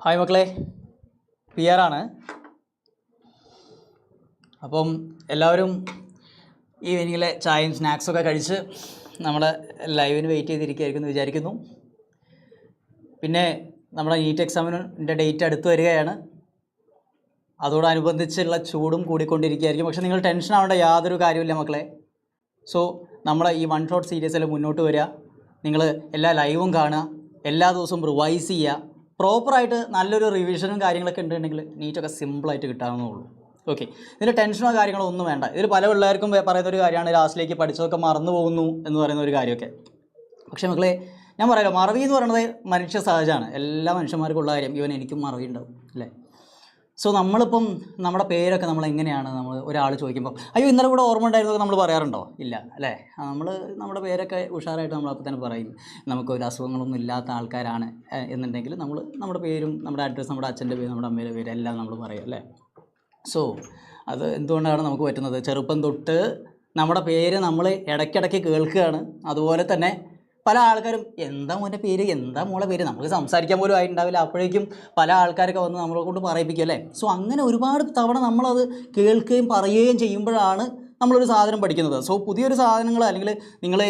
Hi മക്കളെ, പിയറാണ്. അപ്പം എല്ലാവരും ഈവനിങ്ങിലെ ചായയും സ്നാക്സൊക്കെ കഴിച്ച് നമ്മുടെ ലൈവിന് വെയിറ്റ് ചെയ്തിരിക്കുകയായിരിക്കും എന്ന് വിചാരിക്കുന്നു. പിന്നെ നമ്മുടെ നീറ്റ് എക്സാമിൻ്റെ ഡേറ്റ് അടുത്ത് വരികയാണ്. അതോടനുബന്ധിച്ചുള്ള ചൂടും കൂടിക്കൊണ്ടിരിക്കുകയായിരിക്കും. പക്ഷേ നിങ്ങൾ ടെൻഷൻ ആവേണ്ട യാതൊരു കാര്യമില്ല മക്കളെ. സോ നമ്മുടെ ഈ വൺ ഷോട്ട് സീരീസിൽ മുന്നോട്ട് വരിക. നിങ്ങൾ എല്ലാ ലൈവും കാണുക, എല്ലാ ദിവസവും റിവൈസ് ചെയ്യുക. പ്രോപ്പറായിട്ട് നല്ലൊരു റിവിഷനും കാര്യങ്ങളൊക്കെ ഉണ്ടെങ്കിൽ നീറ്റൊക്കെ സിമ്പിളായിട്ട് കിട്ടാവുന്നതുള്ളൂ. ഓക്കെ, ഇതിൻ്റെ ടെൻഷനോ കാര്യങ്ങളോ ഒന്നും വേണ്ട. ഇതിൽ പല പിള്ളേർക്കും പറയുന്നൊരു കാര്യമാണ് ലാസ്റ്റിലേക്ക് പഠിച്ചതൊക്കെ മറന്നു പോകുന്നു എന്ന് പറയുന്ന ഒരു കാര്യമൊക്കെ. പക്ഷേ മക്കളെ, ഞാൻ പറയാമല്ലോ, മറവി എന്ന് പറയുന്നത് മനുഷ്യ സഹജമാണ്. എല്ലാ മനുഷ്യന്മാർക്കും ഉള്ള കാര്യം. ഈവൻ എനിക്കും മറവി ഉണ്ടാവും അല്ലേ. സോ നമ്മളിപ്പം നമ്മുടെ പേരൊക്കെ നമ്മൾ എങ്ങനെയാണ് ഒരാൾ ചോദിക്കുമ്പോൾ അയ്യോ ഇന്നലെ കൂടെ ഓർമ്മ ഉണ്ടായിരുന്നൊക്കെ നമ്മൾ പറയാറുണ്ടോ? ഇല്ല അല്ലേ. നമ്മുടെ പേരൊക്കെ ഉഷാറായിട്ട് നമ്മൾ അപ്പോൾ തന്നെ പറയും. നമുക്കൊരു അസുഖങ്ങളൊന്നും ഇല്ലാത്ത ആൾക്കാരാണ് എന്നുണ്ടെങ്കിൽ നമ്മുടെ പേരും നമ്മുടെ അഡ്രസ്സ്, നമ്മുടെ അച്ഛൻ്റെ പേര്, നമ്മുടെ അമ്മയുടെ പേര് എല്ലാം നമ്മൾ പറയും അല്ലേ. സോ അത് എന്തുകൊണ്ടാണ് നമുക്ക് പറ്റുന്നത്? ചെറുപ്പം തൊട്ട് നമ്മുടെ പേര് നമ്മൾ ഇടയ്ക്കിടയ്ക്ക് കേൾക്കുകയാണ്. അതുപോലെ തന്നെ പല ആൾക്കാരും എന്താ മോൻ്റെ പേര്, എന്താ മോളെ പേര്, നമുക്ക് സംസാരിക്കാൻ പോലും ആയിട്ടുണ്ടാവില്ല. അപ്പോഴേക്കും പല ആൾക്കാരൊക്കെ വന്ന് നമ്മളെ കൊണ്ട് പറയിപ്പിക്കും അല്ലേ. സോ അങ്ങനെ ഒരുപാട് തവണ നമ്മളത് കേൾക്കുകയും പറയുകയും ചെയ്യുമ്പോഴാണ് നമ്മളൊരു സാധനം പഠിക്കുന്നത്. സോ പുതിയൊരു സാധനങ്ങൾ അല്ലെങ്കിൽ നിങ്ങൾ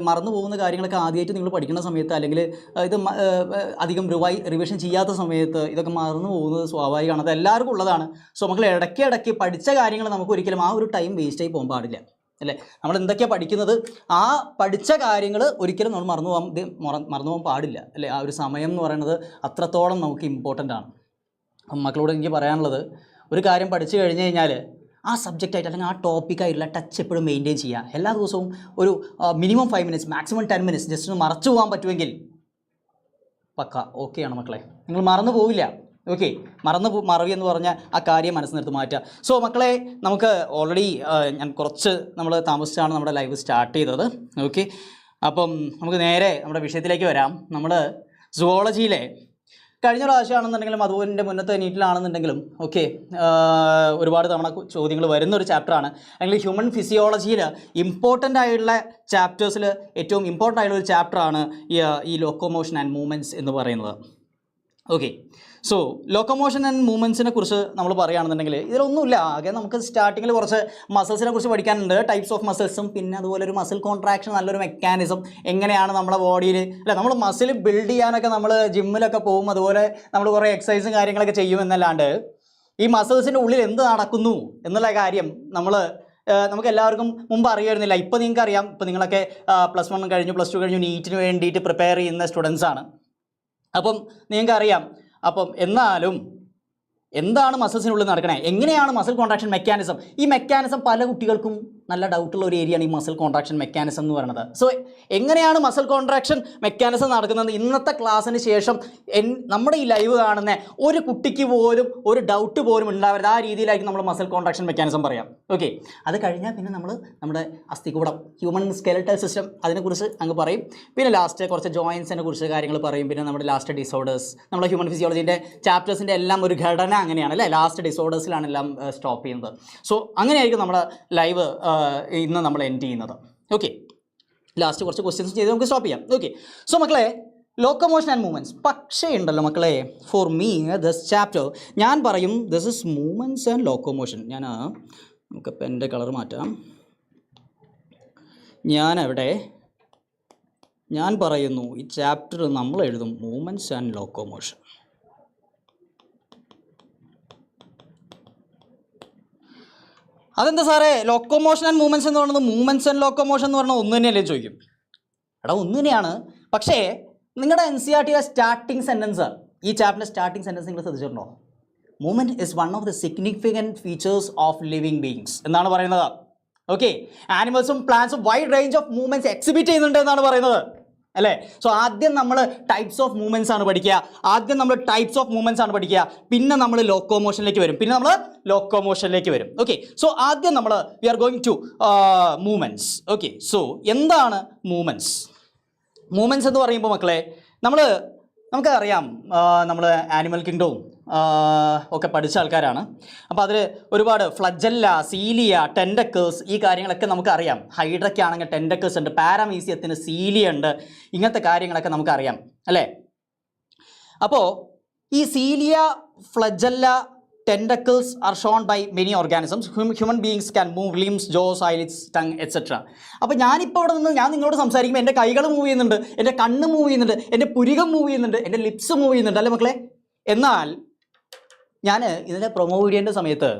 മറന്നു പോകുന്ന കാര്യങ്ങളൊക്കെ ആദ്യമായിട്ട് നിങ്ങൾ പഠിക്കുന്ന സമയത്ത് അല്ലെങ്കിൽ ഇത് അധികം റിവിഷൻ ചെയ്യാത്ത സമയത്ത് ഇതൊക്കെ മറന്നു പോകുന്നത് സ്വാഭാവികമാണ്. അത് എല്ലാവർക്കും ഉള്ളതാണ്. സോ നമ്മൾ ഇടയ്ക്കിടയ്ക്ക് പഠിച്ച കാര്യങ്ങൾ നമുക്ക് ഒരിക്കലും ആ ഒരു ടൈം വേസ്റ്റായി പോകാൻ പാടില്ല അല്ലേ. നമ്മൾ എന്തൊക്കെയാണ് പഠിക്കുന്നത്, ആ പഠിച്ച കാര്യങ്ങൾ ഒരിക്കലും നമ്മൾ മറന്നു പോകാൻ പാടില്ല അല്ലേ. ആ ഒരു സമയം എന്ന് പറയുന്നത് അത്രത്തോളം നമുക്ക് ഇമ്പോർട്ടൻ്റ് ആണ്. മക്കളോട് എനിക്ക് പറയാനുള്ളത്, ഒരു കാര്യം പഠിച്ചു കഴിഞ്ഞ് കഴിഞ്ഞാൽ ആ സബ്ജക്റ്റായിട്ട് അല്ലെങ്കിൽ ആ ടോപ്പിക്കായിട്ടുള്ള ടച്ച് എപ്പോഴും മെയിൻറ്റെയിൻ ചെയ്യുക. എല്ലാ ദിവസവും ഒരു minimum 5 minutes, maximum 10 minutes just ഒന്ന് മറച്ചു പോകാൻ പറ്റുമെങ്കിൽ പക്ക ഓക്കെയാണ് മക്കളെ. നിങ്ങൾ മറന്നു പോവില്ല. ഓക്കെ, മറവി എന്ന് പറഞ്ഞാൽ ആ കാര്യം മനസ്സിൽ നിർത്തി മാറ്റുക. സോ മക്കളെ, നമുക്ക് ഓൾറെഡി ഞാൻ കുറച്ച് നമ്മൾ താമസിച്ചാണ് നമ്മുടെ ലൈവ് സ്റ്റാർട്ട് ചെയ്തത്. ഓക്കെ, അപ്പം നമുക്ക് നേരെ നമ്മുടെ വിഷയത്തിലേക്ക് വരാം. നമ്മൾ സുവോളജിയിലെ കഴിഞ്ഞ പ്രാവശ്യമാണെന്നുണ്ടെങ്കിലും അതുപോലെ മുന്നത്തെ നീറ്റിലാണെന്നുണ്ടെങ്കിലും ഓക്കെ ഒരുപാട് തവണ ചോദ്യങ്ങൾ വരുന്നൊരു ചാപ്റ്ററാണ്. അല്ലെങ്കിൽ ഹ്യൂമൻ ഫിസിയോളജിയിൽ ഇമ്പോർട്ടൻ്റ് ആയിട്ടുള്ള ചാപ്റ്റേഴ്സിൽ ഏറ്റവും ഇമ്പോർട്ടൻ്റ് ആയിട്ടുള്ള ഒരു ചാപ്റ്ററാണ് ഈ ലോക്കോമോഷൻ ആൻഡ് മൂവ്മെൻറ്റ്സ് എന്ന് പറയുന്നത്. ഓക്കെ, സോ ലോക്കോമോഷൻ ആൻഡ് മൂവ്മെൻറ്റ്സിനെ കുറിച്ച് നമ്മൾ പറയുകയാണെന്നുണ്ടെങ്കിൽ ഇതിലൊന്നുമില്ല. ആകെ നമുക്ക് സ്റ്റാർട്ടിങ്ങിൽ കുറച്ച് മസിൽസിനെ കുറിച്ച് പഠിക്കാനുണ്ട്, ടൈപ്സ് ഓഫ് മസിൽസും, പിന്നെ അതുപോലെ ഒരു മസിൽ കോൺട്രാക്ഷൻ, നല്ലൊരു മെക്കാനിസം, എങ്ങനെയാണ് നമ്മുടെ ബോഡിയിൽ അല്ല നമ്മൾ മസിൽ ബിൽഡ് ചെയ്യാനൊക്കെ നമ്മൾ ജിമ്മിലൊക്കെ പോകും, അതുപോലെ നമ്മൾ കുറേ എക്സസൈസും കാര്യങ്ങളൊക്കെ ചെയ്യും എന്നല്ലാണ്ട് ഈ മസിൽസിൻ്റെ ഉള്ളിൽ എന്ത് നടക്കുന്നു എന്നുള്ള കാര്യം നമുക്ക് എല്ലാവർക്കും മുമ്പ് അറിയായിരുന്നില്ല. ഇപ്പോൾ നിങ്ങൾക്ക് അറിയാം. ഇപ്പോൾ നിങ്ങളൊക്കെ +1 കഴിഞ്ഞു, +2 കഴിഞ്ഞു, നീറ്റിന് വേണ്ടിയിട്ട് പ്രിപ്പയർ ചെയ്യുന്ന സ്റ്റുഡൻസാണ്. അപ്പം നിങ്ങൾക്കറിയാം. അപ്പം എന്നാലും എന്താണ് മസിൽസിനുള്ളിൽ നടക്കണേ, എങ്ങനെയാണ് മസിൽ കോൺട്രാക്ഷൻ മെക്കാനിസം? ഈ മെക്കാനിസം പല കുട്ടികൾക്കും നല്ല ഡൗട്ടുള്ള ഒരു ഏരിയയാണ് ഈ മസിൽ കോൺട്രാക്ഷൻ മെക്കാനിസം എന്ന് പറയുന്നത്. സോ എങ്ങനെയാണ് മസിൽ കോൺട്രാക്ഷൻ മെക്കാനിസം നടക്കുന്നത് ഇന്നത്തെ ക്ലാസ്സിന് ശേഷം നമ്മുടെ ഈ ലൈവ് കാണുന്ന ഒരു കുട്ടിക്ക് പോലും ഒരു ഡൗട്ട് പോലും ഉണ്ടാവരുത്. ആ രീതിയിലായിരിക്കും നമ്മൾ മസിൽ കോൺട്രാക്ഷൻ മെക്കാനിസം പറയാം. ഓക്കെ, അത് കഴിഞ്ഞാൽ പിന്നെ നമ്മുടെ അസ്ഥികൂടം, ഹ്യൂമൻ സ്കെലറ്റൽ സിസ്റ്റം, അതിനെക്കുറിച്ച് അങ്ങ് പറയും. പിന്നെ ലാസ്റ്റ് കുറച്ച് ജോയിൻസിനെ കുറിച്ച് കാര്യങ്ങൾ പറയും. പിന്നെ നമ്മുടെ ലാസ്റ്റ് ഡിസോർഡേഴ്സ്, നമ്മുടെ ഹ്യൂമൻ ഫിസിയോളജിൻ്റെ ചാപ്റ്റേഴ്സിൻ്റെ എല്ലാം ഒരു ഘടന അങ്ങനെയാണ് അല്ലേ. ലാസ്റ്റ് ഡിസോർഡേഴ്സിലാണ് എല്ലാം സ്റ്റോപ്പ് ചെയ്യുന്നത്. സോ അങ്ങനെയായിരിക്കും നമ്മുടെ ലൈവ് ഇന്ന് നമ്മൾ എൻഡ് ചെയ്യുന്നത്. ഓക്കെ, ലാസ്റ്റ് കുറച്ച് ക്വസ്റ്റ്യൻസ് ചെയ്ത് നമുക്ക് സ്റ്റോപ്പ് ചെയ്യാം. ഓക്കെ, സോ മക്കളെ, ലോക്കോമോഷൻ ആൻഡ് മൂവ്മെൻറ്റ്സ്. പക്ഷേ ഉണ്ടല്ലോ മക്കളെ, ഫോർ മീ ദിസ് ചാപ്റ്റർ ഞാൻ പറയും this is movements and locomotion. നമുക്ക് പെൻ്റെ കളർ മാറ്റാം. ഞാൻ പറയുന്നു ഈ ചാപ്റ്റർ നമ്മൾ എഴുതും മൂവ്മെൻറ്റ്സ് ആൻഡ് ലോക്കോമോഷൻ. അതെന്താ സാറേ ലോക്കോമോഷൻ ആൻഡ് മൂവ്മെൻറ്റ്സ് എന്ന് പറയുന്നത് മൂവ്മെൻറ്റ്സ് ആൻഡ് ലോക്കോമോഷൻ എന്ന് പറഞ്ഞാൽ ഒന്ന് തന്നെയല്ലേ ചോദിക്കും. എടാ ഒന്ന് തന്നെയാണ്. പക്ഷേ നിങ്ങളുടെ NCERT സ്റ്റാർട്ടിങ് സെൻറ്റൻസ്, ഈ ചാപ്റ്ററിൻ്റെ സ്റ്റാർട്ടിങ് സെൻറ്റൻസ് നിങ്ങൾ ശ്രദ്ധിച്ചിട്ടുണ്ടോ? Movement is one of the significant features of living beings എന്നാണ് പറയുന്നത്. ഓക്കെ, ആനിമൽസും പ്ലാന്റ്സും wide range of movements exhibit ചെയ്യുന്നുണ്ട് എന്നാണ് പറയുന്നത് അല്ലേ. സോ ആദ്യം നമ്മൾ ടൈപ്സ് ഓഫ് മൂവ്മെൻറ്റ്സ് ആണ് പഠിക്കുക. പിന്നെ നമ്മൾ ലോക്കോമോഷനിലേക്ക് വരും. ഓക്കെ, സോ ആദ്യം നമ്മൾ we are going to movements. Okay, so എന്താണ് മൂവ്മെൻറ്റ്സ് എന്ന് പറയുമ്പോൾ മക്കളെ, നമുക്കറിയാം നമ്മൾ ആനിമൽ കിങ്ഡവും ഒക്കെ പഠിച്ച ആൾക്കാരാണ്. അപ്പോൾ അതിൽ ഒരുപാട് ഫ്ലജല്ല, സീലിയ, ടെൻഡക്കേഴ്സ്, ഈ കാര്യങ്ങളൊക്കെ നമുക്കറിയാം. ഹൈഡ്രയ്ക്കാണെങ്കിൽ ടെൻഡക്കേഴ്സ് ഉണ്ട്, പാരാമീസിയത്തിന് സീലിയ ഉണ്ട്, ഇങ്ങനത്തെ കാര്യങ്ങളൊക്കെ നമുക്കറിയാം അല്ലേ. അപ്പോൾ ഈ cilia, flagella, tentacles are shown by many organisms. Human beings can move limbs, jaws, eyelids, tongue, etc. അപ്പോൾ ഞാനിപ്പോൾ ഇവിടെ നിന്ന് ഞാൻ നിങ്ങളോട് സംസാരിക്കുമ്പോൾ എൻ്റെ കൈകൾ മൂവ് ചെയ്യുന്നുണ്ട്, എൻ്റെ കണ്ണ് മൂവ് ചെയ്യുന്നുണ്ട്, എൻ്റെ പുരികം മൂവ് ചെയ്യുന്നുണ്ട്, എൻ്റെ ലിപ്സ് മൂവ് ചെയ്യുന്നുണ്ട്, അല്ലേ മക്കളെ? എന്നാൽ ഞാൻ ഇതിൻ്റെ പ്രൊമോ വീഡിയോൻ്റെ സമയത്ത്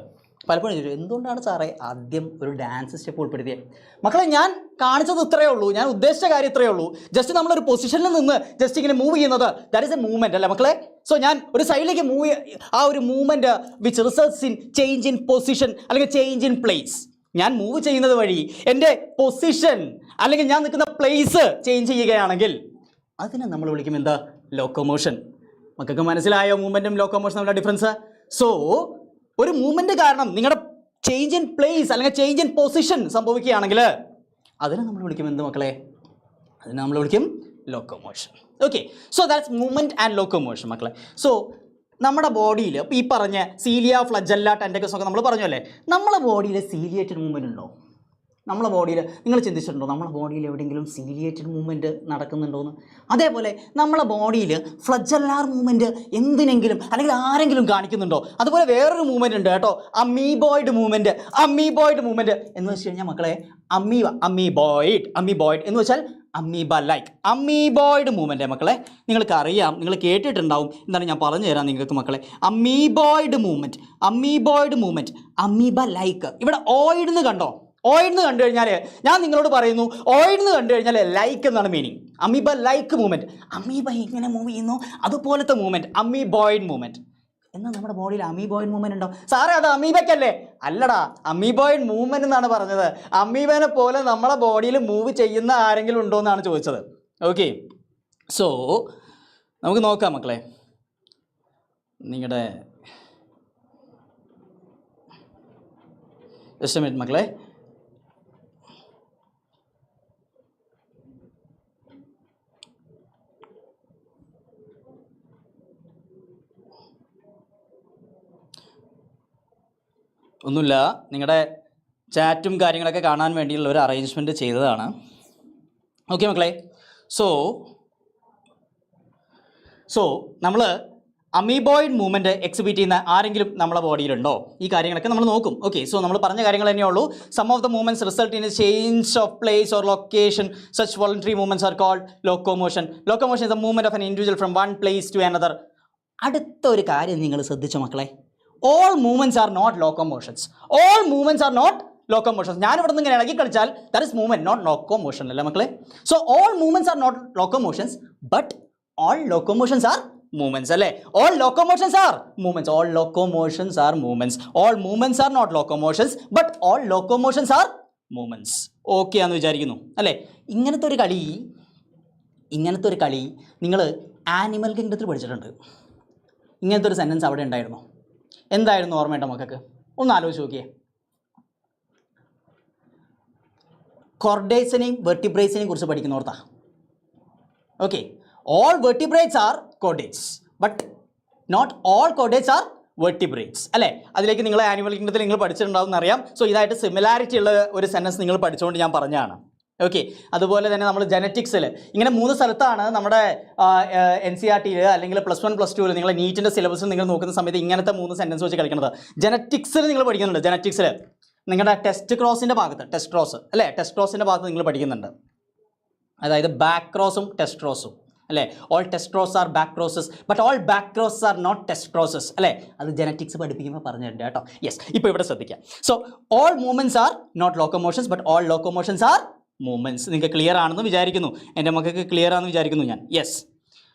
പലപ്പോഴും ചോദിച്ചു, എന്തുകൊണ്ടാണ് സാറേ ആദ്യം ഒരു ഡാൻസ് സ്റ്റെപ്പ് ഉൾപ്പെടുത്തിയത്? മക്കളെ, ഞാൻ കാണിച്ചത് ഇത്രയേ ഉള്ളൂ, ഞാൻ ഉദ്ദേശിച്ച കാര്യം ഇത്രയേ ഉള്ളൂ. ജസ്റ്റ് നമ്മളൊരു പൊസിഷനിൽ നിന്ന് ജസ്റ്റ് ഇങ്ങനെ മൂവ് ചെയ്യുന്നത്, ദാറ്റ് ഈസ് എ മൂവ്മെൻറ്റ്, അല്ലേ മക്കളെ? സോ ഞാൻ ഒരു സൈഡിലേക്ക് മൂവ്, ആ ഒരു movement which results in change in position അല്ലെങ്കിൽ ചേഞ്ച് ഇൻ പ്ലേസ്. ഞാൻ മൂവ് ചെയ്യുന്നത് വഴി എൻ്റെ പൊസിഷൻ അല്ലെങ്കിൽ ഞാൻ നിൽക്കുന്ന പ്ലേസ് ചേഞ്ച് ചെയ്യുകയാണെങ്കിൽ അതിനെ നമ്മൾ വിളിക്കും എന്താ? ലോക്കോമോഷൻ. മക്കൾക്ക് മനസ്സിലായോ മൂവ്മെൻറ്റും ലോക്കോമോഷൻ തമ്മിലുള്ള ഡിഫറൻസ്? സോ ഒരു മൂവ്മെൻറ്റ് കാരണം നിങ്ങളുടെ ചേഞ്ച് ഇൻ പ്ലേസ് അല്ലെങ്കിൽ ചേഞ്ച് ഇൻ പൊസിഷൻ സംഭവിക്കുകയാണെങ്കിൽ അതിനെ നമ്മൾ വിളിക്കും എന്ത് മക്കളെ? അതിനെ നമ്മൾ വിളിക്കും locomotion. Okay, so that's movement and locomotion മക്കളെ. സോ നമ്മുടെ ബോഡിയിൽ ഇപ്പോൾ ഈ പറഞ്ഞ സീലിയ, ഫ്ലജല്ല, ടെൻറ്റക്കിൾസ് ഒക്കെ നമ്മൾ പറഞ്ഞു അല്ലേ, നമ്മളെ ബോഡിയിൽ സീലിയേറ്റഡ് മൂവ്മെൻറ്റ് ഉണ്ടോ? നമ്മളെ ബോഡിയിൽ നിങ്ങൾ ചിന്തിച്ചിട്ടുണ്ടോ നമ്മളെ ബോഡിയിൽ എവിടെയെങ്കിലും സീലിയേറ്റഡ് മൂവ്മെൻറ്റ് നടക്കുന്നുണ്ടോയെന്ന്? അതേപോലെ നമ്മളെ ബോഡിയിൽ ഫ്ലജല്ലാർ മൂവ്മെൻറ്റ് എന്തിനെങ്കിലും അല്ലെങ്കിൽ ആരെങ്കിലും കാണിക്കുന്നുണ്ടോ? അതുപോലെ വേറൊരു മൂവ്മെൻറ്റ് ഉണ്ട് കേട്ടോ, അമീബോയിഡ് മൂവ്മെൻറ്റ്. അമീബോയിഡ് മൂവ്മെൻറ്റ് എന്ന് വെച്ച് കഴിഞ്ഞാൽ മക്കളെ അമീബോയിഡ് എന്ന് വെച്ചാൽ അമീബ ലൈക്ക്, അമീബോയിഡ് മൂവ്മെൻറ്റ് മക്കളെ. നിങ്ങൾക്ക് അറിയാം, നിങ്ങൾ കേട്ടിട്ടുണ്ടാവും. എന്താണ് ഞാൻ പറഞ്ഞു തരാം നിങ്ങൾക്ക് മക്കളെ. Amoeboid movement amoeba like. ഇവിടെ ഓയിഡ് എന്ന് കണ്ടോ? ഓയിഡ് എന്ന് കണ്ടു കഴിഞ്ഞാൽ ഞാൻ നിങ്ങളോട് പറയുന്നു, ഓയിഡ് എന്ന് കണ്ടു കഴിഞ്ഞാൽ ലൈക്ക് എന്നാണ് meaning. Amoeba like movement, amoeba എങ്ങനെ മൂവ് ചെയ്യുന്നു അതുപോലത്തെ മൂവ്മെൻറ്റ്, അമീബോയിഡ് മൂവ്മെൻറ്റ്. എന്നാൽ നമ്മുടെ ബോഡിയിൽ അമീബോയിഡ് മൂവ്മെൻറ്റ് ഉണ്ടോ? സാറേ അത് അമീബയ്ക്കല്ലേ? അല്ലടാ, അമീബോയിഡ് മൂവ്മെൻറ്റ് എന്നാണ് പറഞ്ഞത്. അമീബനെ പോലെ നമ്മളെ ബോഡിയിൽ മൂവ് ചെയ്യുന്ന ആരെങ്കിലും ഉണ്ടോ എന്നാണ് ചോദിച്ചത്. ഓക്കെ, സോ നമുക്ക് നോക്കാം മക്കളെ. നിങ്ങളുടെ ജസ്റ്റ് എ മിനിറ്റ് മക്കളെ. ഒന്നുമില്ല, നിങ്ങളുടെ ചാറ്റും കാര്യങ്ങളൊക്കെ കാണാൻ വേണ്ടിയുള്ള ഒരു അറേഞ്ച്മെൻറ്റ് ചെയ്തതാണ്. ഓക്കെ മക്കളെ, സോ നമ്മൾ അമീബോയിഡ് മൂവ്മെൻറ്റ് എക്സിബിറ്റ് ചെയ്യുന്ന ആരെങ്കിലും നമ്മളെ ബോഡിയിലുണ്ടോ? ഈ കാര്യങ്ങളൊക്കെ നമ്മൾ നോക്കും. ഓക്കെ, സോ നമ്മൾ പറഞ്ഞ കാര്യങ്ങൾ തന്നെയുള്ളൂ. Some of the movements result in a change of place or location. Such voluntary movements are called locomotion. Locomotion is the movement of an individual from one place to another. അടുത്ത ഒരു കാര്യം നിങ്ങൾ ശ്രദ്ധിച്ചോ മക്കളെ, all movements are not locomotions. All movements are not locomotions. ഞാൻ ഇവിടെ നിന്ന് ഇങ്ങനെ ഇളകി കളിച്ചാൽ that is movement, not locomotion അല്ലേ മക്കളെ? So all movements are not locomotions, but all locomotions are movements അല്ലേ? All locomotions are movements. All locomotions are movements. All movements are not locomotions, but all locomotions are movements. Okay ആണെന്ന് വിചാരിക്കുന്നു അല്ലേ? ഇങ്ങനത്തെ ഒരു കളി നിങ്ങൾ ആനിമൽ കിങ്ഡത്തിൽ പഠിച്ചിട്ടുണ്ട്. ഇങ്ങനത്തെ ഒരു സെൻറ്റൻസ് അവിടെ ഉണ്ടായിരുന്നു. എന്തായിരുന്നു ഓർമ്മയുണ്ടോ മക്കൾക്ക്? ഒന്ന് ആലോചിച്ച് നോക്കിയേ. കോർഡേറ്റ്സിനെയും വെർട്ടിബ്രേറ്റ്സിനെയും കുറിച്ച് പഠിക്കുന്നോർത്താ. Okay, all vertebrates are chordates, but not all chordates are vertebrates അല്ലേ? അതിലേക്ക് നിങ്ങൾ ആനിമൽ കിങ്ഡത്തിൽ നിങ്ങൾ പഠിച്ചിട്ടുണ്ടാവും എന്നറിയാം. സോ ഇതായിട്ട് സിമിലാരിറ്റി ഉള്ള ഒരു സെൻറ്റൻസ് നിങ്ങൾ പഠിച്ചുകൊണ്ട് ഞാൻ പറഞ്ഞതാണ്. ഓക്കെ, അതുപോലെ തന്നെ നമ്മൾ ജനറ്റിക്സിൽ ഇങ്ങനെ 3 സ്ഥലത്താണ് നമ്മുടെ NCERT അല്ലെങ്കിൽ +1 +2 നിങ്ങൾ നീറ്റിൻ്റെ സിലബസിൽ നിങ്ങൾ നോക്കുന്ന സമയത്ത് ഇങ്ങനത്തെ 3 സെൻറ്റൻസ് വെച്ച് കളിക്കുന്നത്. ജനറ്റിക്സിൽ നിങ്ങൾ പഠിക്കുന്നുണ്ട്. ജനറ്റിക്സിൽ നിങ്ങളുടെ ടെസ്റ്റ് ക്രോസിൻ്റെ ഭാഗത്ത്, ടെസ്റ്റ് ക്രോസിൻ്റെ ഭാഗത്ത് നിങ്ങൾ പഠിക്കുന്നുണ്ട്. അതായത് ബാക്ക് ക്രോസും ടെസ്റ്റ് ക്രോസും അല്ലേ? All test cross are back crosses, but all back crosses are not test crosses അല്ലേ? അത് ജനറ്റിക്സ് പഠിപ്പിക്കുമ്പോൾ പറഞ്ഞു തരണ്ട കേട്ടോ. യെസ്, ഇപ്പോൾ ഇവിടെ ശ്രദ്ധിക്കാം. So all movements are not locomotions, but all locomotions are movements. നിങ്ങൾക്ക് ക്ലിയർ ആണെന്ന് വിചാരിക്കുന്നു, എൻ്റെ മക്കൾക്ക് ക്ലിയർ ആണെന്ന് വിചാരിക്കുന്നു ഞാൻ. യെസ്,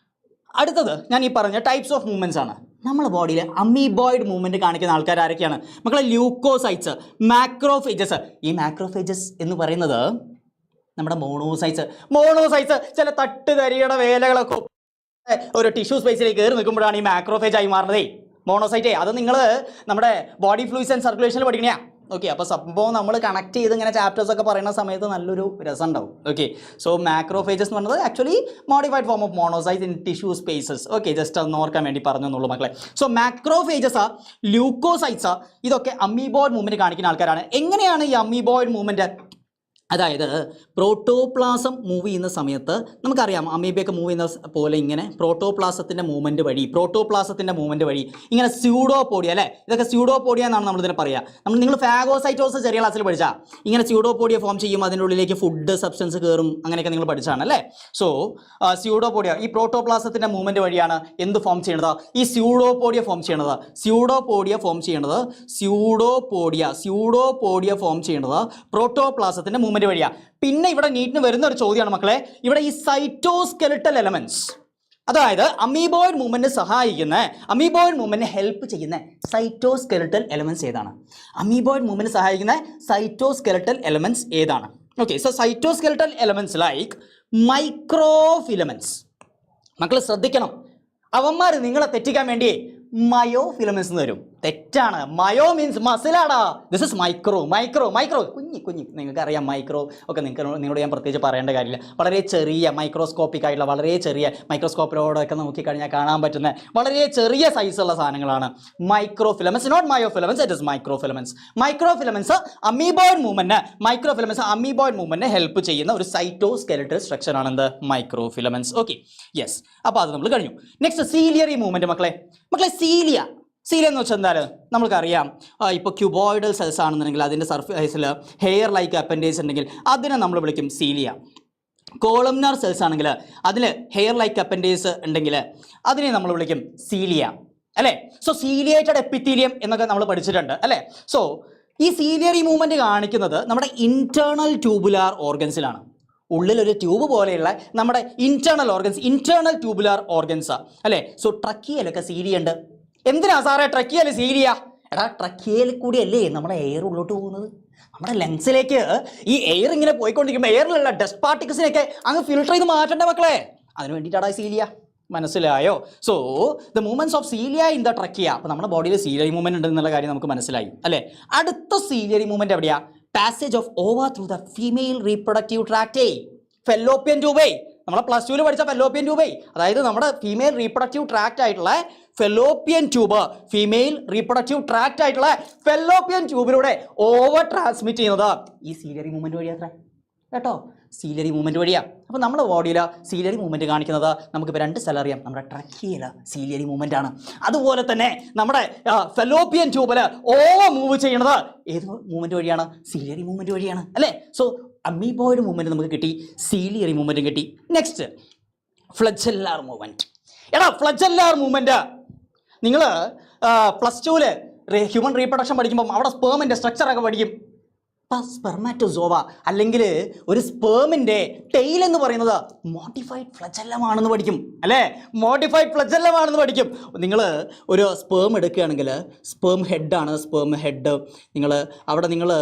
അടുത്തത് ഞാൻ ഈ പറഞ്ഞ ടൈപ്സ് ഓഫ് മൂവ്മെൻറ്റ്സ് ആണ്. നമ്മുടെ ബോഡിയിൽ അമീബോയിഡ് മൂവ്മെൻറ്റ് കാണിക്കുന്ന ആൾക്കാർ ആരൊക്കെയാണ് മക്കളെ? Leucocytes, macrophages. ഈ മാക്രോഫേജസ് എന്ന് പറയുന്നത് നമ്മുടെ മോണോസൈറ്റ്സ് ചില തട്ടുതരിയുടെ വേലകളൊക്കെ ഒരു ടിഷ്യൂ സ്പേസിലേക്ക് കയറി നിൽക്കുമ്പോഴാണ് ഈ മാക്രോഫേജ് ആയി മാറുന്നത്. മോണോസൈറ്റ് അത് നിങ്ങൾ നമ്മുടെ ബോഡി ഫ്ലൂയിഡ്സ് ആൻഡ് സർക്കുലേഷനിൽ പഠിക്കണേ. ഓക്കെ, അപ്പോൾ സംഭവം നമ്മൾ കണക്ട് ചെയ്ത് ഇങ്ങനെ ചാപ്റ്റേഴ്സ് ഒക്കെ പറയുന്ന സമയത്ത് നല്ലൊരു രസം ഉണ്ടാവും. ഓക്കെ, സോ മാക്രോഫേജസ് എന്ന് പറയുന്നത് actually modified form of monocytes in tissue spaces. Okay, just ഒന്ന് ഓർക്കാൻ വേണ്ടി പറഞ്ഞെന്നുള്ളൂ മക്കളെ. സോ മാക്രോഫേജസ്, ല്യൂക്കോസൈറ്റ്സ്, ഇതൊക്കെ അമീബോയിഡ് മൂവ്മെൻറ്റ് കാണിക്കുന്ന ആൾക്കാരാണ്. എങ്ങനെയാണ് ഈ അമീബോയിഡ് മൂവ്മെൻറ്റ് അതായത് പ്രോട്ടോപ്ലാസം മൂവ് ചെയ്യുന്ന സമയത്ത് നമുക്കറിയാം അമീബയൊക്കെ മൂവ് ചെയ്യുന്ന പോലെ ഇങ്ങനെ പ്രോട്ടോപ്ലാസത്തിൻ്റെ മൂവ്മെൻറ്റ് വഴി ഇങ്ങനെ സ്യൂഡോപോഡിയ അല്ലേ, ഇതൊക്കെ സ്യൂഡോപോഡിയ എന്നാണ് നമ്മളിതിനെ പറയുക. നിങ്ങൾ ഫാഗോസൈറ്റോസ് ചെറിയ ക്ലാസ്സിൽ പഠിച്ചാൽ ഇങ്ങനെ സ്യൂഡോപോഡിയ ഫോം ചെയ്യും, അതിൻ്റെ ഉള്ളിലേക്ക് ഫുഡ് സബ്സ്റ്റൻസ് കയറും, അങ്ങനെയൊക്കെ നിങ്ങൾ പഠിച്ചാണ് അല്ലേ. സോ സ്യൂഡോപോഡിയ ഈ പ്രോട്ടോപ്ലാസത്തിൻ്റെ മൂവ്മെൻറ്റ് വഴിയാണ് എന്ത് ഫോം ചെയ്യണത്, ഈ സ്യൂഡോപോഡിയ ഫോം ചെയ്യണത് പ്രോട്ടോപ്ലാസത്തിൻ്റെ മൂവ്മെൻറ്റ് വഴിയാണ്. പിന്നെ ഇവിടെ നീറ്റിന് വരുന്ന ഒരു ചോദ്യമാണ് മക്കളെ, ഇവിടെ ഈ സൈറ്റോസ്കെലറ്റൽ എലമെന്റ്സ്, അതായത് അമീബോയിഡ് മൂവ്മെന്റ് സഹായിക്കുന്ന, അമീബോയിഡ് മൂവ്മെന്റ് ഹെൽപ്പ് ചെയ്യുന്ന സൈറ്റോസ്കെലറ്റൽ എലമെന്റ്സ് ഏതാണ്? അമീബോയിഡ് മൂവ്മെന്റ് സഹായിക്കുന്ന സൈറ്റോസ്കെലറ്റൽ എലമെന്റ്സ് ഏതാണ്? Okay, so cytoskeletal elements like microfilaments. മക്കൾ ശ്രദ്ധിക്കണം, അവന്മാർ നിങ്ങളെ തെറ്റിക്കാൻ വേണ്ടി മയോഫിലമെന്റ്സ് എന്ന് വരും. തെറ്റാണ്. മയോ മീൻസ് മസിലാടാ. This is micro. കുഞ്ഞി നിങ്ങൾക്ക് അറിയാം, മൈക്രോ ഒക്കെ നിങ്ങളോട് ഞാൻ പ്രത്യേകിച്ച് പറയേണ്ട കാര്യമില്ല. വളരെ ചെറിയ മൈക്രോസ്കോപ്പിക് ആയിട്ടുള്ള, വളരെ ചെറിയ മൈക്രോസ്കോപ്പിലോടൊക്കെ നോക്കിക്കഴിഞ്ഞാൽ കാണാൻ പറ്റുന്ന വളരെ ചെറിയ സൈസുള്ള സാധനങ്ങളാണ് microfilaments. Not myofilaments, it is microfilaments. Microfilaments amoeboid മൂവ്മെന്റിനെ ഹെൽപ്പ് ചെയ്യുന്ന ഒരു സൈറ്റോസ്കെലറ്റൽ സ്ട്രക്ചർ ആണ് എന്ത്, മൈക്രോഫിലമെന്റ്സ്. Okay, yes. അപ്പോൾ അത് നമ്മൾ കഴിഞ്ഞു. Next ciliary movement. മക്കളെ സീലിയ എന്ന് വെച്ചാൽ എന്താണ് നമ്മൾക്കറിയാം. ഇപ്പോൾ ക്യൂബോയിഡൽ സെൽസ് ആണെന്നുണ്ടെങ്കിൽ അതിൻ്റെ സർഫേസിൽ ഹെയർ ലൈക്ക് അപ്പൻഡേജ് ഉണ്ടെങ്കിൽ അതിനെ നമ്മൾ വിളിക്കും സീലിയ. കോളംനാർ സെൽസ് ആണെങ്കിൽ അതിൽ ഹെയർ ലൈക്ക് അപ്പൻഡേജ് ഉണ്ടെങ്കിൽ അതിനെ നമ്മൾ വിളിക്കും സീലിയ അല്ലേ. സോ സീലിയേറ്റഡ് എപ്പിത്തീലിയം എന്നൊക്കെ നമ്മൾ പഠിച്ചിട്ടുണ്ട് അല്ലേ. സോ ഈ സീലിയറി മൂവ്മെൻറ്റ് കാണിക്കുന്നത് നമ്മുടെ ഇന്റേണൽ ട്യൂബുലാർ ഓർഗൻസിലാണ്. ഉള്ളിലൊരു ട്യൂബ് പോലെയുള്ള നമ്മുടെ ഇന്റേണൽ ട്യൂബുലാർ ഓർഗൻസാ അല്ലേ. സോ ട്രക്കിയയിലൊക്കെ സീലിയ ഉണ്ട്. എന്തിനാ സാറേ ട്രക്കിയയിൽ സീലിയ? എടാ ട്രക്കിയയിൽ കൂടിയല്ലേ നമ്മുടെ എയർ ഉള്ളോട്ട് പോകുന്നത്. നമ്മുടെ ലങ്സിലേക്ക് ഈ എയർ ഇങ്ങനെ പോയിക്കൊണ്ടിരിക്കുമ്പോൾ എയറിലുള്ള ഡസ്റ്റ് പാർട്ടിക്കിൾസിനെയൊക്കെ അങ്ങ് ഫിൽട്ടർ ചെയ്ത് മാറ്റണ്ടേ മക്കളെ, അതിന് വേണ്ടിയിട്ടാണ് സീലിയ. മനസ്സിലായോ? So the movements of cilia in the trachea. അപ്പോൾ നമ്മുടെ ബോഡിയിൽ സീലിയറി മൂവ്മെന്റ് ഉണ്ട് എന്നുള്ള കാര്യം നമുക്ക് മനസ്സിലായി അല്ലേ. അടുത്ത സീലിയറി മൂവ്മെന്റ് എവിടെയാ? Passage of ova through the female reproductive ട്രാക്റ്റേ, ഫെല്ലോപ്പിയൻ ട്യൂബേ. നമ്മളെ പ്ലസ് ടുവിൽ പഠിച്ച ഫെല്ലോപ്പിയൻ ട്യൂബേ, അതായത് നമ്മുടെ ഫീമെയിൽ റീപ്രൊഡക്റ്റീവ് ട്രാക്റ്റ് ആയിട്ടുള്ള ഫെല്ലോപ്പിയൻ ട്യൂബിലൂടെ ഓവർ ട്രാൻസ്മിറ്റ് ചെയ്യുന്നത് ഈ സീലിയറി മൂവ്മെന്റ് വഴിയാത്ര കേട്ടോ. സീലിയറി മൂവ്മെന്റ് വഴിയാണ്. അപ്പോൾ നമ്മുടെ ബോഡിയിൽ സീലിയറി മൂവ്മെന്റ് കാണിക്കുന്നത് നമുക്കിപ്പോൾ രണ്ട് സ്ഥലം അറിയാം. നമ്മുടെ ട്രക്കിയയിൽ സീലിയറി മൂവ്മെന്റ് ആണ്. അതുപോലെ തന്നെ നമ്മുടെ ഫെല്ലോപ്പിയൻ ട്യൂബിൽ ഓവർ മൂവ് ചെയ്യുന്നത് ഏത് മൂവ്മെന്റ് വഴിയാണ്? സീലിയറി മൂവ്മെന്റ് വഴിയാണ് അല്ലേ. സോ അമീബോയിഡ് മൂവ്മെന്റ് നമുക്ക് കിട്ടി, സീലിയറി മൂവ്മെന്റും കിട്ടി. Next flagellar movement. Flagellar movement നിങ്ങൾ പ്ലസ് ടുവിൽ ഹ്യൂമൻ റീപ്രൊഡക്ഷൻ പഠിക്കുമ്പോൾ അവിടെ സ്പേമിൻ്റെ സ്ട്രക്ചറൊക്കെ പഠിക്കും. സ്പെർമാറ്റോസോവ അല്ലെങ്കിൽ ഒരു സ്പേമിൻ്റെ ടെയിൽ എന്ന് പറയുന്നത് മോഡിഫൈഡ് ഫ്ലജെല്ലമാണെന്ന് പഠിക്കും അല്ലേ. മോഡിഫൈഡ് ഫ്ലജെല്ലമാണെന്ന് പഠിക്കും. നിങ്ങൾ ഒരു സ്പേം എടുക്കുകയാണെങ്കിൽ സ്പേം ഹെഡാണ്. സ്പേം ഹെഡ് നിങ്ങൾ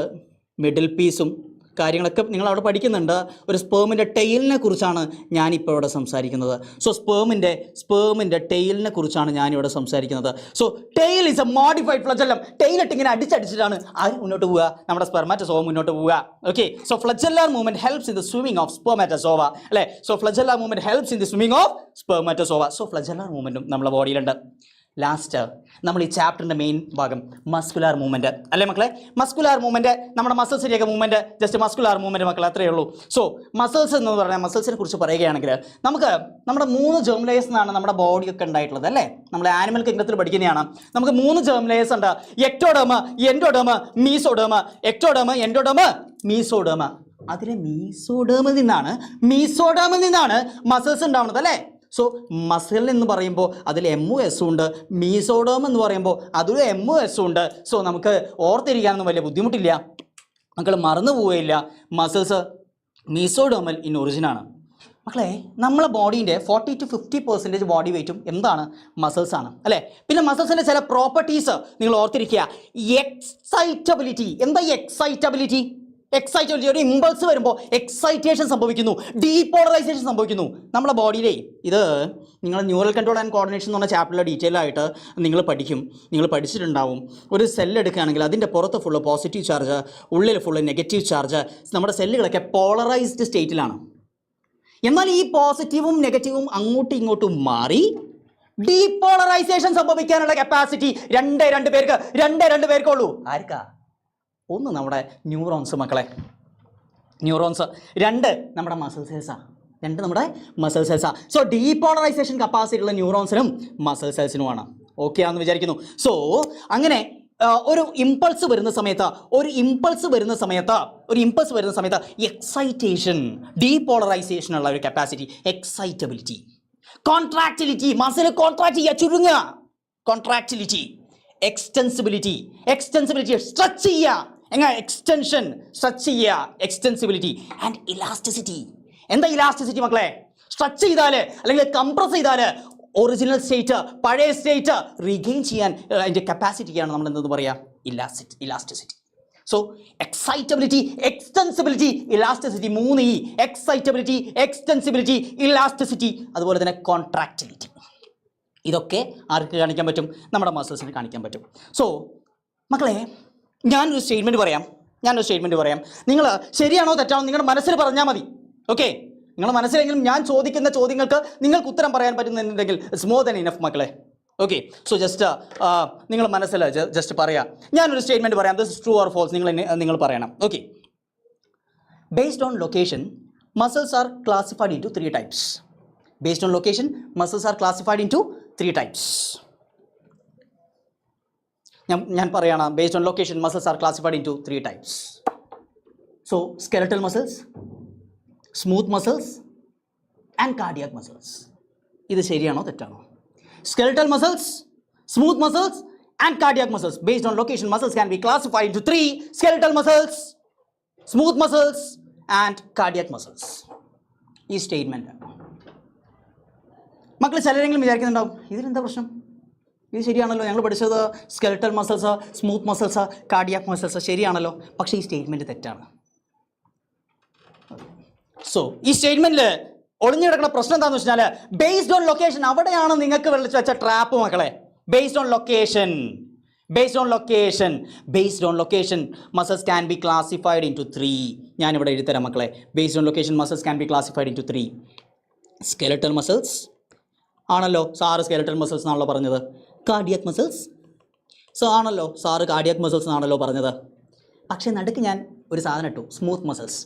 മിഡിൽ പീസും കാര്യങ്ങളൊക്കെ നിങ്ങൾ അവിടെ പഠിക്കുന്നുണ്ട്. ഒരു സ്പേമിൻ്റെ ടെയിലിനെ കുറിച്ചാണ് ഞാനിപ്പോൾ ഇവിടെ സംസാരിക്കുന്നത്. സോ സ്പേമിൻ്റെ ടെയിലിനെ കുറിച്ചാണ് ഞാനിവിടെ സംസാരിക്കുന്നത്. So tail is a modified flagellum. ടെയിലിട്ട് ഇങ്ങനെ അടിച്ചടിച്ചിട്ടാണ് ആര് മുന്നോട്ട് പോവുക? നമ്മുടെ സ്പെർമാറ്റോസോവ മുന്നോട്ട് പോവുക. Okay, so flagellar movement helps in the swimming of spermatozoa അല്ലേ. So flagellar movement helps in the swimming of spermatozoa. So flagellar മൂവ്മെന്റും നമ്മുടെ ബോഡിയിലുണ്ട്. ലാസ്റ്റ് നമ്മൾ ഈ ചാപ്റ്ററിൻ്റെ മെയിൻ ഭാഗം മസ്കുലാർ മൂവ്മെൻറ്റ് അല്ലേ മക്കളെ. മസ്കുലാർ മൂവ്മെൻറ്റ് നമ്മുടെ മസിൽസിൻ്റെയൊക്കെ മൂവ്മെൻറ്റ്, ജസ്റ്റ് മസ്കുലാർ മൂവ്മെൻറ്റ് മക്കളെ, അത്രയേ ഉള്ളൂ. സോ മസിൽസ് എന്ന് പറഞ്ഞാൽ മസിൽസിനെ കുറിച്ച് പറയുകയാണെങ്കിൽ നമുക്ക് നമ്മുടെ 3 ജേം ലെയേഴ്സ് എന്നാണ് നമ്മുടെ ബോഡിയൊക്കെ ഉണ്ടായിട്ടുള്ളത് അല്ലേ. നമ്മൾ ആനിമൽ കിങ്ഡത്തിൽ പഠിക്കുന്നതാണ്. നമുക്ക് 3 ജേം ലെയേഴ്സ് ഉണ്ട്. Ectoderm, endoderm, mesoderm. Ectoderm, endoderm, mesoderm. അതിലെ മീസോഡേമിൽ നിന്നാണ് മസിൽസ് ഉണ്ടാവുന്നത് അല്ലേ. സോ മസിൽ എന്ന് പറയുമ്പോൾ അതിൽ എമ്മും എസ്സും ഉണ്ട്. മീസോഡേം എന്ന് പറയുമ്പോൾ അതിൽ എമ്മും എസ്സും ഉണ്ട്. സോ നമുക്ക് ഓർത്തിരിക്കാനൊന്നും വലിയ ബുദ്ധിമുട്ടില്ല, മക്കൾ മറന്നു പോവുകയില്ല. മസിൽസ് മീസോഡേമൽ ഇൻ ഒറിജിനാണ് മക്കളെ. നമ്മളെ ബോഡീൻ്റെ 40 to 50% ബോഡി വെയ്റ്റും എന്താണ്? മസിൽസ് ആണ് അല്ലേ. പിന്നെ മസിൽസിൻ്റെ ചില പ്രോപ്പർട്ടീസ് നിങ്ങൾ ഓർത്തിരിക്കുക. എക്സൈറ്റബിലിറ്റി. എന്താ എക്സൈറ്റബിലിറ്റി? ഒരു ഇമ്പൾസ് വരുമ്പോൾ എക്സൈറ്റേഷൻ സംഭവിക്കുന്നു, ഡീപോളറൈസേഷൻ സംഭവിക്കുന്നു നമ്മുടെ ബോഡിയിലേ. ഇത് നിങ്ങൾ ന്യൂറൽ കൺട്രോൾ ആൻഡ് കോർഡിനേഷൻ എന്ന് പറഞ്ഞ ചാപ്റ്ററിൽ ഡീറ്റെയിൽ ആയിട്ട് നിങ്ങൾ പഠിച്ചിട്ടുണ്ടാവും. ഒരു സെല്ല് എടുക്കുകയാണെങ്കിൽ അതിൻ്റെ പുറത്ത് ഫുള്ള് പോസിറ്റീവ് ചാർജ്, ഉള്ളിൽ ഫുള്ള് നെഗറ്റീവ് ചാർജ്. നമ്മുടെ സെല്ലുകളൊക്കെ പോളറൈസ്ഡ് സ്റ്റേറ്റിലാണ്. എന്നാൽ ഈ പോസിറ്റീവും നെഗറ്റീവും അങ്ങോട്ടും ഇങ്ങോട്ടും മാറി ഡീപോളറൈസേഷൻ സംഭവിക്കാനുള്ള കപ്പാസിറ്റി രണ്ട് പേർക്കുള്ളൂ. ആർക്കാ? ഒന്ന് നമ്മുടെ ന്യൂറോൺസ് മക്കളെ. ന്യൂറോൺസ്. രണ്ട് നമ്മുടെ മസിൽ സെൽസാണ്. രണ്ട് നമ്മുടെ മസിൽ സെൽസാണ്. സോ ഡീപോളറൈസേഷൻ കപ്പാസിറ്റി ഉള്ള ന്യൂറോൺസിനും മസിൽ സെൽസിനുമാണ്. ഓക്കെ ആണെന്ന് വിചാരിക്കുന്നു. സോ അങ്ങനെ ഒരു ഇമ്പൾസ് വരുന്ന സമയത്ത് എക്സൈറ്റേഷൻ, ഡീപോളറൈസേഷൻ ഉള്ള ഒരു capacity, excitability, contractility, muscle contract ചെയ്യുക, ചുരുങ്ങുക, കോൺട്രാക്റ്റിലിറ്റി, എക്സ്റ്റൻസിബിലിറ്റി സ്ട്രെച്ച് ചെയ്യുക, എങ്ങനെ എക്സ്റ്റൻഷൻ, സ്ട്രെച്ച് ചെയ്യുക, എക്സ്റ്റൻസിബിലിറ്റി ആൻഡ് ഇലാസ്റ്റിസിറ്റി. എന്താ ഇലാസ്റ്റിസിറ്റി മക്കളെ? സ്ട്രെച്ച് ചെയ്താൽ അല്ലെങ്കിൽ കംപ്രസ് ചെയ്താൽ ഒറിജിനൽ സ്റ്റേറ്റ്, പഴയ സ്റ്റേറ്റ് റീഗെയിൻ ചെയ്യാൻ അതിൻ്റെ കപ്പാസിറ്റിയാണ് നമ്മൾ എന്തെന്ന് പറയുക? Elasticity. So excitability, extensibility, elasticity, 3 E. Excitability, extensibility, elasticity, അതുപോലെ തന്നെ കോൺട്രാക്റ്റിലിറ്റി. ഇതൊക്കെ ആർക്ക് കാണിക്കാൻ പറ്റും? നമ്മുടെ മസിൽസിന് കാണിക്കാൻ പറ്റും. സോ മക്കളെ, ഞാനൊരു സ്റ്റേറ്റ്മെൻറ്റ് പറയാം. നിങ്ങൾ ശരിയാണോ തെറ്റാണോ നിങ്ങളുടെ മനസ്സിൽ പറഞ്ഞാൽ മതി. ഓക്കെ, നിങ്ങളുടെ മനസ്സിലെങ്കിലും ഞാൻ ചോദിക്കുന്ന ചോദ്യങ്ങൾക്ക് നിങ്ങൾക്ക് ഉത്തരം പറയാൻ പറ്റുന്നുണ്ടെങ്കിൽ ഇറ്റ്സ് മോർ ദാൻ ഇനഫ് മക്കളെ. ഓക്കെ, സോ ജസ്റ്റ് നിങ്ങൾ മനസ്സിൽ ജസ്റ്റ് പറയാം. ഞാനൊരു സ്റ്റേറ്റ്മെൻറ്റ് പറയാം. This is true or false, നിങ്ങൾ പറയണം. Okay, based on location muscles are classified into 3 types. Based on location, muscles are classified into 3 types. ഞാൻ പറയണം. Based on location, muscles are classified into 3 types. So, skeletal muscles, smooth muscles and cardiac muscles. ഇത് ശരിയാണോ തെറ്റാണോ? Skeletal muscles, smooth muscles and cardiac muscles. Based on location, muscles can be classified into 3: skeletal muscles, smooth muscles and cardiac muscles. ഈ statement മക്കൾ ചിലരെങ്കിലും വിചാരിക്കുന്നുണ്ടാവും, ഇതിനെന്താ പ്രശ്നം? ഇത് ശരിയാണല്ലോ, ഞങ്ങൾ പഠിച്ചത് skeletal muscles, smooth muscles, cardiac muscles ശരിയാണല്ലോ. പക്ഷേ ഈ സ്റ്റേറ്റ്മെൻറ്റ് തെറ്റാണ്. സോ ഈ സ്റ്റേറ്റ്മെൻറ്റിൽ ഒളിഞ്ഞു കിടക്കുന്ന പ്രശ്നം എന്താണെന്ന് വെച്ചാൽ ബേസ്ഡ് ഓൺ ലൊക്കേഷൻ, അവിടെയാണ് നിങ്ങൾക്ക് വിളിച്ച് വെച്ച ട്രാപ്പ് മക്കളെ. Based on location muscles can be classified into 3. ഞാനിവിടെ എഴുതരാം മക്കളെ. Based on location muscles can be classified into 3. Skeletal muscles ആണല്ലോ സാറ് സ്കെലറ്റൽ മസിൽസ് എന്നാണല്ലോ പറഞ്ഞത്. കാർഡിയാക് മസിൽസ് ആണല്ലോ സാറ് കാർഡിയാക് മസിൽസ് എന്നാണല്ലോ പറഞ്ഞത്. പക്ഷേ നടുക്ക് ഞാൻ ഒരു സാധനം ഇട്ടു, സ്മൂത്ത് മസിൽസ്.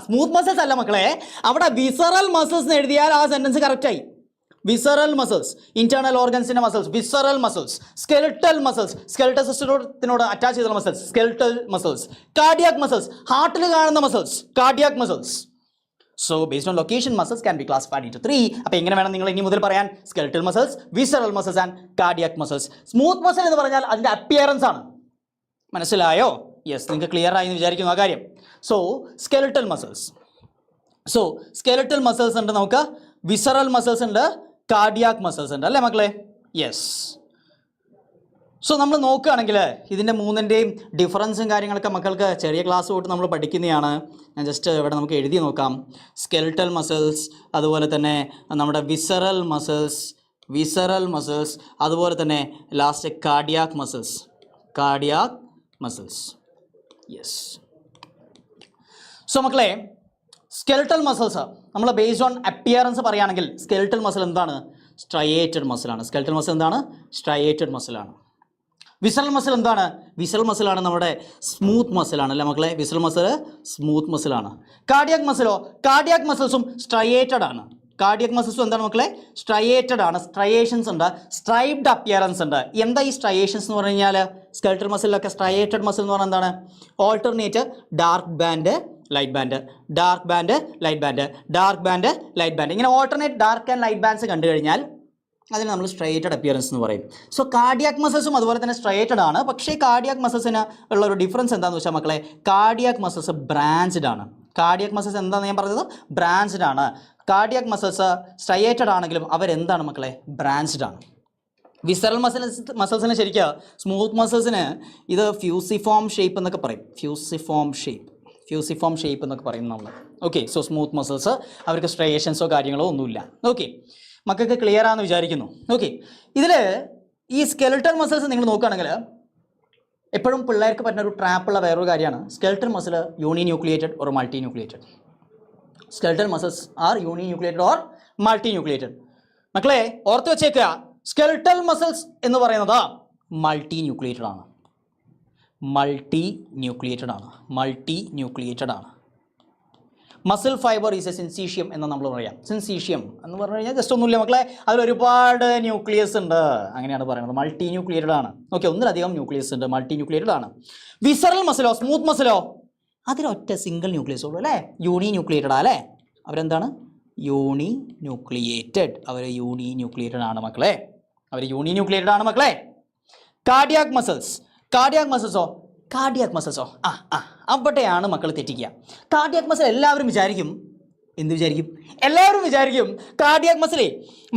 സ്മൂത്ത് മസിൽസ് അല്ല മക്കളെ, അവിടെ വിസറൽ മസിൽസ് എന്ന് എഴുതിയാൽ ആ സെൻറ്റൻസ് കറക്റ്റായി. വിസറൽ മസിൽസ്, ഇന്റേണൽ ഓർഗൻസിൻ്റെ muscles, visceral muscles. Skeletal muscles, skeletal സിസ്റ്റത്തിനോട് അറ്റാച്ച് ചെയ്തുള്ള muscles, skeletal muscles. Cardiac muscles, ഹാർട്ടിൽ കാണുന്ന muscles, cardiac muscles. So based on location, muscles can be classified into 3. അപ്പോൾ എങ്ങനെ വേണം നിങ്ങൾ ഇനി മുതൽ പറയാൻ? Skeletal muscles, visceral muscles and cardiac muscles. Smooth muscle എന്ന് പറഞ്ഞാൽ അതിൻ്റെ അപ്പിയറൻസ് ആണ്. മനസ്സിലായോ? യെസ്, നിങ്ങൾക്ക് ക്ലിയർ ആയി എന്ന് വിചാരിക്കുന്നു ആ കാര്യം. സോ സ്കെലറ്റൽ മസിൽസ് ഉണ്ട് നമുക്ക്, വിസറൽ മസിൽസ് ഉണ്ട്, കാർഡിയാക് മസിൽസ് ഉണ്ട്, അല്ലേ മക്കളെ? യെസ്. സോ നമ്മൾ നോക്കുകയാണെങ്കിൽ ഇതിൻ്റെ 3ൻ്റെയും ഡിഫറൻസും കാര്യങ്ങളൊക്കെ മക്കൾക്ക് ചെറിയ ക്ലാസ് തൊട്ട് നമ്മൾ പഠിക്കുന്നതാണ്. ഞാൻ ജസ്റ്റ് ഇവിടെ നമുക്ക് എഴുതി നോക്കാം. സ്കെലറ്റൽ മസിൽസ്, അതുപോലെ തന്നെ നമ്മുടെ വിസറൽ മസിൽസ്, അതുപോലെ തന്നെ last cardiac muscles. Yes. So മക്കളെ, സ്കെലറ്റൽ മസിൽസ് നമ്മൾ ബേസ്ഡ് ഓൺ അപ്പിയറൻസ് പറയുകയാണെങ്കിൽ സ്കെലറ്റൽ മസിൽ എന്താണ്? സ്ട്രയേറ്റഡ് മസിലാണ്. വിസറൽ മസിൽ എന്താണ്? വിസറൽ മസിലാണ് നമ്മുടെ സ്മൂത്ത് മസിലാണ്, അല്ലേ മക്കളെ? വിസറൽ മസിൽ സ്മൂത്ത് മസിലാണ്. കാർഡിയാക് മസിൽസും സ്ട്രയേറ്റഡ് ആണ്. കാർഡിയാക് മസിൽസും എന്താണ് മക്കളെ? സ്ട്രയേറ്റഡ് ആണ്. സ്ട്രയേഷൻസ് ഉണ്ട്, സ്ട്രൈപ്ഡ് അപ്പിയറൻസ് ഉണ്ട്. എന്താ ഈ സ്ട്രയേഷൻസ് എന്ന് പറഞ്ഞു കഴിഞ്ഞാൽ? സ്കെലറ്റൽ മസിലൊക്കെ സ്ട്രയേറ്റഡ് മസിൽ എന്ന് പറഞ്ഞാൽ എന്താണ്? Alternate dark band, light band, ഇങ്ങനെ alternate dark and light bands കണ്ടു കഴിഞ്ഞാൽ അതിന് നമ്മൾ സ്ട്രയേറ്റഡ് അപ്പിയറൻസ് എന്ന് പറയും. സോ കാർഡിയാക് മസിൽസും അതുപോലെ തന്നെ സ്ട്രയേറ്റഡ് ആണ്. പക്ഷേ കാർഡിയാക് മസിൽസിന് ഉള്ള ഒരു ഡിഫറൻസ് എന്താണെന്ന് വെച്ചാൽ മക്കളെ, കാർഡിയാക് മസിൽസ് ബ്രാഞ്ച്ഡ് ആണ്. കാർഡിയാക് മസിൽസ് എന്താണെന്ന് ഞാൻ പറഞ്ഞത്? ബ്രാഞ്ച്ഡ് ആണ്. കാർഡിയാക് മസിൽസ് സ്ട്രയേറ്റഡ് ആണെങ്കിലും അവരെന്താണ് മക്കളെ? ബ്രാഞ്ച്ഡ് ആണ്. വിസറൽ മസിൽസിന് ശരിക്കും സ്മൂത്ത് മസിൽസിന് ഇത് ഫ്യൂസിഫോം ഷേപ്പ് എന്നൊക്കെ പറയും. ഫ്യൂസിഫോം ഷേപ്പ് എന്നൊക്കെ പറയും നമ്മൾ. ഓക്കെ, സോ സ്മൂത്ത് മസിൽസ് അവർക്ക് സ്ട്രയേഷൻസോ കാര്യങ്ങളോ ഒന്നുമില്ല. ഓക്കെ, മക്കൾക്ക് ക്ലിയർ ആണെന്ന് വിചാരിക്കുന്നു. ഓക്കെ, ഇതിൽ ഈ സ്കെലറ്റൽ മസിൽസ് നിങ്ങൾ നോക്കുകയാണെങ്കിൽ എപ്പോഴും പിള്ളേർക്ക് പറ്റുന്ന ഒരു ട്രാപ്പുള്ള വേറൊരു കാര്യമാണ് skeletal muscle uninucleated or multi nucleated. Skeletal muscles are uninucleated or multi nucleated. മക്കളെ ഓർത്ത് വെച്ചേക്കുക, സ്കെലറ്റൽ മസിൽസ് എന്ന് പറയുന്നത് മൾട്ടി ന്യൂക്ലിയേറ്റഡ് ആണ്. Muscle fibre is a syncytium എന്ന് നമ്മൾ പറയാം. സിൻസീഷ്യം എന്ന് പറഞ്ഞു കഴിഞ്ഞാൽ ജസ്റ്റ് ഒന്നുമില്ല മക്കളെ, അതിൽ ഒരുപാട് ന്യൂക്ലിയസ് ഉണ്ട്, അങ്ങനെയാണ് പറയുന്നത്. മൾട്ടി ന്യൂക്ലിയേറ്റഡ് ആണ്. ഓക്കെ, ഒന്നിലധികം ന്യൂക്ലിയസ് ഉണ്ട്, മൾട്ടി ന്യൂക്ലിയേറ്റഡ് ആണ്. വിസറൽ മസിലോ സ്മൂത്ത് മസിലോ അതിലൊറ്റ സിംഗിൾ ന്യൂക്ലിയസ് ഉള്ളൂ അല്ലേ, യൂണി ന്യൂക്ലിയേറ്റഡ് അല്ലേ. അവരെന്താണ്? യൂണി ന്യൂക്ലിയേറ്റഡ്. അവർ യൂണി ന്യൂക്ലിയേറ്റഡ് ആണ് മക്കളെ, അവർ യൂണി ന്യൂക്ലിയേറ്റഡ് ആണ് മക്കളെ. കാർഡിയാക് മസിൽസ്, കാർഡിയാക് മസിൽസോ അവിടെയാണ് മക്കൾ തെറ്റിക്കുക. കാർഡിയാക് മസിൽ എല്ലാവരും വിചാരിക്കും, എന്ത് വിചാരിക്കും? എല്ലാവരും വിചാരിക്കും കാർഡിയാക് മസിലേ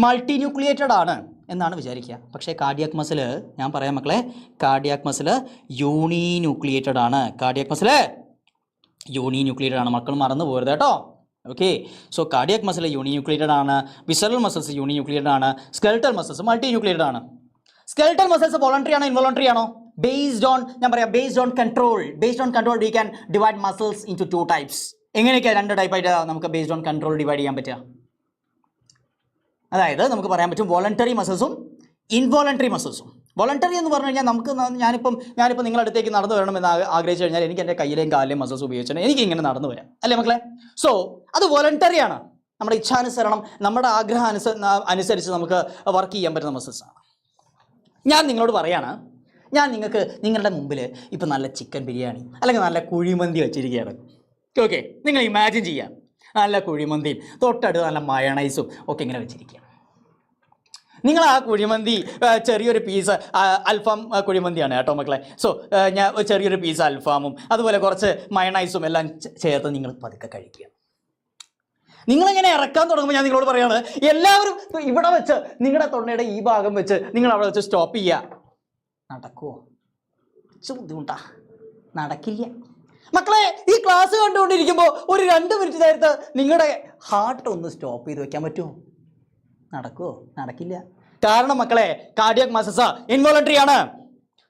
മൾട്ടി ന്യൂക്ലിയേറ്റഡ് ആണ് എന്നാണ് വിചാരിക്കുക. പക്ഷേ കാർഡിയാക് മസിൽ, ഞാൻ പറയാം മക്കളെ, കാർഡിയാക് മസിൽ യൂണി ന്യൂക്ലിയേറ്റഡ് ആണ്. കാർഡിയാക് മസിൽ യൂണി ന്യൂക്ലിയേറ്റഡ് ആണ്, മക്കൾ മറന്നു പോകരുത് കേട്ടോ. ഓക്കെ, സോ കാർഡിയാക് മസിൽ യൂണി ന്യൂക്ലിയേറ്റഡ് ആണ്, വിസറൽ മസിൽസ് യൂണി ന്യൂക്ലിയേറ്റഡ് ആണ്, സ്കെൽറ്റൽ മസിൽസ് മൾട്ടി ന്യൂക്ലിയേറ്റഡ് ആണ്. സ്കെൽറ്റൽ മസിൽസ് വോളണ്ടറി ആണോ ഇൻവോളണ്ടറി ആണോ? ബേസ്ഡ് ഓൺ, ഞാൻ പറയാം, based on control we can divide muscles in two types. എങ്ങനെയൊക്കെയാണ് 2 ടൈപ്പായിട്ട് നമുക്ക് ബേസ്ഡ് ഓൺ കൺട്രോൾ ഡിവൈഡ് ചെയ്യാൻ പറ്റുക? അതായത് നമുക്ക് പറയാൻ പറ്റും വോളണ്ടറി മസിൽസും ഇൻവോളണ്ടറി മസിൽസും. വോളണ്ടറി എന്ന് പറഞ്ഞു കഴിഞ്ഞാൽ നമുക്ക്, ഞാനിപ്പം നിങ്ങളുടെ അടുത്തേക്ക് നടന്നു വരണമെന്ന് ആഗ്രഹിച്ചു കഴിഞ്ഞാൽ എനിക്ക് എൻ്റെ കയ്യിലെയും കാലിലെയും മസിൽസ് ഉപയോഗിച്ചാൽ എനിക്ക് ഇങ്ങനെ നടന്നു വരാം അല്ലേ മക്കളെ. സോ അത് വോളണ്ടറി ആണ്, നമ്മുടെ ഇച്ഛാനുസരണം, നമ്മുടെ ആഗ്രഹം അനുസരിച്ച് നമുക്ക് വർക്ക് ചെയ്യാൻ പറ്റുന്ന മസിൽസാണ്. ഞാൻ നിങ്ങളോട് പറയാണ്, ഞാൻ നിങ്ങൾക്ക് നിങ്ങളുടെ മുമ്പിൽ ഇപ്പം നല്ല ചിക്കൻ ബിരിയാണി അല്ലെങ്കിൽ നല്ല കുഴിമന്തി വെച്ചിരിക്കുകയാണ്. ഓക്കെ, നിങ്ങൾ ഇമാജിൻ ചെയ്യാം, നല്ല കുഴിമന്തിയും തൊട്ടടുത്ത് നല്ല മയണൈസും ഒക്കെ ഇങ്ങനെ വെച്ചിരിക്കുക. നിങ്ങൾ ആ കുഴിമന്തി ചെറിയൊരു പീസ് അൽഫാം കുഴിമന്തിയാണ് കേട്ടോ മക്കളെ. സോ ഞാൻ ചെറിയൊരു പീസ് അൽഫാമും അതുപോലെ കുറച്ച് മയണൈസും എല്ലാം ചേർത്ത് നിങ്ങൾ പതുക്കെ കഴിക്കുക. നിങ്ങളിങ്ങനെ ഇറക്കാൻ തുടങ്ങുമ്പോൾ ഞാൻ നിങ്ങളോട് പറയാണ്, എല്ലാവരും ഇവിടെ വെച്ച് നിങ്ങളുടെ തൊണ്ടയുടെ ഈ ഭാഗം വെച്ച് നിങ്ങൾ അവിടെ വെച്ച് സ്റ്റോപ്പ് ചെയ്യുക. നടക്കുമോ? ബുദ്ധിമുട്ടാ, നടക്കില്ല മക്കളെ. ഈ ക്ലാസ് കണ്ടുകൊണ്ടിരിക്കുമ്പോൾ ഒരു 2 മിനിറ്റ് നേരത്ത് നിങ്ങളുടെ ഹാർട്ട് ഒന്ന് സ്റ്റോപ്പ് ചെയ്ത് വെക്കാൻ പറ്റുമോ? നടക്കുമോ? നടക്കില്ല. കാരണം മക്കളെ, കാർഡിയാക് മസിൽസ് ഇൻവോളണ്ടറി ആണ്.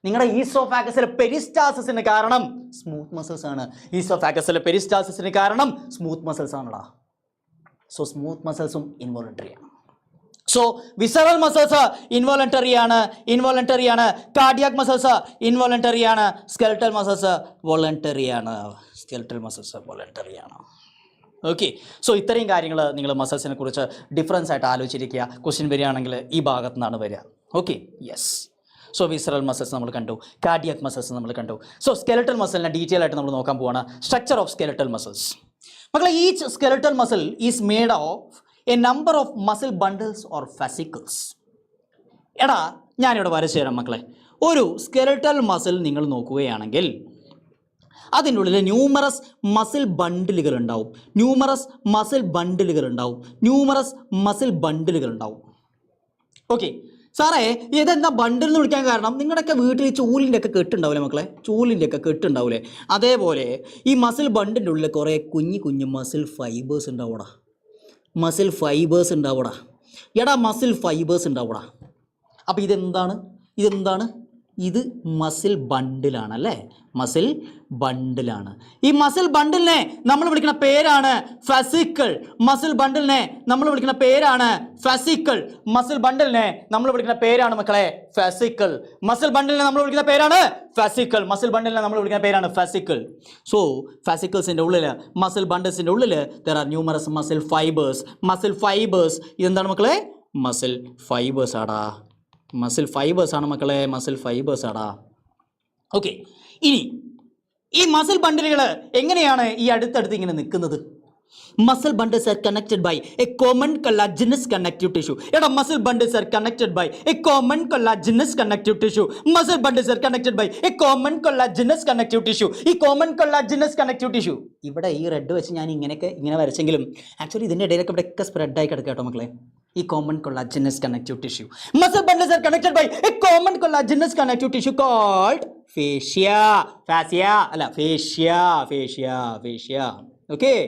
നിങ്ങളുടെ ഈസോഫാഗസിലെ പെരിസ്റ്റാസിസിന് കാരണം സ്മൂത്ത് മസിൽസ് ആണ്. ഈസോഫാഗസിലെ പെരിസ്റ്റാസിസിന് കാരണം സ്മൂത്ത് മസിൽസ് ആണടാ. സോ സ്മൂത്ത് മസിൽസും ഇൻവോളണ്ടറി ആണ്. സോ വിസറൽ മസിൽസ് ഇൻവോളണ്ടറി ആണ്, കാർഡിയാക് മസിൽസ് ഇൻവോളണ്ടറി ആണ്, സ്കെൽറ്റൽ മസിൽസ് വോളണ്ടറി ആണ്. ഓക്കെ, സോ ഇത്രയും കാര്യങ്ങൾ നിങ്ങൾ മസിൽസിനെ കുറിച്ച് ഡിഫറൻസ് ആയിട്ട് ആലോചിച്ചിരിക്കുക. ക്വസ്റ്റ്യൻ വരികയാണെങ്കിൽ ഈ ഭാഗത്തു നിന്നാണ് വരിക. Okay, yes. So visceral muscles നമ്മൾ കണ്ടു, കാർഡിയാക് മസിൽസ് നമ്മൾ കണ്ടു. സോ സ്കെലറ്റൽ മസിലിനെ ഡീറ്റെയിൽ ആയിട്ട് നമ്മൾ നോക്കാൻ പോവാണ്. Structure of skeletal muscles. മക്കളെ, each skeletal muscle is made of a number of muscle bundles or fascicles. എടാ, ഞാനിവിടെ വരച്ചു തരാം മക്കളെ. ഒരു സ്കെലറ്റൽ മസിൽ നിങ്ങൾ നോക്കുകയാണെങ്കിൽ അതിൻ്റെ ഉള്ളിൽ ന്യൂമറസ് മസിൽ ബണ്ടിലുകൾ ഉണ്ടാവും. ഓക്കെ സാറേ, ഇതെന്താ ബണ്ടിൽ എന്ന് വിളിക്കാൻ കാരണം? നിങ്ങളുടെയൊക്കെ വീട്ടിൽ ഈ ചൂലിൻ്റെ ഒക്കെ കെട്ടുണ്ടാവില്ലേ മക്കളെ, കെട്ടുണ്ടാവില്ലേ? അതേപോലെ ഈ മസിൽ ബണ്ടിൻ്റെ ഉള്ളിൽ കുറേ കുഞ്ഞു മസിൽ ഫൈബേഴ്സ് ഉണ്ടാവൂടാ. എടാ, മസിൽ ഫൈബേഴ്സ് ഉണ്ടാവൂടാ. അപ്പോൾ ഇതെന്താണ്? ഇത് മസിൽ ബണ്ടിലാണ് അല്ലേ, മസിൽ ബണ്ടിലാണ്. ഈ മസിൽ ബണ്ടിലിനെ നമ്മൾ വിളിക്കുന്ന പേരാണ് ഫാസിക്കിൾ. മസിൽ ബണ്ടിലിനെ നമ്മൾ വിളിക്കുന്ന പേരാണ് ഫാസിക്കിൾ. മസിൽ ബണ്ടിലിനെ നമ്മൾ വിളിക്കുന്ന പേരാണ് മക്കളെ ഫാസിക്കിൾ. മസിൽ ബണ്ടിലിനെ നമ്മൾ വിളിക്കുന്ന പേരാണ് ഫാസിക്കിൾ. സോ ഫാസിക്കിൾസിൻ്റെ ഉള്ളിൽ, മസിൽ ബണ്ടിൽസിൻ്റെ ഉള്ളിൽ there are numerous muscle fibres. ഇതെന്താണ് മക്കളെ? മസിൽ ഫൈബേഴ്സ് ആടാ. ആണ് മക്കളെ, മസിൽ ഫൈബേഴ്സ് ആടാ. ഓക്കെ, ഇനി ഈ മസിൽ ബണ്ടിലുകൾ എങ്ങനെയാണ് ഈ അടുത്തടുത്ത് ഇങ്ങനെ നിൽക്കുന്നത്? Muscle bundles are connected by a common collagenous connective tissue. എടാ, muscle bundles are connected by a common collagenous connective tissue. ഈ കോമൺ കൊളാജനസ് കണക്റ്റീവ് ടിഷ്യൂ ഇവിടെ ഈ റെഡ് വെച്ച് ഞാൻ ഇങ്ങനെ വരച്ചെങ്കിലും ആക്ച്വലി ഇതിൻ്റെ ഇടയിലൊക്കെ ഇവിടെയൊക്കെ സ്പ്രെഡായി കിടക്കുക കേട്ടോ മക്കളെ. ഈ common collagenous connective tissue, muscle bundles are connected by a common collagenous connective tissue called fascia. Okay,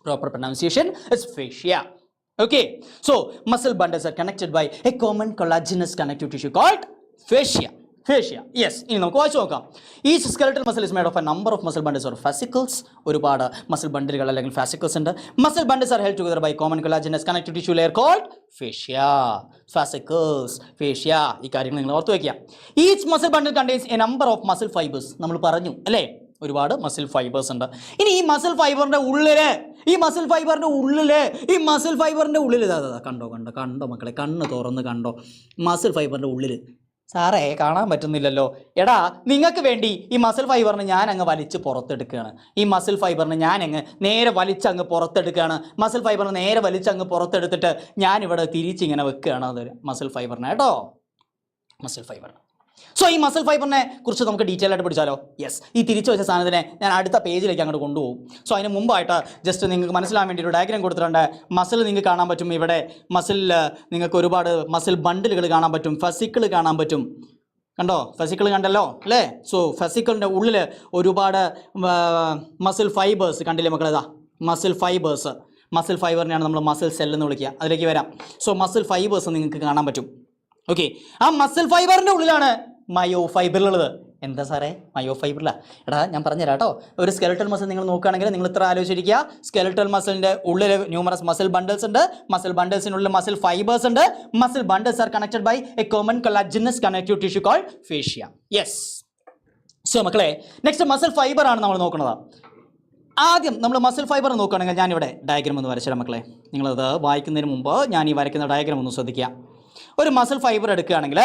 proper pronunciation is fascia. Okay, so muscle bundles are connected by a common collagenous connective tissue called fascia. Yes, ഇനി നമുക്ക് വായിച്ചു നോക്കാം. Each skeletal muscle is made of a number of muscle bundles or fascicles. ഒരുപാട് muscle ബണ്ടിലുകൾ അല്ലെങ്കിൽ ഫാസിക്കിൾസ് ഉണ്ട്. Muscle bundles are held together by common collagenous connective tissue layer called fascia. ഈ കാര്യങ്ങൾ നിങ്ങൾ ഓർത്തു വയ്ക്കുക. Each muscle bundle contains a number of muscle fibers. നമ്മൾ പറഞ്ഞു അല്ലേ, ഒരുപാട് മസിൽ ഫൈബേഴ്സ് ഉണ്ട്. ഇനി ഈ മസിൽ ഫൈബറിൻ്റെ ഉള്ളിൽ ഇതാ കണ്ടോ മക്കളെ, കണ്ണ് തുറന്ന് കണ്ടോ മസിൽ ഫൈബറിൻ്റെ ഉള്ളിൽ. സാറേ കാണാൻ പറ്റുന്നില്ലല്ലോ. എടാ നിങ്ങൾക്ക് വേണ്ടി ഈ മസിൽ ഫൈബറിനെ ഞാൻ അങ്ങ് വലിച്ച് പുറത്തെടുക്കുകയാണ്. നേരെ വലിച്ചങ്ങ് പുറത്തെടുക്കുകയാണ്. മസിൽ ഫൈബറിനെ നേരെ വലിച്ചങ്ങ് പുറത്തെടുത്തിട്ട് ഞാനിവിടെ തിരിച്ചിങ്ങനെ വെക്കുകയാണ് അതൊരു മസിൽ ഫൈബറിനെ കേട്ടോ, മസിൽ ഫൈബർ. സോ ഈ മസിൽ ഫൈബറിനെ കുറിച്ച് നമുക്ക് ഡീറ്റെയിൽ ആയിട്ട് പഠിച്ചാലോ? യെസ്, ഈ തിരിച്ചു വെച്ച സാധനത്തിനെ ഞാൻ അടുത്ത പേജിലേക്ക് അങ്ങോട്ട് കൊണ്ടുപോകും. സോ അതിന് മുമ്പായിട്ട് ജസ്റ്റ് നിങ്ങൾക്ക് മനസ്സിലാൻ വേണ്ടി ഒരു ഡയഗ്രാം കൊടുത്തിട്ടുണ്ട്. മസിൽ നിങ്ങൾക്ക് കാണാൻ പറ്റും. ഇവിടെ മസിലിൽ നിങ്ങൾക്ക് ഒരുപാട് മസിൽ ബണ്ടിലുകൾ കാണാൻ പറ്റും, ഫെസിക്കിൾ കാണാൻ പറ്റും. കണ്ടോ, ഫെസിക്കിൾ കണ്ടല്ലോ അല്ലേ? സോ ഫെസിക്കിളിൻ്റെ ഉള്ളിൽ ഒരുപാട് മസിൽ ഫൈബേഴ്സ് കണ്ടില്ലേ മക്കളേതാ, മസിൽ ഫൈബറിനെയാണ് നമ്മൾ മസിൽ സെൽ എന്ന് വിളിക്കുക. അതിലേക്ക് വരാം. സോ മസിൽ ഫൈബേഴ്സ് നിങ്ങൾക്ക് കാണാൻ പറ്റും. ഓക്കെ, ആ മസിൽ ഫൈബറിൻ്റെ ഉള്ളിലാണ് മയോ ഫൈബർ ഉള്ളത്. എന്താ സാറേ മയോ ഫൈബറില്ല? എടാ ഞാൻ പറഞ്ഞുതരാം കേട്ടോ. ഒരു സ്കെലറ്റൽ മസിൽ നിങ്ങൾ നോക്കുകയാണെങ്കിൽ നിങ്ങൾ ഇത്ര ആലോചിച്ചിരിക്കുക. സ്കെലറ്റൽ മസിലിൻ്റെ ഉള്ളിൽ ന്യൂമറസ് മസിൽ ബണ്ടിൽസ് ഉണ്ട്. മസിൽ ബണ്ടിൽസിനുള്ളിൽ മസിൽ ഫൈബേഴ്സ് ഉണ്ട്. Muscle bundles are connected by a common collagenous connective tissue called fascia. Yes. So മക്കളെ, നെക്സ്റ്റ് മസിൽ ഫൈബർ ആണ് നമ്മൾ നോക്കുന്നത്. ആദ്യം നമ്മൾ മസിൽ ഫൈബർ നോക്കുകയാണെങ്കിൽ ഞാനിവിടെ ഡയഗ്രാം ഒന്ന് വരച്ചിടാം മക്കളെ. നിങ്ങളത് വായിക്കുന്നതിന് മുമ്പ് ഞാൻ ഈ വരയ്ക്കുന്ന ഡയഗ്രാം ഒന്ന് ശ്രദ്ധിക്കുക. ഒരു മസിൽ ഫൈബർ എടുക്കുകയാണെങ്കിൽ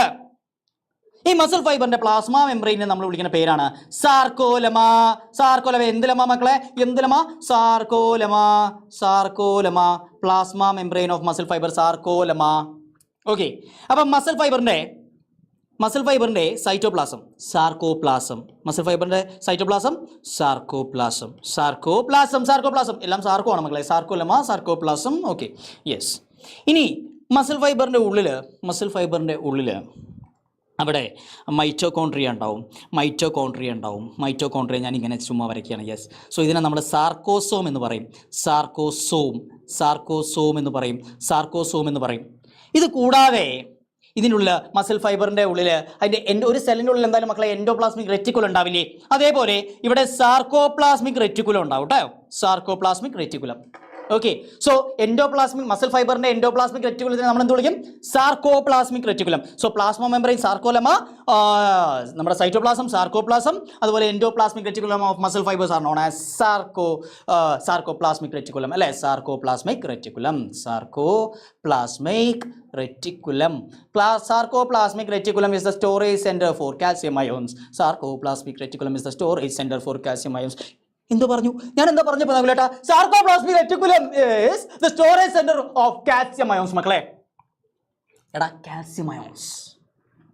ഈ മസിൽ ഫൈബറിന്റെ പ്ലാസ്മ മെംബ്രെയിനെ നമ്മൾ വിളിക്കുന്ന പേരാണ് സാർക്കോലമ. എന്ത് ലമ മക്കളെ? എന്ത് lemma? Sarcolemma. Plasma membrane of muscle fibre sarcolemma. Okay, അപ്പം മസിൽ ഫൈബറിന്റെ സൈറ്റോപ്ലാസം സാർക്കോപ്ലാസം. മസിൽ ഫൈബറിന്റെ സൈറ്റോപ്ലാസം സാർക്കോപ്ലാസം. എല്ലാം സാർക്കോ ആണ് മക്കളെ. Sarcolemma, sarcoplasm. Okay, yes. ഇനി മസിൽ ഫൈബറിൻ്റെ ഉള്ളിൽ അവിടെ മൈറ്റോകോൺട്രിയ ഉണ്ടാവും. മൈറ്റോകോൺട്രിയ ഞാൻ ഇങ്ങനെ ചുമ്മാ വരയ്ക്കുകയാണ്. യെസ്. സോ ഇതിനെ നമ്മൾ സാർക്കോസോം എന്ന് പറയും. ഇത് കൂടാതെ ഇതിനുള്ള മസിൽ ഫൈബറിൻ്റെ ഉള്ളിൽ അതിൻ്റെ ഒരു സെല്ലിൻ്റെ ഉള്ളിൽ എന്തായാലും മക്കളെ എൻഡോപ്ലാസ്മിക് റെറ്റിക്കുലം ഉണ്ടാവില്ലേ? അതേപോലെ ഇവിടെ സാർക്കോപ്ലാസ്മിക് റെറ്റിക്കുലം ഉണ്ടാവും കേട്ടോ. Sarcoplasmic reticulum. Okay, so endoplasmic muscle ഫൈബറിന്റെ എൻഡോപ്ലാസ്മിക് റെറ്റിക്കുലത്തിനെ നമ്മൾ എന്ത് വിളിക്കും? Sarcoplasmic reticulum. So plasma membrane sarcolemma, നമ്മുടെ സൈറ്റോപ്ലാസം സാർക്കോപ്ലാസം, അതുപോലെ endoplasmic reticulum of muscle fibres are known as sarcoplasmic reticulum അല്ലേ? Sarcoplasmic reticulum. Sarcoplasmic reticulum is the storage center for calcium ions. എന്തോ പറഞ്ഞു? ഞാൻ എന്താ പറഞ്ഞപ്പോൾ നകുലേട്ടാ? Sarcoplasmic reticulum is the storage centre of calcium ions. മക്കളെ, എടാ കാൽസ്യം അയോൺസ്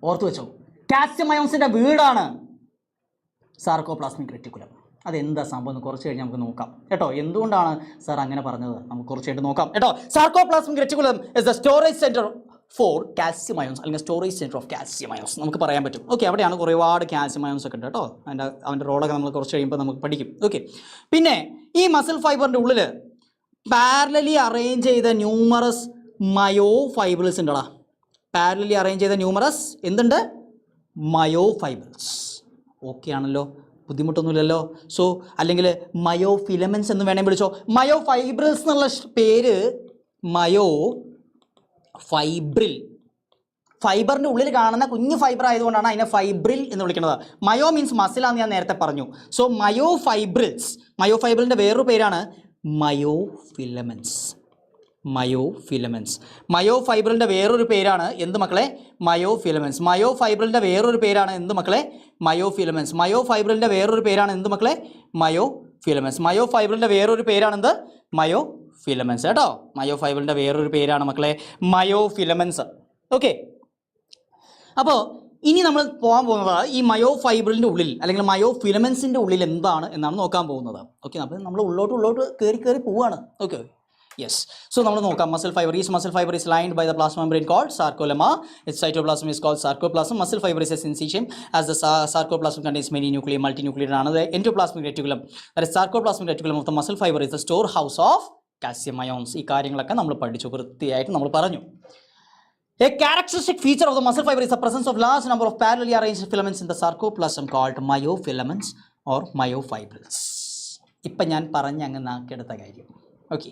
ഓർത്തു വെച്ചോ. കാൽസ്യം അയോൺസിന്റെ വീടാണ് സാർക്കോപ്ലാസ്മിക് റെറ്റിക്കുലം. അതെന്താ സംഭവം എന്ന് കുറച്ച് കഴിഞ്ഞ് നമുക്ക് നോക്കാം കേട്ടോ. എന്തുകൊണ്ടാണ് സാർ അങ്ങനെ പറഞ്ഞത് നമുക്ക് കുറച്ച് കഴിഞ്ഞ് നോക്കാം കേട്ടോ. Sarcoplasmic reticulum is the storage centre for calcium ions, അല്ലെങ്കിൽ storage centre of calcium ions നമുക്ക് പറയാൻ പറ്റും. ഓക്കെ, അവിടെയാണ് ഒരുപാട് കാൽസ്യം അയോൺസ് ഒക്കെ ഉണ്ട് കേട്ടോ. അവൻ്റെ റോളൊക്കെ നമ്മൾ കുറച്ച് കഴിയുമ്പോൾ നമുക്ക് പഠിക്കും. ഓക്കെ, പിന്നെ ഈ മസിൽ ഫൈബറിൻ്റെ ഉള്ളിൽ പാരലലി അറേഞ്ച് ചെയ്ത ന്യൂമറസ് മയോ ഫൈബിൾസ് ഉണ്ടടാ. എന്തുണ്ട്? മയോ ഫൈബിൾസ്. ഓക്കെ ആണല്ലോ, ബുദ്ധിമുട്ടൊന്നുമില്ലല്ലോ. സോ അല്ലെങ്കിൽ മയോ ഫിലമെൻറ്റ്സ് എന്ന് വേണമെങ്കിൽ വിളിച്ചോ. മയോ ഫൈബ്രിൽസ് എന്നുള്ള പേര് മയോ ഫൈബറിൻ്റെ ഉള്ളിൽ കാണുന്ന കുഞ്ഞു ഫൈബർ ആയതുകൊണ്ടാണ് അതിനെ ഫൈബ്രിൽ എന്ന് വിളിക്കുന്നത്. മയോ മീൻസ് മസിലാന്ന് ഞാൻ നേരത്തെ പറഞ്ഞു. സോ മയോ ഫൈബ്രിലിൻ്റെ വേറൊരു പേരാണ് മയോ ഫിലമെൻറ്റ്സ്. മയോ ഫൈബ്രിലിൻ്റെ വേറൊരു പേരാണ് എന്ത് മക്കളെ? മയോ ഫിലമെൻറ്റ്സ്. മയോ ഫൈബ്രിലിൻ്റെ വേറൊരു പേരാണ് എന്ത് മക്കളെ? മയോ ഫിലമെൻറ്റ്സ്. മയോ ഫൈബ്രിലിൻ്റെ വേറൊരു പേരാണ് എന്ത് മക്കളെ? മയോ ഫിലമെൻറ്റ്സ്. മയോ ഫൈബ്രിലിൻ്റെ വേറൊരു പേരാണെന്ത്? മയോ ഫിലമെൻറ്റ്സ് കേട്ടോ. മയോ ഫൈബറിൻ്റെ വേറൊരു പേരാണ് മക്കളെ മയോ ഫിലമെൻറ്റ്സ്. ഓക്കെ, അപ്പോൾ ഇനി നമ്മൾ പോകാൻ പോകുന്നത് ഈ മയോ ഫൈബറിൻ്റെ ഉള്ളിൽ അല്ലെങ്കിൽ മയോ ഫിലമെൻസിൻ്റെ ഉള്ളിൽ എന്താണ് എന്നാണ് നോക്കാൻ പോകുന്നത്. ഓക്കെ, അപ്പോൾ നമ്മൾ ഉള്ളോട്ട് കയറി പോവുകയാണ്. Okay, yes. സോ നമ്മൾ നോക്കാം. Muscle fibre is lined by the plasma membrane called sarcolemma. Its cytoplasm is called sarcoplasm. Muscle fiber is a syncytium as the sarcoplasm contains many nuclei, multinuclear ആണ്. The endoplasmic reticulum, that is sarcoplasmic reticulum of the muscle fiber, is the storehouse of calcium ions. ഈ കാര്യങ്ങളൊക്കെ നമ്മൾ പഠിച്ചു, വൃത്തിയായിട്ട് നമ്മൾ പറഞ്ഞു. A characteristic feature of the muscle fiber is the presence of large number of parallelly arranged filaments in the sarcoplasm called myofilaments or myofibrils. ഇപ്പം ഞാൻ അങ്ങ് നാക്കെടുത്ത കാര്യം. ഓക്കെ,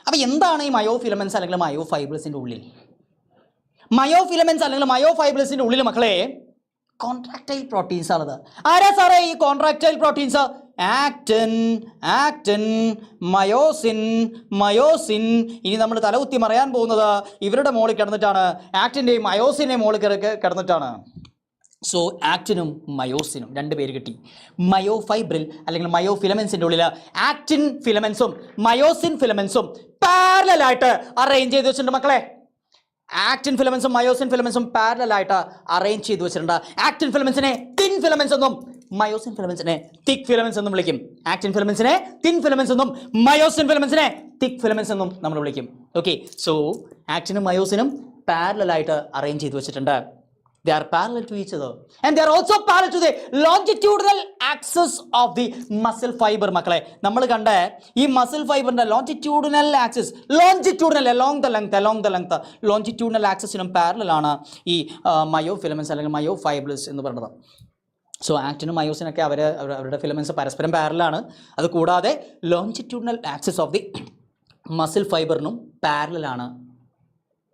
അപ്പോൾ എന്താണ് ഈ മയോഫിലമെൻറ്റ്സ് അല്ലെങ്കിൽ മയോഫൈബ്രിൽസിൻ്റെ ഉള്ളിൽ? മയോഫിലമെൻറ്റ്സ് അല്ലെങ്കിൽ മയോഫൈബ്രിൽസിൻ്റെ ഉള്ളിൽ മക്കളെ കോൺട്രാക്ടൈൽ പ്രോട്ടീൻസ് ആണത്. ആരാ സാറേ ഈ contractile proteins? Actin, actin, myosin, myosin. ഇനി നമ്മൾ തലകുത്തി മറിയാൻ പോകുന്നത് ഇവരുടെ മോളിൽ കിടന്നിട്ടാണ്, ആക്റ്റിൻ്റെയും മയോസിൻ്റെയും മോളിൽ കിടന്നിട്ടാണ്. സോ ആക്റ്റിനും മയോസിനും രണ്ട് പേര് കിട്ടി. മയോ ഫൈബ്രിൽ അല്ലെങ്കിൽ മയോ ഫിലമെൻസിൻ്റെ ഉള്ളിൽ ആക്റ്റിൻ ഫിലമെൻസും മയോസിൻ ഫിലമെൻസും പാരലായിട്ട് അറേഞ്ച് ചെയ്ത് വെച്ചിട്ടുണ്ട് മക്കളെ. ആക്റ്റിൻ ഫിലമെൻസും മയോസിൻ ഫിലമെൻസും പാരലായിട്ട് അറേഞ്ച് ചെയ്ത് വെച്ചിട്ടുണ്ട്. ആക്റ്റിൻ ഫിലമെൻസിനെ തിൻ ഫിലമെൻസ് എന്നും മയോസിൻ ഫിലമെൻസിനെ തിക് ഫിലമെൻസ് എന്നും വിളിക്കും. ആക്റ്റിൻ ഫിലമെൻസിനെ തിൻ ഫിലമെൻസ് എന്നും മയോസിൻ ഫിലമെൻസിനെ തിക് ഫിലമെൻസ് എന്നും നമ്മൾ വിളിക്കും. ഓക്കെ, സോ ആക്റ്റിനും മയോസിനും പാരലായിട്ട് അറേഞ്ച് ചെയ്ത് വെച്ചിട്ടുണ്ട്. They are parallel to each other and they are also parallel to the longitudinal axis of the muscle fiber. മക്കളെ, നമ്മൾ കണ്ട ഈ മസിൽ ഫൈബറിന്റെ longitudinal axis, longitudinal along the length longitudinal ആക്സിസിനും പാരലൽ ആണ് ഈ മയോ ഫിലമെൻസ് അല്ലെങ്കിൽ മയോ ഫൈബ്രിൽസ് എന്ന് പറയുന്നത്. സോ ആക്റ്റിനും മയോസിനൊക്കെ അവരുടെ ഫിലമെൻസ് പരസ്പരം പാരലാണ്. അത് കൂടാതെ longitudinal axis of the muscle ഫൈബറിനും പാരലാണ്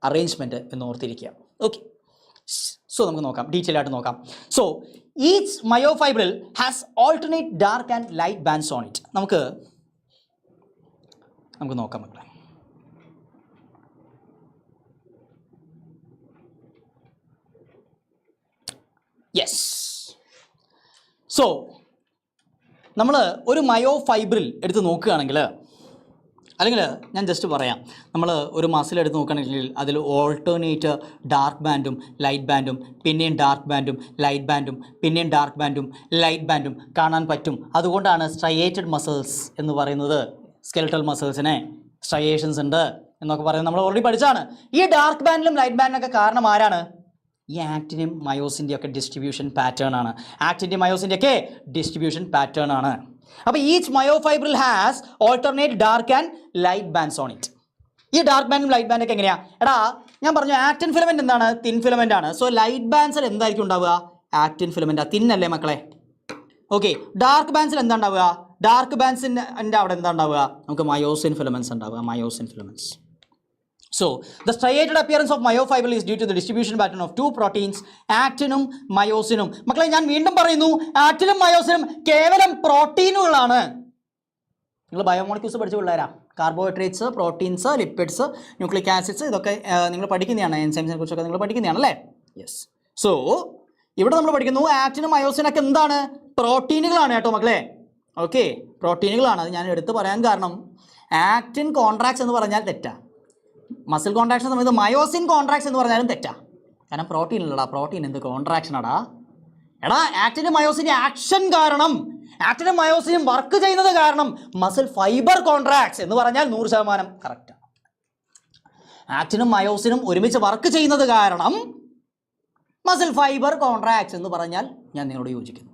അറേഞ്ച്മെൻറ്റ് എന്ന് ഓർത്തിരിക്കുക. ഓക്കെ, സോ നമുക്ക് നോക്കാം, ഡീറ്റെയിൽ ആയിട്ട് നോക്കാം. So each myofibril has alternate dark and light bands on it. നമുക്ക് നോക്കാം മക്കളെ. യെസ്, സോ നമ്മൾ ഒരു മയോഫൈബ്രിൽ എടുത്ത് നോക്കുകയാണെങ്കിൽ, അല്ലെങ്കിൽ ഞാൻ ജസ്റ്റ് പറയാം, നമ്മൾ ഒരു മസിൽ എടുത്ത് നോക്കുകയാണെങ്കിൽ അതിൽ ഓൾട്ടർനേറ്റ് ഡാർക്ക് ബാൻഡും ലൈറ്റ് ബാൻഡും പിന്നെയും ഡാർക്ക് ബാൻഡും ലൈറ്റ് ബാൻഡും പിന്നെയും ഡാർക്ക് ബാൻഡും ലൈറ്റ് ബാൻഡും കാണാൻ പറ്റും. അതുകൊണ്ടാണ് സ്ട്രയേറ്റഡ് മസിൽസ് എന്ന് പറയുന്നത്. സ്കെൽറ്റൽ മസിൽസിനെ സ്ട്രയേഷൻസ് ഉണ്ട് എന്നൊക്കെ പറയുന്നത് നമ്മൾ ഓൾറെഡി പഠിച്ചാണ്. ഈ ഡാർക്ക് ബാൻഡിലും ലൈറ്റ് ബാൻഡിനൊക്കെ കാരണം ആരാണ്? ഈ ആക്റ്റിനും മയോസിൻ്റെ ഒക്കെ ഡിസ്ട്രിബ്യൂഷൻ പാറ്റേൺ ആണ്. ആക്റ്റിൻ്റെ മയോസിൻ്റെ ഒക്കെ ഡിസ്ട്രിബ്യൂഷൻ പാറ്റേൺ ആണ്. അപ്പോൾ each myofibril has alternate dark and light bands on it. ഈ ഡാർക്ക് ബാൻഡും ലൈറ്റ് ബാൻഡ് ഒക്കെ എങ്ങനെയാ? എടാ, ഞാൻ പറഞ്ഞു ആക്റ്റിൻ ഫിലമെന്റ് എന്താണ്? തിൻ ഫിലമെന്റ് ആണ്. സോ ലൈറ്റ് ബാൻഡ്സിൽ എന്തായിരിക്കും ഉണ്ടാവുക? Actin filament. തിൻ അല്ലേ മക്കളെ? ഓക്കെ, ഡാർക്ക് ബാൻഡ്സിൽ എന്താ ഉണ്ടാവുക? ഡാർക്ക് ബാൻഡ്സിൻ്റെ അവിടെ എന്താ ഉണ്ടാവുക? നമുക്ക് മയോസിൻ ഫിലമെന്റ്സ് ഉണ്ടാവുക, myosin filaments. So, the striated appearance of myofibril is due to the distribution pattern of two proteins, actinum, myosinum. മക്കളെ, ഞാൻ വീണ്ടും പറയുന്നു, ആക്റ്റിനും മയോസിനും കേവലം പ്രോട്ടീനുകളാണ്. നിങ്ങൾ ബയോമോളിക്യൂൾസ് പഠിച്ച പിള്ളേരാ. Carbohydrates, proteins, lipids, nucleic acids, ഇതൊക്കെ നിങ്ങൾ പഠിക്കുന്നതാണ്. എൻസൈംസിനെ കുറിച്ചൊക്കെ നിങ്ങൾ പഠിക്കുന്നതാണ് അല്ലേ? യെസ്. സോ ഇവിടെ നമ്മൾ പഠിക്കുന്നു ആക്റ്റിനും മയോസിനൊക്കെ എന്താണ്? പ്രോട്ടീനുകളാണ് കേട്ടോ മക്കളെ. ഓക്കെ, പ്രോട്ടീനുകളാണ്. അത് ഞാൻ എടുത്ത് പറയാൻ കാരണം ആക്റ്റിൻ കോൺട്രാക്ട്സ് എന്ന് പറഞ്ഞാൽ തെറ്റാ. മസിൽ കോൺട്രാക്ഷൻ സമയത്ത് മയോസിൻ കോൺട്രാക്ട്സ് എന്ന് പറഞ്ഞാലും തെറ്റാ. കാരണം പ്രോട്ടീൻ ഇല്ലടാ. പ്രോട്ടീൻ എന്ത് കോൺട്രാക്ഷനാടാ? എടാ, ആക്റ്റിനും മയോസിൻ്റെ ആക്ഷൻ കാരണം, ആക്റ്റിനും മയോസിനും വർക്ക് ചെയ്യുന്നത് കാരണം മസിൽ ഫൈബർ കോൺട്രാക്ട്സ് എന്ന് പറഞ്ഞാൽ 100% കറക്റ്റാണ്. ആക്റ്റിനും മയോസിനും ഒരുമിച്ച് വർക്ക് ചെയ്യുന്നത് കാരണം മസിൽ ഫൈബർ കോൺട്രാക്ട്സ് എന്ന് പറഞ്ഞാൽ ഞാൻ നിങ്ങളോട് യോജിക്കുന്നു.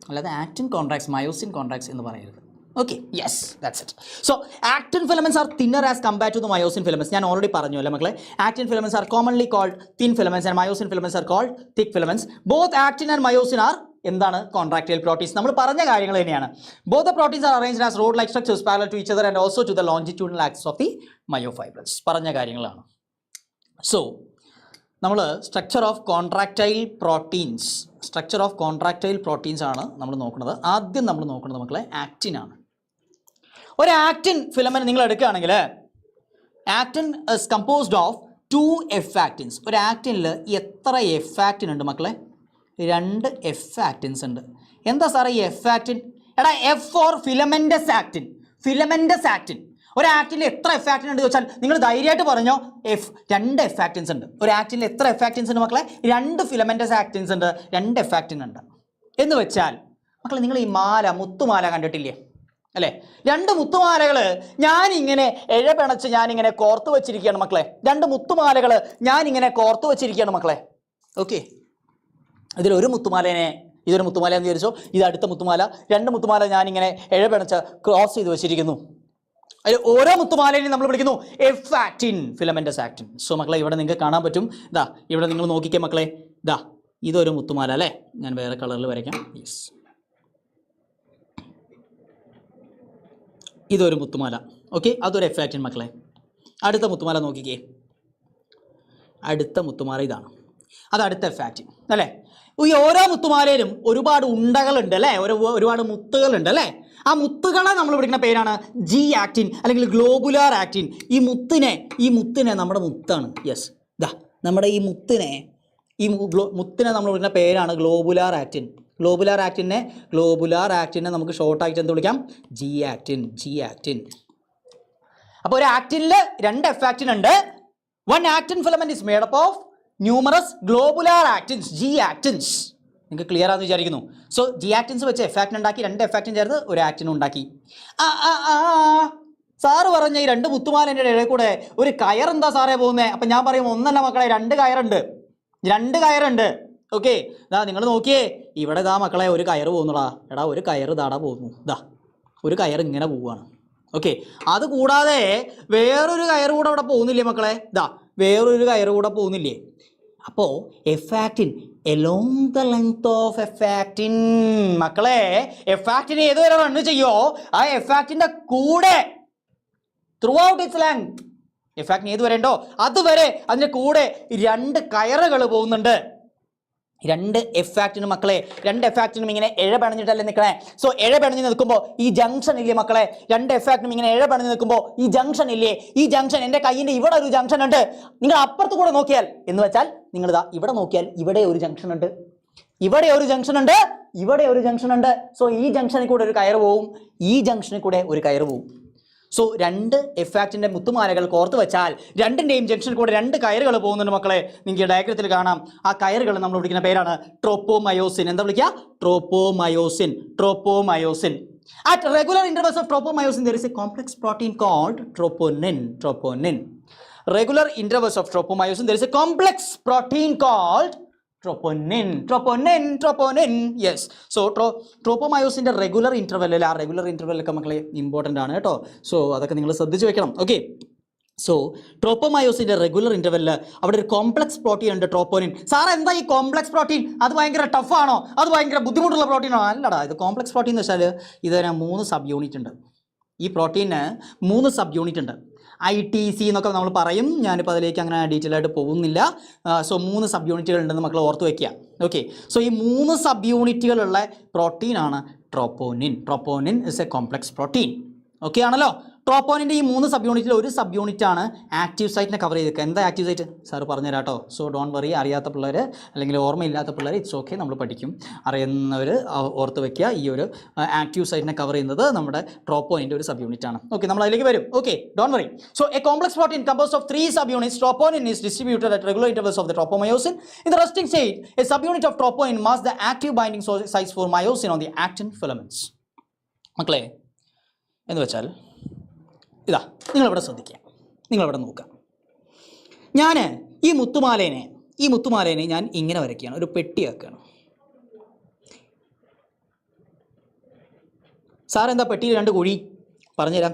അല്ലാതെ ആക്റ്റിൻ കോൺട്രാക്ട്സ് മയോസിൻ കോൺട്രാക്ട്സ് എന്ന് പറയരുത്. Okay, yes, that's it. So, actin filaments are thinner as compared to the myosin filaments. ഞാൻ ഓൾറെഡി പറഞ്ഞു അല്ലേ മക്കളെ? Actin filaments are commonly called thin filaments and myosin filaments are called thick filaments. Both actin and myosin are എന്താണ്? Contractile proteins. നമ്മൾ പറഞ്ഞ കാര്യങ്ങൾ തന്നെയാണ്. Both the proteins are arranged as rod-like structures parallel to each other and also to the longitudinal axis of the myofibrils. പറഞ്ഞ കാര്യങ്ങളാണ്. So, നമ്മൾ structure of contractile proteins ആണ് നമ്മൾ നോക്കുന്നത്. ആദ്യം നമ്മൾ നോക്കുന്നത് മക്കളെ ആക്റ്റിൻ ആണ്. ഒരു ആക്റ്റിൻ ഫിലമെന്റ് നിങ്ങൾ എടുക്കുകയാണെങ്കിൽ actin is composed of 2 F actins. ഒരു ആക്റ്റിനിൽ എത്ര എഫ് ആക്റ്റിൻ ഉണ്ട് മക്കളെ? 2 എഫ് ആക്റ്റിൻസ് ഉണ്ട്. എന്താ സാറേ ഈ എഫ് ആക്റ്റിൻ? എടാ, F for filamentous actin. Filamentous actin. ഒരു ആക്റ്റിനിൽ എത്ര എഫ് ആക്റ്റിൻ ഉണ്ട് ചോദിച്ചാൽ നിങ്ങൾ ധൈര്യമായിട്ട് പറഞ്ഞോ, 2 എഫ് ആക്റ്റിൻസ് ഉണ്ട്. ഒരു ആക്റ്റിനിൽ എത്ര എഫ് ആക്റ്റിൻസ് ഉണ്ട് മക്കളെ? 2 ഫിലമെന്റസ് ആക്റ്റിൻസ് ഉണ്ട്, 2 എഫ് ആക്റ്റിൻ ഉണ്ട്. എന്ന് വെച്ചാൽ മക്കളെ, നിങ്ങൾ ഈ മുത്തുമാല കണ്ടിട്ടില്ലേ അല്ലേ? 2 മുത്തുമാലകൾ ഞാനിങ്ങനെ ഇഴപിണച്ച് ഞാനിങ്ങനെ കോർത്ത് വെച്ചിരിക്കുകയാണ് മക്കളെ. 2 മുത്തുമാലകൾ ഞാനിങ്ങനെ കോർത്ത് വെച്ചിരിക്കുകയാണ് മക്കളെ. ഓക്കെ, ഇതിലൊരു മുത്തുമാലേനെ, ഇതൊരു മുത്തുമാല എന്ന് വിചാരിച്ചോ, ഇത് അടുത്ത മുത്തുമാല. 2 മുത്തുമാല ഞാനിങ്ങനെ ഇഴപിണച്ച് ക്രോസ് ചെയ്ത് വെച്ചിരിക്കുന്നു. അതിൽ ഓരോ മുത്തുമാലയും നമ്മൾ വിളിക്കുന്നു F actin, filamentous actin. So മക്കളെ, ഇവിടെ നിങ്ങൾക്ക് കാണാൻ പറ്റും. ഇതാ ഇവിടെ നിങ്ങൾ നോക്കിക്കേ മക്കളെ, ഇതാ ഇതൊരു മുത്തുമാല അല്ലേ? ഞാൻ വേറെ കളറിൽ വരയ്ക്കാം. യെസ്, ഇതൊരു മുത്തുമാല. ഓക്കെ, അതൊരു എഫ് ആക്റ്റിൻ മക്കളെ. അടുത്ത മുത്തുമാല നോക്കിക്കേ, അടുത്ത മുത്തുമാല ഇതാണ്. അത് അടുത്ത എഫ് ആക്റ്റിൻ അല്ലേ. ഈ ഓരോ മുത്തുമാലയിലും ഒരുപാട് ഉണ്ടകളുണ്ട് അല്ലേ, ഒരുപാട് മുത്തുകളുണ്ട് അല്ലേ. ആ മുത്തുകളെ നമ്മൾ വിളിക്കുന്ന പേരാണ് ജി ആക്റ്റിൻ അല്ലെങ്കിൽ ഗ്ലോബുലാർ ആക്റ്റിൻ. ഈ മുത്തിനെ നമ്മുടെ മുത്താണ്. യെസ്, ഇതാ നമ്മുടെ ഈ മുത്തിനെ നമ്മൾ വിളിക്കുന്ന പേരാണ് ഗ്ലോബുലാർ ആക്റ്റിൻ. ഗ്ലോബുലാർ ആക്റ്റിനെ നമുക്ക് ഷോർട്ടായിട്ട് എന്ത് വിളിക്കാം? G actin. അപ്പോൾ ഒരു ആക്റ്റിനിൽ 2 എഫ് ആക്റ്റിൻ ഉണ്ട്. One actin filament is made up of numerous globular actins, G actins. നിങ്ങൾക്ക് ക്ലിയർ ആണെന്ന് വിചാരിക്കുന്നു. സോ ജി ആക്റ്റിൻസ് വെച്ച് എഫ് ആക്റ്റിൻ ഉണ്ടാക്കി, 2 എഫ് ആക്റ്റിൻ ചേർന്ന് ഒരു ആക്റ്റിൻ ഉണ്ടാക്കി. സാറ് പറഞ്ഞ ഈ 2 മുത്തുമാലൻ്റെ ഇടയിൽ കൂടെ ഒരു കയറെന്താ സാറേ പോകുന്നത്? അപ്പം ഞാൻ പറയും ഒന്നല്ല മക്കളെ, 2 കയറുണ്ട്. ഓക്കെ, ഇതാ നിങ്ങൾ നോക്കിയേ, ഇവിടെ ഇതാ മക്കളെ ഒരു കയറ് പോകുന്നുടാ. എടാ ഒരു കയറ് ഇതാടാ പോകുന്നു. ഇതാ ഒരു കയറ് ഇങ്ങനെ പോവുകയാണ്. ഓക്കെ, അത് കൂടാതെ വേറൊരു കയറ് കൂടെ അവിടെ പോകുന്നില്ലേ മക്കളെ? ഇതാ വേറൊരു കയറ് കൂടെ പോകുന്നില്ലേ? അപ്പോൾ F actin along the length of F actin. മക്കളെ എഫ് ആക്റ്റിൻ ഏതുവരെ റണ്ണ് ചെയ്യോ ആ എഫ് ആക്റ്റിൻ്റെ കൂടെ through out its length, F actin ഏതുവരെ ഉണ്ടോ അതുവരെ അതിൻ്റെ കൂടെ 2 കയറുകൾ പോകുന്നുണ്ട്. 2 എഫ് ആക്റ്റിനും മക്കളെ, 2 എഫ് ആക്റ്റിനും ഇങ്ങനെ ഇഴപണഞ്ഞിട്ടല്ലേ നിൽക്കണേ. സോ ഇഴപണഞ്ഞ് നിൽക്കുമ്പോൾ ഈ ജംഗ്ഷൻ ഇല്ലേ മക്കളെ, 2 എഫ് ആക്റ്റിനും ഇങ്ങനെ ഇഴപണഞ്ഞ് നിൽക്കുമ്പോൾ ഈ ജംഗ്ഷൻ ഇല്ലേ, ഈ ജംഗ്ഷൻ എൻ്റെ കയ്യിൻ്റെ ഇവിടെ ഒരു ജംഗ്ഷൻ ഉണ്ട്. നിങ്ങൾ അപ്പുറത്ത് കൂടെ നോക്കിയാൽ എന്ന് വെച്ചാൽ നിങ്ങൾ ഇതാ ഇവിടെ നോക്കിയാൽ ഇവിടെ ഒരു ജംഗ്ഷൻ ഉണ്ട്, ഇവിടെ ഒരു ജംഗ്ഷൻ ഉണ്ട്. സോ ഈ ജംഗ്ഷനിൽ കൂടെ ഒരു കയറ് പോവും, ഈ ജംഗ്ഷനിൽ കൂടെ ഒരു കയറ് പോവും. സോ 2 എഫ് ആക്റ്റിൻ്റെ മുത്തുമാലകൾ കോർത്ത് വെച്ചാൽ 2ൻ്റെയും ജംഗ്ഷനിൽ കൂടെ 2 കയറുകൾ പോകുന്നുണ്ട് മക്കളെ. നിങ്ങൾക്ക് ഡയഗ്രത്തിൽ കാണാം. ആ കയറുകൾ നമ്മൾ വിളിക്കുന്ന പേരാണ് ട്രോപ്പോമയോസിൻ. എന്താ വിളിക്കുക? ട്രോപ്പോമയോസിൻ. At regular intervals of tropomyosin there is a complex protein called troponin. Regular intervals of tropomyosin there is a complex protein called troponin. Yes. So tropomyosinന്റെ റെഗുലർ ഇൻ്റർവെൽ അല്ല, ആ റെഗുലർ ഇൻ്റർവെല്ലൊക്കെ മക്കളെ ഇമ്പോർട്ടൻ്റ് ആണ് കേട്ടോ. സോ അതൊക്കെ നിങ്ങൾ ശ്രദ്ധിച്ച് വെക്കണം. ഓക്കെ, സോ ട്രോപ്പോമയോസിൻ്റെ റെഗുലർ ഇൻ്റർവെല്ലിൽ അവിടെ ഒരു കോംപ്ലക്സ് പ്രോട്ടീൻ ഉണ്ട്, ട്രോപ്പോനിൻ. സാറേ എന്താ ഈ കോംപ്ലക്സ് പ്രോട്ടീൻ? അത് ഭയങ്കര ടഫാണോ? അത് ഭയങ്കര ബുദ്ധിമുട്ടുള്ള പ്രോട്ടീനാണോ? അല്ലടാ, ഇത് കോംപ്ലക്സ് പ്രോട്ടീൻ എന്ന് വെച്ചാൽ ഇതിന് 3 സബ് യൂണിറ്റ് ഉണ്ട്. ഈ പ്രോട്ടീന് 3 സബ് യൂണിറ്റ് ഉണ്ട്. ITC എന്നൊക്കെ നമ്മൾ പറയും. ഞാനിപ്പോൾ അതിലേക്ക് അങ്ങനെ ഡീറ്റെയിൽ ആയിട്ട് പോകുന്നില്ല. സോ 3 സബ് യൂണിറ്റുകൾ ഉണ്ടെന്ന് മക്കൾ ഓർത്ത് വയ്ക്കുക. ഓക്കെ, സോ ഈ 3 സബ് യൂണിറ്റുകളുള്ള പ്രോട്ടീനാണ് troponin is a complex protein. Okay ആണല്ലോ. ട്രോപ്പോനിൻ്റെ ഈ 3 സബ് യൂണിറ്റിൽ ഒരു സബ് യൂണിറ്റാണ് ആക്റ്റീവ് സൈറ്റിനെ കവർ ചെയ്തേക്കുക. എന്താ ആക്റ്റീവ് സൈറ്റ്? സാറ് പറഞ്ഞുതരാം കേട്ടോ. സോ ഡോണ്ട് വറി, അറിയാത്ത പിള്ളേർ അല്ലെങ്കിൽ ഓർമ്മയില്ലാത്ത പിള്ളേർ ഇറ്റ്സ് ഓക്കെ, നമ്മൾ പഠിക്കും. അറിയുന്നവർ ഓർത്ത് വയ്ക്കുക. ഈ ഒരു ആക്റ്റീവ് സൈറ്റിനെ കവർ ചെയ്യുന്നത് നമ്മുടെ ട്രോപ്പോനിൻ്റെ ഒരു സബ് യൂണിറ്റ് ആണ്. ഓക്കെ, നമ്മൾ അതിലേക്ക് വരും. Okay, don't worry. So A complex protein composed of 3 sub units. Troponin is distributed at regular intervals of the tropomyosin. In the resting state, a subunit of troponin masks the active binding sites for myosin on the actin filaments. മക്കളെ എന്ന് വെച്ചാൽ ഇതാ നിങ്ങളിവിടെ ശ്രദ്ധിക്കുക, നിങ്ങളിവിടെ നോക്കുക. ഞാൻ ഈ മുത്തുമാലേനെ ഞാൻ ഇങ്ങനെ വരയ്ക്കുകയാണ്, ഒരു പെട്ടിയാക്കുകയാണ്. സാർ എന്താ പെട്ടിയിൽ 2 കുഴി? പറഞ്ഞുതരാം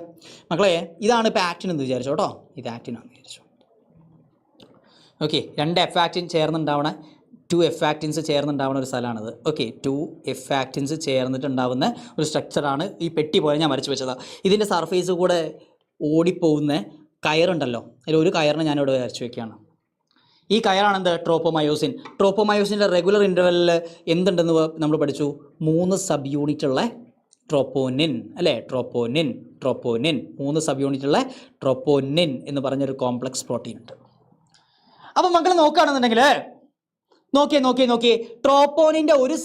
മക്കളെ. ഇതാണ് ഇപ്പോൾ ആക്റ്റിൻ എന്ന് വിചാരിച്ചോ കേട്ടോ, ഇത് ആക്റ്റിനാണെന്ന് വിചാരിച്ചോ. ഓക്കെ, 2 എഫ് ആക്റ്റിൻ ചേർന്നുണ്ടാവണ 2 എഫ് ആക്റ്റിൻസ് ചേർന്നുണ്ടാവുന്ന ഒരു സ്ഥലമാണിത്. ഓക്കെ, 2 എഫ് ആക്റ്റിൻസ് ചേർന്നിട്ടുണ്ടാവുന്ന ഒരു സ്ട്രക്ചറാണ് ഈ പെട്ടി പോലെ ഞാൻ വരച്ച് വെച്ചതാണ്. ഇതിൻ്റെ സർഫേസ് കൂടെ ഓടിപ്പോകുന്ന കയറുണ്ടല്ലോ, അതിലൊരു കയറിനെ ഞാനിവിടെ വരച്ച് വയ്ക്കുകയാണ്. ഈ കയറാണ് എന്ത്? ട്രോപ്പോമയോസിൻ്റെ റെഗുലർ ഇൻ്റർവെല്ലിൽ എന്തുണ്ടെന്ന് നമ്മൾ പഠിച്ചു? 3 സബ് യൂണിറ്റുള്ള ട്രോപ്പോനിൻ അല്ലേ, ട്രോപ്പോനിൻ 3 സബ് യൂണിറ്റുള്ള ട്രോപ്പോനിൻ എന്ന് പറഞ്ഞൊരു കോംപ്ലക്സ് പ്രോട്ടീൻ ഉണ്ട്. അപ്പം മക്കൾ നോക്കുകയാണെന്നുണ്ടെങ്കിൽ നോക്കിയേ ട്രോപ്പോനിൻ്റെ ഒരു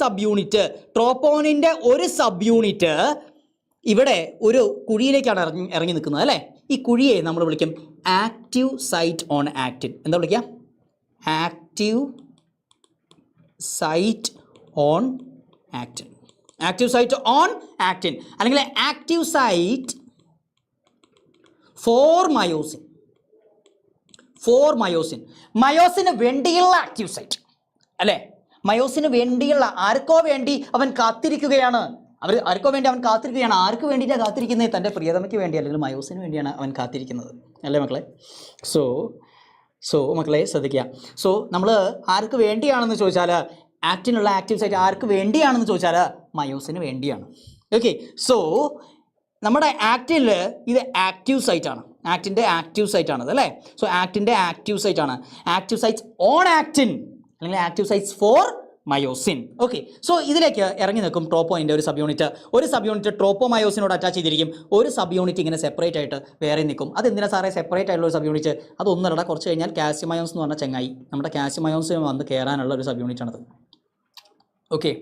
സബ് യൂണിറ്റ് ഇവിടെ ഒരു കുഴിയിലേക്കാണ് ഇറങ്ങി നിൽക്കുന്നത് അല്ലേ. ഈ കുഴിയെ നമ്മൾ വിളിക്കും ആക്റ്റീവ് സൈറ്റ് ഓൺ ആക്റ്റിൻ. എന്താ വിളിക്കുക? ആക്റ്റീവ് സൈറ്റ് ഓൺ ആക്റ്റിൻ അല്ലെങ്കിൽ ആക്റ്റീവ് സൈറ്റ് ഫോർ മയോസിന് വേണ്ടിയുള്ള ആക്റ്റീവ് സൈറ്റ് അല്ലേ. മയോസിന് വേണ്ടിയുള്ള, ആർക്കോ വേണ്ടി അവൻ കാത്തിരിക്കുകയാണ്. ആർക്കോ വേണ്ടി അവൻ കാത്തിരിക്കുകയാണ്. ആർക്ക് വേണ്ടിയിട്ടാണ് കാത്തിരിക്കുന്നത്? തൻ്റെ പ്രിയതമയ്ക്ക് വേണ്ടി, അല്ലെങ്കിൽ മയോസിന് വേണ്ടിയാണ് അവൻ കാത്തിരിക്കുന്നത് അല്ലേ മക്കളെ. സോ മക്കളെ ശ്രദ്ധിക്കുക. സോ നമ്മൾ ആർക്ക് വേണ്ടിയാണെന്ന് ചോദിച്ചാൽ, ആക്റ്റിനുള്ള ആക്റ്റീവ് സൈറ്റ് ആർക്ക് വേണ്ടിയാണെന്ന് ചോദിച്ചാൽ മയോസിന് വേണ്ടിയാണ്. ഓക്കെ, സോ നമ്മുടെ ആക്റ്റിനിൽ ഇത് ആക്റ്റീവ് സൈറ്റാണ്, ആക്റ്റിൻ്റെ ആക്റ്റീവ് സൈറ്റാണത് അല്ലേ. സോ ആക്റ്റിൻ്റെ ആക്റ്റീവ് സൈറ്റാണ്. ആക്റ്റീവ് സൈറ്റ്സ് ഓൺ ആക്റ്റിൻ അല്ലെങ്കിൽ active sites for myosin. Okay, so ഇതിലേക്ക് ഇറങ്ങി നിൽക്കും ട്രോപ്പോയിൻ്റെ ഒരു സബ് യൂണിറ്റ് ട്രോപ്പോമയോസിനോട് അറ്റാച്ച് ചെയ്തിരിക്കും. ഒരു സബ് യൂണിറ്റ് ഇങ്ങനെ സെപ്പറേറ്റ് ആയിട്ട് വേറെ നിൽക്കും. അതെന്തിനാ സാറേ സെപ്പറേറ്റ് ആയിട്ടുള്ള ഒരു സബ് യൂണിറ്റ്? അതൊന്നല്ല, കുറച്ച് കഴിഞ്ഞാൽ കാൽസ്യം അയോൺസ് എന്ന് പറഞ്ഞ ചങ്ങായി നമ്മുടെ കാൽസ്യം അയോൺസിന് വന്ന് കയറാനുള്ള ഒരു സബ് യൂണിറ്റ് ആണത്. ഓക്കെ,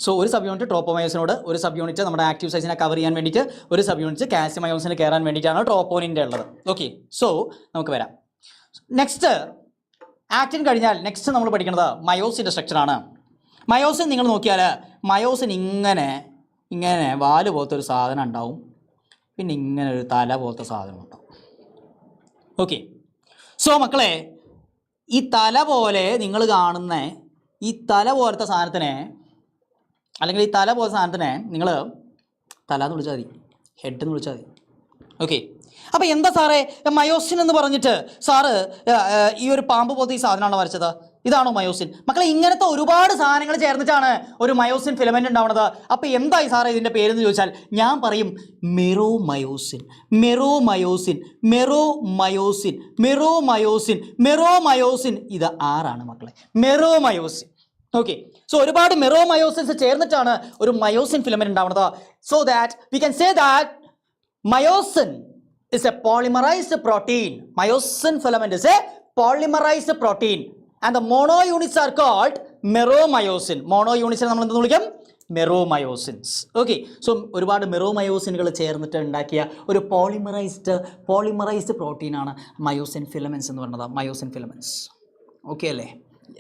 സോ ഒരു സബ് യൂണിറ്റ് ട്രോപ്പോമയോസിനോട്, ഒരു സബ് യൂണിറ്റ് നമ്മുടെ ആക്റ്റീവ് സൈസിനെ കവർ ചെയ്യാൻ വേണ്ടിയിട്ട്, ഒരു സബ് യൂണിറ്റ് കാൽസ്യം അയോൺസിന് കയറാൻ വേണ്ടിയിട്ടാണ് ട്രോപ്പോനിൻ്റെ ഉള്ളത്. ഓക്കെ, സോ നമുക്ക് വരാം. നെക്സ്റ്റ് ആക്റ്റിൻ കഴിഞ്ഞാൽ നെക്സ്റ്റ് നമ്മൾ പഠിക്കുന്നത് മയോസിൻ്റെ സ്ട്രക്ചറാണ്. മയോസിൻ നിങ്ങൾ നോക്കിയാൽ മയോസിൻ ഇങ്ങനെ വാല് പോലത്തെ ഒരു സാധനം ഉണ്ടാവും, പിന്നെ ഇങ്ങനെ ഒരു തല പോലത്തെ സാധനം ഉണ്ടാവും. ഓക്കെ, സോ മക്കളെ ഈ തല പോലെ നിങ്ങൾ കാണുന്ന ഈ തല പോലത്തെ സാധനത്തിനെ, അല്ലെങ്കിൽ ഈ തല പോലത്തെ സാധനത്തിനെ നിങ്ങൾ തല എന്ന് വിളിച്ചാൽ മതി, ഹെഡ് എന്ന് വിളിച്ചാൽ മതി. ഓക്കെ, അപ്പോൾ എന്താ സാറേ മയോസിൻ എന്ന് പറഞ്ഞിട്ട് സാറ് ഈ ഒരു പാമ്പ് പോലത്തെ ഈ സാധനമാണോ വരച്ചത്? ഇതാണോ മയോസിൻ? മക്കളെ ഇങ്ങനത്തെ ഒരുപാട് സാധനങ്ങൾ ചേർന്നിട്ടാണ് ഒരു മയോസിൻ ഫിലമെൻ്റ് ഉണ്ടാവുന്നത്. അപ്പോൾ എന്തായി സാറേ ഇതിൻ്റെ പേരെന്ന് ചോദിച്ചാൽ ഞാൻ പറയും മെറോമയോസിൻ. മെറോമയോസിൻ മെറോമയോസിൻ മെറോമയോസിൻ മെറോമയോസിൻ ഇത് 6 മക്കളെ, മെറോമയോസിൻ. ഓക്കെ, സോ ഒരുപാട് മെറോമയോസിൻസ് ചേർന്നിട്ടാണ് ഒരു മയോസിൻ ഫിലമെൻ്റ് ഉണ്ടാവുന്നത്. So that we can say that myosin is a polymerized protein. Myosin filament is a polymerized protein and the mono units are called meromyosin. Mono units നമ്മൾ എന്തെന്ന് വിളിക്കാം? മെറോമയോസിൻസ്. ഓക്കെ, സോ ഒരുപാട് മെറോമയോസിനുകൾ ചേർന്നിട്ട് ഉണ്ടാക്കിയ ഒരു പോളിമറൈസ്ഡ് പ്രോട്ടീനാണ് മയോസിൻ ഫിലമെൻറ്റ്സ് എന്ന് പറയുന്നത്. Myosin filaments. Okay അല്ലേ?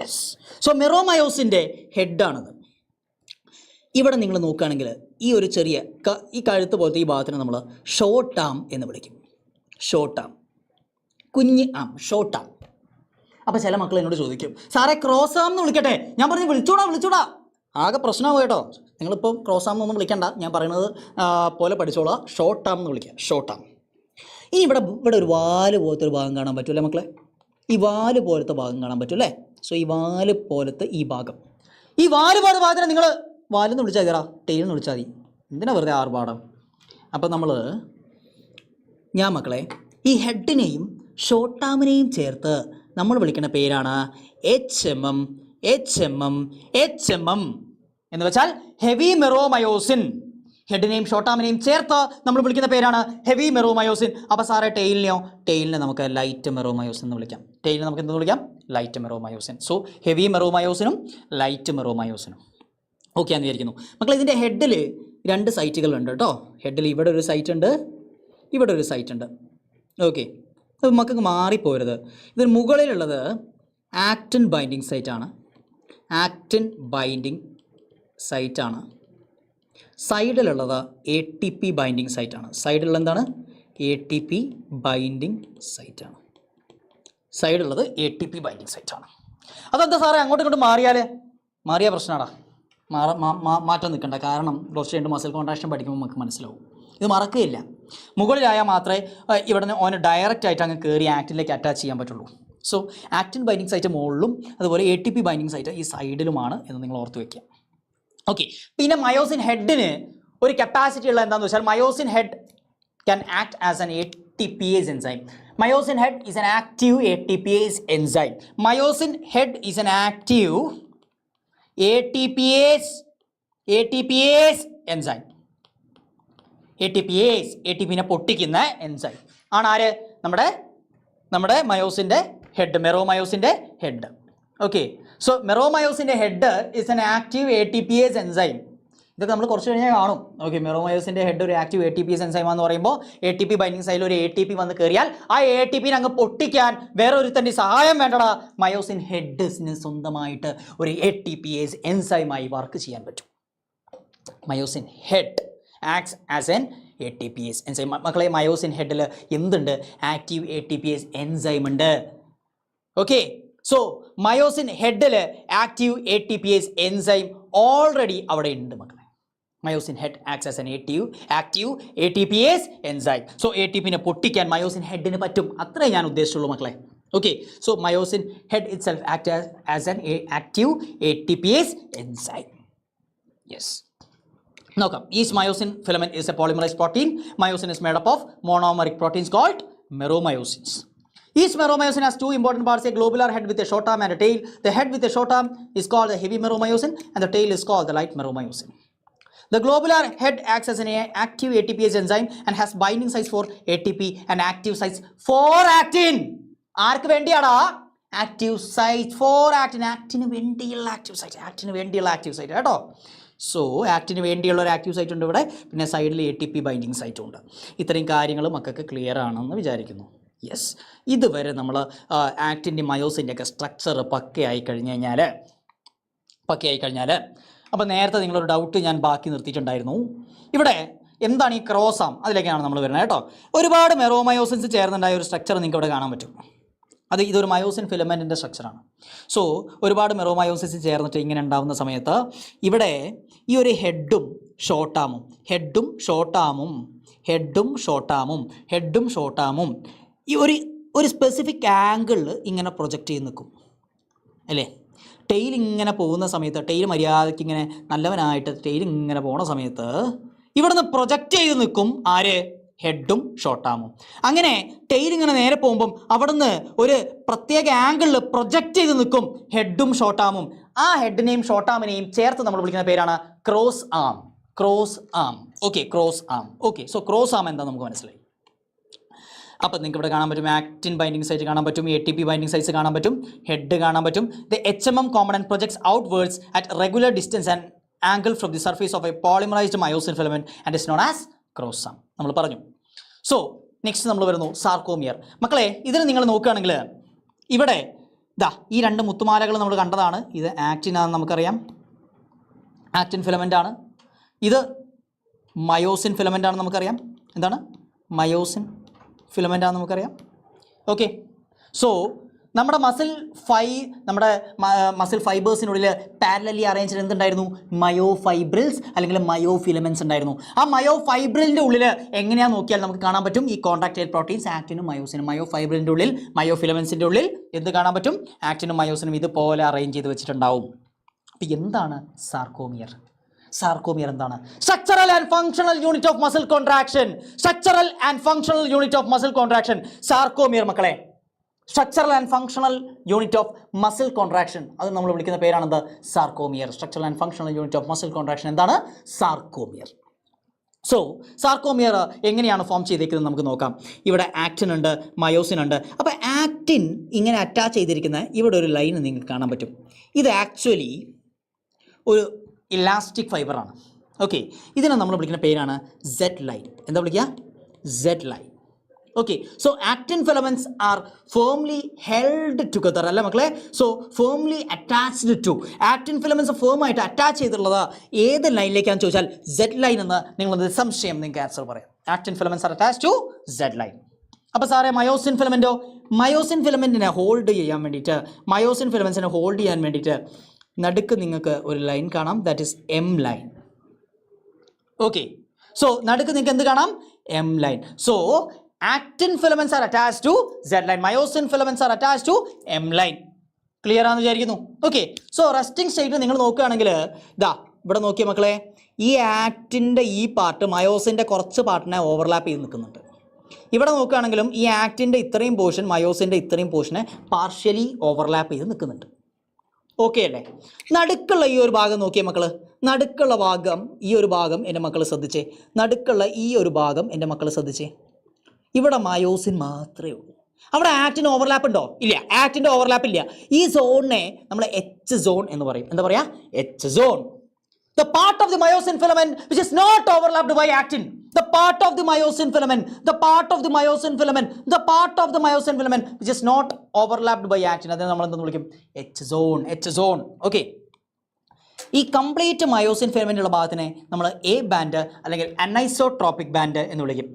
യെസ്. സോ മെറോമയോസിൻ്റെ ഹെഡാണത്. ഇവിടെ നിങ്ങൾ നോക്കുകയാണെങ്കിൽ ഈ ഒരു ചെറിയ ഈ കഴുത്ത് പോലത്തെ ഈ ഭാഗത്തിന് നമ്മൾ ഷോർട്ട് ആം എന്ന് വിളിക്കും. ഷോർട്ട് ആം, കുഞ്ഞ് ആം, ഷോർട്ട് ആം. അപ്പോൾ ചില മക്കൾ എന്നോട് ചോദിക്കും സാറേ ക്രോസ് ആം എന്ന് വിളിക്കട്ടെ? ഞാൻ പറഞ്ഞു വിളിച്ചൂടാ, ആകെ പ്രശ്നമാകും കേട്ടോ. നിങ്ങളിപ്പോൾ ക്രോസ് ആം എന്നൊന്നും വിളിക്കണ്ട, ഞാൻ പറയുന്നത് പോലെ പഠിച്ചോളാം. ഷോർട്ട് ആം എന്ന് വിളിക്കുക, ഷോർട്ട് ആം. ഇനി ഇവിടെ ഒരു വാല് പോലത്തെ ഒരു ഭാഗം കാണാൻ പറ്റുമല്ലേ മക്കളെ? ഈ വാല് പോലത്തെ ഭാഗം കാണാൻ പറ്റുമല്ലേ? സോ ഈ വാല് പോലത്തെ ഈ ഭാഗം, ഈ വാല് പോലത്തെ ഭാഗത്തിന് നിങ്ങൾ വാലെന്ന് വിളിച്ചാൽ കയറാ, ടെയിലെന്ന് വിളിച്ചാൽ മതി. എന്തിനാ വെറുതെ ആർഭാടം? അപ്പോൾ ഞാൻ മക്കളെ ഈ ഹെഡിനെയും ഷോർട്ട് ആമിനെയും ചേർത്ത് നമ്മൾ വിളിക്കുന്ന പേരാണ് HMM. എന്ന് വെച്ചാൽ ഹെവി മെറോമയോസിൻ. ഹെഡിനെയും ഷോർട്ട് ആമിനെയും ചേർത്ത് നമ്മൾ വിളിക്കുന്ന പേരാണ് ഹെവി മെറോമയോസിൻ. അപ്പോൾ സാറേ ടെയിലിനെ നമുക്ക് ലൈറ്റ് മെറോമയോസിൻ എന്ന് വിളിക്കാം. ടെയിലിനെ നമുക്ക് എന്തെന്ന് വിളിക്കാം? Light meromyosin. സോ ഹെവി മെറോമയോസിനും ലൈറ്റ് മെറോമയോസിനും. ഓക്കെ എന്ന് വിചാരിക്കുന്നു മക്കളെ. ഇതിൻ്റെ ഹെഡിൽ 2 സൈറ്റുകളുണ്ട് കേട്ടോ. ഹെഡിൽ ഇവിടെ ഒരു സൈറ്റ് ഉണ്ട്, ഇവിടെ ഒരു സൈറ്റ് ഉണ്ട്. ഓക്കെ, അപ്പോൾ മക്കൾക്ക് മാറിപ്പോരുത്. ഇതിന് മുകളിലുള്ളത് ആക്റ്റിൻ ബൈൻഡിങ് സൈറ്റാണ്. സൈഡിലുള്ളത് ATP ബൈൻഡിങ് സൈറ്റാണ്. സൈഡിലുള്ള എന്താണ്? ATP ബൈൻഡിങ് സൈറ്റാണ്. സൈഡിലുള്ളത് ATP ബൈൻഡിങ് സൈറ്റാണ്. അതെന്താ സാറേ അങ്ങോട്ടും ഇങ്ങോട്ടും മാറിയ പ്രശ്നമാടാ. മാറ്റം നിൽക്കണ്ട, കാരണം ക്ലോസ് ചെയ്യേണ്ട മസിൽ കോൺട്രാക്ഷൻ പഠിക്കുമ്പോൾ നമുക്ക് മനസ്സിലാവും. ഇത് മറക്കുകയില്ല. മുകളിലായാൽ മാത്രമേ ഇവിടെ നിന്ന് ഓന് ഡയറക്റ്റ് ആയിട്ട് അങ്ങ് കയറി ആക്റ്റിലേക്ക് അറ്റാച്ച് ചെയ്യാൻ പറ്റുള്ളൂ. സോ ആക്റ്റിൻ ബൈൻഡിങ് സൈറ്റ് മുകളിലും അതുപോലെ ATP ബൈൻഡിങ് സൈറ്റ് ഈ സൈഡിലുമാണ് എന്ന് നിങ്ങൾ ഓർത്ത് വയ്ക്കുക. ഓക്കെ, പിന്നെ മയോസിൻ ഹെഡിന് ഒരു കപ്പാസിറ്റി ഉള്ള എന്താണെന്ന് വെച്ചാൽ myosin head can act as an ATPase enzyme. Myosin head is an active ATPase enzyme. Myosin head is an active ATPase enzyme. ATPനെ പൊട്ടിക്കുന്ന എൻസൈം ആണ് ആര്? നമ്മുടെ മയോസിൻ്റെ ഹെഡ്, മെറോമയോസിൻ്റെ ഹെഡ്. ഓക്കെ, സോ മെറോമയോസിൻ്റെ head is an active ATPase enzyme. ഇതൊക്കെ നമ്മൾ കുറച്ച് കഴിഞ്ഞാൽ കാണും. ഓക്കെ, മെറോമയോസിൻ്റെ ഹെഡ് ഒരു ആക്റ്റീവ് ATPase എൻസൈം എന്ന് പറയുമ്പോൾ ATP ബൈൻഡിങ് സൈഡിൽ ഒരു ATP വന്ന് കയറിയാൽ ആ ATPനെ അങ്ങ് പൊട്ടിക്കാൻ വേറെ ഒരുത്തൻ്റെ സഹായം വേണ്ടടാ. മയോസിൻ ഹെഡിന് സ്വന്തമായിട്ട് ഒരു ATPase എൻസൈമായി വർക്ക് ചെയ്യാൻ പറ്റും. Myosin head acts as an ATPase enzyme. മക്കളെ മയോസിൻ ഹെഡിൽ എന്തുണ്ട്? ആക്റ്റീവ് ATPase എൻസൈം ഉണ്ട്. ഓക്കെ, സോ മയോസിൻ ഹെഡിൽ ആക്റ്റീവ് ATPase എൻസൈം ഓൾറെഡി അവിടെ ഉണ്ട് മക്കളെ. Myosin head acts as an active ATPase enzyme. So ATPനെ പൊട്ടിക്കാൻ മയോസിൻ ഹെഡിന് പറ്റും. അത്രേ ഞാൻ ഉദ്ദേശിച്ചുള്ളൂ മക്കളെ. Okay, so myosin head itself act as an active ATPase enzyme. Yes, നോക്കാം. Each myosin filament is a polymerized protein. Myosin is made up of monomeric proteins called meromyosins. Each meromyosin has two important parts, a globular head with a short arm and a tail. The head with a short arm is called the heavy meromyosin and the tail is called the light meromyosin. The globular head acts as an active ATPase enzyme and has binding sites for ATP and active sites for actin. ആർക്ക് വേണ്ടിയാടാ? Active site for actin. ആക്ടിന് വേണ്ടിയുള്ള active site കേട്ടോ. So ആക്ടിന് വേണ്ടിയുള്ള ഒരു active site ഉണ്ട് ഇവിടെ, പിന്നെ സൈഡിൽ ATP ബൈൻഡിങ് സൈറ്റും ഉണ്ട്. ഇത്രയും കാര്യങ്ങൾ മക്കൾക്ക് ക്ലിയർ ആണെന്ന് വിചാരിക്കുന്നു. യെസ്, ഇതുവരെ നമ്മൾ ആക്ടിൻ്റെ മയോസിൻ്റെ ഒക്കെ സ്ട്രക്ചർ പക്കയായി കഴിഞ്ഞാൽ അപ്പോൾ നേരത്തെ നിങ്ങളൊരു ഡൗട്ട് ഞാൻ ബാക്കി നിർത്തിയിട്ടുണ്ടായിരുന്നു. ഇവിടെ എന്താണ് ഈ ക്രോസാം, അതിലേക്കാണ് നമ്മൾ വരുന്നത് കേട്ടോ. ഒരുപാട് മെറോമയോസിൻസ് ചേർന്നുണ്ടായ ഒരു സ്ട്രക്ചർ നിങ്ങൾക്ക് ഇവിടെ കാണാൻ പറ്റും. ഇതൊരു മയോസിൻ ഫിലമെൻറ്റിൻ്റെ സ്ട്രക്ചറാണ്. സോ ഒരുപാട് മെറോമയോസിൻസ് ചേർന്നിട്ട് ഇങ്ങനെ ഉണ്ടാകുന്ന സമയത്ത് ഇവിടെ ഈ ഒരു ഹെഡും ഷോർട്ടാമും ഈ ഒരു സ്പെസിഫിക് ആംഗിളിൽ ഇങ്ങനെ പ്രൊജക്റ്റ് ചെയ്ത് നിൽക്കും അല്ലേ. ടെയിൽ ഇങ്ങനെ പോകുന്ന സമയത്ത്, ടെയിൽ മര്യാദയ്ക്ക് ഇങ്ങനെ നല്ലവനായിട്ട് ടെയിൽ ഇങ്ങനെ പോകുന്ന സമയത്ത് ഇവിടുന്ന് പ്രൊജക്റ്റ് ചെയ്ത് നിൽക്കും ആര്? ഹെഡും ഷോർട്ടാമും. അങ്ങനെ ടെയിൽ ഇങ്ങനെ നേരെ പോകുമ്പം അവിടുന്ന് ഒരു പ്രത്യേക ആംഗിളിൽ പ്രൊജക്റ്റ് ചെയ്ത് നിൽക്കും ഹെഡും ഷോർട്ടാമും. ആ ഹെഡിനെയും ഷോർട്ടാമിനെയും ചേർത്ത് നമ്മൾ വിളിക്കുന്ന പേരാണ് ക്രോസ് ആം. ഓക്കെ. സോ ക്രോസ് ആം എന്താ നമുക്ക് മനസ്സിലായി. അപ്പോൾ നിങ്ങൾക്ക് ഇവിടെ കാണാൻ പറ്റും ആക്റ്റിൻ ബൈൻഡിങ് സൈറ്റ് കാണാൻ പറ്റും, ATP ബൈൻഡിങ് സൈറ്റ്സ് കാണാൻ പറ്റും, ഹെഡ് കാണാൻ പറ്റും. The HMM component projects outwards at regular distance and angle from the surface of a polymerised myosin filament and is known as cross arm നമ്മൾ പറഞ്ഞു. സോ നെക്സ്റ്റ് നമ്മൾ വരുന്നു സാർക്കോമിയർ. മക്കളെ, ഇതിന് നിങ്ങൾ നോക്കുകയാണെങ്കിൽ ഇവിടെ ഈ രണ്ട് മുത്തുമാലകൾ നമ്മൾ കണ്ടതാണ്. ഇത് ആക്റ്റിൻ ആണെന്ന് നമുക്കറിയാം, ആക്റ്റിൻ ഫിലമെൻ്റ് ആണ്. ഇത് മയോസിൻ ഫിലമെൻ്റ് ആണെന്ന് നമുക്കറിയാം. എന്താണ്? മയോസിൻ ഫിലമെൻ്റ് ആണെന്ന് നമുക്കറിയാം. ഓക്കെ. സോ നമ്മുടെ മസിൽ ഫൈബേഴ്സിനുള്ളിൽ പാരലലി അറേഞ്ച്ഡ് എന്തുണ്ടായിരുന്നു? മയോ ഫൈബ്രിൽസ് അല്ലെങ്കിൽ മയോ ഫിലമെൻറ്റ്സ് ഉണ്ടായിരുന്നു. ആ മയോ ഫൈബ്രിലിൻ്റെ ഉള്ളിൽ എങ്ങനെയാണെന്ന് നോക്കിയാൽ നമുക്ക് കാണാൻ പറ്റും ഈ കോൺട്രാക്റ്റൈൽ പ്രോട്ടീൻസ് ആക്റ്റിനും മയോസിനും. മയോ ഫൈബ്രിലിൻ്റെ ഉള്ളിൽ, മയോ ഫിലമെൻറ്റ്സിൻ്റെ ഉള്ളിൽ എന്ത് കാണാൻ പറ്റും? ആക്റ്റിനും മയോസിനും ഇതുപോലെ അറേഞ്ച് ചെയ്ത് വെച്ചിട്ടുണ്ടാവും. അപ്പോൾ എന്താണ് സാർക്കോമിയർ? സാർക്കോമിയർ എന്താണ്? Structural and functional unit of muscle contraction. Sarcomere മക്കളെ, structural and functional unit of muscle contraction, അത് നമ്മൾ വിളിക്കുന്ന പേരാണെന്ത്? Sarcomere. Structural and functional unit of muscle contraction എന്താണ്? സാർക്കോമിയർ. സോ സാർക്കോമിയർ എങ്ങനെയാണ് ഫോം ചെയ്തേക്കുന്നത് നമുക്ക് നോക്കാം. ഇവിടെ ആക്റ്റിൻ ഉണ്ട്, മയോസിൻ ഉണ്ട്. അപ്പോൾ ആക്റ്റിൻ ഇങ്ങനെ അറ്റാച്ച് ചെയ്തിരിക്കുന്ന ഇവിടെ ഒരു ലൈൻ നിങ്ങൾക്ക് കാണാൻ പറ്റും. ഇത് ആക്ച്വലി ഒരു ഇലാസ്റ്റിക് ഫൈബറാണ്. ഓക്കെ. ഇതിനെ നമ്മൾ വിളിക്കുന്ന പേരാണ് സെഡ് ലൈൻ. എന്താ വിളിക്കുക? Z line. Okay. So actin filaments are firmly held together അല്ലേ മക്കളെ? So firmly attached to. Actin filaments ഫേമായിട്ട് അറ്റാച്ച് ചെയ്തിട്ടുള്ളത് ഏത് ലൈനിലേക്കാണെന്ന് ചോദിച്ചാൽ സെഡ് ലൈൻ എന്ന് നിങ്ങൾ നിസ്സംശയം നിങ്ങൾക്ക് ആൻസർ പറയാം. Actin filaments are attach to Z line. അപ്പോൾ സാറേ മയോസിൻ ഫിലമെന്റോ? മയോസിൻ ഫിലമെന്റിനെ ഹോൾഡ് ചെയ്യാൻ വേണ്ടിയിട്ട് നടുക്ക് നിങ്ങൾക്ക് ഒരു ലൈൻ കാണാം, that is M line. Okay. So നടുക്ക് നിങ്ങൾക്ക് എന്ത് കാണാം? M line. So actin filaments are attached to Z line, myosin filaments are attached to M line. Clear ആണെന്ന് വിചാരിക്കുന്നു. ഓക്കെ. സോ റെസ്റ്റിംഗ് സ്റ്റേറ്റിൽ നിങ്ങൾ നോക്കുകയാണെങ്കിൽ ഇവിടെ നോക്കിയ മക്കളെ, ഈ ആക്റ്റിൻ്റെ ഈ പാർട്ട് മയോസിൻ്റെ കുറച്ച് പാർട്ടിനെ ഓവർലാപ്പ് ചെയ്ത് നിൽക്കുന്നുണ്ട്. ഇവിടെ നോക്കുകയാണെങ്കിലും ഈ ആക്റ്റിൻ്റെ ഇത്രയും പോർഷൻ മയോസിൻ്റെ ഇത്രയും പോർഷനെ പാർഷ്യലി ഓവർലാപ്പ് ചെയ്ത് നിൽക്കുന്നുണ്ട്. ഓക്കെ അല്ലേ? നടുക്കുള്ള ഈ ഒരു ഭാഗം നോക്കിയേ മക്കൾ, നടുക്കുള്ള ഭാഗം ഈ ഒരു ഭാഗം എൻ്റെ മക്കൾ ശ്രദ്ധിച്ചേ, നടുക്കുള്ള ഈ ഒരു ഭാഗം എൻ്റെ മക്കൾ ശ്രദ്ധിച്ചേ. ഇവിടെ മയോസിൻ മാത്രമേ ഉള്ളൂ. അവിടെ ആക്റ്റിന് ഓവർലാപ്പ് ഉണ്ടോ? ഇല്ല, ആക്റ്റിൻ്റെ ഓവർലാപ്പ് ഇല്ല. ഈ സോണിനെ നമ്മൾ H സോൺ എന്ന് പറയും. എന്താ പറയുക? H zone. The part of the myosin filament which is not overlapped by actin. The part of the myosin filament which is not overlapped by actin. അതിനെ നമ്മൾ എന്തെന്ന് വിളിക്കും? H zone. ഓക്കെ. ഈ complete myosin filament ഭാഗത്തിനെ നമ്മൾ A band അല്ലെങ്കിൽ anisotropic band എന്ന് വിളിക്കും.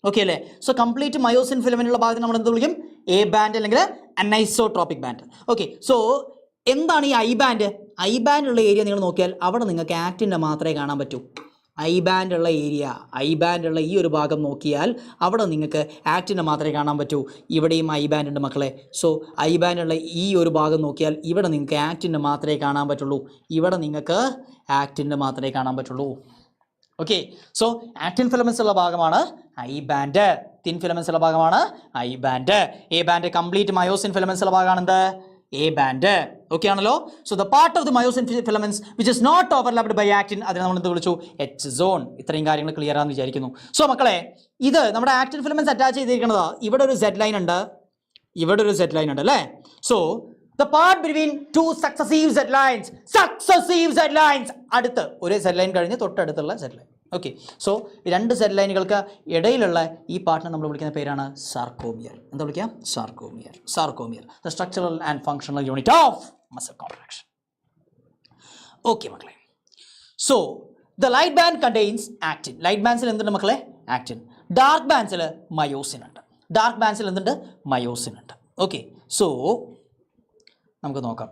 Okay അല്ലേ? സോ കംപ്ലീറ്റ് മയോസിൻ ഫിലമെൻ്റ് ഭാഗത്തിന് നമ്മൾ എന്ത് വിളിക്കും? A ബാൻഡ് അല്ലെങ്കിൽ അനൈസോട്രോപിക് ബാൻഡ്. ഓക്കെ. സോ എന്താണ് ഈ ഐ ബാൻഡ്? ഐ ബാൻഡ് ഉള്ള ഏരിയ നിങ്ങൾ നോക്കിയാൽ അവിടെ നിങ്ങൾക്ക് ആക്റ്റിൻ്റെ മാത്രമേ കാണാൻ പറ്റൂ. ഐ ബാൻഡ് ഉള്ള ഈ ഒരു ഭാഗം നോക്കിയാൽ അവിടെ നിങ്ങൾക്ക് ആക്റ്റിൻ്റെ മാത്രമേ കാണാൻ പറ്റൂ. ഇവിടെയും ഐ ബാൻഡ് ഉണ്ട് മക്കളെ. സോ ഐ ബാൻഡ് ഉള്ള ഈ ഒരു ഭാഗം നോക്കിയാൽ ഇവിടെ നിങ്ങൾക്ക് ആക്റ്റിൻ്റെ മാത്രമേ കാണാൻ പറ്റുള്ളൂ. ഓക്കെ. സോ ആക്റ്റിൻ ഫിലമെന്റ്സ് ഉള്ള ഭാഗമാണ് ഐ ബാൻഡ്. തിൻ ഫിലമെന്റ്സ് ഉള്ള ഭാഗമാണ് I band. A band complete myosin filaments ഉള്ള ഭാഗമാണ് എന്ത്? A band. ഓക്കെ ആണല്ലോ. So the part of the myosin filaments which is not overlapped by actin, അതിനെ നമ്മൾ എന്ത് വിളിച്ചു? H zone. ഇത്രയും കാര്യങ്ങൾ ക്ലിയർ ആണെന്ന് വിചാരിക്കുന്നു. സോ മക്കളെ, ഇത് നമ്മുടെ ആക്റ്റിൻ ഫിലമെന്റ്സ് അറ്റാച്ച് ചെയ്തിരിക്കുന്നത് ഇവിടെ ഒരു സെഡ് ലൈൻ ഉണ്ട്, ഇവിടെ ഒരു സെഡ് ലൈൻ ഉണ്ട് അല്ലേ? So the part between two successive z lines അടുത്ത് ഒരു സെഡ് ലൈൻ കഴിഞ്ഞ് തൊട്ടടുത്തുള്ള സെഡ് ലൈൻ. ഓക്കെ, സോ രണ്ട് സെഡ് ലൈനുകൾക്ക് ഇടയിലുള്ള ഈ പാർട്ടിനെ നമ്മൾ വിളിക്കുന്ന പേരാണ് സാർക്കോമിയർ. എന്താ വിളിക്കുക? Sarcomere. Sarcomere, the structural and functional unit of muscle contraction. Okay മക്കളെ, so the light band contains actin. Light ബാൻഡ്സിൽ എന്തുണ്ട് മക്കളെ? ആക്റ്റിൻ. ഡാർക്ക് ബാൻഡ്സിൽ മയോസിൻ ഉണ്ട്. ഡാർക്ക് ബാൻഡ്സിൽ എന്തുണ്ട്? മയോസിൻ ഉണ്ട്. ഓക്കെ, സോ നമുക്ക് നോക്കാം.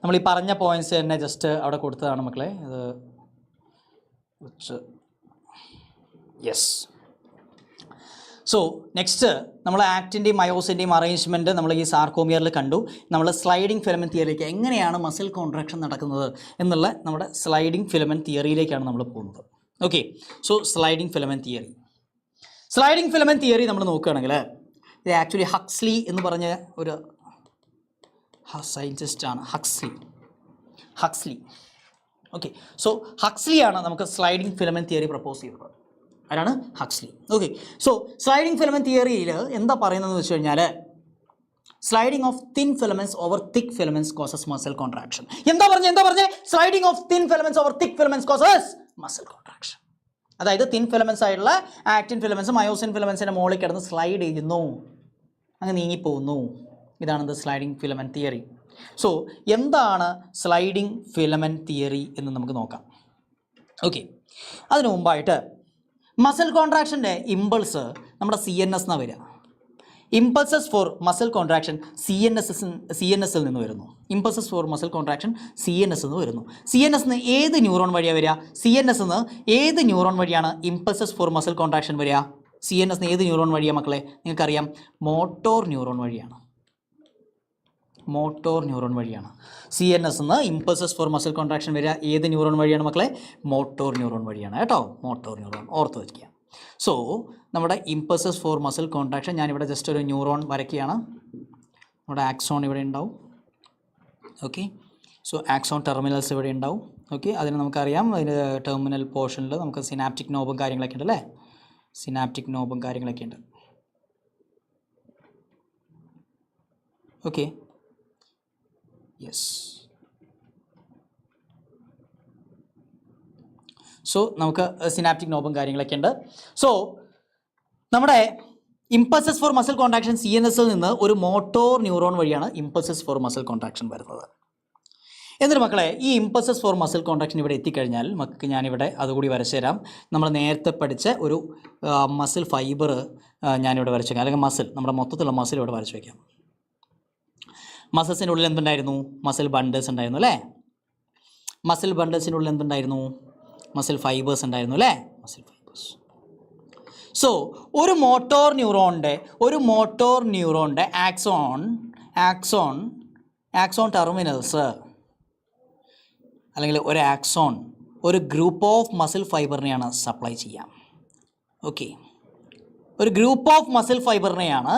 നമ്മൾ ഈ പറഞ്ഞ പോയിന്റ്സ് തന്നെ ജസ്റ്റ് അവിടെ കൊടുത്തതാണ് മക്കളെ. ഇത് യെസ്. സോ നെക്സ്റ്റ് നമ്മൾ ആക്റ്റിൻ്റെയും മയോസിൻ്റെയും അറേഞ്ച്മെൻറ്റ് നമ്മൾ ഈ സാർക്കോമിയറിൽ കണ്ടു. നമ്മൾ സ്ലൈഡിംഗ് ഫിലമെൻറ്റ് തിയറിയിലേക്ക്, എങ്ങനെയാണ് മസിൽ കോൺട്രാക്ഷൻ നടക്കുന്നത് എന്നുള്ള നമ്മുടെ സ്ലൈഡിംഗ് ഫിലമെൻറ്റ് തിയറിയിലേക്കാണ് നമ്മൾ പോകുന്നത്. Okay, so sliding filament theory. Sliding filament theory നമ്മൾ നോക്കുകയാണെങ്കിൽ ഇത് ആക്ച്വലി ഹക്സ്ലി എന്ന് പറഞ്ഞ ഒരു സയൻറ്റിസ്റ്റാണ്. ഹക്സ്ലി. ഓക്കെ, സോ ഹക്സ്ലിയാണ് നമുക്ക് സ്ലൈഡിംഗ് ഫിലമെൻറ്റ് തിയറി പ്രപ്പോസ് ചെയ്തത്. ആരാണ്? Huxley. Okay, so sliding filament തിയറിയിൽ എന്താ പറയുന്നതെന്ന് വെച്ച് കഴിഞ്ഞാൽ, sliding of thin filaments over thick filaments causes muscle contraction. എന്താ പറഞ്ഞേ? Sliding of thin filaments over thick filaments causes muscle contraction. അതായത് തിൻ ഫിലമെന്റ്സ് ആയിട്ടുള്ള ആക്റ്റിൻ ഫിലമെന്റ്സ് മയോസിൻ ഫിലമെന്റ്സിന്റെ മുകളിൽ കിടന്ന് സ്ലൈഡ് ചെയ്യുന്നു, അങ്ങ് നീങ്ങിപ്പോകുന്നു. ഇതാണ് സ്ലൈഡിംഗ് ഫിലമെന്റ് തിയറി. സോ എന്താണ് സ്ലൈഡിംഗ് ഫിലമെന്റ് തിയറി എന്ന് നമുക്ക് നോക്കാം. ഓക്കെ, അതിനു മുമ്പായിട്ട് മസിൽ കോൺട്രാക്ഷൻ്റെ ഇമ്പൾസ് നമ്മുടെ CNS എന്നാണ് വരിക. Impulses for muscle contraction CNS നിന്ന് വരുന്നു. Impulses for muscle contraction CNS നിന്ന് വരുന്നു. CNS നിന്ന് ഏത് ന്യൂറോൺ വഴിയാണ് വരിക? CNS നിന്ന് ഏത് ന്യൂറോൺ വഴിയാണ് ഇമ്പൾസസ് ഫോർ മസിൽ കോൺട്രാക്ഷൻ വരിക? CNS നിന്ന് ഏത് ന്യൂറോൺ വഴിയാണ് മക്കളെ? നിങ്ങൾക്കറിയാം, മോട്ടോർ ന്യൂറോൺ വഴിയാണ്. മോട്ടോർ ന്യൂറോൺ വഴിയാണ് CNS നിന്ന് ഇമ്പൾസസ് ഫോർ മസിൽ കോൺട്രാക്ഷൻ വരിക. ഏത് ന്യൂറോൺ വഴിയാണ് മക്കളെ? മോട്ടോർ ന്യൂറോൺ വഴിയാണ് കേട്ടോ. മോട്ടോർ ന്യൂറോൺ ഓർത്ത് വയ്ക്കുക. സോ നമ്മുടെ ഇമ്പൾസസ് ഫോർ മസിൽ കോൺട്രാക്ഷൻ, ഞാനിവിടെ ജസ്റ്റ് ഒരു ന്യൂറോൺ വരയ്ക്കുകയാണ്. നമ്മുടെ ആക്സോൺ ഇവിടെ ഉണ്ടാവും. ഓക്കെ, സോ ആക്സോൺ ടെർമിനൽസ് ഇവിടെ ഉണ്ടാവും. ഓക്കെ, അതിന് നമുക്കറിയാം, അതിന് ടെർമിനൽ പോർഷനിൽ നമുക്ക് സിനാപ്റ്റിക് നോബും കാര്യങ്ങളൊക്കെ ഉണ്ട് അല്ലേ? സിനാപ്റ്റിക് നോബും കാര്യങ്ങളൊക്കെ ഉണ്ട്. Okay, yes. സോ നമുക്ക് സിനാപ്റ്റിക് നോബും കാര്യങ്ങളൊക്കെ ഉണ്ട്. സോ നമ്മുടെ ഇമ്പൾസസ് ഫോർ മസിൽ കോൺട്രാക്ഷൻ CNSൽ നിന്ന് ഒരു മോട്ടോർ ന്യൂറോൺ വഴിയാണ് ഇമ്പൾസസ് ഫോർ മസിൽ കോൺട്രാക്ഷൻ വരുന്നത്. എന്നിട്ട് മക്കളെ, ഈ ഇമ്പൾസസ് ഫോർ മസിൽ കോൺട്രാക്ഷൻ ഇവിടെ എത്തിക്കഴിഞ്ഞാൽ മക്കൾക്ക് ഞാനിവിടെ അതുകൂടി വരച്ചു തരാം. നമ്മൾ നേരത്തെ പഠിച്ച ഒരു മസിൽ ഫൈബർ ഞാനിവിടെ വരച്ചു വയ്ക്കാം, അല്ലെങ്കിൽ മസിൽ, നമ്മുടെ മൊത്തത്തിലുള്ള മസിൽ ഇവിടെ വരച്ചു വയ്ക്കാം. മസിൽസിൻ്റെ ഉള്ളിൽ എന്തുണ്ടായിരുന്നു? മസിൽ ബണ്ടിൽസ് ഉണ്ടായിരുന്നു അല്ലേ? മസിൽ ബണ്ടിൽസിൻ്റെ ഉള്ളിൽ എന്തുണ്ടായിരുന്നു? മസിൽ ഫൈബേഴ്സ് ഉണ്ടായിരുന്നു അല്ലേ? Muscle fibres. സോ ഒരു മോട്ടോർ ന്യൂറോണിൻ്റെ ആക്സോൺ ടെർമിനൽസ്, അല്ലെങ്കിൽ ഒരു ആക്സോൺ ഒരു ഗ്രൂപ്പ് ഓഫ് മസിൽ ഫൈബറിനെയാണ് സപ്ലൈ ചെയ്യാം. ഓക്കെ, ഒരു ഗ്രൂപ്പ് ഓഫ് മസിൽ ഫൈബറിനെയാണ്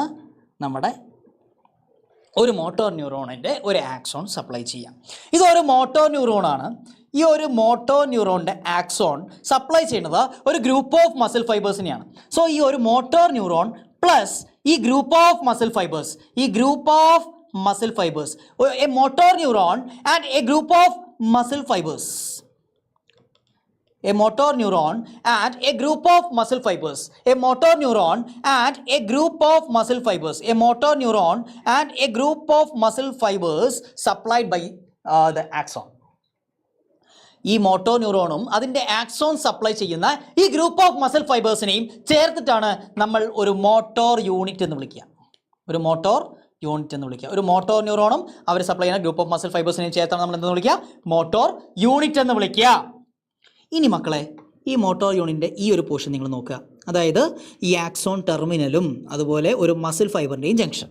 നമ്മുടെ ഒരു മോട്ടോർ ന്യൂറോണിൻ്റെ ഒരു ആക്സോൺ സപ്ലൈ ചെയ്യാം. ഇതൊരു മോട്ടോർ ന്യൂറോണാണ്. ഈ ഒരു മോട്ടോർ ന്യൂറോണിൻ്റെ ആക്സോൺ സപ്ലൈ ചെയ്യുന്നത് ഒരു ഗ്രൂപ്പ് ഓഫ് മസിൽ ഫൈബേഴ്സിനെയാണ്. സോ ഈ ഒരു മോട്ടോർ ന്യൂറോൺ പ്ലസ് ഈ group of muscle fibres, A motor neuron and A group of muscle fibres, a motor neuron and a group of muscle fibers, a motor neuron and a group of muscle fibers, a motor neuron and a group of muscle fibers supplied by the axon. ഈ motor ന്യൂറോണും അതിൻ്റെ axon supply ചെയ്യുന്ന ഈ group of muscle ഫൈബേഴ്സിനെയും ചേർത്തിട്ടാണ് നമ്മൾ ഒരു motor unit എന്ന് വിളിക്കുക. ഒരു മോട്ടോർ ന്യൂറോണും അവർ സപ്ലൈ ചെയ്യുന്ന ഗ്രൂപ്പ് ഓഫ് മസിൽ ഫൈബേഴ്സിനെയും ചേർത്താണ് നമ്മൾ എന്തെന്ന് വിളിക്കുക? മോട്ടോർ യൂണിറ്റ് എന്ന് വിളിക്കുക. ഇനി മക്കളെ, ഈ മോട്ടോർ യൂണിറ്റിൻ്റെ ഈ ഒരു പോർഷൻ നിങ്ങൾ നോക്കുക. അതായത് ഈ ആക്സോൺ ടെർമിനലും അതുപോലെ ഒരു മസിൽ ഫൈബറിൻ്റെയും ജംഗ്ഷൻ.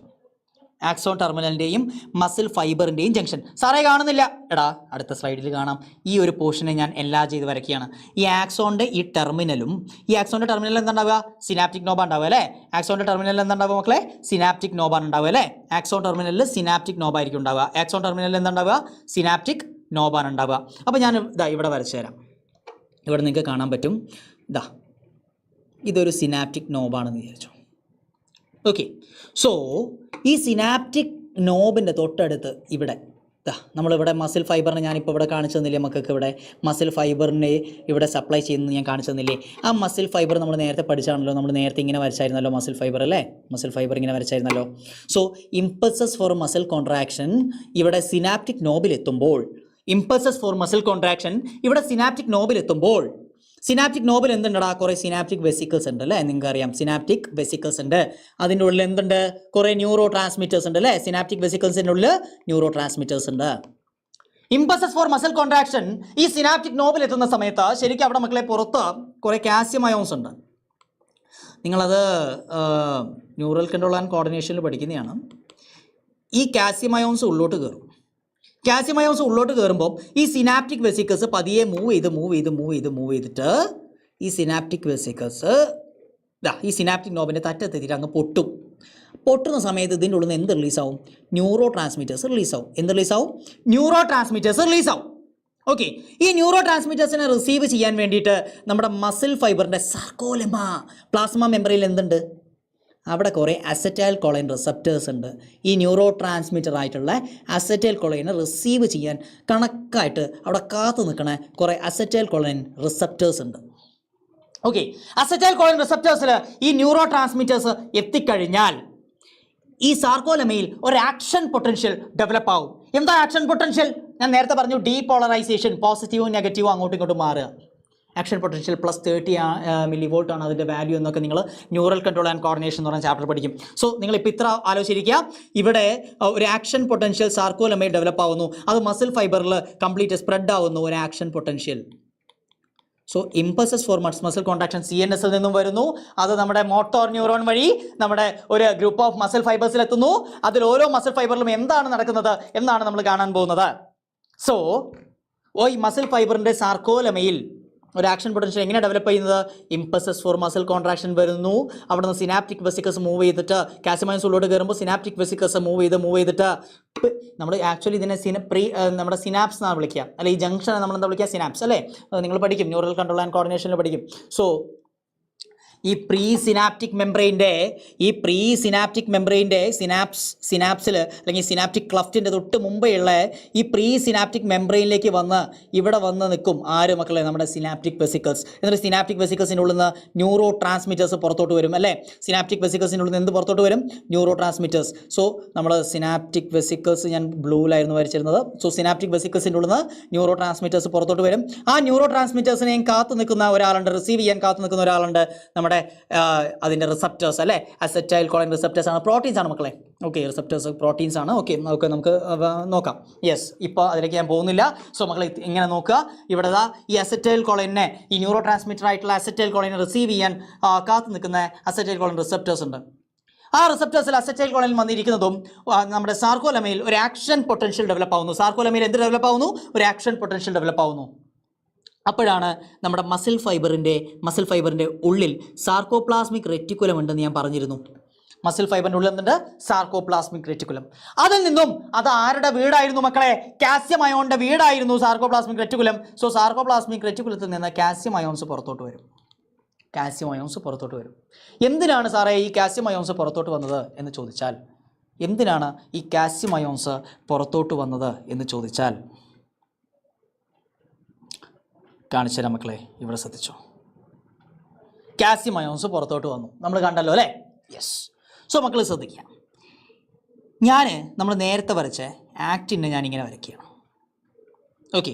ആക്സോൺ ടെർമിനലിൻ്റെയും മസിൽ ഫൈബറിൻ്റെയും ജംഗ്ഷൻ. സാറേ കാണുന്നില്ല. എടാ അടുത്ത സ്ലൈഡിൽ കാണാം. ഈ ഒരു പോർഷനെ ഞാൻ ചെയ്ത് വരയ്ക്കുകയാണ്. ഈ ആക്സോണിൻ്റെ ഈ ടെർമിനലും ഈ ആക്സോണിൻ്റെ ടെർമിനൽ എന്താണ്ടാവുക? സിനാപ്റ്റിക് നോബ ഉണ്ടാവുക അല്ലേ? ആക്സോണിൻ്റെ ടെർമിനൽ എന്താണ്ടാവുക മക്കളെ? സിനാപ്റ്റിക് നോബാണ് ഉണ്ടാവുക അല്ലേ? ആക്സോൺ ടെർമിനലിൽ സിനാപ്റ്റിക് നോബ ആയിരിക്കും ഉണ്ടാവുക. ആക്സോൺ ടെർമിനലിൽ എന്താണ്ടാവുക? സിനാപ്റ്റിക് നോബാണ് ഉണ്ടാവുക. അപ്പോൾ ഞാൻ ഇതാ ഇവിടെ വരച്ചു തരാം. ഇവിടെ നിങ്ങൾക്ക് കാണാൻ പറ്റും. ഇതാ ഇതൊരു സിനാപ്റ്റിക് നോബാണെന്ന് വിചാരിച്ചു. ഓക്കെ, സോ ഈ സിനാപ്റ്റിക് നോബിൻ്റെ തൊട്ടടുത്ത് ഇവിടെ നമ്മളിവിടെ മസിൽ ഫൈബറിനെ ഞാനിപ്പോൾ ഇവിടെ കാണിച്ചു തന്നില്ലേ മക്കൾക്ക്? ഇവിടെ മസിൽ ഫൈബറിനെ ഇവിടെ സപ്ലൈ ചെയ്യുന്നത് ഞാൻ കാണിച്ചു തന്നില്ലേ? ആ മസിൽ ഫൈബർ നമ്മൾ നേരത്തെ പഠിച്ചാണല്ലോ. നമ്മൾ നേരത്തെ ഇങ്ങനെ വരച്ചായിരുന്നല്ലോ മസിൽ ഫൈബർ അല്ലേ? മസിൽ ഫൈബർ ഇങ്ങനെ വരച്ചായിരുന്നല്ലോ. So impulses for muscle contraction ഇവിടെ സിനാപ്റ്റിക് നോബിലെത്തുമ്പോൾ, ഇമ്പൾസസ് ഫോർ മസിൽ കോൺട്രാക്ഷൻ ഇവിടെ സിനാപ്റ്റിക് നോബിലെത്തുമ്പോൾ, സിനാപ്റ്റിക് നോബിൽ എന്തുണ്ടടാ? കുറേ സിനാപ്റ്റിക് വെസിക്കിൾസ് ഉണ്ട് അല്ലേ? നിങ്ങൾക്ക് അറിയാം സിനാപ്റ്റിക് വെസിക്കിൾസ് ഉണ്ട്. അതിൻ്റെ ഉള്ളിൽ എന്തുണ്ട്? കുറേ ന്യൂറോ ട്രാൻസ്മിറ്റേഴ്സ് ഉണ്ട് അല്ലേ? സിനാപ്റ്റിക് വെസിക്കിൾസിൻ്റെ ഉള്ളിൽ ന്യൂറോ ട്രാൻസ്മിറ്റേഴ്സ് ഉണ്ട്. ഇമ്പൾസസ് ഫോർ മസിൽ കോൺട്രാക്ഷൻ ഈ സിനാപ്റ്റിക് നോബിൽ എത്തുന്ന സമയത്ത് ശരിക്കും അവിടെ മക്കളെ പുറത്ത് കുറേ കാൽസ്യം അയോൺസ് ഉണ്ട്. നിങ്ങളത് ന്യൂറൽ കൺട്രോൾ ആൻഡ് കോർഡിനേഷനിൽ പഠിക്കുന്നതാണ്. ഈ കാൽസ്യം അയോൺസ് ഉള്ളോട്ട് കയറും. കാൽസ്യം അയോൺസ് ഉള്ളോട്ട് കയറുമ്പോൾ ഈ സിനാപ്റ്റിക് വെസിക്കിൾസ് പതിയെ മൂവ് ചെയ്തിട്ട് ഈ സിനാപ്റ്റിക് വെസിക്കിൾസ് ഈ സിനാപ്റ്റിക് നോബിൻ്റെ തറ്റത്തെത്തിയിട്ട് അങ്ങ് പൊട്ടുന്ന സമയത്ത് ഇതിൻ്റെ ഉള്ളിൽ നിന്ന് എന്ത് റിലീസാവും? ന്യൂറോ ട്രാൻസ്മിറ്റേഴ്സ് റിലീസാവും. എന്ത് റിലീസാവും? ന്യൂറോ ട്രാൻസ്മിറ്റേഴ്സ് റിലീസാവും. ഓക്കെ, ഈ ന്യൂറോ ട്രാൻസ്മിറ്റേഴ്സിനെ റിസീവ് ചെയ്യാൻ വേണ്ടിയിട്ട് നമ്മുടെ മസിൽ ഫൈബറിൻ്റെ സർക്കോലെമ പ്ലാസ്മ മെമ്പറിയിൽ എന്തുണ്ട്? അവിടെ കുറേ അസറ്റൈൽ കൊളൈൻ റിസപ്റ്റേഴ്സ് ഉണ്ട്. ഈ ന്യൂറോ ട്രാൻസ്മിറ്റർ ആയിട്ടുള്ള അസറ്റൈൽ കൊളൈനെ റിസീവ് ചെയ്യാൻ കണക്കായിട്ട് അവിടെ കാത്തു നിൽക്കണ കുറേ അസറ്റൈൽ കൊളൈൻ റിസപ്റ്റേഴ്സ് ഉണ്ട്. ഓക്കെ, അസറ്റൈൽ കൊളൈൻ റിസപ്റ്റേഴ്സിൽ ഈ ന്യൂറോ ട്രാൻസ്മിറ്റേഴ്സ് എത്തിക്കഴിഞ്ഞാൽ ഈ സാർക്കോലെമയിൽ ഒരു ആക്ഷൻ പൊട്ടൻഷ്യൽ ഡെവലപ്പ് ആവും. എന്താ ആക്ഷൻ പൊട്ടൻഷ്യൽ? ഞാൻ നേരത്തെ പറഞ്ഞു ഡീപോളറൈസേഷൻ, പോസിറ്റീവും നെഗറ്റീവും അങ്ങോട്ടും ഇങ്ങോട്ടും മാറുക. ആക്ഷൻ പൊട്ടൻഷ്യൽ +30 mV ആണ് അതിൻ്റെ വാല്യൂ എന്നൊക്കെ നിങ്ങൾ ന്യൂറൽ കൺട്രോൾ ആൻഡ് കോർഡിനേഷൻ എന്ന് പറഞ്ഞ ചാപ്റ്റർ പഠിക്കും. സോ നിങ്ങളിപ്പോൾ ഇത്ര ആലോചിച്ചിരിക്കുക. ഇവിടെ ഒരു ആക്ഷൻ പൊട്ടൻഷ്യൽ സാർക്കോലെമയിൽ ഡെവലപ്പ് ആവുന്നു. അത് മസിൽ ഫൈബറിൽ കംപ്ലീറ്റ് സ്പ്രെഡ് ആവുന്നു ഒരു action potential. So impulses for muscle contraction CNS നിന്നും വരുന്നു. അത് നമ്മുടെ മോട്ടോർ ന്യൂറോൺ വഴി നമ്മുടെ ഒരു ഗ്രൂപ്പ് ഓഫ് മസിൽ ഫൈബേഴ്സിൽ എത്തുന്നു. അതിൽ ഓരോ മസിൽ ഫൈബറിലും എന്താണ് നടക്കുന്നത് എന്നാണ് നമ്മൾ കാണാൻ പോകുന്നത്. സോ ഈ മസിൽ ഫൈബറിൻ്റെ സാർക്കോലെമയിൽ ഒരു ആക്ഷൻ പൊട്ടൻഷ്യൽ എങ്ങനെ ഡെവലപ്പ് ചെയ്യുന്നത്? ഇമ്പൾസസ് ഫോർ മസിൽ കോൺട്രാക്ഷൻ വരുന്നു. അവിടെ നിന്ന് സിനാപ്റ്റിക് വെസിക്കിൾസ് മൂവ് ചെയ്തിട്ട് കാൽസ്യം അയോൺസ് ഉള്ളോട്ട് കയറുമ്പോൾ സിനാപ്റ്റിക് വെസിക്കിൾസ് മൂവ് ചെയ്തിട്ട് നമ്മൾ ആക്ച്വലി ഇതിനെ നമ്മുടെ സിനാപ്സ് എന്നാണ് വിളിക്കുക അല്ലെ? ഈ ജംഗ്ഷനെ നമ്മൾ എന്താ വിളിക്കുക? സിനാപ്സ് അല്ലേ? നിങ്ങൾ പഠിക്കും, ന്യൂറൽ കൺട്രോൾ ആൻഡ് കോർഡിനേഷനിൽ പഠിക്കും. സോ ഈ പ്രീ സിനാപ്റ്റിക് മെംബ്രെയിൻ്റെ സിനാപ്സിൽ അല്ലെങ്കിൽ സിനാപ്റ്റിക് ക്ലഫ്റ്റിൻ്റെ തൊട്ട് മുമ്പെയുള്ള ഈ പ്രീ സിനാപ്റ്റിക് മെംബ്രെയിനിലേക്ക് ഇവിടെ വന്ന് നിൽക്കും ആര് മക്കളെ? നമ്മുടെ സിനാപ്റ്റിക് വെസിക്കിൾസ്. എന്നിട്ട് സിനാപ്റ്റിക് വെസിക്കിൾസിൻ്റെ ഉള്ളിൽ നിന്ന് ന്യൂറോ ട്രാൻസ്മിറ്റേഴ്സ് പുറത്തോട്ട് വരും അല്ലേ? സിനാപ്റ്റിക് വെസിക്കിൾസിൻ്റെ ഉള്ളിൽ നിന്ന് എന്ത് പുറത്തോട്ട് വരും? Neuro transmitters. സോ നമ്മൾ സിനാപ്റ്റിക് വെസിക്കിൾസ് ഞാൻ ബ്ലൂവിലായിരുന്നു വരച്ചിരുന്നത്. സോ സിനാപ്റ്റിക് വെസിക്കിൾസിൻ്റെ ഉള്ളിൽ നിന്ന് ന്യൂറോ ട്രാൻസ്മിറ്റേഴ്സ് പുറത്തോട്ട് വരും. ആ ന്യൂറോ ട്രാൻസ്മിറ്റേഴ്സിനെയും കാത്തു നിൽക്കുന്ന ഒരാളുണ്ട്, റിസീവ് ചെയ്യാൻ കാത്തു നിൽക്കുന്ന ഒരാളുണ്ട്, നമ്മുടെ അതിൻ്റെ റിസപ്റ്റേഴ്സ് അല്ലേ? അസറ്റൈൽ കൊളൈൻ റിസപ്റ്റേഴ്സ് ആണ്, പ്രോട്ടീൻസ് ആണ് മക്കളെ. ഓക്കെ, റിസപ്റ്റേഴ്സ് പ്രോട്ടീൻസ് ആണ്. ഓക്കെ, നമുക്ക് നോക്കാം. യെസ്, ഇപ്പോൾ അതിലേക്ക് ഞാൻ പോകുന്നില്ല. സോ മക്കളെ ഇങ്ങനെ നോക്കുക. ഇവിടെ ഈ അസറ്റൈൽ കൊളൈനെ, ഈ ന്യൂറോ ട്രാൻസ്മിറ്റർ ആയിട്ടുള്ള അസറ്റൈൽ കൊളൈനെ റിസീവ് ചെയ്യാൻ കാത്തു നിൽക്കുന്ന അസറ്റൈൽ കൊളൈൻ റിസപ്റ്റേഴ്സ് ഉണ്ട്. ആ റിസപ്റ്റേഴ്സിൽ അസറ്റൈൽ കൊളൈൻ വന്നിരിക്കുന്നതും നമ്മുടെ സാർക്കോലെമയിൽ ഒരു ആക്ഷൻ പൊട്ടൻഷ്യൽ ഡെവലപ്പ് ആവുന്നു. സാർക്കോലെമയിൽ എന്ത് ഡെവലപ്പ് ആവുന്നു? ഒരു ആക്ഷൻ പൊട്ടൻഷ്യൽ ഡെവലപ്പ് ആവുന്നു. അപ്പോഴാണ് നമ്മുടെ മസിൽ ഫൈബറിൻ്റെ ഉള്ളിൽ സാർക്കോപ്ലാസ്മിക് റെറ്റിക്കുലം ഉണ്ടെന്ന് ഞാൻ പറഞ്ഞിരുന്നു. മസിൽ ഫൈബറിൻ്റെ ഉള്ളിൽ എന്തുണ്ട്? Sarcoplasmic reticulum. അതിൽ നിന്നും അത് ആരുടെ വീടായിരുന്നു മക്കളെ? കാൽസ്യം അയോണിൻ്റെ വീടായിരുന്നു സാർക്കോപ്ലാസ്മിക് റെറ്റിക്കുലം. സോ സാർക്കോപ്ലാസ്മിക് റെറ്റിക്കുലത്തിൽ നിന്ന് കാൽസ്യം അയോൺസ് പുറത്തോട്ട് വരും. എന്തിനാണ് സാറേ ഈ കാൽസ്യം അയോൺസ് പുറത്തോട്ട് വന്നത് എന്ന് ചോദിച്ചാൽ, കാണിച്ചു തരാം മക്കളെ. ഇവിടെ ശ്രദ്ധിച്ചോ, കാൽസ്യം അയോൺസ് പുറത്തോട്ട് വന്നു, നമ്മൾ കണ്ടല്ലോ അല്ലേ? യെസ്. സോ മക്കൾ ശ്രദ്ധിക്കുക. നമ്മൾ നേരത്തെ വരച്ച ആക്റ്റിനെ ഞാനിങ്ങനെ വരയ്ക്കുകയാണ്. ഓക്കെ,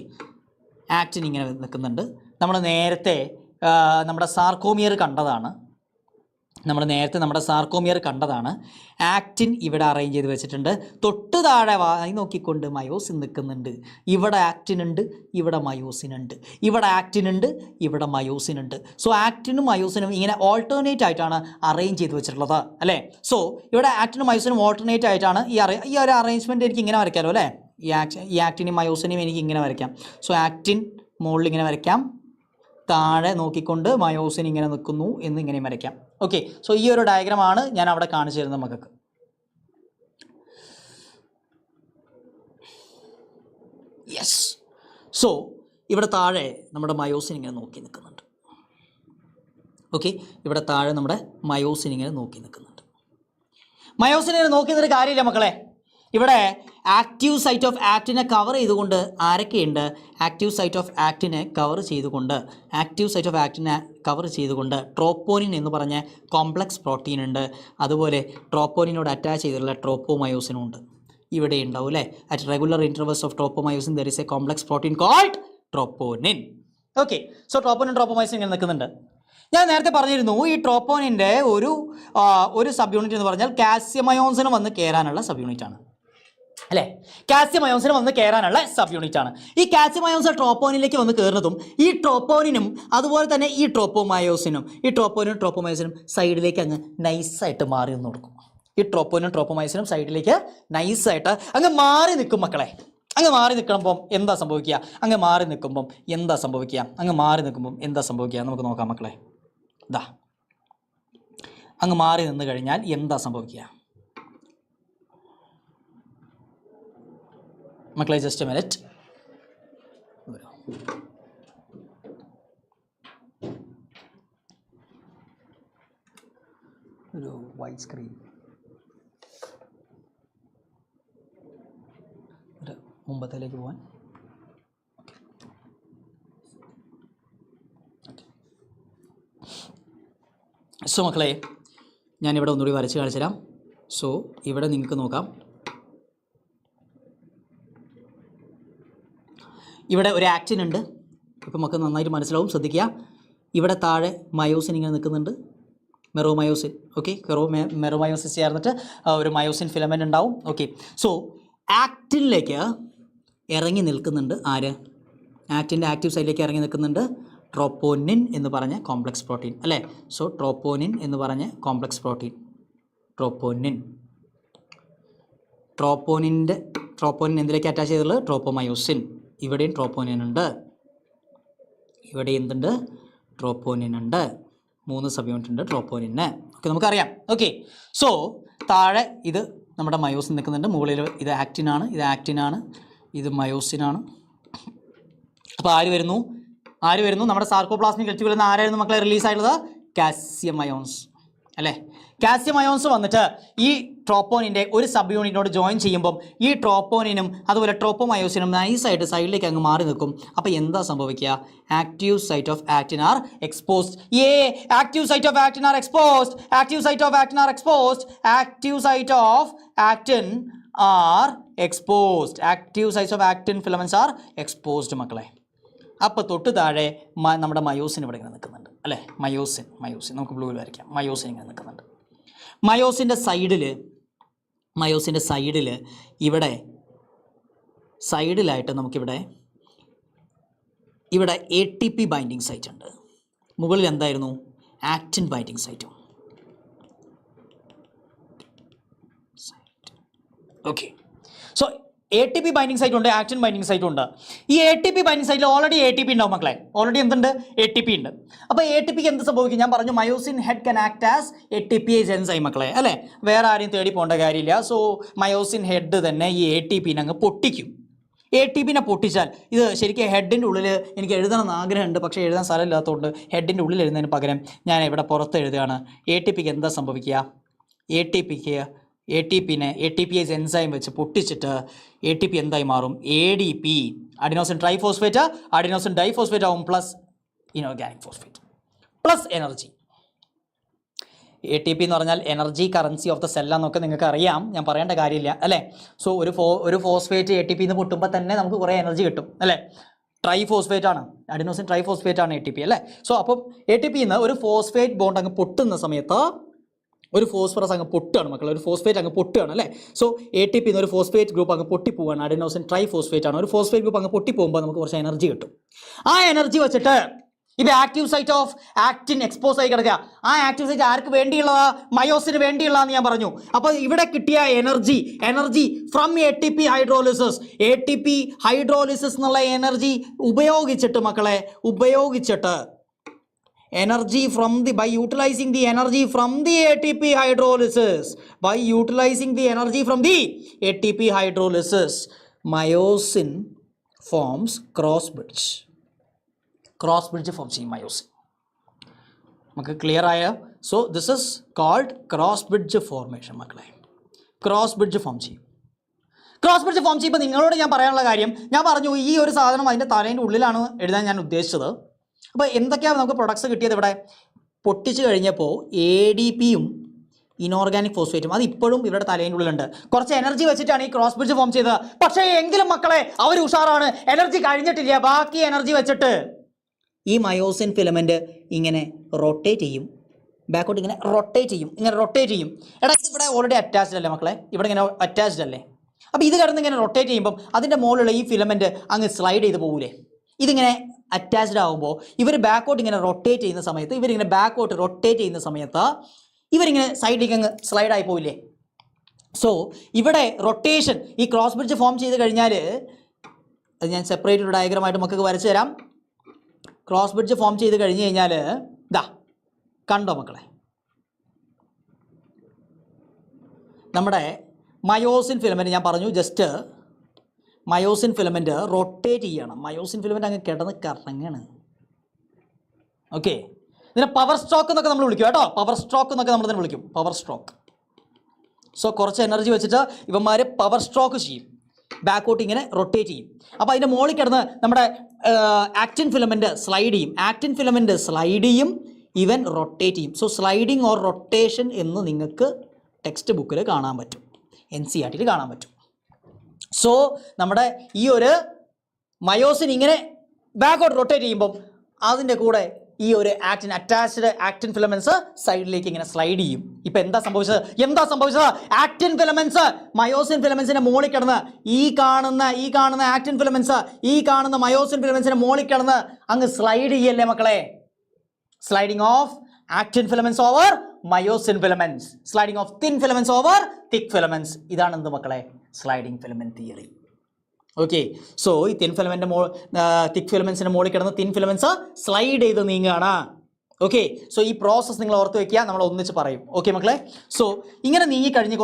ആക്റ്റിൻ ഇങ്ങനെ നിൽക്കുന്നുണ്ട്. നമ്മൾ നേരത്തെ നമ്മുടെ സാർക്കോമിയർ കണ്ടതാണ്. നമ്മൾ നേരത്തെ നമ്മുടെ സാർക്കോമിയർ കണ്ടതാണ്. ആക്റ്റിൻ ഇവിടെ അറേഞ്ച് ചെയ്ത് വെച്ചിട്ടുണ്ട്. തൊട്ട് താഴെ വായി നോക്കിക്കൊണ്ട് മയോസിൻ നിൽക്കുന്നുണ്ട്. ഇവിടെ ആക്റ്റിൻ ഉണ്ട്, ഇവിടെ മയോസിൻ ഉണ്ട്. ഇവിടെ ആക്റ്റിൻ ഉണ്ട്, ഇവിടെ മയോസിൻ ഉണ്ട്. സോ ആക്റ്റിനും മയോസിനും ഇങ്ങനെ ഓൾട്ടർനേറ്റ് ആയിട്ടാണ് അറേഞ്ച് ചെയ്ത് വെച്ചിട്ടുള്ളത് അല്ലേ. സോ ഇവിടെ ആക്റ്റിനും മയോസിനും ഓൾട്ടർനേറ്റ് ആയിട്ടാണ് ഈ ഒരു അറേഞ്ച്മെൻറ്റ് എനിക്ക് ഇങ്ങനെ വരയ്ക്കാമല്ലോ അല്ലേ. ഈ ആക്റ്റിനും മയോസിനും എനിക്ക് ഇങ്ങനെ വരയ്ക്കാം. സോ ആക്റ്റിൻ മുകളിൽ ഇങ്ങനെ വരയ്ക്കാം, താഴെ നോക്കിക്കൊണ്ട് മയോസിൻ ഇങ്ങനെ നിൽക്കുന്നു എന്ന് ഇങ്ങനെ വരയ്ക്കാം. ഓക്കെ, സോ ഈ ഒരു ഡയഗ്രമാണ് ഞാൻ അവിടെ കാണിച്ചു തരുന്നത് മക്കൾക്ക്. യെസ്, സോ ഇവിടെ താഴെ നമ്മുടെ മയോസിൻ ഇങ്ങനെ നോക്കി നിൽക്കുന്നുണ്ട്. ഓക്കെ, ഇവിടെ താഴെ നമ്മുടെ മയോസിൻ ഇങ്ങനെ നോക്കി നിൽക്കുന്നുണ്ട്. മയോസിൻ ഇങ്ങനെ നോക്കി നിന്നൊരു കാര്യമില്ല മക്കളെ. ഇവിടെ ആക്റ്റീവ് സൈറ്റ് ഓഫ് ആക്റ്റിനെ കവർ ചെയ്തുകൊണ്ട് ആരൊക്കെയുണ്ട്? ആക്റ്റീവ് സൈറ്റ് ഓഫ് ആക്റ്റിനെ കവർ ചെയ്തുകൊണ്ട് ട്രോപ്പോനിൻ എന്ന് പറഞ്ഞ കോംപ്ലക്സ് പ്രോട്ടീൻ ഉണ്ട്. അതുപോലെ ട്രോപ്പോനിനോട് അറ്റാച്ച് ചെയ്തിട്ടുള്ള ട്രോപ്പോമയോസിനും ഉണ്ട്. ഇവിടെ ഉണ്ടാവും അല്ലേ. At regular intervals of tropomyosin there is a complex protein called troponin. Okay, so troponin tropomyosin ഇങ്ങനെ നിൽക്കുന്നുണ്ട്. ഞാൻ നേരത്തെ പറഞ്ഞിരുന്നു ഈ ട്രോപ്പോനിൻ്റെ ഒരു സബ് യൂണിറ്റ് എന്ന് പറഞ്ഞാൽ കാൽസ്യം അയോൺസിന് വന്ന് കയറാനുള്ള സബ് യൂണിറ്റ് ആണ് അല്ലേ. കാൽസ്യം അയോൺസിന് വന്ന് കയറാനുള്ള സബ് യൂണിറ്റ് ആണ്. ഈ കാൽസ്യം അയോൺസ് ട്രോപ്പോനിലേക്ക് വന്ന് കയറുന്നതും ഈ ട്രോപ്പോനിനും അതുപോലെ തന്നെ ഈ ട്രോപ്പോമയോസിനും സൈഡിലേക്ക് അങ്ങ് നൈസായിട്ട് മാറി നിന്ന് കൊടുക്കും. ഈ ട്രോപ്പോമയോസിനും സൈഡിലേക്ക് നൈസായിട്ട് അങ്ങ് മാറി നിൽക്കും മക്കളെ. അങ്ങ് മാറി നിൽക്കുമ്പം എന്താ സംഭവിക്കുക? അങ്ങ് മാറി നിൽക്കുമ്പം എന്താ സംഭവിക്കുക നമുക്ക് നോക്കാം മക്കളെ. ഇതാ, അങ്ങ് മാറി നിന്ന് കഴിഞ്ഞാൽ എന്താ സംഭവിക്കുക മക്കളെ? Just A minute. ഒരു വൈറ്റ് സ്ക്രീൻ, ഒരു മുമ്പത്തേലേക്ക് പോകാൻ. സോ മക്കളെ, ഞാനിവിടെ ഒന്നുകൂടി വരച്ച് കാണിച്ചു തരാം. സോ ഇവിടെ നിങ്ങൾക്ക് നോക്കാം, ഇവിടെ ഒരു ആക്റ്റിൻ ഉണ്ട്. ഇപ്പം നമുക്ക് നന്നായിട്ട് മനസ്സിലാവും, ശ്രദ്ധിക്കുക. ഇവിടെ താഴെ മയോസിൻ ഇങ്ങനെ നിൽക്കുന്നുണ്ട്, മെറോമയോസിൻ. ഓക്കെ, മെറോമയോസിൻ ചേർന്നിട്ട് ഒരു മയോസിൻ ഫിലമെൻ്റ് ഉണ്ടാവും. ഓക്കെ, സോ ആക്റ്റിനിലേക്ക് ഇറങ്ങി നിൽക്കുന്നുണ്ട് ആര്? ആക്റ്റിൻ്റെ ആക്റ്റീവ് സൈഡിലേക്ക് ഇറങ്ങി നിൽക്കുന്നുണ്ട് ട്രോപ്പോനിൻ എന്ന് പറഞ്ഞ കോംപ്ലക്സ് പ്രോട്ടീൻ അല്ലേ. സോ ട്രോപ്പോനിൻ എന്ന് പറഞ്ഞ കോംപ്ലക്സ് പ്രോട്ടീൻ, ട്രോപ്പോനിൻ എന്തിലേക്ക് അറ്റാച്ച് ചെയ്തിട്ടുള്ളത്? ട്രോപ്പോമയോസിൻ. ഇവിടെയും ട്രോപ്പോനിൻ ഉണ്ട്, ഇവിടെ എന്തുണ്ട്? ട്രോപ്പോനിൻ ഉണ്ട്. 3 സബ് യൂണിറ്റ് ഉണ്ട് ട്രോപ്പോനിന്. ഓക്കെ, നമുക്കറിയാം. ഓക്കെ, സോ താഴെ ഇത് നമ്മുടെ മയോസിൻ നിൽക്കുന്നുണ്ട്, മുകളിൽ ഇത് ആക്റ്റിനാണ്, ഇത് മയോസിനാണ്. അപ്പോൾ ആര് വരുന്നു? നമ്മുടെ സാർക്കോപ്ലാസ്മിക് റെറ്റിക്യുലത്തിൽ നിന്ന് ആരായിരുന്നു മക്കളെ റിലീസായിട്ടുള്ളത്? കാൽസ്യം അയോൺസ് അല്ലേ. കാൽസ്യം അയോൺസ് വന്നിട്ട് ഈ ട്രോപ്പോനിൻ്റെ ഒരു സബ് യൂണിറ്റിനോട് ജോയിൻ ചെയ്യുമ്പം ഈ ട്രോപ്പോനിനും അതുപോലെ ട്രോപ്പോമയോസിനും നൈസായിട്ട് സൈഡിലേക്ക് അങ്ങ് മാറി നിൽക്കും. അപ്പോൾ എന്താ സംഭവിക്കുക? Active site of actin are exposed. Active site of actin filaments are exposed മക്കളെ. അപ്പോൾ തൊട്ട് താഴെ നമ്മുടെ മയോസിൻ ഇവിടെ ഇങ്ങനെ നിൽക്കുന്നുണ്ട് അല്ലേ. മയോസിൻ നമുക്ക് ബ്ലൂവിൽ വരയ്ക്കാം. മയോസിൻ ഇങ്ങനെ നിൽക്കുന്നുണ്ട്. മയോസിൻ്റെ സൈഡിൽ ഇവിടെ സൈഡിലായിട്ട് നമുക്കിവിടെ ATP ബൈൻഡിങ് സൈറ്റ് ഉണ്ട്. മുകളിൽ എന്തായിരുന്നു? ആക്റ്റിൻ ബൈൻഡിങ് സൈറ്റും. Okay, so ATP binding site ഉണ്ട്, ആക്റ്റിൻ ബൈൻഡിങ് സൈറ്റ് ഉണ്ട്. ഈ ATP ബൈൻഡിങ് സൈറ്റിൽ ഓൾറെഡി ATP ഉണ്ടാവും മക്കളെ. ഓൾറെഡി എന്തുണ്ട്? ATP ഉണ്ട്. അപ്പോൾ ATPക്ക് എന്ത് സംഭവിക്കും? ഞാൻ പറഞ്ഞു മയോസിൻ ഹെഡ് കൻ ആക്ട് ആസ് ATPase എൻസൈം മക്കളെ അല്ലേ. വേറെ ആരെയും തേടി പോകേണ്ട കാര്യമില്ല. സോ മയോസിൻ ഹെഡ് തന്നെ ഈ ATPനെ അങ്ങ് പൊട്ടിക്കും. ATPനെ പൊട്ടിച്ചാൽ ഇത് ശരിക്കും ഹെഡിൻ്റെ ഉള്ളിൽ എനിക്ക് എഴുതണമെന്ന് ആഗ്രഹമുണ്ട്, പക്ഷേ എഴുതാൻ സ്ഥലമില്ലാത്തതുകൊണ്ട് ഹെഡിൻ്റെ ഉള്ളിൽ എഴുതുന്നതിന് പകരം ഞാൻ ഇവിടെ പുറത്ത് എഴുതുകയാണ്. ATPക്ക് എന്താ സംഭവിക്കുക? ATPase എൻസൈം വെച്ച് പൊട്ടിച്ചിട്ട് ATP എന്തായി മാറും? ADP, adenosine triphosphate, adenosine diphosphate ആവും, plus inorganic phosphate plus energy. ATP എന്ന് പറഞ്ഞാൽ എനർജി കറൻസി ഓഫ് ദ സെല്ലാന്നൊക്കെ നിങ്ങൾക്ക് അറിയാം, ഞാൻ പറയേണ്ട കാര്യമില്ല അല്ലേ. സോ ഒരു ഫോസ്ഫേറ്റ് ATP എന്ന് പൊട്ടുമ്പോൾ തന്നെ നമുക്ക് കുറേ എനർജി കിട്ടും അല്ലേ. ട്രൈഫോസ്ഫേറ്റ് ആണ്, അഡിനോസിൻ ട്രൈഫോസ്ഫേറ്റ് ആണ് ATP അല്ലേ. സോ അപ്പം ATP ന്ന് ഒരു ഫോസ്ഫേറ്റ് ബോണ്ട് അങ്ങ് പൊട്ടുന്ന സമയത്ത് ഒരു ഫോസ്ഫറസ് അങ്ങ് പൊട്ടുകയാണ് മക്കളെ, ഒരു ഫോസ്ഫേറ്റ് അങ്ങ് പൊട്ടുകയാണ് അല്ലേ. സോ ATP എന്നൊരു ഫോസ്ഫേറ്റ് ഗ്രൂപ്പ് അങ്ങ് പൊട്ടിപ്പോവാണ്, അഡിനോസിൻ ട്രൈ ഫോസ്ഫേറ്റ് ആണ്. ഒരു ഫോസ്ഫേറ്റ് ഗ്രൂപ്പ് അങ്ങ് പൊട്ടിപ്പോകുമ്പോൾ നമുക്ക് കുറച്ച് എനർജി കിട്ടും. ആ എനർജി വെച്ചിട്ട് ഇപ്പോൾ active site of actin expose ആയി കിടക്കുക. ആ ആക്റ്റീവ് സൈറ്റ് ആർക്ക് വേണ്ടിയുള്ളതാ? മയോസിന് വേണ്ടിയുള്ളതെന്ന് ഞാൻ പറഞ്ഞു. അപ്പോൾ ഇവിടെ കിട്ടിയ energy from ATP hydrolysis, ATP hydrolysis എന്നുള്ള എനർജി ഉപയോഗിച്ചിട്ട് മക്കളെ, energy from the, by utilizing the energy from the ATP hydrolysis, myosin forms cross bridge forms ചെയ്യും myosin. നമുക്ക് ക്ലിയർ ആയ? So this is called cross bridge formation മക്കളെ. Cross bridge form ചെയ്യും. ചെയ്യുമ്പോൾ നിങ്ങളോട് ഞാൻ പറയാനുള്ള കാര്യം, ഞാൻ പറഞ്ഞു ഈ ഒരു സാധനം അതിൻ്റെ തലേൻ്റെ ഉള്ളിലാണ് എഴുതാൻ ഞാൻ ഉദ്ദേശിച്ചത്. അപ്പോൾ എന്തൊക്കെയാണ് നമുക്ക് പ്രൊഡക്ട്സ് കിട്ടിയത്? ഇവിടെ പൊട്ടിച്ച് കഴിഞ്ഞപ്പോൾ ADPയും ഇനോർഗാനിക് ഫോസ്ഫേറ്റും അത് ഇപ്പോഴും ഇവരുടെ തലേൻ്റെ ഉള്ളിലുണ്ട്. കുറച്ച് എനർജി വെച്ചിട്ടാണ് ഈ ക്രോസ് ബ്രിഡ്ജ് ഫോം ചെയ്തത്. പക്ഷേ എങ്കിലും മക്കളെ അവർ ഉഷാറാണ്, എനർജി കഴിഞ്ഞിട്ടില്ല. ബാക്കി എനർജി വെച്ചിട്ട് ഈ മയോസിൻ ഫിലമെൻറ്റ് ഇങ്ങനെ റൊട്ടേറ്റ് ചെയ്യും, ബാക്കോട്ട് ഇങ്ങനെ റൊട്ടേറ്റ് ചെയ്യും. എടാ ഇത് ഇവിടെ ഓൾറെഡി അറ്റാച്ച്ഡ് അല്ലേ മക്കളെ, ഇവിടെ ഇങ്ങനെ അറ്റാച്ച്ഡ് അല്ലേ. അപ്പോൾ ഇത് കിടന്ന് ഇങ്ങനെ റൊട്ടേറ്റ് ചെയ്യുമ്പം അതിൻ്റെ മുകളിലുള്ള ഈ ഫിലമെൻറ്റ് അങ്ങ് സ്ലൈഡ് ചെയ്ത് പോകൂലേ. ഇതിങ്ങനെ അറ്റാച്ച്ഡ് ആകുമ്പോൾ ഇവർ ബാക്കോട്ട് ഇങ്ങനെ റൊട്ടേറ്റ് ചെയ്യുന്ന സമയത്ത്, ഇവരിങ്ങനെ സൈഡിലേക്ക് അങ്ങ് സ്ലൈഡായി പോയില്ലേ. സോ ഇവിടെ റൊട്ടേഷൻ, ഈ ക്രോസ് ബ്രിഡ്ജ് ഫോം ചെയ്ത് കഴിഞ്ഞാൽ, അത് ഞാൻ സെപ്പറേറ്റ് ഒരു ഡയഗ്രമായിട്ട് നമുക്ക് വരച്ച് തരാം. ക്രോസ് ബ്രിഡ്ജ് ഫോം ചെയ്ത് കഴിഞ്ഞ് കഴിഞ്ഞാൽ ഇതാ കണ്ടോ മക്കളെ, നമ്മുടെ മയോസിൻ ഫിലമെൻറ്റ് ഞാൻ പറഞ്ഞു, ജസ്റ്റ് മയോസിൻ ഫിലമെൻറ്റ് റൊട്ടേറ്റ് ചെയ്യണം. മയോസിൻ ഫിലമെൻറ്റ് അങ്ങ് കിടന്ന് കറങ്ങാണ്. ഓക്കെ, ഇതിനെ പവർ സ്ട്രോക്ക് എന്നൊക്കെ നമ്മൾ വിളിക്കും കേട്ടോ. പവർ സ്ട്രോക്ക് എന്നൊക്കെ നമ്മൾ തന്നെ വിളിക്കും, പവർ സ്ട്രോക്ക്. സോ കുറച്ച് എനർജി വെച്ചിട്ട് ഇവന്മാർ പവർ സ്ട്രോക്ക് ചെയ്യും, ബാക്കോട്ട് ഇങ്ങനെ റൊട്ടേറ്റ് ചെയ്യും. അപ്പോൾ അതിൻ്റെ മുകളിൽ കിടന്ന് നമ്മുടെ ആക്റ്റിൻ ഫിലമെൻറ്റ് സ്ലൈഡ് ചെയ്യും, ഇവൻ റൊട്ടേറ്റ് ചെയ്യും. സോ സ്ലൈഡിങ് ഓർ റൊട്ടേഷൻ എന്ന് നിങ്ങൾക്ക് ടെക്സ്റ്റ് ബുക്കിൽ കാണാൻ പറ്റും, NCERT കാണാൻ പറ്റും. സോ നമ്മുടെ ഈ ഒരു മയോസിൻ ഇങ്ങനെ ബാക്കോട്ട് റൊട്ടേറ്റ് ചെയ്യുമ്പം അതിൻ്റെ കൂടെ ഈ ഒരു അറ്റാച്ച്ഡ് ആക്റ്റിൻ ഫിലമെൻറ്റ്സ് സൈഡിലേക്ക് ഇങ്ങനെ സ്ലൈഡ് ചെയ്യും. ഇപ്പം എന്താ സംഭവിച്ചത്? ആക്റ്റിൻ ഫിലമെൻറ്റ്സ് മയോസിൻ ഫിലമെൻറ്റ്സിൻ്റെ മുകളിൽ കിടന്ന് ഈ കാണുന്ന ആക്റ്റിൻ ഫിലമെൻറ്റ്സ് ഈ കാണുന്ന മയോസിൻ ഫിലമെൻറ്റ്സിൻ്റെ മുകളിൽ കിടന്ന് അങ്ങ് സ്ലൈഡ് ചെയ്യല്ലേ മക്കളെ. Sliding of actin filaments over myosin filaments, sliding of thin filaments over thick filaments. ഇതാണ് എന്ത് മക്കളെ? Sliding filament theory. Okay, so ഈ തിൻ ഫിലമെൻറ്റ് തിക് ഫിലമെൻറ്റ്സിൻ്റെ മുകളിൽ കിടന്ന് തിൻ ഫിലമെൻറ്റ്സ് സ്ലൈഡ് ചെയ്ത് നീങ്ങുകയാണ്. ഓക്കെ, സോ ഈ പ്രോസസ്സ് നിങ്ങൾ ഓർത്ത് വയ്ക്കുക, നമ്മൾ ഒന്നിച്ച് പറയും. ഓക്കെ മക്കളെ, സോ ഇങ്ങനെ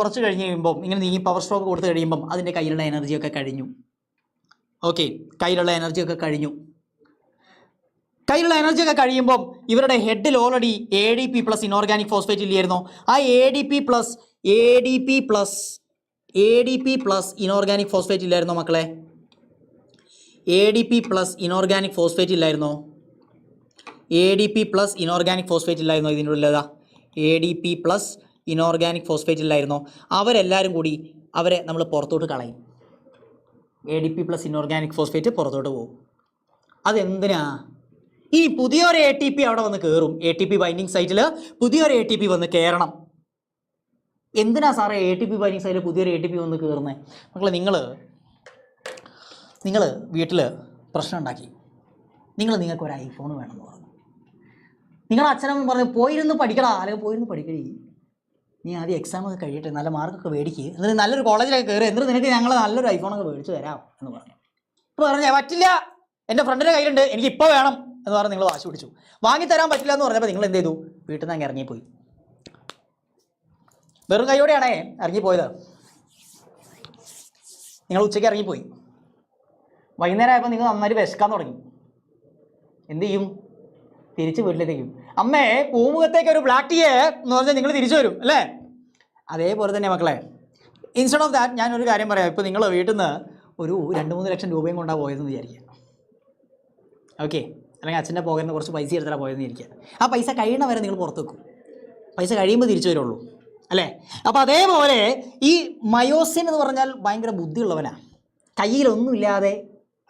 കുറച്ച് കഴിഞ്ഞ് കഴിയുമ്പം, ഇങ്ങനെ നീങ്ങി പവർ സ്ട്രോക്ക് കൊടുത്ത് കഴിയുമ്പം അതിൻ്റെ കയ്യിലുള്ള എനർജിയൊക്കെ കഴിഞ്ഞു. ഓക്കെ, കയ്യിലുള്ള എനർജിയൊക്കെ കഴിയുമ്പം ഇവരുടെ ഹെഡിൽ already ADP plus inorganic phosphate ഇല്ലായിരുന്നോ? ആ ADP പ്ലസ് ഇനോർഗാനിക് ഫോസ്ഫേറ്റ് ഇല്ലായിരുന്നോ മക്കളെ? ADP പ്ലസ് ഇനോർഗാനിക് ഫോസ്ഫേറ്റ് ഇല്ലായിരുന്നോ? ഇതിൻ്റെ ഉള്ളിലേതാ? ADP പ്ലസ് ഇനോർഗാനിക് ഫോസ്ഫേറ്റ് ഇല്ലായിരുന്നോ? അവരെല്ലാവരും കൂടി അവരെ നമ്മൾ പുറത്തോട്ട് കളയും. ADP പ്ലസ് ഇനോർഗാനിക് ഫോസ്ഫേറ്റ് പുറത്തോട്ട് പോകും. അതെന്തിനാ? ഈ പുതിയൊരു ATP അവിടെ വന്ന് കയറും. ATP ബൈൻഡിങ് സൈറ്റിൽ പുതിയൊരു ATP വന്ന് കയറണം. എന്തിനാ സാറേ ATP ബൈൻഡിങ് സൈറ്റിൽ പുതിയൊരു ATP വന്ന് കയറുന്നത്? മക്കളെ, നിങ്ങൾ വീട്ടിൽ പ്രശ്നം ഉണ്ടാക്കി, നിങ്ങൾക്കൊരു ഐഫോൺ വേണമെന്ന് പറഞ്ഞു. നിങ്ങളുടെ അച്ഛനമ്മ പറഞ്ഞു പോയിരുന്ന് പഠിക്കടാ, അല്ലെങ്കിൽ പോയിരുന്ന് പഠിക്കടി, നീ ആദ്യം എക്സാമൊക്കെ കഴിയട്ടെ, നല്ല മാർക്കൊക്കെ മേടിക്കുക, എന്നിട്ട് നല്ലൊരു കോളേജിലൊക്കെ കയറി, എന്നിട്ട് നിനക്ക് ഞങ്ങൾ നല്ലൊരു ഐഫോണൊക്കെ മേടിച്ച് തരാം എന്ന് പറഞ്ഞു. അപ്പോൾ പറഞ്ഞാൽ പറ്റില്ല, എൻ്റെ ഫ്രണ്ടിൻ്റെ കയ്യിലുണ്ട്, എനിക്ക് ഇപ്പോൾ വേണം എന്ന് പറഞ്ഞ് നിങ്ങൾ വാശി പിടിച്ചു. വാങ്ങിത്തരാൻ പറ്റില്ല എന്ന് പറഞ്ഞപ്പോൾ നിങ്ങൾ എന്ത് ചെയ്തു? വീട്ടിൽ നിന്ന് അങ്ങ് ഇറങ്ങിപ്പോയി. വെറും കൈയോടെയാണേ ഇറങ്ങിപ്പോയത്. നിങ്ങൾ ഉച്ചയ്ക്ക് ഇറങ്ങിപ്പോയി. വൈകുന്നേരം ആയപ്പോൾ നിങ്ങൾ നന്നായിട്ട് വിശക്കാൻ തുടങ്ങി. എന്ത് ചെയ്യും? തിരിച്ച് വീട്ടിലേക്കും. അമ്മേ പൂമുഖത്തേക്ക് ഒരു ബ്ലാക്ക് ടീ എന്ന് പറഞ്ഞാൽ നിങ്ങൾ തിരിച്ചു വരും അല്ലേ? അതേപോലെ തന്നെ മക്കളെ, ഇൻസ്റ്റെഡ് ഓഫ് ദാറ്റ് ഞാനൊരു കാര്യം പറയാം. ഇപ്പോൾ നിങ്ങൾ വീട്ടിൽ നിന്ന് ഒരു 2-3 ലക്ഷം രൂപയും കൊണ്ടാണ് പോയതെന്ന് വിചാരിക്കുക. ഓക്കെ, അല്ലെങ്കിൽ അച്ഛൻ്റെ പോകേണ്ട കുറച്ച് പൈസ എടുത്തിട്ടാണ് പോയതെന്ന് ഇരിക്കുക. ആ പൈസ കഴിയണ വരെ നിങ്ങൾ പുറത്ത് വെക്കും. പൈസ കഴിയുമ്പോൾ തിരിച്ചു വരുള്ളൂ അല്ലേ? അപ്പോൾ അതേപോലെ ഈ മയോസിൻ എന്ന് പറഞ്ഞാൽ ഭയങ്കര ബുദ്ധിയുള്ളവനാണ്. കയ്യിലൊന്നുമില്ലാതെ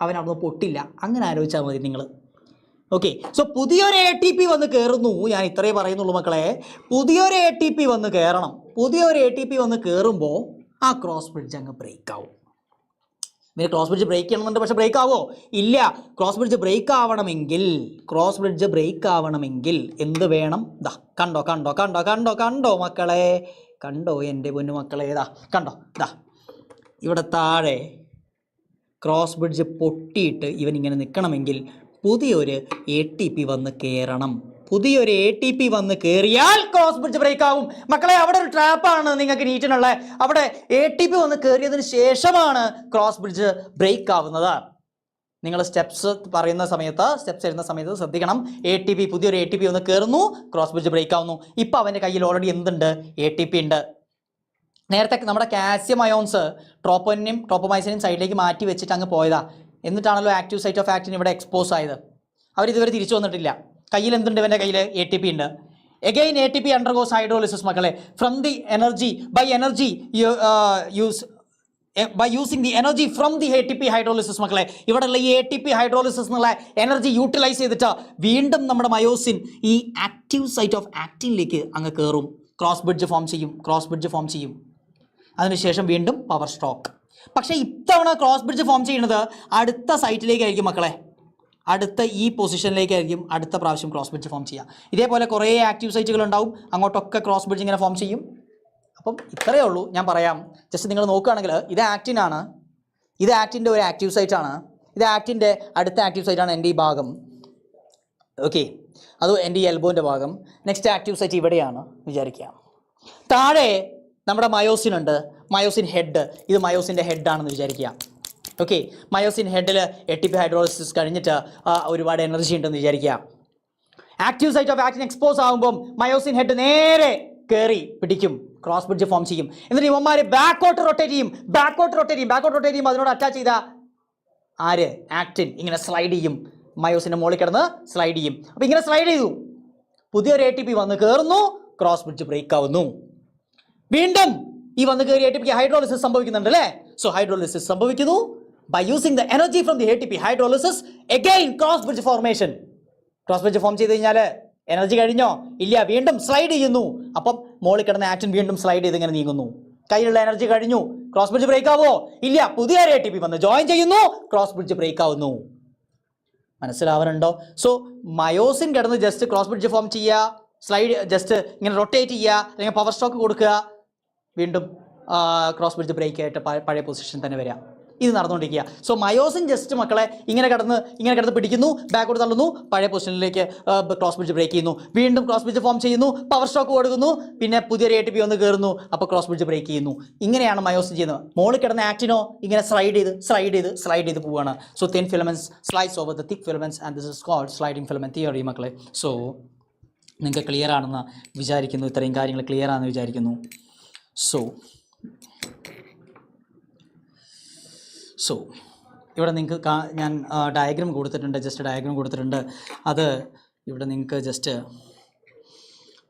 അവൻ അവിടുന്ന് പൊട്ടില്ല. അങ്ങനെ ആലോചിച്ചാൽ മതി നിങ്ങൾ. ഓക്കെ. സോ പുതിയൊരു എ ടി പി വന്ന് കയറുന്നു. ഞാൻ ഇത്രയേ പറയുന്നുള്ളൂ മക്കളെ. പുതിയൊരു എ ടി പി വന്ന് കയറണം. പുതിയൊരു എ ടി പി വന്ന് കയറുമ്പോൾ ആ ക്രോസ് ബ്രിഡ്ജ് അങ്ങ് ബ്രേക്ക് ആവും. പിന്നെ ക്രോസ് ബ്രിഡ്ജ് ബ്രേക്ക് ചെയ്യണമെന്നുണ്ട്, പക്ഷെ ബ്രേക്ക് ആവോ? ഇല്ല. ക്രോസ് ബ്രിഡ്ജ് ബ്രേക്ക് ആവണമെങ്കിൽ എന്ത് വേണം? ദാ കണ്ടോ കണ്ടോ കണ്ടോ കണ്ടോ കണ്ടോ മക്കളെ, കണ്ടോ എൻ്റെ പൊന്നു മക്കളെ, ഇതാ കണ്ടോ, ഇതാ ഇവിടെ താഴെ ക്രോസ് ബ്രിഡ്ജ് പൊട്ടിയിട്ട് ഇവനിങ്ങനെ നിൽക്കണമെങ്കിൽ പുതിയൊരു എ ടി പി വന്ന് കയറണം. പുതിയൊരു എ ടി പി വന്ന് കയറിയാൽ ക്രോസ് ബ്രിഡ്ജ് ബ്രേക്ക് ആവും. മക്കളെ അവിടെ ഒരു ട്രാപ്പാണ് നിങ്ങൾക്ക് നീറ്റിനുള്ള. അവിടെ എ ടി പി വന്ന് കയറിയതിന് ശേഷമാണ് ക്രോസ് ബ്രിഡ്ജ് ബ്രേക്ക് ആവുന്നത്. നിങ്ങൾ സ്റ്റെപ്സ് എഴുതുന്ന സമയത്ത് ശ്രദ്ധിക്കണം. പുതിയൊരു എ ടി പി വന്ന് കയറുന്നു, ക്രോസ് ബ്രിഡ്ജ് ബ്രേക്ക് ആവുന്നു. ഇപ്പം അവൻ്റെ കയ്യിൽ ഓൾറെഡി എന്തുണ്ട്? എ ടി പി ഉണ്ട്. നേരത്തെ നമ്മുടെ കാൽസ്യം അയോൺസ് ട്രോപ്പോനിനും ട്രോപ്പോമൈസിനും സൈഡിലേക്ക് മാറ്റി വെച്ചിട്ട് അങ്ങ് പോയതാ. എന്നിട്ടാണല്ലോ ആക്റ്റീവ് സൈറ്റ് ഓഫ് ആക്ടിൻ ഇവിടെ എക്സ്പോസ് ആയത്. അവരിതുവരെ തിരിച്ചു വന്നിട്ടില്ല. കയ്യിൽ എന്തുണ്ട്? ഇവൻ്റെ കയ്യിൽ എ ടി പി ഉണ്ട്. Again A T P undergoes hydrolysis മക്കളെ. From the energy by using the energy from the A T P hydrolysis മക്കളെ. ഇവിടെയുള്ള ഈ എ ടി പി ഹൈഡ്രോളിസിസ് എന്നുള്ള എനർജി യൂട്ടിലൈസ് ചെയ്തിട്ട് വീണ്ടും നമ്മുടെ മയോസിൻ ഈ ആക്റ്റീവ് സൈറ്റ് ഓഫ് ആക്ടിനിലേക്ക് അങ്ങ് കയറും. ക്രോസ് ബ്രിഡ്ജ് ഫോം ചെയ്യും. അതിനുശേഷം വീണ്ടും പവർ സ്ട്രോക്ക്. പക്ഷേ ഇത്തവണ ക്രോസ് ബ്രിഡ്ജ് ഫോം ചെയ്യുന്നത് അടുത്ത സൈറ്റിലേക്കായിരിക്കും മക്കളെ. അടുത്ത ഈ പൊസിഷനിലേക്കായിരിക്കും അടുത്ത പ്രാവശ്യം ക്രോസ് ബ്രിഡ്ജ് ഫോം ചെയ്യുക. ഇതേപോലെ കുറേ ആക്റ്റീവ് സൈറ്റുകൾ ഉണ്ടാവും, അങ്ങോട്ടൊക്കെ ക്രോസ് ബ്രിഡ്ജ് ഇങ്ങനെ ഫോം ചെയ്യും. അപ്പം ഇത്രയേ ഉള്ളൂ. ഞാൻ പറയാം, ജസ്റ്റ് നിങ്ങൾ നോക്കുകയാണെങ്കിൽ ഇത് ആക്റ്റിനാണ്, ഇത് ആക്റ്റിൻ്റെ ഒരു ആക്റ്റീവ് സൈറ്റാണ്, ഇത് ആക്റ്റിൻ്റെ അടുത്ത ആക്റ്റീവ് സൈറ്റാണ് എൻ്റെ ഈ ഭാഗം. ഓക്കെ, അത് എൻ്റെ ഈ എൽബോൻ്റെ ഭാഗം. നെക്സ്റ്റ് ആക്റ്റീവ് സൈറ്റ് ഇവിടെയാണ് വിചാരിക്കുക. താഴെ നമ്മുടെ മയോസിൻ ഉണ്ട്, മയോസിൻ ഹെഡ്. ഇത് മയോസിൻ്റെ ഹെഡാണെന്ന് വിചാരിക്കുക. ഓക്കെ, മയോസിൻ ഹെഡിൽ എ ടി പി ഹൈഡ്രോളിസിസ് കഴിഞ്ഞിട്ട് ഒരുപാട് എനർജി ഉണ്ടെന്ന് വിചാരിക്കുക. Active site of actin expose ആകുമ്പം മയോസിൻ ഹെഡ് നേരെ കയറി പിടിക്കും, ക്രോസ് ബ്രിഡ്ജ് ഫോം ചെയ്യും. എന്നിട്ട് ഇവന്മാർ ബാക്കോട്ട് റൊട്ടേറ്റ് ചെയ്യും. അതിനോട് അറ്റാച്ച് ചെയ്ത ആര്? ആക്ടിൻ ഇങ്ങനെ സ്ലൈഡ് ചെയ്യും, മയോസിൻ്റെ മുകളിൽ കിടന്ന് സ്ലൈഡ് ചെയ്യും. അപ്പോൾ ഇങ്ങനെ സ്ലൈഡ് ചെയ്തു, പുതിയൊരു എ ടി പി വന്ന് കയറുന്നു, ക്രോസ് ബ്രിഡ്ജ് ബ്രേക്ക് ആവുന്നു. വീണ്ടും ഈ വന്ന് കയറി എ ടി പിക്ക് ഹൈഡ്രോളിസിസ് സംഭവിക്കുന്നുണ്ട് അല്ലേ? സോ ഹൈഡ്രോളിസിസ് സംഭവിക്കുന്നു. By using the energy from the A T P hydrolysis again cross bridge formation. Cross bridge form ചെയ്ത് കഴിഞ്ഞാൽ എനർജി കഴിഞ്ഞോ? ഇല്ല, വീണ്ടും സ്ലൈഡ് ചെയ്യുന്നു. അപ്പം മോളിൽ കിടന്ന ആക്ടിൻ വീണ്ടും സ്ലൈഡ് ചെയ്ത് ഇങ്ങനെ നീങ്ങുന്നു. കയ്യിലുള്ള എനർജി കഴിഞ്ഞു, ക്രോസ് ബ്രിഡ്ജ് ബ്രേക്ക് ആവോ? ഇല്ല, പുതിയ എ ടി പി വന്ന് ജോയിൻ ചെയ്യുന്നു, ക്രോസ് ബ്രിഡ്ജ് ബ്രേക്ക് ആവുന്നു. മനസ്സിലാവുന്നുണ്ടോ? സോ മയോസിൻ കിടന്ന് ജസ്റ്റ് ക്രോസ് ബ്രിഡ്ജ് ഫോം ചെയ്യുക, സ്ലൈഡ് ജസ്റ്റ് ഇങ്ങനെ റൊട്ടേറ്റ് ചെയ്യുക, അല്ലെങ്കിൽ പവർ സ്ട്രോക്ക് കൊടുക്കുക, വീണ്ടും ക്രോസ് ബ്രിഡ്ജ് ബ്രേക്ക് ആയിട്ട് പഴയ പൊസിഷൻ തന്നെ വരിക. ഇത് നടന്നുകൊണ്ടിരിക്കുക. സോ മയോസിൻ ജസ്റ്റ് മക്കളെ ഇങ്ങനെ കിടന്ന് പിടിക്കുന്നു, ബാക്കോട്ട് തള്ളുന്നു, പഴയ പൊസിഷനിലേക്ക് ക്രോസ് ബ്രിഡ്ജ് ബ്രേക്ക് ചെയ്യുന്നു, വീണ്ടും ക്രോസ് ബ്രിഡ്ജ് ഫോം ചെയ്യുന്നു, പവർ സ്ട്രോക്ക് കൊടുക്കുന്നു, പിന്നെ പുതിയൊരു എ ടി പി വന്ന് കയറുന്നു, അപ്പോൾ ക്രോസ് ബ്രിഡ്ജ് ബ്രേക്ക് ചെയ്യുന്നു. ഇങ്ങനെയാണ് മയോസിൻ ചെയ്യുന്നത്. മോളിൽ കിടന്ന ആക്ടിനോ ഇങ്ങനെ സ്ലൈഡ് ചെയ്ത് പോവുകയാണ്. So thin filaments slides over the thick filaments and this is called sliding filament theory മക്കളെ. സോ നിങ്ങൾക്ക് ക്ലിയർ ആണെന്ന് വിചാരിക്കുന്നു, ഇത്രയും കാര്യങ്ങൾ ക്ലിയർ ആണെന്ന് വിചാരിക്കുന്നു. സോ ഇവിടെ നിങ്ങൾക്ക് ഞാൻ ഡയഗ്രാം കൊടുത്തിട്ടുണ്ട്. അത് ഇവിടെ നിങ്ങൾക്ക് ജസ്റ്റ്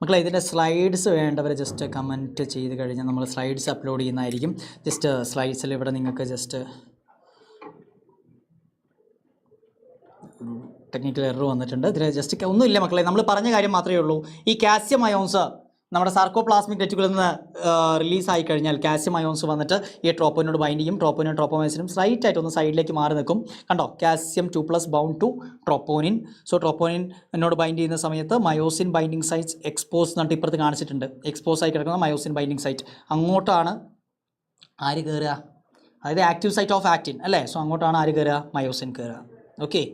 മക്കളെ ഇതിൻ്റെ സ്ലൈഡ്സ് വേണ്ടവർ ജസ്റ്റ് കമൻറ്റ് ചെയ്ത് കഴിഞ്ഞാൽ നമ്മൾ സ്ലൈഡ്സ് അപ്ലോഡ് ചെയ്യുന്നതായിരിക്കും. ജസ്റ്റ് സ്ലൈഡ്സിൽ ഇവിടെ നിങ്ങൾക്ക് ജസ്റ്റ് ടെക്നിക്കൽ എറർ വന്നിട്ടുണ്ട്. ഇതിൽ ജസ്റ്റ് ഒന്നുമില്ല മക്കളെ, നമ്മൾ പറഞ്ഞ കാര്യം മാത്രമേ ഉള്ളൂ. ഈ കാൽസ്യം അയോൺസ് നമ്മുടെ സാർക്കോപ്ലാസ്മിക് റെറ്റിക്കുലറിൽ നിന്ന് റിലീസായി കഴിഞ്ഞാൽ കാൽസ്യം അയോൺസ് വന്നിട്ട് ഈ ട്രോപ്പോനോട് ബൈൻഡ് ചെയ്യും. ട്രോപ്പോമൈസിനും സ്ലൈറ്റ് ആയിട്ട് ഒന്ന് സൈഡിലേക്ക് മാറി നിൽക്കും. കണ്ടോ, calcium 2+ bound to troponin. So ട്രോപ്പോനിനോട് ബൈൻഡ് ചെയ്യുന്ന സമയത്ത് മയോസിൻ ബൈൻഡിങ് സൈറ്റ്സ് എക്സ്പോസ് എന്നിട്ട് ഇപ്പുറത്ത് കാണിച്ചിട്ടുണ്ട്. എക്സ്പോസ് ആയി കിടക്കുന്ന മയോസിൻ ബൈൻഡിങ് സൈറ്റ്, അങ്ങോട്ടാണ് ആര് കയറുക? അതായത് ആക്റ്റീവ് സൈറ്റ് ഓഫ് ആക്ടിൻ അല്ലേ? സോ അങ്ങോട്ടാണ് ആര് കയറുക? മയോസിൻ കയറുക. Okay,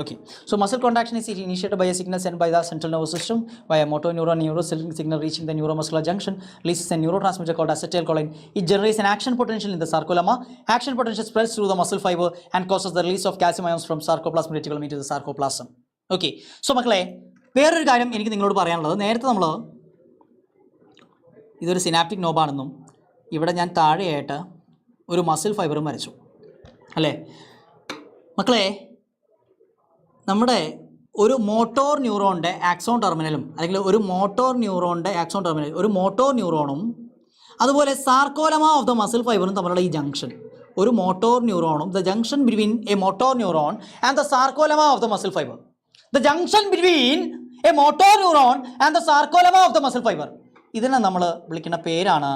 okay. So muscle contraction is initiated by a signal sent by the central nervous system via motor neuron signal reaching the neuromuscular junction releases a neurotransmitter called acetylcholine. It generates an action potential in the sarcolemma. Action potential spreads through the muscle fiber and causes the release of calcium ions from sarcoplasmic reticulum into the sarcoplasm. Okay. So മക്കളെ വേറൊരു കാര്യം എനിക്ക് നിങ്ങളോട് പറയാനുള്ളത്, നേരത്തെ നമ്മൾ ഇതൊരു synaptic നോബാണെന്നും ഇവിടെ ഞാൻ താഴെയായിട്ട് ഒരു മസിൽ ഫൈബറും വരച്ചു അല്ലേ മക്കളെ? നമ്മുടെ ഒരു മോട്ടോർ ന്യൂറോണിൻ്റെ ആക്സോൺ ടെർമിനലും അല്ലെങ്കിൽ ഒരു മോട്ടോർ ന്യൂറോണും അതുപോലെ സാർക്കോലമ ഓഫ് ദ മസിൽ ഫൈബറും തമ്മിലുള്ള ഈ ജംഗ്ഷൻ ഒരു മോട്ടോർ ന്യൂറോണും the junction between a motor neuron and the sarcolemma of the muscle fibre. The junction between a motor neuron and the sarcolemma of the muscle fibre. ഇതിനെ നമ്മൾ വിളിക്കുന്ന പേരാണ്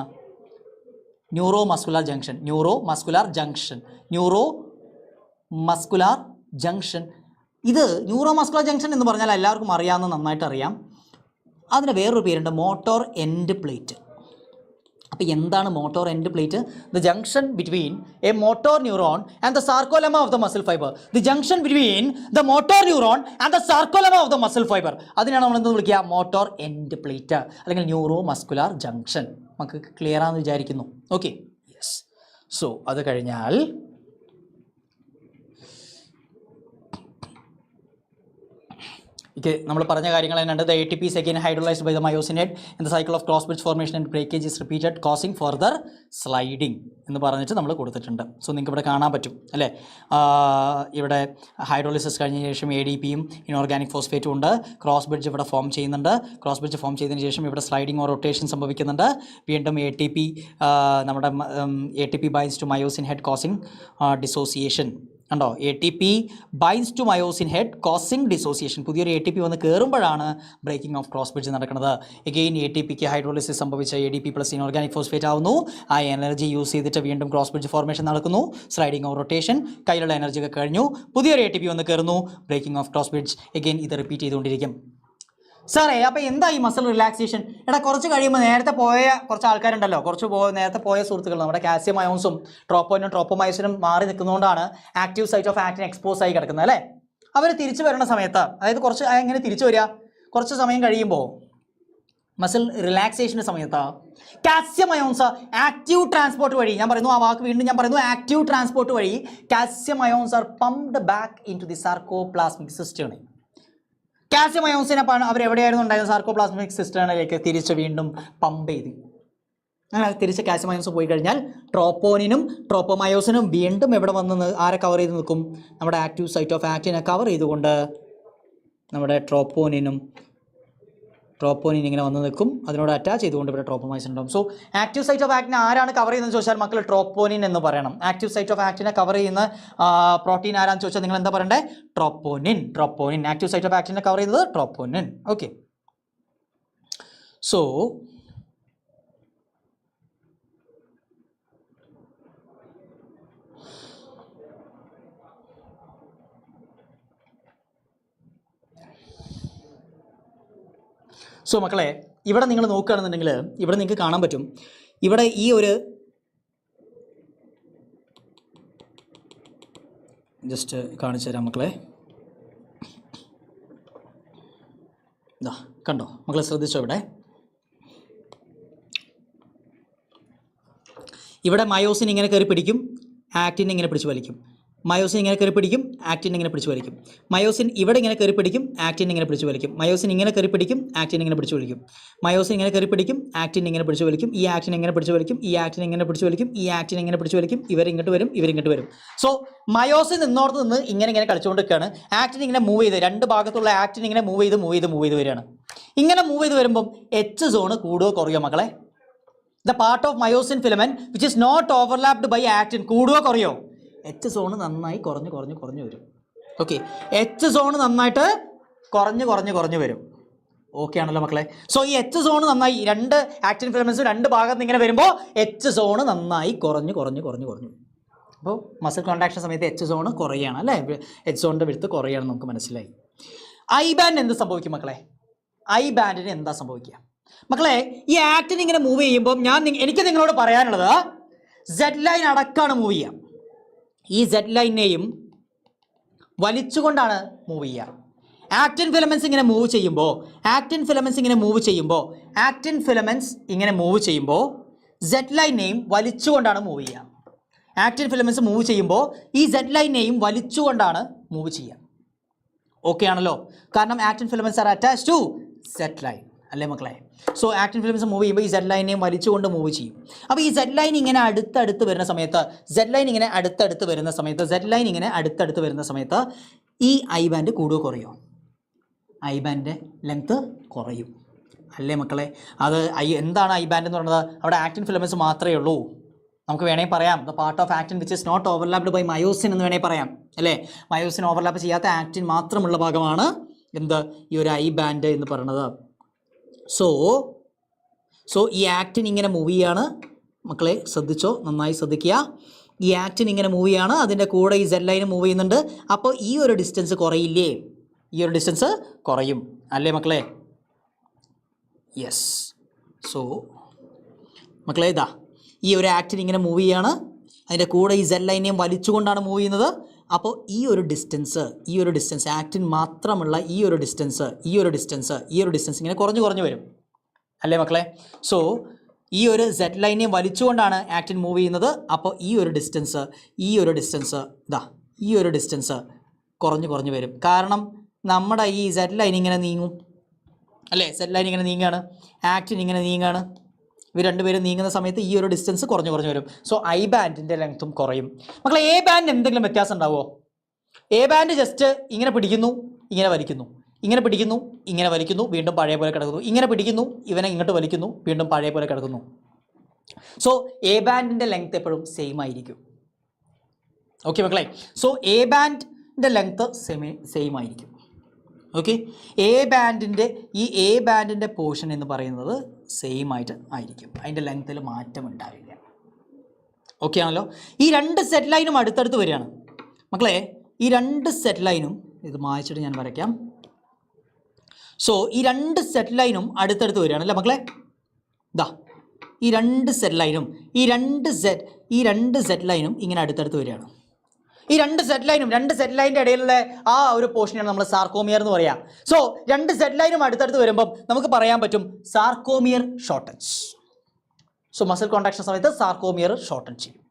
neuromuscular junction. Neuromuscular junction. Neuromuscular junction. ഇത് neuromuscular junction എന്ന് പറഞ്ഞാൽ എല്ലാവർക്കും അറിയാവുന്ന, നന്നായിട്ട് അറിയാം. അതിന് വേറൊരു പേരുണ്ട്, മോട്ടോർ എൻഡ് പ്ലേറ്റ്. അപ്പോൾ എന്താണ് motor end plate? The junction between a motor neuron and the sarcolemma of the muscle fibre. The junction between the motor neuron and the sarcolemma of the muscle fibre. അതിനാണ് നമ്മൾ എന്ത് വിളിക്കുക? Motor end plate അല്ലെങ്കിൽ neuromuscular junction. നമുക്ക് clear ആണെന്ന് വിചാരിക്കുന്നു. Okay, yes. So അത് കഴിഞ്ഞാൽ നമ്മൾ പറഞ്ഞ കാര്യങ്ങൾ തന്നെയുണ്ട്. The ATP is again hydrolyzed by the myosin head and the cycle of cross bridge formation and breakage is repeated causing further sliding എന്ന് പറഞ്ഞിട്ട് നമ്മൾ കൊടുത്തിട്ടുണ്ട്. സോ നിങ്ങൾക്ക് ഇവിടെ കാണാൻ പറ്റും അല്ലേ? ഇവിടെ ഹൈഡ്രോളിസിസ് കഴിഞ്ഞ ശേഷം ADPയും ഇനോർഗാനിക് ഫോസ്ഫേറ്റും ഉണ്ട്. ക്രോസ് ബ്രിഡ്ജ് ഇവിടെ ഫോം ചെയ്യുന്നുണ്ട്. ക്രോസ് ബ്രിഡ്ജ് ഫോം ചെയ്തതിന് ശേഷം ഇവിടെ സ്ലൈഡിങ് ഓർ റൊട്ടേഷൻ സംഭവിക്കുന്നുണ്ട്. വീണ്ടും നമ്മുടെ ATP binds to myosin head causing dissociation. കണ്ടോ? ATP binds to myosin head causing dissociation. പുതിയൊരു ATP വന്ന് കയറുമ്പോഴാണ് ബ്രേക്കിംഗ് ഓഫ് ക്രോസ് ബ്രിഡ്ജ് നടക്കുന്നത്. എഗെയിൻ ATPക്ക് ഹൈഡ്രോളിസിസ് സംഭവിച്ച ADP പ്ലസ് ഇനോർഗാനിക് ഫോസ്ഫേറ്റ് ആവുന്നു. ആ എനർജി യൂസ് ചെയ്തിട്ട് വീണ്ടും ക്രോസ് ബ്രിഡ്ജ് ഫോർമേഷൻ നടക്കുന്നു. Sliding of rotation. കയ്യിലുള്ള എനർജി ഒക്കെ കഴിഞ്ഞു. പുതിയൊരു ATP വന്ന് കയറുന്നു. Breaking of cross bridge. Again ഇത് റിപ്പീറ്റ് ചെയ്തുകൊണ്ടിരിക്കും. സാറേ അപ്പോൾ എന്താ ഈ മസിൽ റിലാക്സേഷൻ? എടാ കുറച്ച് കഴിയുമ്പോൾ നേരത്തെ പോയ കുറച്ച് ആൾക്കാരുണ്ടല്ലോ, നേരത്തെ പോയ സുഹൃത്തുക്കൾ, നമ്മുടെ കാൽസ്യം അയോൺസും ട്രോപ്പോനും ട്രോപ്പോമയോസിനും മാറി നിൽക്കുന്നതുകൊണ്ടാണ് active site of actin expose ആയി കിടക്കുന്നത് അല്ലേ? അവർ തിരിച്ചു വരുന്ന സമയത്ത്, അതായത് കുറച്ച് എങ്ങനെ തിരിച്ചു വരിക? കുറച്ച് സമയം കഴിയുമ്പോൾ മസിൽ റിലാക്സേഷൻ്റെ സമയത്ത് കാൽസ്യം അയോൺസ് ആക്റ്റീവ് ട്രാൻസ്പോർട്ട് വഴി, ഞാൻ പറയുന്നു ആ വാക്ക് വീണ്ടും ഞാൻ പറയുന്നു, ആക്റ്റീവ് ട്രാൻസ്പോർട്ട് വഴി calcium ions are pumped back into the sarcoplasmic system. Calcium അയോൺസിനെ അവരെവിടെയായിരുന്നു ഉണ്ടായിരുന്നത്? സാർക്കോപ്ലാസ്മിക് സിസ്റ്റേണിലേക്ക് തിരിച്ച് വീണ്ടും പമ്പ് ചെയ്ത്. അങ്ങനെ തിരിച്ച് കാൽസ്യം അയോൺസ് പോയി കഴിഞ്ഞാൽ ട്രോപ്പോനിനും ട്രോപ്പോമയോസിനും വീണ്ടും എവിടെ വന്ന് ആരെ കവർ ചെയ്ത് നിൽക്കും? നമ്മുടെ ആക്റ്റീവ് സൈറ്റ് ഓഫ് ആക്റ്റിനെ കവർ ചെയ്തുകൊണ്ട് നമ്മുടെ ട്രോപ്പോനിൻ ഇങ്ങനെ വന്ന് നിൽക്കും. അതിനോട് അറ്റാച്ച് ചെയ്തുകൊണ്ട് ഇവിടെ ട്രോപ്പോമയോസിൻ ഉണ്ടാവും. സോ ആക്റ്റീവ് സൈറ്റ് ഓഫ് ആക്റ്റിനെ ആരാണ് കവർ ചെയ്യുന്നത് ചോദിച്ചാൽ മക്കൾ ട്രോപ്പോനിൻ എന്ന് പറയണം. ആക്റ്റീവ് സൈറ്റ് ഓഫ് ആക്റ്റിനെ കവർ ചെയ്യുന്ന പ്രോട്ടീൻ ആരാന്ന് ചോദിച്ചാൽ നിങ്ങൾ എന്താ പറയണ്ടേ? ട്രോപ്പോനിൻ. ആക്റ്റീവ് സൈറ്റ് ഓഫ് ആക്റ്റിനെ കവർ ചെയ്യുന്നത് ട്രോപ്പോനിൻ. ഓക്കെ, സോ മക്കളെ, ഇവിടെ നിങ്ങൾ നോക്കുകയാണെന്നുണ്ടെങ്കിൽ ഇവിടെ നിങ്ങൾക്ക് കാണാൻ പറ്റും, ഇവിടെ ഈ ഒരു ജസ്റ്റ് കാണിച്ചു തരാം മക്കളെ. ഇതാ കണ്ടോ മക്കളെ, ശ്രദ്ധിച്ചോ? ഇവിടെ മയോസിൻ ഇങ്ങനെ കയറി പിടിക്കും, ആക്റ്റിൻ ഇങ്ങനെ പിടിച്ച് വലിക്കും. മയോസിൻ ഇങ്ങനെ കയറി പിടിക്കും, ആക്റ്റിൻ ഇങ്ങനെ പിടിച്ച് വലിക്കും. മയോസിൻ ഇവിടെ ഇങ്ങനെ കയറി പിടിക്കും, ആക്റ്റിൻ ഇങ്ങനെ പിടിച്ച് വലിക്കും. മയോസിൻ ഇങ്ങനെ കയറി പിടിക്കും, ആക്റ്റിൻ ഇങ്ങനെ പിടിച്ച് വലിക്കും. മയോസിൻ ഇങ്ങനെ കയറി പിടിക്കും, ആക്റ്റിൻ ഇങ്ങനെ പിടിച്ച് വലിക്കും. ഈ ആക്റ്റിൻ ഇങ്ങനെ പിടിച്ച് വലിക്കും, ഈ ആക്റ്റിൻ ഇങ്ങനെ പിടിച്ച് വലിക്കും, ഈ ആക്റ്റിൻ ഇങ്ങനെ പിടിച്ച് വലിക്കും. ഇവരിങ്ങോട്ട് വരും, ഇവരിങ്ങോട്ട് വരും. സോ മയോസിൻ നിന്നോടത്ത് നിന്ന് ഇങ്ങനെ കളിച്ചുകൊണ്ടിരിക്കുകയാണ്. ആക്റ്റിൻ ഇങ്ങനെ മൂവ് ചെയ്ത്, രണ്ട് ഭാഗത്തുള്ള ആക്റ്റിൻ ഇങ്ങനെ മൂവ് ചെയ്ത് വരികയാണ്. ഇങ്ങനെ മൂവ് ചെയ്ത് വരുമ്പം H സോണ് കൂടുകയോ കുറയോ മക്കളെ? The part of myosin filament which is not overlapped by actin കൂടുകയോ കുറയോ? H സോണ് നന്നായി കുറഞ്ഞു വരും. ഓക്കെ, H സോണ് നന്നായിട്ട് കുറഞ്ഞു വരും. ഓക്കെ ആണല്ലോ മക്കളെ? സോ ഈ H സോണ് നന്നായി, രണ്ട് ആക്റ്റിൻ ഫിലമെന്റ്സ് രണ്ട് ഭാഗത്ത് ഇങ്ങനെ വരുമ്പോൾ H സോണ് നന്നായി കുറഞ്ഞു. അപ്പോൾ മസിൽ കോൺട്രാക്ഷൻ സമയത്ത് H സോണ് കുറയാണ് അല്ലേ? H സോണിൻ്റെ വിടുത്ത് കുറയാണെന്ന് നമുക്ക് മനസ്സിലായി. ഐ ബാൻഡ് എന്ത് സംഭവിക്കും മക്കളെ? ഐ ബാൻഡിന് എന്താ സംഭവിക്കുക മക്കളെ? ഈ ആക്റ്റിൻ ഇങ്ങനെ മൂവ് ചെയ്യുമ്പോൾ എനിക്ക് നിങ്ങളോട് പറയാനുള്ളത്, Z ലൈൻ അടക്കമാണ് മൂവ് ചെയ്യുക. ഈ Z ലൈനെയും വലിച്ചുകൊണ്ടാണ് മൂവ് ചെയ്യുക. ആക്റ്റിൻ ഫിലമെൻറ്റ്സ് ഇങ്ങനെ മൂവ് ചെയ്യുമ്പോൾ Z ലൈനെയും വലിച്ചുകൊണ്ടാണ് മൂവ് ചെയ്യുക. ആക്റ്റിൻ ഫിലമെൻറ്റ്സ് മൂവ് ചെയ്യുമ്പോൾ ഈ Z ലൈനെയും വലിച്ചുകൊണ്ടാണ് മൂവ് ചെയ്യുക. ഓക്കെ ആണല്ലോ? കാരണം actin filaments are attach to Z line അല്ലേ മക്കളെ? സോ ആക്റ്റിൻ ഫിലമെൻറ്റ്സ് മൂവ് ചെയ്യുമ്പോൾ ഈ Z ലൈനെയും വലിച്ചുകൊണ്ട് മൂവ് ചെയ്യും. അപ്പോൾ ഈ Z ലൈൻ ഇങ്ങനെ അടുത്തടുത്ത് വരുന്ന സമയത്ത് ഈ ഐ ബാൻഡ് കൂടുകയോ കുറയോ? ഐ ബാൻഡ് ലെങ്ത്ത് കുറയും അല്ലേ മക്കളെ? അത് എന്താണ് ഐ ബാൻഡ് എന്ന് പറയുന്നത്? അവിടെ ആക്റ്റിൻ ഫിലമെൻറ്റ്സ് മാത്രമേ ഉള്ളൂ. നമുക്ക് വേണമെങ്കിൽ പറയാം the part of actin which is not overlapped by myosin എന്ന് വേണമെങ്കിൽ പറയാം അല്ലേ. മയോസിൻ ഓവർലാപ്പ് ചെയ്യാത്ത ആക്റ്റിൻ മാത്രമുള്ള ഭാഗമാണ് എന്ത് ഈ ഒരു ഐ ബാൻഡ് എന്ന് പറയുന്നത്. സോ ഈ ആക്റ്റിൻ ഇങ്ങനെ മൂവ് ചെയ്യാണ് മക്കളെ, ശ്രദ്ധിച്ചോ, നന്നായി ശ്രദ്ധിക്കുക. ഈ ആക്റ്റിൻ ഇങ്ങനെ മൂവ് ചെയ്യാണ്, അതിൻ്റെ കൂടെ ഈ സെൽ ലൈൻ മൂവ് ചെയ്യുന്നുണ്ട്. അപ്പോൾ ഈ ഒരു ഡിസ്റ്റൻസ് കുറയില്ലേ? ഈ ഒരു ഡിസ്റ്റൻസ് കുറയും അല്ലേ മക്കളെ? യെസ്. സോ മക്കളെ ഇതാ ഈ ഒരു ആക്റ്റിൻ ഇങ്ങനെ മൂവ് ചെയ്യാണ്, അതിൻ്റെ കൂടെ ഈ സെൽ ലൈനെയും വലിച്ചുകൊണ്ടാണ് മൂവ് ചെയ്യുന്നത്. അപ്പോൾ ഈ ഒരു ഡിസ്റ്റൻസ് ആക്റ്റിൻ മാത്രമുള്ള ഈ ഒരു ഡിസ്റ്റൻസ് ഇങ്ങനെ കുറഞ്ഞു വരും അല്ലേ മക്കളെ? സോ ഈ ഒരു സെഡ് ലൈനെയും വലിച്ചുകൊണ്ടാണ് ആക്റ്റിൻ മൂവ് ചെയ്യുന്നത്. അപ്പോൾ ഈ ഒരു ഡിസ്റ്റൻസ് കുറഞ്ഞു വരും. കാരണം നമ്മുടെ ഈ സെഡ് ലൈൻ ഇങ്ങനെ നീങ്ങും അല്ലേ, സെഡ് ലൈൻ ഇങ്ങനെ നീങ്ങുകയാണ്, ആക്റ്റിൻ ഇങ്ങനെ നീങ്ങുകയാണ്. ഇവർ രണ്ടുപേരും നീങ്ങുന്ന സമയത്ത് ഈ ഒരു ഡിസ്റ്റൻസ് കുറഞ്ഞു വരും. സോ ഐ ബാൻഡിൻ്റെ ലെങ്ത്തും കുറയും. മക്കളെ എ ബാൻഡിന് എന്തെങ്കിലും വ്യത്യാസം ഉണ്ടാവുമോ? എ ബാൻഡ് ജസ്റ്റ് ഇങ്ങനെ പിടിക്കുന്നു, ഇങ്ങനെ വലിക്കുന്നു, ഇങ്ങനെ പിടിക്കുന്നു, ഇങ്ങനെ വലിക്കുന്നു, വീണ്ടും പഴയ പോലെ കിടക്കുന്നു, ഇങ്ങനെ പിടിക്കുന്നു, ഇവനെ ഇങ്ങോട്ട് വലിക്കുന്നു, വീണ്ടും പഴയ പോലെ കിടക്കുന്നു. സോ എ ബാൻഡിൻ്റെ ലെങ്ത് എപ്പോഴും സെയിം ആയിരിക്കും. ഓക്കെ മക്കളെ, സോ എ ബാൻഡിൻ്റെ ലെങ്ത്ത് സെയിം ആയിരിക്കും. ഓക്കെ, എ ബാൻഡിൻ്റെ പോർഷൻ എന്ന് പറയുന്നത് സെയിം ആയിരിക്കും, അതിൻ്റെ ലെങ്ത്തിൽ മാറ്റം ഉണ്ടാവില്ല. ഓക്കെ ആണല്ലോ. ഈ രണ്ട് സെറ്റ് ലൈനും അടുത്തടുത്ത് വരികയാണ് മക്കളെ. ഈ രണ്ട് സെറ്റ് ലൈനും ഇത് മായ്ച്ചിട്ട് ഞാൻ വരയ്ക്കാം. സോ ഈ രണ്ട് സെറ്റ് ലൈനും അടുത്തടുത്ത് വരികയാണ് അല്ലേ മക്കളെ? ദാ ഈ രണ്ട് സെറ്റ് ലൈനും ഇങ്ങനെ അടുത്തടുത്ത് വരികയാണ്. ഈ രണ്ട് സെറ്റ് ലൈനിൻ്റെ ഇടയിലുള്ള ആ ഒരു പോർഷനാണ് നമ്മൾ സാർക്കോമിയർ എന്ന് പറയാം. സോ രണ്ട് സെറ്റ് ലൈനും അടുത്തടുത്ത് വരുമ്പം നമുക്ക് പറയാൻ പറ്റും sarcomere shortens. So muscle contraction സമയത്ത് സാർക്കോമിയർ ഷോർട്ടൻ ചെയ്യും.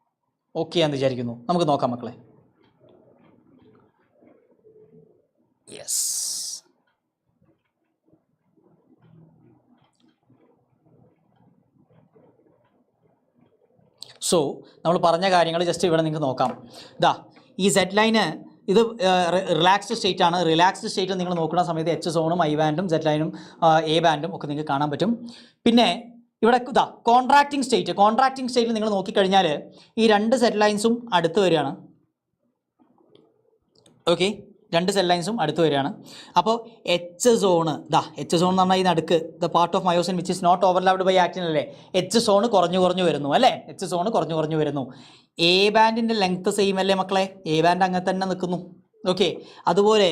ഓക്കെ എന്ന് വിചാരിക്കുന്നു. നമുക്ക് നോക്കാം മക്കളെ. യെസ്. സോ നമ്മൾ പറഞ്ഞ കാര്യങ്ങൾ ജസ്റ്റ് ഇവിടെ നിങ്ങൾക്ക് നോക്കാം. ഇതാ ഈ സെറ്റ് ലൈന് ഇത് റിലാക്സ്ഡ് സ്റ്റേറ്റ് ആണ്. റിലാക്സ്ഡ് സ്റ്റേറ്റ് നിങ്ങൾ നോക്കുന്ന സമയത്ത് എച്ച് സോണും ഐ ബാൻഡും സെറ്റ് ലൈനും എ ബാൻഡും ഒക്കെ നിങ്ങൾക്ക് കാണാൻ പറ്റും. പിന്നെ ഇവിടെ ഇതാ കോൺട്രാക്റ്റിംഗ് സ്റ്റേറ്റിൽ നിങ്ങൾ നോക്കിക്കഴിഞ്ഞാൽ ഈ രണ്ട് സെറ്റ് ലൈൻസും അടുത്ത് വരികയാണ്. ഓക്കെ, രണ്ട് സെൽ ലൈൻസും അടുത്ത് വരികയാണ്. അപ്പോൾ എച്ച് സോൺ എന്ന് പറഞ്ഞാൽ ഈ നടുക്ക് the part of myosin which is not overlapped by actin അല്ലേ. എച്ച് സോൺ കുറഞ്ഞു വരുന്നു അല്ലേ. എച്ച് സോൺ കുറഞ്ഞു വരുന്നു. എ ബാൻഡിൻ്റെ ലെങ്ത്ത് സെയിം അല്ലേ മക്കളെ? എ ബാൻഡ് അങ്ങനെ തന്നെ നിൽക്കുന്നു. ഓക്കെ, അതുപോലെ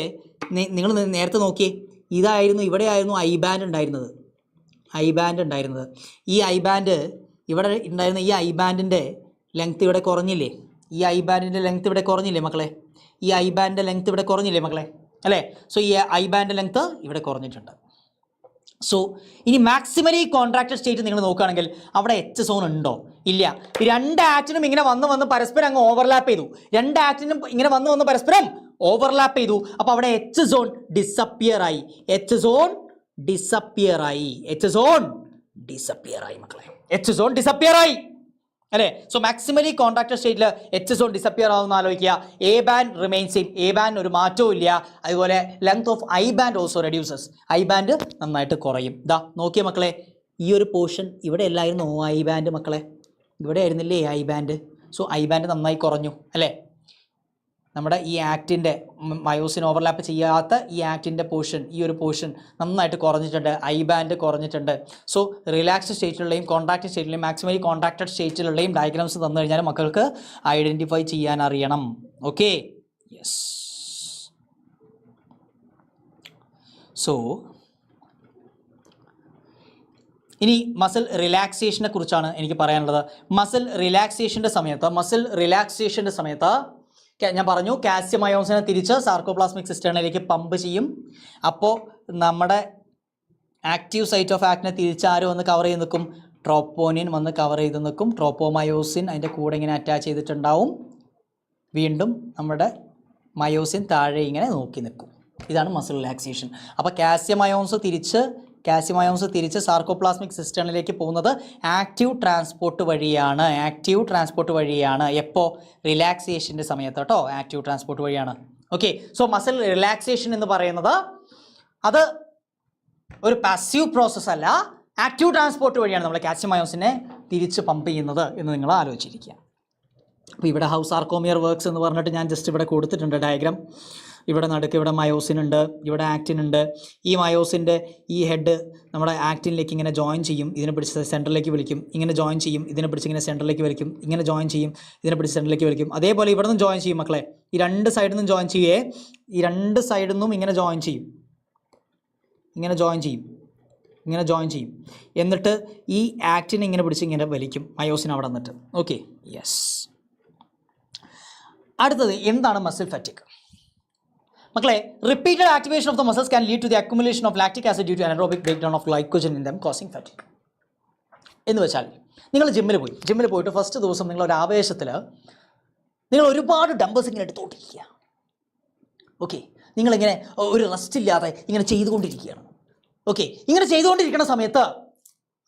നിങ്ങൾ നേരത്തെ നോക്കിയേ, ഇവിടെയായിരുന്നു ഐ ബാൻഡ് ഉണ്ടായിരുന്നത്. ഈ ഐ ബാൻഡ് ഇവിടെ ഉണ്ടായിരുന്ന ഈ ഐ ബാൻഡിൻ്റെ ലെങ്ത്ത് ഇവിടെ കുറഞ്ഞില്ലേ? മക്കളെ? ഈ ഐ ബാൻഡിൻ്റെ ലെങ്ത്ത് ഇവിടെ കുറഞ്ഞില്ലേ മക്കളെ? അല്ലേ? സോ ഈ ഐ ബാൻഡിൻ്റെ ലെങ്ത്ത് ഇവിടെ കുറഞ്ഞിട്ടുണ്ട്. സോ ഇനി മാക്സിമലി കോൺട്രാക്റ്റഡ് സ്റ്റേറ്റ് നിങ്ങൾ നോക്കുകയാണെങ്കിൽ അവിടെ എച്ച് സോൺ ഉണ്ടോ? ഇല്ല. രണ്ട് ആക്റ്റിനും ഇങ്ങനെ വന്ന് പരസ്പരം അങ്ങ് ഓവർലാപ്പ് ചെയ്തു. അപ്പോൾ അവിടെ എച്ച് സോൺ ഡിസപ്പിയർ ആയി മക്കളെ. എച്ച് സോൺ ഡിസപ്പിയർ ആയി അല്ലേ? സോ മാക്സിമലി കോൺട്രാക്റ്റഡ് സ്റ്റേറ്റിൽ എച്ച് സോൺ ഡിസപ്പിയർ ആവുമെന്ന് ആലോചിക്കുക. A band remain same. A band ഒരു മാറ്റവും ഇല്ല. അതുപോലെ length of I band also reduces. I band നന്നായിട്ട് കുറയും. ഇതാ നോക്കിയ മക്കളെ, ഈ ഒരു പോർഷൻ ഇവിടെ അല്ലായിരുന്നു ഐ ബാൻഡ് മക്കളെ, ഇവിടെ ആയിരുന്നില്ലേ I band. So I band നന്നായി കുറഞ്ഞു അല്ലേ? നമ്മുടെ ഈ ആക്റ്റിൻ്റെ മയോസിൻ ഓവർലാപ്പ് ചെയ്യാത്ത ഈ ആക്റ്റിൻ്റെ പോർഷൻ, ഈ ഒരു പോർഷൻ നന്നായിട്ട് കുറഞ്ഞിട്ടുണ്ട്. ഐ ബാൻഡ് കുറഞ്ഞിട്ടുണ്ട്. സോ റിലാക്സ്ഡ് സ്റ്റേറ്റിലുള്ളയും കോൺട്രാക്റ്റഡ് സ്റ്റേറ്റിലെയും മാക്സിമലി കോൺട്രാക്റ്റഡ് സ്റ്റേറ്റിലുള്ളയും ഡയഗ്രാംസ് തന്നു കഴിഞ്ഞാൽ മക്കൾക്ക് ഐഡൻറ്റിഫൈ ചെയ്യാൻ അറിയണം. Okay, yes. സോ ഇനി മസിൽ റിലാക്സേഷനെ കുറിച്ചാണ് എനിക്ക് പറയാനുള്ളത്. മസിൽ റിലാക്സേഷൻ്റെ സമയത്ത് ഞാൻ പറഞ്ഞു കാൽസ്യം അയോൺസിനെ തിരിച്ച് സാർക്കോപ്ലാസ്മിക് സിസ്റ്റേണിലേക്ക് പമ്പ് ചെയ്യും. അപ്പോൾ നമ്മുടെ ആക്റ്റീവ് സൈറ്റ് ഓഫ് ആക്റ്റിനെ തിരിച്ചാരും വന്ന് കവർ ചെയ്ത് നിൽക്കും? ട്രോപ്പോനിൻ വന്ന് കവർ ചെയ്ത് നിൽക്കും. ട്രോപ്പോമയോസിൻ അതിൻ്റെ കൂടെ ഇങ്ങനെ അറ്റാച്ച് ചെയ്തിട്ടുണ്ടാവും. വീണ്ടും നമ്മുടെ മയോസിൻ താഴെ ഇങ്ങനെ നോക്കി നിൽക്കും. ഇതാണ് മസിൽ റിലാക്സേഷൻ. അപ്പോൾ കാൽസ്യം അയോൺസ് തിരിച്ച് സാർക്കോപ്ലാസ്മിക് സിസ്റ്റേണിലേക്ക് പോകുന്നത് ആക്റ്റീവ് ട്രാൻസ്പോർട്ട് വഴിയാണ്. എപ്പോൾ? റിലാക്സേഷൻ്റെ സമയത്ത് കേട്ടോ. ആക്റ്റീവ് ട്രാൻസ്പോർട്ട് വഴിയാണ്. ഓക്കെ, സോ മസിൽ റിലാക്സേഷൻ എന്ന് പറയുന്നത് അത് ഒരു പാസീവ് പ്രോസസ്സ് അല്ല, ആക്റ്റീവ് ട്രാൻസ്പോർട്ട് വഴിയാണ് നമ്മൾ കാൽസ്യം അയോൺസിനെ തിരിച്ച് പമ്പ് ചെയ്യുന്നത് എന്ന് നിങ്ങൾ ആലോചിച്ചിരിക്കുക. അപ്പോൾ ഇവിടെ ഹൗ സാർക്കോമിയർ വർക്ക്സ് എന്ന് പറഞ്ഞിട്ട് ഞാൻ ജസ്റ്റ് ഇവിടെ കൊടുത്തിട്ടുണ്ട് ഡയഗ്രാം. ഇവിടെ നടുക്ക് ഇവിടെ മയോസിൻ ഉണ്ട്, ഇവിടെ ആക്റ്റിൻ ഉണ്ട്. ഈ മയോസിൻ്റെ ഈ ഹെഡ് നമ്മുടെ ആക്റ്റിനിലേക്ക് ഇങ്ങനെ ജോയിൻ ചെയ്യും, ഇതിനെ പിടിച്ച് സെൻറ്ററിലേക്ക് വലിക്കും, ഇങ്ങനെ ജോയിൻ ചെയ്യും, ഇതിനെ പിടിച്ച് ഇങ്ങനെ സെൻറ്ററിലേക്ക് വലിക്കും, ഇങ്ങനെ ജോയിൻ ചെയ്യും, ഇതിനെ പിടിച്ച് സെൻറ്ററിലേക്ക് വലിക്കും. അതേപോലെ ഇവിടെ നിന്നും ജോയിൻ ചെയ്യും മക്കളെ, ഈ രണ്ട് സൈഡിൽ നിന്നും ജോയിൻ ചെയ്യേ, ഈ രണ്ട് സൈഡിൽ നിന്നും ഇങ്ങനെ ജോയിൻ ചെയ്യും, ഇങ്ങനെ ജോയിൻ ചെയ്യും, ഇങ്ങനെ ജോയിൻ ചെയ്യും. എന്നിട്ട് ഈ ആക്റ്റിനെ ഇങ്ങനെ പിടിച്ച് ഇങ്ങനെ വലിക്കും മയോസിൻ അവിടെ നിന്നിട്ട്. Okay, yes. അടുത്തത് എന്താണ് മസിൽ ഫാറ്റിക്? മക്കളെ, repeated activation of the muscles can lead to the accumulation of lactic acid due to anaerobic break down of glycogen in them causing fatigue. എന്ന് വെച്ചാൽ നിങ്ങൾ ജിമ്മിൽ പോയിട്ട് ഫസ്റ്റ് ദിവസം നിങ്ങൾ ഒരു ആവേശത്തിൽ നിങ്ങൾ ഒരുപാട് ഡംബേഴ്സ് ഇങ്ങനെ എടുത്തുകൊണ്ടിരിക്കുക. ഓക്കെ, നിങ്ങളിങ്ങനെ ഒരു റെസ്റ്റ് ഇല്ലാതെ ഇങ്ങനെ ചെയ്തുകൊണ്ടിരിക്കുകയാണ്. ഓക്കെ, ഇങ്ങനെ ചെയ്തുകൊണ്ടിരിക്കുന്ന സമയത്ത്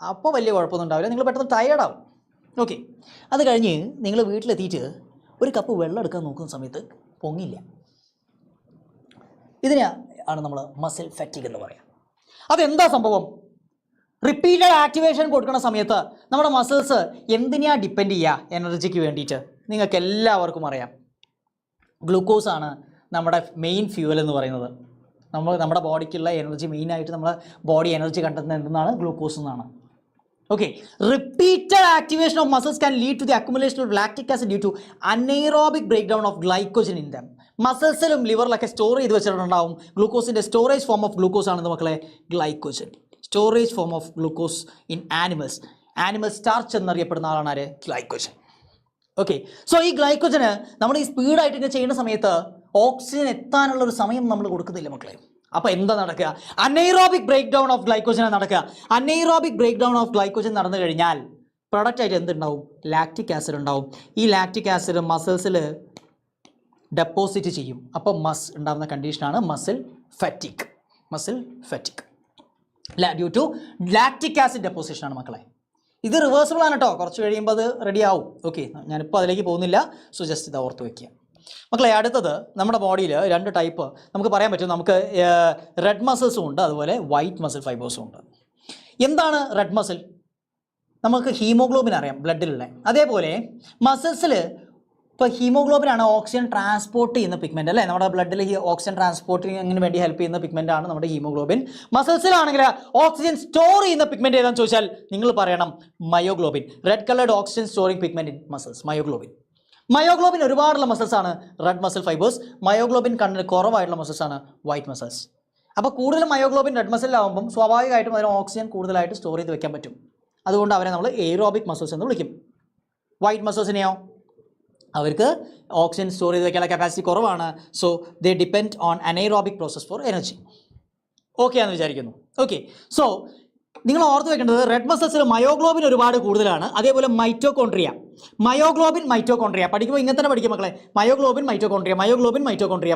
അപ്പോൾ വലിയ കുഴപ്പമൊന്നും ഉണ്ടാവില്ല, നിങ്ങൾ പെട്ടെന്ന് ടയേർഡാവും. ഓക്കെ, അത് കഴിഞ്ഞ് നിങ്ങൾ വീട്ടിലെത്തിയിട്ട് ഒരു കപ്പ് വെള്ളം എടുക്കാൻ നോക്കുന്ന സമയത്ത് പൊങ്ങില്ല. ഇതിനെയാണ് നമ്മൾ മസിൽ ഫാറ്റിക് എന്ന് പറയാം. അതെന്താ സംഭവം? റിപ്പീറ്റഡ് ആക്ടിവേഷൻ കൊടുക്കുന്ന സമയത്ത് നമ്മുടെ മസിൽസ് എന്തിനാണ് ഡിപ്പെൻഡ് ചെയ്യുക എനർജിക്ക് വേണ്ടിയിട്ട്? നിങ്ങൾക്ക് എല്ലാവർക്കും അറിയാം, ഗ്ലൂക്കോസാണ് നമ്മുടെ മെയിൻ ഫ്യൂവൽ എന്ന് പറയുന്നത്. നമ്മുടെ ബോഡിക്കുള്ള എനർജി മെയിനായിട്ട് നമ്മുടെ ബോഡി എനർജി കണ്ടെത്തുന്നത് എന്തെന്നാണ്? ഗ്ലൂക്കോസ് എന്നാണ്. Okay, repeated activation of muscles can lead to the accumulation of lactic acid due to anaerobic breakdown of glycogen in them. മസിൽസിലും ലിവറിലൊക്കെ സ്റ്റോർ ചെയ്ത് വെച്ചിട്ടുണ്ടാവും ഗ്ലൂക്കോസിൻ്റെ സ്റ്റോറേജ് ഫോം ഓഫ് ഗ്ലൂക്കോസ് ആണെന്ന് മക്കളെ glycogen. Storage form of glucose in animals. Animal starch എന്നറിയപ്പെടുന്ന ആളാണ് ആര്? ഗ്ലൈക്കോജൻ. ഓക്കെ, സോ ഈ ഗ്ലൈക്കോജന് നമ്മൾ ഈ സ്പീഡായിട്ട് ഇങ്ങനെ ചെയ്യുന്ന സമയത്ത് ഓക്സിജൻ എത്താനുള്ള ഒരു സമയം നമ്മൾ കൊടുക്കുന്നില്ല മക്കളെ. അപ്പോൾ എന്താ നടക്കുക? Anaerobic break down of glycogen നടക്കുക. Anaerobic break down of glycogen നടന്നു കഴിഞ്ഞാൽ പ്രൊഡക്റ്റായിട്ട് എന്തുണ്ടാവും? ലാക്റ്റിക് ആസിഡ് ഉണ്ടാവും. ഈ ലാക്റ്റിക് ആസിഡ് മസിൽസിൽ ഡെപ്പോസിറ്റ് ചെയ്യും. അപ്പോൾ ഉണ്ടാകുന്ന കണ്ടീഷനാണ് muscle fatigue. Muscle fatigue due to lactic acid ഡെപ്പോസിഷനാണ് മക്കളെ. ഇത് റിവേഴ്സിബിൾ ആണ് കേട്ടോ, കുറച്ച് കഴിയുമ്പോൾ അത് റെഡി ആവും. ഓക്കെ, ഞാനിപ്പോൾ അതിലേക്ക് പോകുന്നില്ല, സോ ജസ്റ്റ് ഇത് ഓർത്ത് വയ്ക്കുക മക്കളെ. അടുത്തത് നമ്മുടെ ബോഡിയിൽ രണ്ട് ടൈപ്പ് നമുക്ക് പറയാൻ പറ്റും. നമുക്ക് റെഡ് മസിൽസും ഉണ്ട്, അതുപോലെ വൈറ്റ് മസിൽ ഫൈബേഴ്സും ഉണ്ട്. എന്താണ് റെഡ് മസിൽ? നമുക്ക് ഹീമോഗ്ലോബിൻ അറിയാം, ബ്ലഡിലുള്ള. അതേപോലെ മസിൽസിൽ ഇപ്പോൾ ഹീമോഗ്ലോബിനാണ് ഓക്സിജൻ ട്രാൻസ്പോർട്ട് ചെയ്യുന്ന പിഗ്മെൻറ്റ് അല്ലേ? നമ്മുടെ ബ്ലഡിൽ ഓക്സിജൻ ട്രാൻസ്പോർട്ടിങ്ങിന് വേണ്ടി ഹെൽപ്പ് ചെയ്യുന്ന പിഗ്മെൻ്റ് ആണ് നമ്മുടെ ഹീമോഗ്ലോബിൻ. മസിൽസിലാണെങ്കിൽ ഓക്സിജൻ സ്റ്റോർ ചെയ്യുന്ന പിഗ്മെൻറ്റ് ഏതാണെന്ന് ചോദിച്ചാൽ നിങ്ങൾ പറയണം myoglobin. Red coloured oxygen storing pigment in muscles, myoglobin. Myoglobin ഒരുപാടുള്ള മസിൽസാണ് റെഡ് മസിൽ ഫൈബേഴ്സ്. മയോഗ്ലോബിൻ കണ്ണിൽ കുറവായിട്ടുള്ള മസിൽസാണ് വൈറ്റ് മസിൽസ്. അപ്പോൾ കൂടുതൽ മയോഗ്ലോബിൻ റെഡ് മസിലാവുമ്പം സ്വാഭാവികമായിട്ടും അതിന് ഓക്സിജൻ കൂടുതലായിട്ട് സ്റ്റോർ ചെയ്ത് വെക്കാൻ പറ്റും. അതുകൊണ്ട് അവരെ നമ്മൾ എയ്റോബിക് മസിൽസ് എന്ന് വിളിക്കും. വൈറ്റ് മസിൽസിനെയോ അവർക്ക് ഓക്സിജൻ സ്റ്റോർ ചെയ്ത് വെക്കാനുള്ള കപ്പാസിറ്റി കുറവാണ്. So they depend on anaerobic process for energy. Okay ആണെന്ന് വിചാരിക്കുന്നു. ഓക്കെ, സോ നിങ്ങൾ ഓർത്ത് വെക്കേണ്ടത് റെഡ് മസിൽസിൽ മയോഗ്ലോബിൻ ഒരുപാട് കൂടുതലാണ്. അതേപോലെ മൈറ്റോകോൺട്രിയ, മൈറ്റോകോൺട്രിയ പഠിക്കുമ്പോൾ ഇങ്ങനെ തന്നെ പഠിക്കും മക്കളെ. മയോഗ്ലോബിൻ മൈറ്റോകോൺട്രിയ,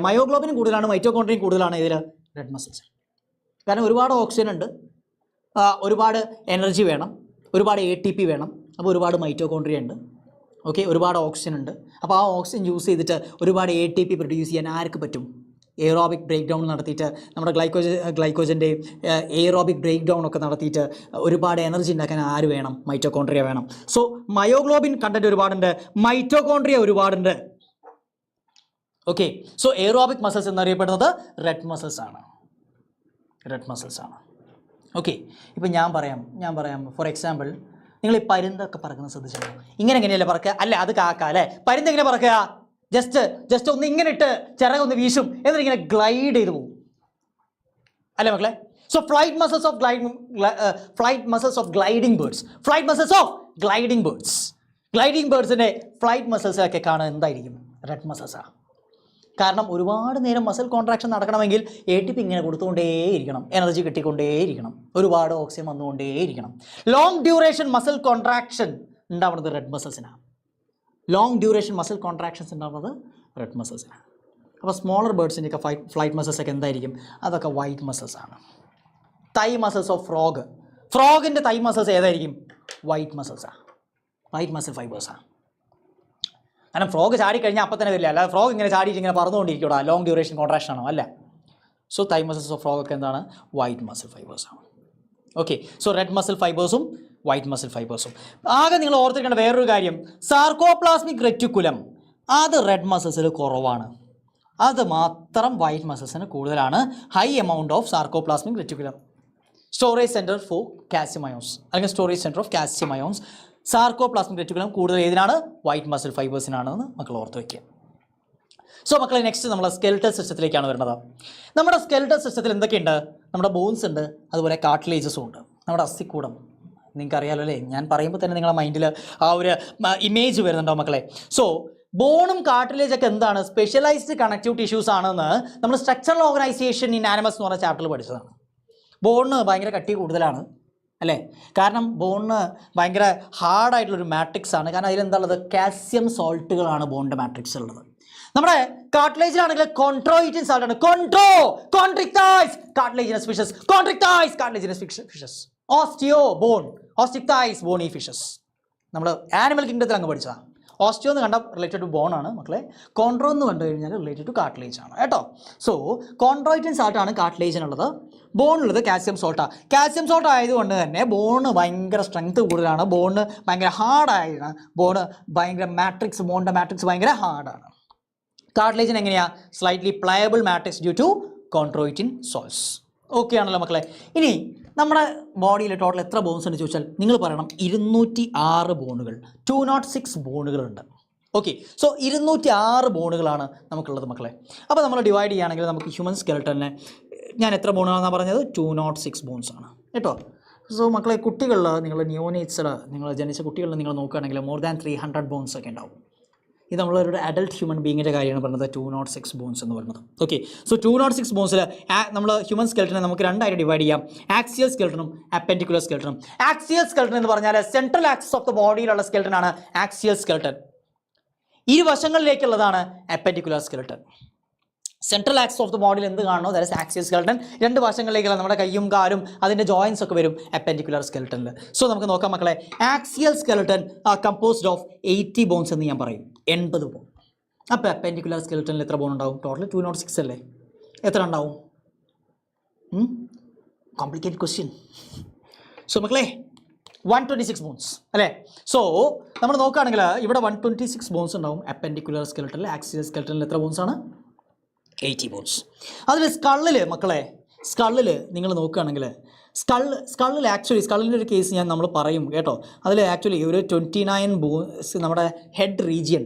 മയോഗ്ലോബിൻ കൂടുതലാണ്, മൈറ്റോകോൺട്രിയയും കൂടുതലാണ് ഇതിൽ റെഡ് മസിൽസ്. കാരണം ഒരുപാട് ഓക്സിജൻ ഉണ്ട്, ഒരുപാട് എനർജി വേണം, ഒരുപാട് ATP വേണം. അപ്പോൾ ഒരുപാട് മൈറ്റോകോൺട്രിയ ഉണ്ട്. ഓക്കെ, ഒരുപാട് ഓക്സിജൻ ഉണ്ട്. അപ്പോൾ ആ ഓക്സിജൻ യൂസ് ചെയ്തിട്ട് ഒരുപാട് ATP പ്രൊഡ്യൂസ് ചെയ്യാൻ ആർക്ക് പറ്റും? എയറോബിക് ബ്രേക്ക് ഡൗൺ നടത്തിയിട്ട് നമ്മുടെ ഗ്ലൈക്കോജൻ്റെ എയറോബിക് ബ്രേക്ക് ഡൗൺ ഒക്കെ നടത്തിയിട്ട് ഒരുപാട് എനർജി ഉണ്ടാക്കാൻ ആര് വേണം? മൈറ്റോകോൺട്രിയ വേണം. സോ മയോഗ്ലോബിൻ കണ്ടന്റ് ഒരുപാടുണ്ട്, മൈറ്റോകോൺട്രിയ ഒരുപാടുണ്ട്. ഓക്കെ, സോ എയറോബിക് മസിൽസ് എന്നറിയപ്പെടുന്നത് റെഡ് മസിൽസ് ആണ്. ഓക്കെ, ഇപ്പം ഞാൻ പറയാം ഫോർ എക്സാമ്പിൾ, നിങ്ങൾ ഈ പരുന്തൊക്കെ പറക്കുന്ന ശ്രദ്ധിച്ചോ? ഇങ്ങനെ എങ്ങനെയല്ലേ പറക്കുക? അല്ല, അത് കാക്ക അല്ലേ? പരുന്ത് എങ്ങനെ പറക്കുക? ജസ്റ്റ് ഒന്ന് ഇങ്ങനെ ഇട്ട് ചിറകൊന്ന് വീശും, എന്നിട്ട് ഇങ്ങനെ ഗ്ലൈഡ് ചെയ്ത് പോകും അല്ലേ മക്കളെ? So flight muscles of gliding ബേർഡ്സിൻ്റെ ഫ്ലൈറ്റ് മസിൽസൊക്കെ കാണാൻ എന്തായിരിക്കും? റെഡ് മസിൽസാണ്. കാരണം ഒരുപാട് നേരം മസിൽ കോൺട്രാക്ഷൻ നടക്കണമെങ്കിൽ ATP ഇങ്ങനെ കൊടുത്തുകൊണ്ടേയിരിക്കണം, എനർജി കിട്ടിക്കൊണ്ടേയിരിക്കണം, ഒരുപാട് ഓക്സിജൻ വന്നുകൊണ്ടേയിരിക്കണം. ലോങ് ഡ്യൂറേഷൻ മസിൽ കോൺട്രാക്ഷൻ ഉണ്ടാവുന്നത് റെഡ് മസിൽസിനാണ്. റെഡ് മസിൽസിനാണ്. അപ്പോൾ സ്മോളർ ബേർഡ്സിൻ്റെയൊക്കെ ഫ്ലൈറ്റ് മസിൽസൊക്കെ എന്തായിരിക്കും? അതൊക്കെ വൈറ്റ് മസിൽസാണ്. തൈ മസിൽസ് ഓഫ് ഫ്രോഗിൻ്റെ തൈ മസിൽസ് ഏതായിരിക്കും? വൈറ്റ് മസിൽ ഫൈബേഴ്സാണ്. കാരണം ഫ്രോഗ് ചാടിക്കഴിഞ്ഞാൽ അപ്പം തന്നെ വരില്ല, അല്ലാതെ ഫ്രോഗ് ഇങ്ങനെ ചാടിയിട്ട് ഇങ്ങനെ പറന്നുകൊണ്ടിരിക്കൂടാ, ലോങ് ഡ്യൂറേഷൻ കോൺട്രാക്ഷൻ ആണോ? അല്ല. സോ തൈ മസിൽസ് ഓഫ് ഫ്രോഗ് ഒക്കെ എന്താണ്? വൈറ്റ് മസിൽ ഫൈബേഴ്സാണ്. ഓക്കെ. സോ റെഡ് മസിൽ ഫൈബേഴ്സും വൈറ്റ് മസിൽ ഫൈബേഴ്സും. ആകെ നിങ്ങൾ ഓർത്തിരിക്കേണ്ട വേറൊരു കാര്യം, സാർക്കോപ്ലാസ്മിക് റെറ്റിക്കുലം അത് റെഡ് മസിൽസിൽ കുറവാണ്, അത് മാത്രം വൈറ്റ് മസിൽസിന് കൂടുതലാണ്. High amount of sarcoplasmic reticulum. Storage centre for calcium ions അല്ലെങ്കിൽ storage centre of calcium ions. Sarcoplasmic reticulum കൂടുതൽ ഏതിനാണ്? വൈറ്റ് മസിൽ ഫൈബേഴ്സിനാണെന്ന് മക്കൾ ഓർത്ത് വയ്ക്കുക. സോ മക്കളെ നെക്സ്റ്റ് നമ്മൾ സ്കെൽറ്റൽ സിസ്റ്റത്തിലേക്കാണ് വരുന്നത്. നമ്മുടെ സ്കെൽറ്റൽ സിസ്റ്റത്തിൽ എന്തൊക്കെയുണ്ട്? നമ്മുടെ ബോൺസ് ഉണ്ട്, അതുപോലെ കാർട്ടിലേജസും ഉണ്ട്, നമ്മുടെ അസ്ഥിക്കൂടം. നിങ്ങൾക്ക് അറിയാലോ അല്ലേ, ഞാൻ പറയുമ്പോൾ തന്നെ നിങ്ങളുടെ മൈൻഡിൽ ആ ഒരു ഇമേജ് വരുന്നുണ്ടോ മക്കളെ? സോ ബോണും കാർട്ടിലേജൊക്കെ എന്താണ്? സ്പെഷ്യലൈസ്ഡ് കണക്റ്റീവ് ടിഷ്യൂസ് ആണെന്ന് നമ്മൾ സ്ട്രക്ചറൽ ഓർഗനൈസേഷൻ ഇൻ ആനിമൽസ് എന്ന് പറഞ്ഞ ചാപ്റ്ററിൽ പഠിച്ചതാണ്. ബോണിന് ഭയങ്കര കട്ടി കൂടുതലാണ് അല്ലേ, കാരണം ബോണിന് ഭയങ്കര ഹാർഡായിട്ടുള്ളൊരു മാട്രിക്സ് ആണ്. കാരണം അതിലെന്താണുള്ളത്? കാൽസ്യം സോൾട്ടുകളാണ് ബോണിൻ്റെ മാട്രിക്സ് ഉള്ളത്. നമ്മുടെ കാർട്ടിലേജിലാണെങ്കിൽ കോൺട്രോയിറ്റിൻ സാൾട്ട് ആണ്. Chondrichthyes cartilaginous fishes, chondrichthyes cartilaginous fishes, osteo bone, osteichthyes bony fishes. നമ്മൾ ആനിമൽ കിങ്ഡത്തിൽ അങ്ങ് പഠിച്ചതാണ്. ഓസ്റ്റിയോ എന്ന് കണ്ട റിലേറ്റഡ് ടു ബോൺ ആണ് മക്കളെ, കോൺട്രോ എന്ന് കണ്ടു കഴിഞ്ഞാൽ റിലേറ്റഡ് ടു കാർട്ടിലേജ് ആണ് കേട്ടോ. സോ കോൺട്രോയിറ്റിൻ സാൾട്ടാണ് കാർട്ടിലേജിനുള്ളത്, ബോണുള്ളത് കാൽസ്യം സോൾട്ടാണ്. കാൽസ്യം സോൾട്ട് ആയതുകൊണ്ട് തന്നെ ബോണ് ഭയങ്കര സ്ട്രെങ്ത് കൂടുതലാണ്, ബോണ് ഭയങ്കര ഹാർഡായാണ്, ബോണ് ഭയങ്കര മാട്രിക്സ്, ബോണിൻ്റെ മാട്രിക്സ് ഭയങ്കര ഹാർഡാണ്. കാർട്ടിലേജിന് എങ്ങനെയാണ്? Slightly pliable matrix due to chondroitin salts. Okay ആണല്ലോ മക്കളെ. ഇനി നമ്മുടെ ബോഡിയിൽ ടോട്ടൽ എത്ര ബോൺസ് ഉണ്ട് ചോദിച്ചാൽ നിങ്ങൾ പറയണം 206 ബോണുകൾ, 206 ബോണുകളുണ്ട്. ഓക്കെ. സോ 206 ബോണുകളാണ് നമുക്കുള്ളത് മക്കളെ. അപ്പോൾ നമ്മൾ ഡിവൈഡ് ചെയ്യുകയാണെങ്കിൽ നമുക്ക് ഹ്യൂമൻ സ്കെൽട്ടനെ ഞാൻ എത്ര ബോണാണെന്നാണ് പറഞ്ഞത്? 206 ബോൺസ് ആണ് കേട്ടോ. സോ മക്കളെ കുട്ടികളിൽ നിങ്ങൾ നിയോനേറ്റ്സിൽ നിങ്ങൾ ജനിച്ച കുട്ടികളിൽ നിങ്ങൾ നോക്കുകയാണെങ്കിൽ മോർ ദാൻ 300 ബോൺസ് ഒക്കെ ഉണ്ടാവും. ഇത് നമ്മളൊരു അഡൽട്ട് ഹ്യൂമൻ ബീങ്ങിൻ്റെ കാര്യമാണ് പറഞ്ഞത് 206 ബോൺസ് എന്ന് പറയുന്നത്. ഓക്കെ. സോ 206 ബോൺസിൽ നമ്മൾ ഹ്യൂമൻ സ്കെൽട്ടനെ നമുക്ക് രണ്ടായിട്ട് ഡിവൈഡ് ചെയ്യാം, ആക്സിയൽ സ്കെൽട്ടനും അപ്പെൻഡിക്കുലർ സ്കെൽട്ടനും. ആക്സിയൽ സ്കെൽട്ടൻ എന്ന് പറഞ്ഞാൽ സെൻട്രൽ ആക്സിസ് ഓഫ് ദ ബോഡിയിലുള്ള സ്കെൽട്ടനാണ് ആക്സിയൽ സ്കെൽട്ടൻ. ഇരുവശങ്ങളിലേക്കുള്ളതാണ് appendicular skeleton. Central axis of the ബോഡിയിൽ എന്ത് കാണണോ ദാറ്റ് ഈസ് ആക്സിയൽ സ്കെൽട്ടൻ. രണ്ട് വശങ്ങളിലേക്കുള്ള നമ്മുടെ കയ്യും കാലും അതിൻ്റെ ജോയിൻസ് ഒക്കെ വരും അപ്പെൻഡിക്കുലർ സ്കെൽട്ടനിൽ. സോ നമുക്ക് നോക്കാം മക്കളെ. Axial skeleton composed of 80 bones എന്ന് ഞാൻ പറയും, 80 ബോൺ. അപ്പോൾ അപ്പെൻഡിക്കുലർ സ്കെൽട്ടനിൽ എത്ര ബോൺ ഉണ്ടാവും? ടോട്ടൽ 206 അല്ലേ, എത്ര ഉണ്ടാവും? Complicated question. സോ മക്കളെ 126 ബോൺസ് അല്ലേ. സോ നമ്മൾ നോക്കുകയാണെങ്കിൽ ഇവിടെ 126 ബോൺസ് ഉണ്ടാവും അപ്പെൻഡിക്കുലർ സ്കെൽട്ടനിൽ. ആക്സിയൽ സ്കെൽട്ടനിൽ എത്ര ബോൺസ് ആണ്? 80 ബോൺസ്. അതിൽ സ്കള്ളിൽ മക്കളെ, സ്കള്ളിൽ നിങ്ങൾ നോക്കുകയാണെങ്കിൽ സ്കള്ളിൽ ആക്ച്വലി സ്കള്ളിൻ്റെ ഒരു കേസ് നമ്മൾ പറയും കേട്ടോ. അതിൽ ആക്ച്വലി ഒരു 29 ബോൺസ് നമ്മുടെ ഹെഡ്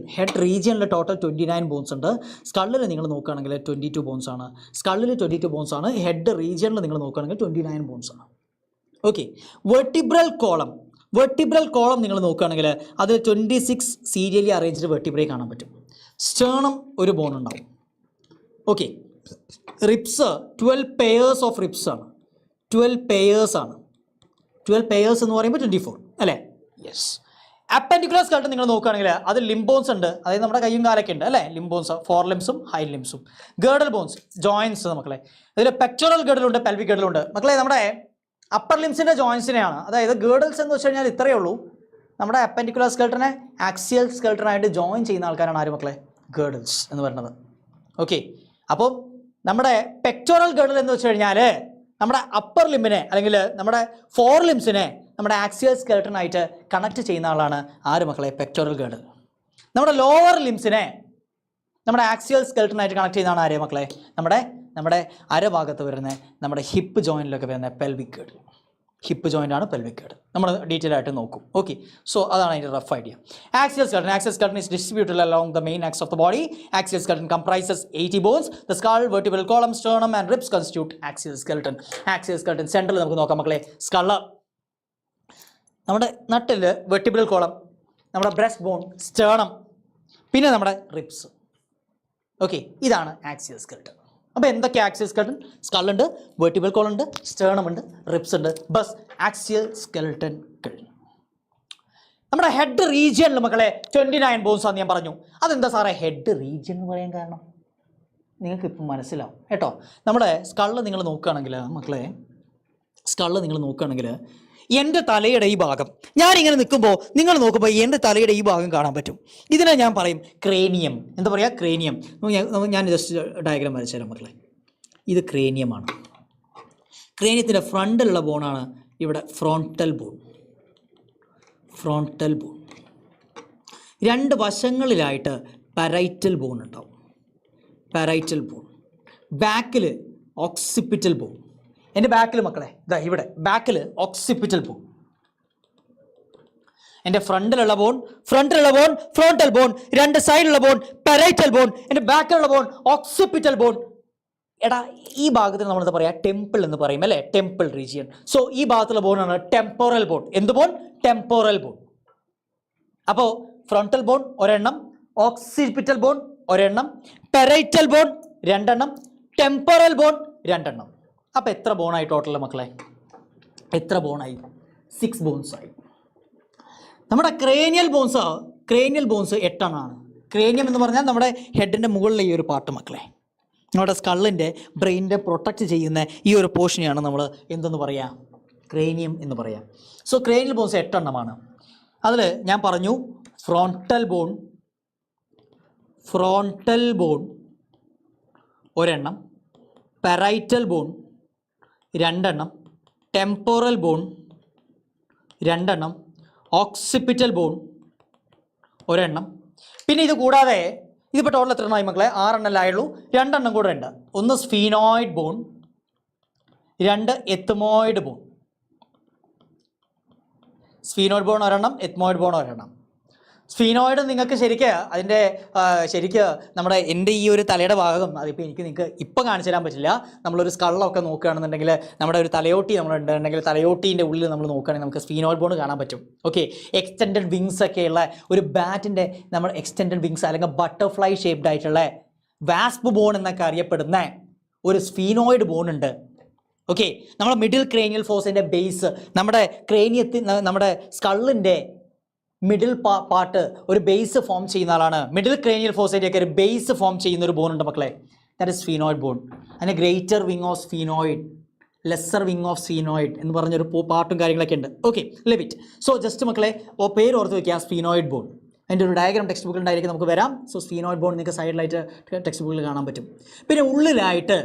റീജിയനിൽ ടോട്ടൽ 29 ബോൺസ് ഉണ്ട്. സ്കള്ളിൽ നിങ്ങൾ നോക്കുകയാണെങ്കിൽ 22 ബോൺസ് ആണ്. സ്കള്ളിൽ 22 ബോൺസ് ആണ്, ഹെഡ് റീജിയനിൽ നിങ്ങൾ നോക്കുകയാണെങ്കിൽ 29 ബോൺസ് ആണ്. ഓക്കെ. വെർട്ടിബ്രൽ കോളം നിങ്ങൾ നോക്കുകയാണെങ്കിൽ അതിൽ 26 സീരിയലി അറേഞ്ച്ഡ് വെർട്ടിബ്രേ കാണാൻ പറ്റും. സ്റ്റേർണം ഒരു ബോൺ ഉണ്ടാവും. Okay. Ribs 12 pairs of ribs ആണ്. 12 പെയേഴ്സ് ആണ്. 12 പെയേഴ്സ് എന്ന് പറയുമ്പോൾ 24 അല്ലേ? യെസ്. അപ്പെൻഡിക്കുലർ സ്കെൽട്ടൻ നിങ്ങൾ നോക്കുകയാണെങ്കിൽ അതിൽ ലിംബോൺസ് ഉണ്ട്, അതായത് നമ്മുടെ കയ്യും കാലൊക്കെ ഉണ്ട് അല്ലേ, ലിംബോൺസ്, ഫോർ ലിംസും ഹൈ ലിംസും. ഗേർഡൽ ബോൺസ് ജോയിൻസ് മക്കളെ, അതിൽ പെക്ടോറൽ ഗേർഡലുണ്ട്, പെൽവിക് ഗേർഡലുണ്ട്. മക്കളെ നമ്മുടെ അപ്പർ ലിംസിൻ്റെ ജോയിൻസിനെയാണ്, അതായത് ഗേർഡൽസ് എന്ന് വെച്ച് കഴിഞ്ഞാൽ ഇത്രയേ ഉള്ളൂ. നമ്മുടെ അപ്പെൻഡിക്കുലർ സ്കെൽട്ടനെ ആക്സിയൽ സ്കെൽട്ടനായിട്ട് ജോയിൻ ചെയ്യുന്ന ആൾക്കാരാണ് ആര് മക്കളെ? ഗേർഡൽസ് എന്ന് പറയുന്നത്. ഓക്കെ. അപ്പോൾ നമ്മുടെ പെക്ടോറൽ ഗേർഡൽ എന്ന് വെച്ച് കഴിഞ്ഞാൽ നമ്മുടെ അപ്പർ ലിംബിനെ അല്ലെങ്കിൽ നമ്മുടെ ഫോർ ലിംസിനെ നമ്മുടെ ആക്സിയൽ സ്കെൽട്ടനായിട്ട് കണക്ട് ചെയ്യുന്ന ആളാണ് ആര് മക്കളെ? പെക്ടോറൽ ഗേർഡൽ. നമ്മുടെ ലോവർ ലിംസിനെ നമ്മുടെ ആക്സിയൽ സ്കെൽട്ടനായിട്ട് കണക്ട് ചെയ്യുന്നതാണ് ആര് മക്കളെ? നമ്മുടെ അരഭാഗത്ത് വരുന്ന നമ്മുടെ ഹിപ്പ് ജോയിൻറ്റിലൊക്കെ വരുന്ന പെൽവിക് ഗേർഡൽ. ഹിപ്പ് ജോയിൻ്റ് ആണ് പെൽവിക് ഗേർഡൽ. നമ്മൾ ഡീറ്റെയിൽ ആയിട്ട് നോക്കും. ഓക്കെ. സോ അതാണ് അതിൻ്റെ rough idea. Axial skeleton is distributed along the main axis of the body. Axial skeleton comprises 80 bones. The skull, vertebral column, sternum and ribs constitute axial skeleton. Axial skeleton central നമുക്ക് നോക്കാം മക്കളെ. Skull, നമ്മുടെ നട്ടിൽ vertebral column, നമ്മുടെ breast bone, sternum, പിന്നെ നമ്മുടെ ribs. Okay. ഇതാണ് axial skeleton. അപ്പോൾ എന്തൊക്കെ ആക്സിയൽ സ്കെൽട്ടൻ? സ്കള്ളുണ്ട്, വെർട്ടിബ്രൽ കോളം ഉണ്ട്, സ്റ്റേർണം ഉണ്ട്, റിബ്സ് ഉണ്ട്. ബസ് ആക്സിയൽ സ്കെൽട്ടൻ കഴിഞ്ഞു. നമ്മുടെ ഹെഡ് റീജിയനിൽ മക്കളെ 29 ബോൺസ് ആണെന്ന് ഞാൻ പറഞ്ഞു. അതെന്താ സാറേ ഹെഡ് റീജിയൻ എന്ന് പറയാൻ കാരണം? നിങ്ങൾക്ക് ഇപ്പം മനസ്സിലാവും കേട്ടോ. നമ്മുടെ സ്കള്ള് നിങ്ങൾ നോക്കുകയാണെങ്കിൽ മക്കളെ, സ്കള്ള് നിങ്ങൾ നോക്കുകയാണെങ്കിൽ എൻ്റെ തലയുടെ ഈ ഭാഗം ഞാനിങ്ങനെ നിൽക്കുമ്പോൾ നിങ്ങൾ നോക്കുമ്പോൾ എൻ്റെ തലയുടെ ഈ ഭാഗം കാണാൻ പറ്റും. ഇതിനെ ഞാൻ പറയും ക്രേനിയം. എന്താ പറയുക? ക്രേനിയം. ഞാൻ ജസ്റ്റ് ഡയഗ്രാം വരച്ചു തരാം മക്കളെ. ഇത് ക്രേനിയമാണ്. ക്രേനിയത്തിൻ്റെ ഫ്രണ്ടിലുള്ള ബോണാണ് ഇവിടെ ഫ്രോണ്ടൽ ബോൺ. രണ്ട് വശങ്ങളിലായിട്ട് പാരൈറ്റൽ ബോൺ ഉണ്ടാവും. പാരൈറ്റൽ ബോൺ. ബാക്കിൽ ഓക്സിപിറ്റൽ ബോൺ. എൻ്റെ ബാക്കിൽ മക്കളെ ഇതാ ഇവിടെ ബാക്കിൽ ഓക്സിപിറ്റൽ ബോൺ. എൻ്റെ ഫ്രണ്ടിലുള്ള ബോൺ ഫ്രോണ്ടൽ ബോൺ. രണ്ട് സൈഡിലുള്ള ബോൺ പാരൈറ്റൽ ബോൺ. എൻ്റെ ബാക്കിലുള്ള ബോൺ ഓക്സിപിറ്റൽ ബോൺ. എടാ ഈ ഭാഗത്തിന് നമ്മളെന്താ പറയുക? ടെമ്പിൾ എന്ന് പറയും അല്ലേ? Temple region. സോ ഈ ഭാഗത്തുള്ള ബോണാണ് ടെമ്പോറൽ ബോൺ. എന്ത് ബോൺ? Temporal bone. അപ്പോൾ ഫ്രണ്ടൽ ബോൺ ഒരെണ്ണം, ഓക്സിപിറ്റൽ ബോൺ ഒരെണ്ണം, പാരൈറ്റൽ ബോൺ രണ്ടെണ്ണം, ടെമ്പോറൽ ബോൺ രണ്ടെണ്ണം. അപ്പോൾ എത്ര ബോണായി ടോട്ടൽ മക്കളെ? എത്ര ബോണായി? 6 ബോൺസ് ആയി. നമ്മുടെ ക്രേനിയൽ ബോൺസ് 8 എണ്ണമാണ്. ക്രേനിയം എന്ന് പറഞ്ഞാൽ നമ്മുടെ ഹെഡിൻ്റെ മുകളിലെ ഈ ഒരു പാർട്ട് മക്കളെ, നമ്മുടെ സ്കള്ളിൻ്റെ ബ്രെയിനിൻ്റെ പ്രൊട്ടക്റ്റ് ചെയ്യുന്ന ഈ ഒരു പോർഷനെയാണ് നമ്മൾ എന്തെന്ന് പറയുക? ക്രേനിയം എന്ന് പറയാം. സോ ക്രേനിയൽ ബോൺസ് 8 എണ്ണമാണ്. അതിൽ ഞാൻ പറഞ്ഞു ഫ്രോണ്ടൽ ബോൺ ഒരെണ്ണം, പാരൈറ്റൽ ബോൺ രണ്ടെണ്ണം, ടെമ്പോറൽ ബോൺ രണ്ടെണ്ണം, ഓക്സിപിറ്റൽ ബോൺ ഒരെണ്ണം. പിന്നെ ഇത് കൂടാതെ ഇതിപ്പോൾ ടോട്ടൽ എത്ര എണ്ണമായി മക്കളെ? 6 എണ്ണമല്ലായുള്ളൂ. 2 എണ്ണം കൂടെ ഉണ്ട്. ഒന്ന് sphenoid bone, 2 ethmoid bone. Sphenoid bone ഒരെണ്ണം, എത്മോയിഡ് ബോൺ ഒരെണ്ണം. സ്ഫീനോയിഡ് നിങ്ങൾക്ക് ശരിക്ക് നമ്മുടെ എൻ്റെ ഈ ഒരു തലയുടെ ഭാഗം അതിപ്പോൾ നിങ്ങൾക്ക് ഇപ്പോൾ കാണിച്ചു തരാൻ പറ്റില്ല. നമ്മളൊരു സ്കള്ളൊക്കെ നോക്കുകയാണെന്നുണ്ടെങ്കിൽ നമ്മുടെ ഒരു തലയോട്ടി നമ്മളുണ്ടെങ്കിൽ തലയോട്ടീൻ്റെ ഉള്ളിൽ നമ്മൾ നോക്കുകയാണെങ്കിൽ നമുക്ക് സ്ഫീനോയിഡ് ബോൺ കാണാൻ പറ്റും. ഓക്കെ, എക്സ്റ്റെൻഡഡ് വിങ്സ് ഒക്കെയുള്ള ഒരു ബാറ്റിൻ്റെ നമ്മൾ എക്സ്റ്റെൻഡഡ് വിങ്സ് അല്ലെങ്കിൽ ബട്ടർഫ്ലൈ ഷേപ്ഡ് ആയിട്ടുള്ള വാസ്പ് ബോൺ എന്നൊക്കെ അറിയപ്പെടുന്ന ഒരു സ്ഫീനോയിഡ് ബോൺ ഉണ്ട്. ഓക്കെ, നമ്മുടെ മിഡിൽ ക്രേനിയൽ ഫോഴ്സിൻ്റെ ബേസ്, നമ്മുടെ നമ്മുടെ സ്കള്ളിൻ്റെ മിഡിൽ പാർട്ട് ഒരു ബേസ് ഫോം ചെയ്യുന്ന ആളാണ്. മിഡിൽ ക്രേനിയൽ ഫോഴ്സിൻ്റെയൊക്കെ ഒരു ബേസ് ഫോം ചെയ്യുന്ന ഒരു ബോൺ ഉണ്ട് മക്കളെ, ദാറ്റ് ഇസ് സ്ഫീനോയിഡ് ബോൺ. അതിന് greater wing of sphenoid, lesser wing of sphenoid എന്ന് പറഞ്ഞൊരു പാർട്ടും കാര്യങ്ങളൊക്കെ ഉണ്ട്. Okay, live it. So just മക്കളെ പേര് ഓർത്ത് വയ്ക്കുക, സ്ഫീനോയിഡ് ബോൺ. അതിൻ്റെ ഒരു ഡയഗ്രാം ടെക്സ്റ്റ് ബുക്കിൽ ഉണ്ടായിരിക്കും, നമുക്ക് വരാം. സോ സ്ഫീനോയിഡ് ബോൺ നിങ്ങൾക്ക് സൈഡിലായിട്ട് ടെക്സ്റ്റ് ബുക്കിൽ കാണാൻ പറ്റും. പിന്നെ ഉള്ളിലായിട്ട്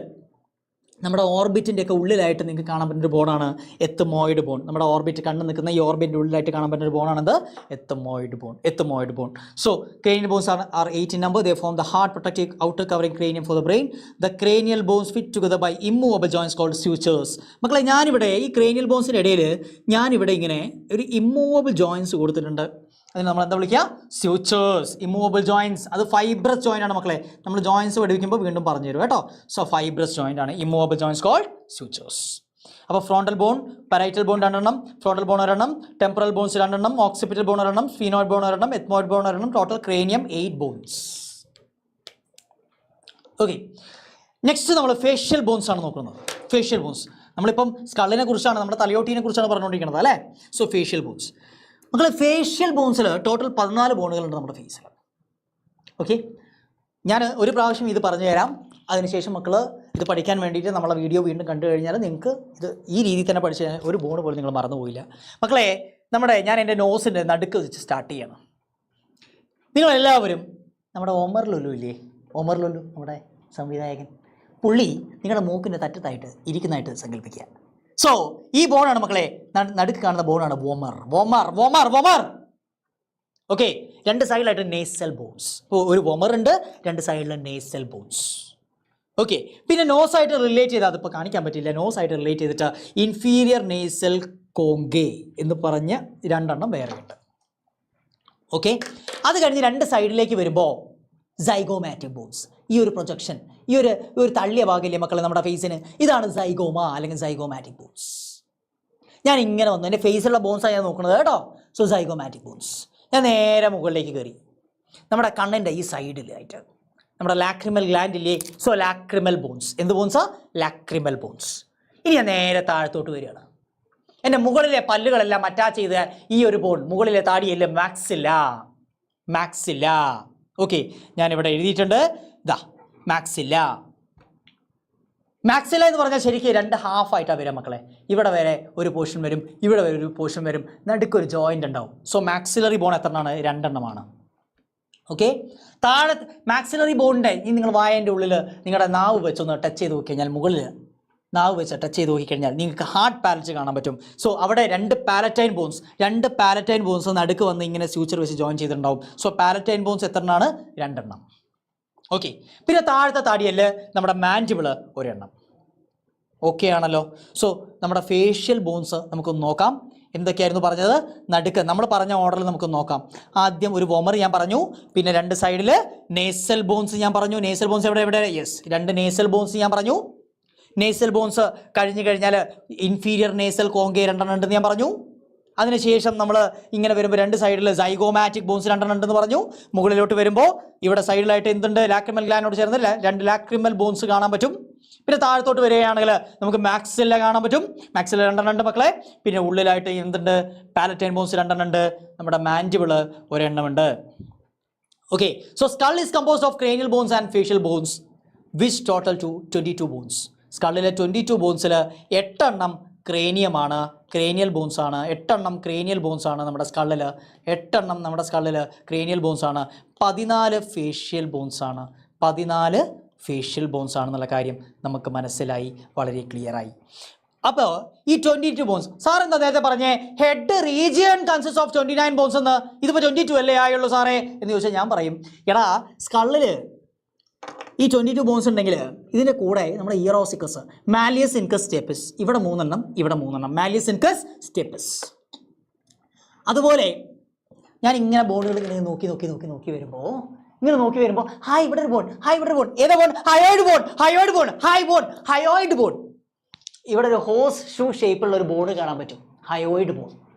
നമ്മുടെ ഓർബിറ്റിൻ്റെ ഒക്കെ ഉള്ളിലായിട്ട് നിങ്ങൾക്ക് കാണാൻ പറ്റുന്ന ഒരു ബോണാണ് എത്മോയിഡ് ബോൺ. നമ്മുടെ ഓർബിറ്റ് കണ്ണ് നിൽക്കുന്ന ഈ ഓർബിറ്റിൻ്റെ ഉള്ളിലായിട്ട് കാണാൻ പറ്റുന്ന ഒരു ബോണാണത് ethmoid bone. So cranial bones are 8 in number. They form the hard protective outer covering cranium for the brain. The cranial bones fit together by immovable joints called sutures. മക്കളെ ഞാനിവിടെ ഈ cranial bonesൻ്റെ ഇടയിൽ ഞാനിവിടെ ഇങ്ങനെ ഒരു ഇമ്മൂവബിൾ ജോയിൻസ് കൊടുത്തിട്ടുണ്ട്. അതിന് നമ്മൾ എന്താ വിളിക്കുക? Sutures, immovable joints. അത് ഫൈബ്രസ് ജോയിൻ്റ് ആണ് മക്കളെ. നമ്മൾ ജോയിൻസ് പഠിപ്പിക്കുമ്പോൾ വീണ്ടും പറഞ്ഞു തരും കേട്ടോ. സോ ഫൈബ്രസ് ജോയിൻ്റ് ആണ് ഇമ്മൂവബിൾ ജോയിൻസ് കോൾഡ് സ്യൂച്ചേഴ്സ്. അപ്പോൾ ഫ്രോണ്ടൽ ബോൺ, പാരൈറ്റൽ ബോൺ 2 എണ്ണം, ഫ്രോണ്ടൽ ബോൺ ഒരെണ്ണം, ടെമ്പറൽ ബോൺസ് 2 എണ്ണം, ഓക്സിപിറ്റൽ ബോൺ ഒരെണ്ണം, സ്ഫീനോയിഡ് ബോൺ ഒരെണ്ണം, എത്മോയിഡ് ബോൺ ഒരെണ്ണം, total cranium 8 bones. Okay, next നമ്മൾ ഫേഷ്യൽ ബോൺസ് ആണ് നോക്കുന്നത്. ഫേഷ്യൽ ബോൺസ് നമ്മളിപ്പം സ്കള്ളിനെ കുറിച്ചാണ്, നമ്മുടെ തലയോട്ടീനെ കുറിച്ചാണ് പറഞ്ഞുകൊണ്ടിരിക്കുന്നത് അല്ലേ. സോ ഫേഷ്യൽ ബോൺസ് മക്കളെ, ഫേഷ്യൽ ബോൺസിൽ ടോട്ടൽ 14 ബോണുകളുണ്ട് നമ്മുടെ ഫേസിൽ. ഓക്കെ, ഞാൻ ഒരു പ്രാവശ്യം ഇത് പറഞ്ഞു തരാം. അതിനുശേഷം മക്കൾ ഇത് പഠിക്കാൻ വേണ്ടിയിട്ട് നമ്മളെ വീഡിയോ വീണ്ടും കണ്ടു കഴിഞ്ഞാൽ നിങ്ങൾക്ക് ഇത് ഈ രീതിയിൽ തന്നെ പഠിച്ച് ഒരു ബോൺ പോലും നിങ്ങൾ മറന്നുപോയില്ല. മക്കളെ ഞാൻ എൻ്റെ നോസിൻ്റെ നടുക്ക് വെച്ച് സ്റ്റാർട്ട് ചെയ്യണം. നിങ്ങളെല്ലാവരും നമ്മുടെ ഒമർ ലുലു ഇല്ലേ, ഒമർ ലുലു നമ്മുടെ സംവിധായകൻ, പുള്ളി നിങ്ങളുടെ മൂക്കിൻ്റെ തറ്റത്തായിട്ട് ഇരിക്കുന്നതായിട്ട് സങ്കല്പിക്കുക. സോ ഈ ബോണാണ് മക്കളെ, നടുക്ക് കാണുന്ന ബോണാണ് വോമർ. ഓക്കെ, 2 സൈഡിലായിട്ട് നേസൽ ബോൺസ്. ഇപ്പോൾ ഒരു വോമർ ഉണ്ട്, 2 സൈഡിലെ നേസൽ ബോൺസ്. ഓക്കെ, പിന്നെ നോസായിട്ട് റിലേറ്റ് ചെയ്ത്, അതിപ്പോൾ കാണിക്കാൻ പറ്റില്ല, നോസായിട്ട് റിലേറ്റ് ചെയ്തിട്ട് ഇൻഫീരിയർ നേസൽ കോങ്കേ എന്ന് പറഞ്ഞ് 2 എണ്ണം വേറെ ഉണ്ട്. ഓക്കെ, അത് കഴിഞ്ഞ് 2 സൈഡിലേക്ക് വരുമ്പോൾ സൈഗോമാറ്റിക് ബോൺസ്. ഈ ഒരു പ്രൊജക്ഷൻ, ഈ ഒരു തള്ളിയ ഭാഗമില്ലേ മക്കളെ നമ്മുടെ ഫേസിന്, ഇതാണ് സൈഗോമ അല്ലെങ്കിൽ സൈഗോമാറ്റിക് ബോൺസ്. ഞാൻ ഇങ്ങനെ വന്നു, എൻ്റെ ഫേസിലുള്ള ബോൺസാണ് ഞാൻ നോക്കുന്നത് കേട്ടോ. So zygomatic bones. ഞാൻ നേരെ മുകളിലേക്ക് കയറി, നമ്മുടെ കണ്ണിൻ്റെ ഈ സൈഡിലായിട്ട് നമ്മുടെ ലാക്രിമൽ ഗ്ലാൻഡ് ഇല്ലേ. So lacrimal bones. എന്ത് ബോൺസാ? Lacrimal bones. ഇനി ഞാൻ നേരെ താഴത്തോട്ട് വരികയാണ്. എൻ്റെ മുകളിലെ പല്ലുകളെല്ലാം അറ്റാച്ച് ചെയ്ത ഈ ഒരു ബോൺ, മുകളിലെ താടിയെല്ലാം മാക്സില്ല. ഓക്കെ, ഞാനിവിടെ എഴുതിയിട്ടുണ്ട്, ഇതാ മാക്സില്ല എന്ന് പറഞ്ഞാൽ ശരിക്കും 2 ഹാഫായിട്ടാണ് വരിക മക്കളെ. ഇവിടെ വരെ ഒരു പോർഷൻ വരും, ഇവിടെ വരെ ഒരു പോർഷൻ വരും, നടുക്കൊരു ജോയിൻ്റ് ഉണ്ടാവും. സോ മാക്സിലറി ബോൺ എത്രണ്ണമാണ്? 2 എണ്ണമാണ്. ഓക്കെ, താഴെ മാക്സിലറി ബോണിൻ്റെ ഈ നിങ്ങൾ വായൻ്റെ ഉള്ളിൽ നിങ്ങളുടെ നാവ് വെച്ചൊന്ന് ടച്ച് ചെയ്ത് നോക്കി കഴിഞ്ഞാൽ മുകളിൽ നാവ് വെച്ച് ടച്ച് ചെയ്ത് നോക്കിക്കഴിഞ്ഞാൽ നിങ്ങൾക്ക് ഹാർഡ് പാലറ്റ് കാണാൻ പറ്റും. സോ അവിടെ രണ്ട് പാലറ്റൈൻ ബോൺസ് നടുക്ക് വന്ന് ഇങ്ങനെ സ്യൂച്ചർ വെച്ച് ജോയിൻ ചെയ്തിട്ടുണ്ടാവും. So palatine bones എത്രണ്ണമാണ്? 2 എണ്ണം. ഓക്കെ. പിന്നെ താഴത്തെ താടിയല് നമ്മുടെ മാൻഡിബിള് 1 എണ്ണം. ഓക്കെ ആണല്ലോ. സോ നമ്മുടെ ഫേഷ്യൽ ബോൺസ് നമുക്കൊന്ന് നോക്കാം. എന്തൊക്കെയായിരുന്നു പറഞ്ഞത്? നടുക്ക് നമ്മൾ പറഞ്ഞ ഓർഡറിൽ നമുക്ക് നോക്കാം. ആദ്യം ഒരു വൊമർ ഞാൻ പറഞ്ഞു, പിന്നെ 2 സൈഡിൽ നേസൽ ബോൺസ് ഞാൻ പറഞ്ഞു. നേസൽ ബോൺസ് എവിടെ? യെസ്, 2 നേസൽ ബോൺസ് ഞാൻ പറഞ്ഞു. നേസൽ ബോൺസ് കഴിഞ്ഞ് കഴിഞ്ഞാൽ ഇൻഫീരിയർ നേസൽ കോങ്കേ 2 എണ്ണം ഉണ്ടെന്ന് ഞാൻ പറഞ്ഞു. അതിനുശേഷം നമ്മൾ ഇങ്ങനെ വരുമ്പോൾ 2 സൈഡിൽ സൈഗോമാറ്റിക് ബോൺസ് 2 എണ്ണം ഉണ്ടെന്ന് പറഞ്ഞു. മുകളിലോട്ട് വരുമ്പോൾ ഇവിടെ സൈഡിലായിട്ട് എന്തുണ്ട്? ലാക്രിമൽ ഗ്ലാൻഡോട് ചേർന്ന് 2 ലാക്രിമൽ ബോൺസ് കാണാൻ പറ്റും. പിന്നെ താഴത്തോട്ട് വരികയാണെങ്കിൽ നമുക്ക് മാക്സില്ല കാണാൻ പറ്റും. മാക്സില്ല 2 എണ്ണം ഉണ്ട് മക്കളെ. പിന്നെ ഉള്ളിലായിട്ട് എന്തുണ്ട്? പാലറ്റൈൻ ബോൺസ് 2 എണ്ണം ഉണ്ട്. നമ്മുടെ മാൻഡിബിള് 1 എണ്ണം ഉണ്ട്. Okay. So skull is composed of cranial bones and facial bones which total to 22 bones. സ്കളിലെ 22 ബോൺസിൽ 8 എണ്ണം ക്രേനിയമാണ്, ക്രേനിയൽ ബോൺസ് ആണ്. 8 എണ്ണം ക്രേനിയൽ ബോൺസ് ആണ് നമ്മുടെ സ്കളിൽ. 8 എണ്ണം നമ്മുടെ സ്കളിൽ ക്രേനിയൽ ബോൺസ് ആണ്. 14 ഫേഷ്യൽ ബോൺസ് ആണ്. 14 ഫേഷ്യൽ ബോൺസ് ആണെന്നുള്ള കാര്യം നമുക്ക് മനസ്സിലായി, വളരെ ക്ലിയർ ആയി. അപ്പോൾ ഈ 22 ബോൺസ് സാർ എന്താ നേരത്തെ പറഞ്ഞേ? Head region consist of 29 bones എന്ന്. ഇതിപ്പോൾ 22 അല്ലേ ആയുള്ളൂ സാറേ എന്ന് ചോദിച്ചാൽ ഞാൻ പറയും, എടാ സ്കളിൽ ഈ 22 ബോൺസ് ഉണ്ടെങ്കിൽ ഇതിൻ്റെ കൂടെ നമ്മുടെ ഇയറോസിക്കസ്, മാലിയസ് ഇൻകസ് സ്റ്റെപ്പിസ്, ഇവിടെ 3 എണ്ണം, ഇവിടെ 3 എണ്ണം, മാലിയസ് ഇൻകസ് സ്റ്റെപ്പിസ്. അതുപോലെ ഞാൻ ഇങ്ങനെ ബോണുകൾ ഇങ്ങനെ നോക്കി വരുമ്പോൾ ഹായ് ഇവിടെ ഒരു ബോൺ, ഏതാ ബോൺ? Hyoid bone. ഇവിടെ ഒരു ഹോസ് ഷൂ ഷേപ്പുള്ള ഒരു ബോൺ കാണാൻ പറ്റും, ഹയോയിഡ് ബോൺ.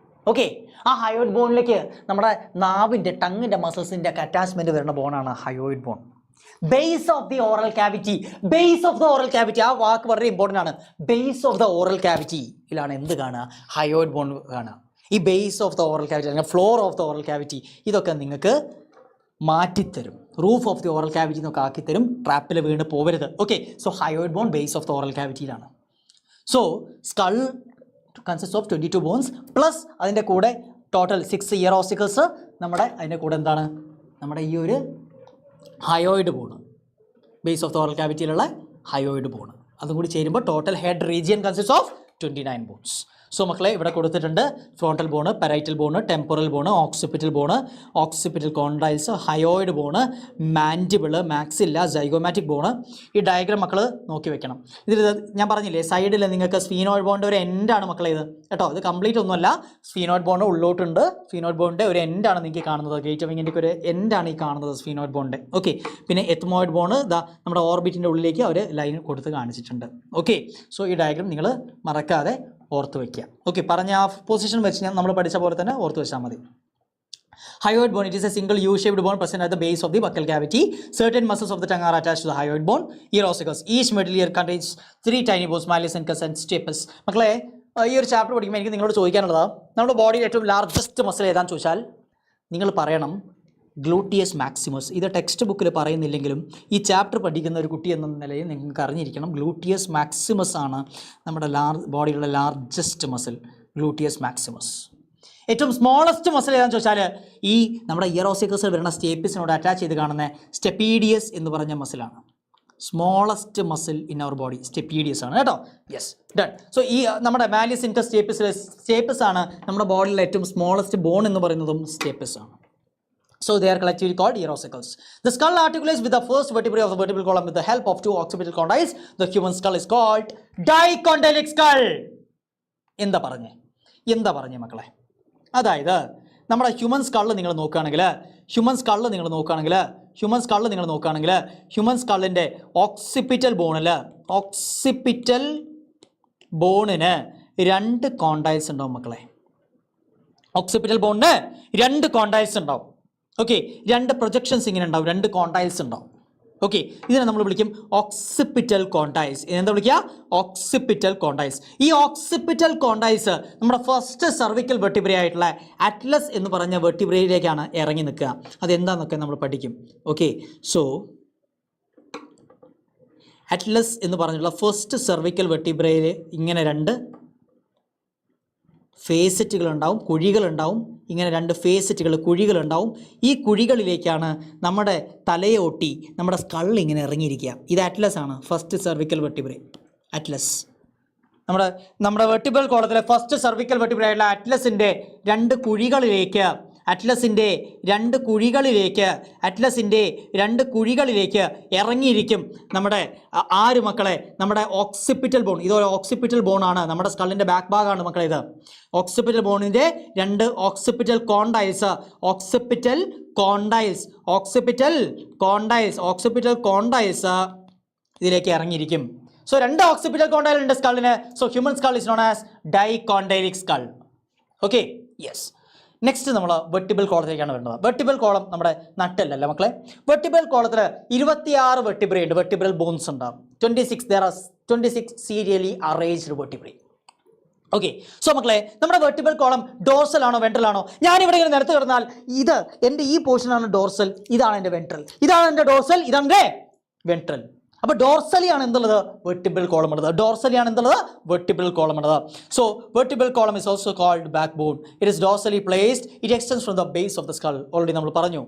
ഓക്കെ. ആ ഹയോയിഡ് ബോണിലേക്ക് നമ്മുടെ നാവിൻ്റെ ടങ്ങിൻ്റെ മസിൽസിൻ്റെ ഒക്കെ അറ്റാച്ച്മെൻറ്റ് വരുന്ന ബോണാണ് hyoid bone. Base of the oral cavity, ആ വാക്ക് വളരെ ഇമ്പോർട്ടൻ്റ് ആണ്. ബേസ് ഓഫ് ദ ഓറൽ ക്യാവിറ്റിയിലാണ് എന്ത് കാണുക? ഹയോയിഡ് ബോൺ കാണുക. ഈ base of the oral cavity അല്ലെങ്കിൽ floor of the oral cavity ഇതൊക്കെ നിങ്ങൾക്ക് മാറ്റിത്തരും. Roof of the oral cavity എന്നൊക്കെ ആക്കിത്തരും. ട്രാപ്പിൽ വീണ് പോകരുത്. Okay. So hyoid bone base of the oral ക്യാവിറ്റിയിലാണ്. So skull consist of 22 bones plus അതിൻ്റെ കൂടെ ടോട്ടൽ 6 ഇയർ ഓസിക്കിൾസ്. അതിൻ്റെ കൂടെ എന്താണ്? നമ്മുടെ ഈ ഒരു hyoid bone, base of the oral ക്യാവിറ്റിയിലുള്ള ഹയോയിഡ് ബോൺ, അതും കൂടി ചേരുമ്പോൾ total head region consist of 29 bones. So മക്കളെ ഇവിടെ കൊടുത്തിട്ടുണ്ട് frontal bone, parietal bone, temporal bone, occipital bone, occipital condyles, hyoid bone, mandible, maxilla, zygomatic bone. ഈ diagram മക്കൾ നോക്കി വെക്കണം. ഇതിൽ ഞാൻ പറഞ്ഞില്ലേ സൈഡിൽ നിങ്ങൾക്ക് സ്ഫീനോയിഡ് ബോണിൻ്റെ ഒരു എൻഡാണ് മക്കളെ ഇത് കേട്ടോ. ഇത് കംപ്ലീറ്റ് ഒന്നുമല്ല. സ്ഫീനോയിഡ് ബോണ്ട് ഉള്ളോട്ടുണ്ട്. സ്ഫീനോയിഡ് ബോണിൻ്റെ ഒരു എൻഡാണ് നിങ്ങൾക്ക് കാണുന്നത്. ഗേറ്റ് വിങ്ങിൻ്റെ ഒരു എൻഡാണ് ഈ കാണുന്നത് സ്ഫീനോയിഡ് ബോണിൻ്റെ. ഓക്കെ. പിന്നെ എത്മോയിഡ് ബോണ് ഇതാ നമ്മുടെ ഓർബിറ്റിൻ്റെ ഉള്ളിലേക്ക് അവർ ലൈൻ കൊടുത്ത് കാണിച്ചിട്ടുണ്ട്. ഓക്കെ. സോ ഈ ഡയഗ്രാം നിങ്ങൾ മറക്കാതെ ഓർത്ത് വയ്ക്കുക. ഓക്കെ. പറഞ്ഞ ആ പൊസിഷൻ വെച്ച് നമ്മൾ പഠിച്ച പോലെ തന്നെ ഓർത്ത് വെച്ചാൽ മതി. Hyoid bone, it is a single U-shaped bone present at the base of the buccal cavity. Certain muscles of the tongue are attached to the hyoid bone. Ear ossicles. Each middle ear contains 3 tiny bones, malleus, incus and stapes. മക്കളെ ഈ ഒരു chapter പഠിക്കുമ്പോൾ എനിക്ക് നിങ്ങളോട് ചോദിക്കാനുള്ളതാണ്, നമ്മുടെ ബോഡിയിൽ ഏറ്റവും largest muscle ഏതാണെന്ന് ചോദിച്ചാൽ നിങ്ങൾ പറയണം ഗ്ലൂട്ടിയസ് മാക്സിമസ്. ഇത് ടെക്സ്റ്റ് ബുക്കിൽ പറയുന്നില്ലെങ്കിലും ഈ ചാപ്റ്റർ പഠിക്കുന്ന ഒരു കുട്ടി എന്ന നിലയിൽ നിങ്ങൾക്ക് അറിഞ്ഞിരിക്കണം ഗ്ലൂട്ടിയസ് മാക്സിമസ് ആണ് നമ്മുടെ ബോഡിയിലുള്ള ലാർജസ്റ്റ് മസിൽ. Gluteus maximus. ഏറ്റവും സ്മോളസ്റ്റ് മസിൽ ഏതാണെന്ന് ചോദിച്ചാൽ ഈ നമ്മുടെ ഇയർ ഓസിക്കസിൽ വരുന്ന സ്റ്റേപ്പിസിനോട് അറ്റാച്ച് ചെയ്ത് കാണുന്ന സ്റ്റെപ്പീഡിയസ് എന്ന് പറഞ്ഞ മസിലാണ്. Smallest muscle in our body stapedius ആണ് കേട്ടോ. Yes, done. സോ ഈ നമ്മുടെ മാലിയസ് ഇൻകസ് സ്റ്റേപ്പിസ് ആണ് നമ്മുടെ ബോഡിയിലെ ഏറ്റവും സ്മോളസ്റ്റ് ബോൺ എന്ന് പറയുന്നതും സ്റ്റേപ്പിസ് ആണ്. So they are collectively called ear ossicles. The skull articulates with the first vertebrae of the vertebral column with the help of 2 occipital condyles. The human skull is called dicondylic skull. എന്താ പറഞ്ഞേ മക്കളെ? അതായത് നമ്മുടെ human skull നിങ്ങൾ നോക്കുകയാണെങ്കിൽ human സ്കള്ളിൻ്റെ occipital ബോണിന് 2 കോണ്ടൈൽസ് ഉണ്ടാവും മക്കളെ. Occipital ബോണിന് 2 കോണ്ടൈൽസ് ഉണ്ടാവും. ഓക്കെ. 2 പ്രൊജക്ഷൻസ് ഇങ്ങനെ ഉണ്ടാവും, 2 കോണ്ടൈൽസ് ഉണ്ടാവും. ഓക്കെ. ഇതിനെ നമ്മൾ വിളിക്കും ഓക്സിപിറ്റൽ കോണ്ടൈൽസ്. എന്താ വിളിക്കുക? ഓക്സിപിറ്റൽ കോണ്ടൈൽസ്. ഈ ഓക്സിപിറ്റൽ കോണ്ടൈൽസ് നമ്മുടെ ഫസ്റ്റ് സർവിക്കൽ വെർട്ടിബ്രേ ആയിട്ടുള്ള അറ്റ്ലസ് എന്ന് പറഞ്ഞ വെർട്ടിബ്രയിലേക്കാണ് ഇറങ്ങി നിൽക്കുക. അതെന്താണെന്നൊക്കെ നമ്മൾ പഠിക്കും. ഓക്കെ. സോ അറ്റ്ലസ് എന്ന് പറഞ്ഞിട്ടുള്ള ഫസ്റ്റ് സർവിക്കൽ വെർട്ടിബ്രയിൽ ഇങ്ങനെ 2 ഫേസറ്റുകളുണ്ടാവും, കുഴികളുണ്ടാവും. ഇങ്ങനെ 2 ഫേസറ്റുകൾ, കുഴികളുണ്ടാവും. ഈ കുഴികളിലേക്കാണ് നമ്മുടെ തലയെ ഒട്ടി നമ്മുടെ സ്കൾ ഇങ്ങനെ ഇറങ്ങിയിരിക്കുക. ഇത് അറ്റ്ലസ് ആണ്, ഫസ്റ്റ് സെർവിക്കൽ വെർട്ടിബ്രേ അറ്റ്ലസ്. നമ്മുടെ വെർട്ടിബ്രൽ കോളത്തിലെ ഫസ്റ്റ് സർവിക്കൽ വെർട്ടിബ്ര ആയിട്ടുള്ള അറ്റ്ലസിൻ്റെ രണ്ട് കുഴികളിലേക്ക് ഇറങ്ങിയിരിക്കും നമ്മുടെ ആര് മക്കളെ, നമ്മുടെ ഓക്സിപ്പിറ്റൽ ബോൺ. ഇതൊരു ഓക്സിപ്പിറ്റൽ ബോണാണ്, നമ്മുടെ സ്കള്ളിൻ്റെ ബാക്ക് ഭാഗമാണ് മക്കളെ ഇത്. ഓക്സിപ്പിറ്റൽ ബോണിൻ്റെ രണ്ട് ഓക്സിപ്പിറ്റൽ കോണ്ടൈൽസ് ഇതിലേക്ക് ഇറങ്ങിയിരിക്കും. സോ രണ്ട് ഓക്സിപ്പിറ്റൽ കോണ്ടൈൽ ഉണ്ട് സ്കള്ളിന്. So human skull is known as dicondylic skull. Okay, yes. Next നമ്മൾ വെർട്ടിബ്രൽ കോളത്തിലേക്കാണ് വരുന്നത്. വെർട്ടിബ്രൽ കോളം നമ്മുടെ നട്ടല്ലല്ല മക്കളെ. വെർട്ടിബ്രൽ കോളത്തിൽ 26 വെർട്ടിബ്രേ ഉണ്ട്, വെർട്ടിബ്രൽ ബോൺസ് ഉണ്ടാകും. 26 സീരിയലി അറേഞ്ച്ഡ് വെർട്ടിബ്രേ. ഓക്കെ, സോ മക്കളെ നമ്മുടെ വെർട്ടിബ്രൽ കോളം ഡോർസൽ ആണോ വെൻട്രൽ ആണോ? ഞാനിവിടെ ഇങ്ങനെ നിരത്ത് കിടന്നാൽ ഇത് എൻ്റെ ഈ പോർഷനാണ് ഡോർസൽ, ഇതാണ് എൻ്റെ വെൻട്രൽ. ഇതാണ് എൻ്റെ ഡോർസൽ, ഇതാണ് എൻ്റെ വെൻട്രൽ. അപ്പോൾ ഡോർസലിയാണ് എന്തുള്ളത്? വെർട്ടിബ്രൽ കോളം ഉള്ളത്. വെർട്ടിബ്രൽ കോളം ഉള്ളത്. So vertebral column is also called back bone. It is dorsally placed. It extends from the base of the skull. Already നമ്മൾ പറഞ്ഞു.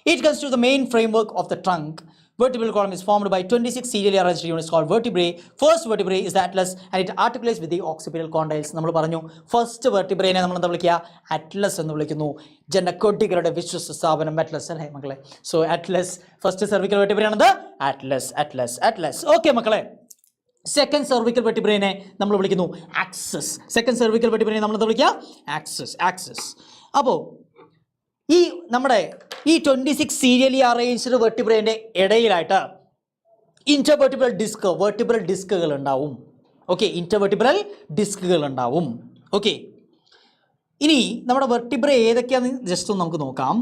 It constitutes the main framework of the trunk. Vertebral column is formed by 26 serially arranged units called vertebrae. First vertebrae is the atlas and it articulates with the occipital condyles. നമ്മൾ പറഞ്ഞു first വെർട്ടിബ്രേനെ നമ്മൾ എന്താ വിളിക്കുക? Atlas എന്ന് വിളിക്കുന്നു. ജനക്കൊട്ടികളുടെ വിശ്വസ സ്ഥാപനം Atlas അല്ലേ മക്കളെ? So Atlas first cervical vertebrae ആണത് അറ്റ്ലസ്. ഓക്കെ മക്കളെ, സെക്കൻഡ് സെർവിക്കൽ വെർട്ടിബ്രേനെ നമ്മൾ വിളിക്കുന്നു ആക്സസ്. സെക്കൻഡ് സെർവിക്കൽ വെർട്ടിബ്രേനെ നമ്മൾ എന്താ വിളിക്കുക? ആക്സസ്. അപ്പോൾ ഈ നമ്മുടെ 26 സീരിയലി അറേഞ്ച്ഡ് വെർട്ടിബ്രേൻ്റെ ഇടയിലായിട്ട് വെർട്ടിബ്രൽ ഡിസ്കുകൾ ഉണ്ടാവും. ഓക്കെ, ഇന്റർവെർട്ടിബ്രൽ ഡിസ്കുകൾ ഉണ്ടാവും. ഓക്കെ, ഇനി നമ്മുടെ വെർട്ടിബ്രേ ഏതൊക്കെയാണെന്ന് ജസ്റ്റ് ഒന്ന് നമുക്ക് നോക്കാം.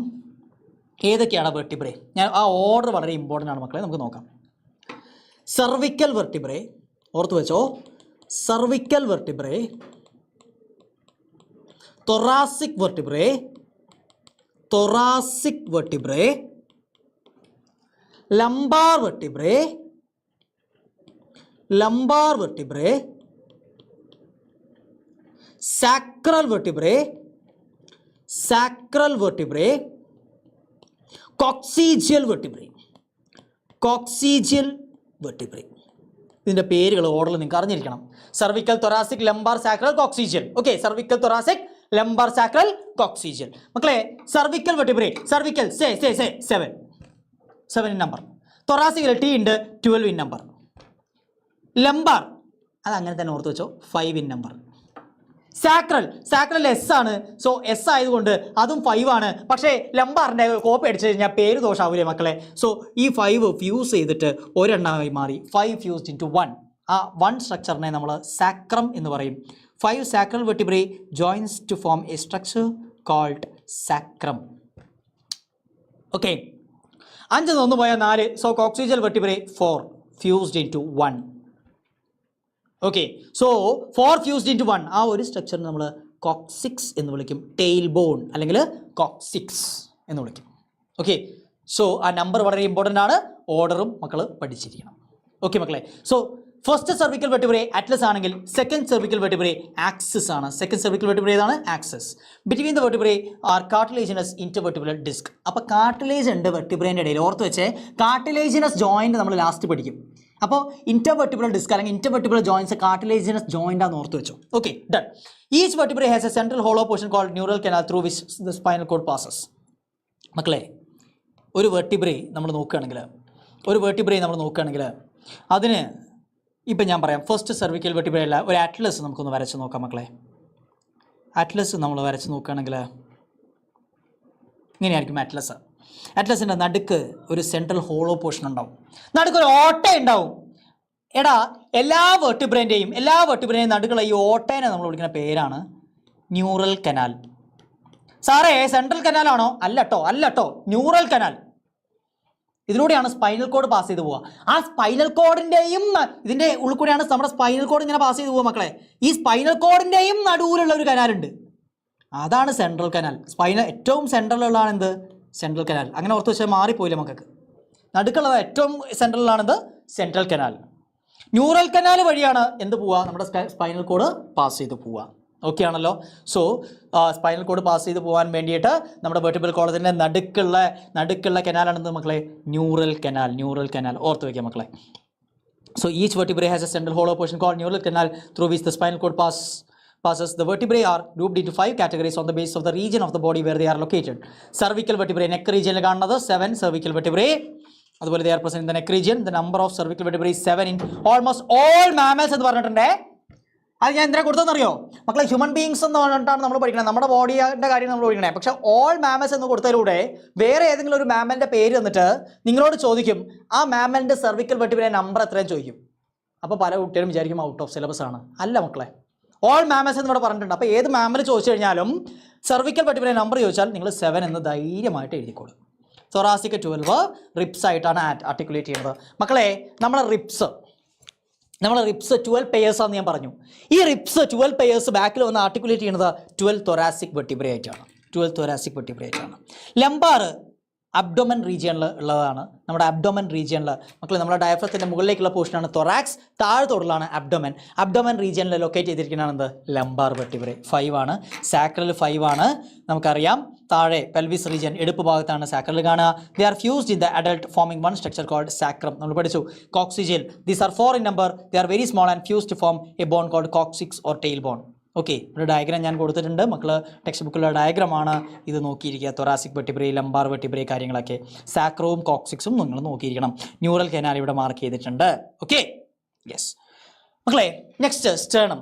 ഏതൊക്കെയാണ് വെർട്ടിബ്രേ? ഞാൻ ആ ഓർഡർ വളരെ ഇമ്പോർട്ടൻ്റ് ആണ് മക്കളെ, നമുക്ക് നോക്കാം. സർവിക്കൽ വെർട്ടിബ്രേ, ഓർത്ത് വെച്ചോ. Cervical vertebrae, thoracic vertebrae, lumbar vertebrae, sacral vertebrae, coccygeal vertebrae. ഇതിൻ്റെ പേരുകൾ ഓർഡറിൽ നിങ്ങൾക്ക് അറിഞ്ഞിരിക്കണം. Cervical, thoracic, lumbar, sacral, coccygeal. Okay, cervical, thoracic, lumbar, sacral, coccygeal. മക്കളെ cervical vertebrae, cervical 7 in number. തൊറാസിക്കിൽ T ഉണ്ട് 12 ഇൻ നമ്പർ. ലംബാർ അത് അങ്ങനെ തന്നെ ഓർത്ത് വെച്ചോ 5 ഇൻ നമ്പർ. സാക്രൽ S ആണ്. സോ S ആയതുകൊണ്ട് അതും 5 ആണ്. പക്ഷേ ലംബാറിൻ്റെ കോപ്പി അടിച്ചു കഴിഞ്ഞാൽ പേര് ദോഷാവൂലേ മക്കളെ? സോ ഈ 5 ഫ്യൂസ് ചെയ്തിട്ട് ഒരെണ്ണമായി മാറി 5 ഫ്യൂസ്ഡ് ഇൻറ്റു 1. ആ 1 സ്ട്രക്ചറിനെ നമ്മൾ സാക്രം എന്ന് പറയും. 5 sacral vertebrae joins to form a structure called sacrum. Okay, 5 1 പോയാൽ 4. So coccygeal vertebrae 4 fused into 1. Okay, so 4 fused into 1. ആ ഒരു സ്ട്രക്ചറിന് നമ്മൾ കോക്സിക്സ് എന്ന് വിളിക്കും. ടെയിൽ ബോൺ അല്ലെങ്കിൽ കോക്സിക്സ് എന്ന് വിളിക്കും. ഓക്കെ, സോ ആ നമ്പർ വളരെ ഇമ്പോർട്ടൻ്റ് ആണ്. ഓർഡറും മക്കൾ പഠിച്ചിരിക്കണം. ഓക്കെ മക്കളെ, so first cervical vertebrae atlas ആണെങ്കിൽ സെക്കൻഡ് സെർവിക്കൽ വെർട്ടിബ്രേ ആക്സിസ് ആണ്. സെക്കൻഡ് സെർവിക്കൽ വെർട്ടിബ്രേ ഏതാണ്? Axis. Between the vertebrae are cartilaginous intervertebral disc. അപ്പോൾ കാർട്ടിലേജ് ഉണ്ട് വെർട്ടിബ്രേൻ്റെ ഇടയിൽ. ഓർത്ത് വെച്ചേ, കാർട്ടിലേജിനസ് ജോയിൻറ്റ് നമ്മൾ ലാസ്റ്റ് പഠിക്കും. അപ്പോൾ ഇന്റർവെർട്ടിബ്രൽ ഡിസ്ക് അല്ലെങ്കിൽ ഇന്റർവെർട്ടിബ്രൽ ജോയിൻസ് കാർട്ടിലേജിനസ് ജോയിൻ്റ് ആണെന്ന് ഓർത്ത് വെച്ചു. Okay, done. Each vertebrae has a central hollow portion called neural canal through which the spinal cord passes. മക്കളെ ഒരു വെർട്ടിബ്രേ നമ്മൾ നോക്കുകയാണെങ്കിൽ അതിന് ഇപ്പം ഞാൻ പറയാം. ഫസ്റ്റ് സെർവിക്കൽ വെർട്ടിബ്രേ അല്ല, ഒരു അറ്റ്ലസ് നമുക്കൊന്ന് വരച്ച് നോക്കാം മക്കളെ. അറ്റ്ലസ് നമ്മൾ വരച്ച് നോക്കുകയാണെങ്കിൽ ഇങ്ങനെയായിരിക്കും അറ്റ്ലസ്. അറ്റ്ലസിൻ്റെ നടുക്ക് ഒരു സെൻട്രൽ ഹോളോ പോർഷൻ ഉണ്ടാവും, നടുക്കൊരു ഓട്ട ഉണ്ടാവും. എടാ എല്ലാ വെർട്ടിബ്രേൻ്റെയും നടുക്കുള്ള ഈ ഓട്ടേനെ നമ്മൾ വിളിക്കുന്ന പേരാണ് ന്യൂറൽ കനാൽ. സാറേ സെൻട്രൽ കനാലാണോ? അല്ലട്ടോ, ന്യൂറൽ കനാൽ. ഇതിലൂടെയാണ് സ്പൈനൽ കോഡ് പാസ് ചെയ്ത് പോവുക. ആ സ്പൈനൽ കോഡിൻ്റെയും ഇതിൻ്റെ ഉള്ളിൽ കൂടെയാണ് നമ്മുടെ സ്പൈനൽ കോഡ് ഇങ്ങനെ പാസ് ചെയ്ത് പോവുക മക്കളെ. ഈ സ്പൈനൽ കോഡിൻ്റെയും നടുവിലുള്ള ഒരു കനാലുണ്ട്, അതാണ് സെൻട്രൽ കനാൽ. ഏറ്റവും സെൻട്രലുള്ളതാണ് എന്ത്? Central canal. അങ്ങനെ ഓർത്ത് വെച്ചാൽ മാറിപ്പോയില്ല മക്കൾക്ക്. നടുക്കുള്ളത് ഏറ്റവും സെൻട്രലിലാണെന്ത്? Central canal. ന്യൂറൽ കനാൽ വഴിയാണ് എന്ത് പോവുക? നമ്മുടെ സ്പൈനൽ കോഡ് പാസ് ചെയ്ത് പോവുക. ഓക്കെ ആണല്ലോ. സോ സ്പൈനൽ കോഡ് പാസ് ചെയ്ത് പോകാൻ വേണ്ടിയിട്ട് നമ്മുടെ വെർട്ടിബ്രൽ കോളത്തിൻ്റെ നടുക്കുള്ള കനാലാണെന്ന് മക്കളെ ന്യൂറൽ കനാൽ. ഓർത്ത് വയ്ക്കുക മക്കളെ. So each vertebrae has a central hollow portion called neural canal through which the spinal cord passes. The vertebrae are grouped into 5 categories on the basis of the region of the body where they are located. Cervical vertebrae, neck region il kannunathu 7 cervical vertebrae. അതുപോലെ they are present in the neck region. The number of cervical vertebrae is 7 in almost all mammals എന്ന് പറഞ്ഞിട്ടുണ്ട്. അത് ഞാൻ എന്തിനാ കൊടുത്തതെന്നറിയോ മക്കളെ? Human beings എന്ന് പറഞ്ഞിട്ടാണ് നമ്മൾ പഠിക്കുന്നത്, നമ്മുടെ ബോഡിയുടെ കാര്യം നമ്മൾ പഠിക്കണേ. പക്ഷേ ഓൾ മാമൽസ് എന്ന് കൊടുത്തതിലൂടെ വേറെ ഏതെങ്കിലും ഒരു മാമലിൻ്റെ പേര് തന്നിട്ട് നിങ്ങളോട് ചോദിക്കും ആ മാമലിൻ്റെ സെർവിക്കൽ വെർട്ടിബ്രേ നമ്പർ എത്രയും ചോദിക്കും. അപ്പോൾ പല കുട്ടികളും വിചാരിക്കും ഔട്ട് ഓഫ് സിലബസ് ആണ്. അല്ല മക്കളെ, ഓൾ മാമൽസ് എന്ന് ഇവിടെ പറഞ്ഞിട്ടുണ്ട്. അപ്പോൾ ഏത് മാമൽ ചോദിച്ചു കഴിഞ്ഞാലും സെർവിക്കൽ വെർട്ടിബ്രേ നമ്പർ ചോദിച്ചാൽ നിങ്ങൾ 7 എന്ന് ധൈര്യമായിട്ട് എഴുതിക്കോളും. thoracic 12 റിപ്സ് ആയിട്ടാണ് ആർട്ടിക്കുലേറ്റ് ചെയ്യുന്നത്. മക്കളെ നമ്മുടെ റിപ്സ് 12 പെയേഴ്സ് ആണെന്ന് ഞാൻ പറഞ്ഞു. ഈ റിപ്സ് 12 പെയേഴ്സ് ബാക്കിൽ വന്ന് ആർട്ടിക്കുലേറ്റ് ചെയ്യുന്നത് 12 thoracic vertebrae ആയിട്ടാണ്. 12 thoracic vertebrae ആയിട്ടാണ്. ലംബാർ അബ്ഡോമൻ റീജിയനിൽ ഉള്ളതാണ്. നമ്മുടെ അബ്ഡോമൻ റീജിയനിൽ മക്കളെ നമ്മുടെ ഡയഫ്രത്തിൻ്റെ മുകളിലേക്കുള്ള പോർഷനാണ് തൊറാക്സ്, താഴത്തോടുള്ളതാണ് അബ്ഡോമൻ. അബ്ഡോമൻ റീജിയനിൽ ലൊക്കേറ്റ് ചെയ്തിരിക്കുന്നതാണ് എന്ത്? Lumbar vertebrae. 5 ആണ്. സാക്രൽ 5 ആണ്. നമുക്കറിയാം താഴെ പെൽവിസ് റീജിയൻ ഇടുപ്പ് ഭാഗത്താണ് സാക്രൽ കാണുക. They are fused in the adult forming one structure called sacrum. നമ്മൾ പഠിച്ചു. Coccygeal, these are 4 in number. They are very small and fused to form a bone called coccyx or tail bone. Okay, ഒരു diagram ഞാൻ കൊടുത്തിട്ടുണ്ട് മക്കൾ, text ബുക്കിലുള്ള ഡയഗ്രാമാണ് ഇത്. നോക്കിയിരിക്കുക. തൊറാസിക് വെർട്ടിബ്രേ, ലംബാർ വെർട്ടിബ്രേ കാര്യങ്ങളൊക്കെ, സാക്രവും കോക്സിക്സും നിങ്ങൾ നോക്കിയിരിക്കണം. ന്യൂറൽ കനാൽ ഇവിടെ മാർക്ക് ചെയ്തിട്ടുണ്ട്. ഓക്കെ, യെസ് മക്കളെ. Next sternum.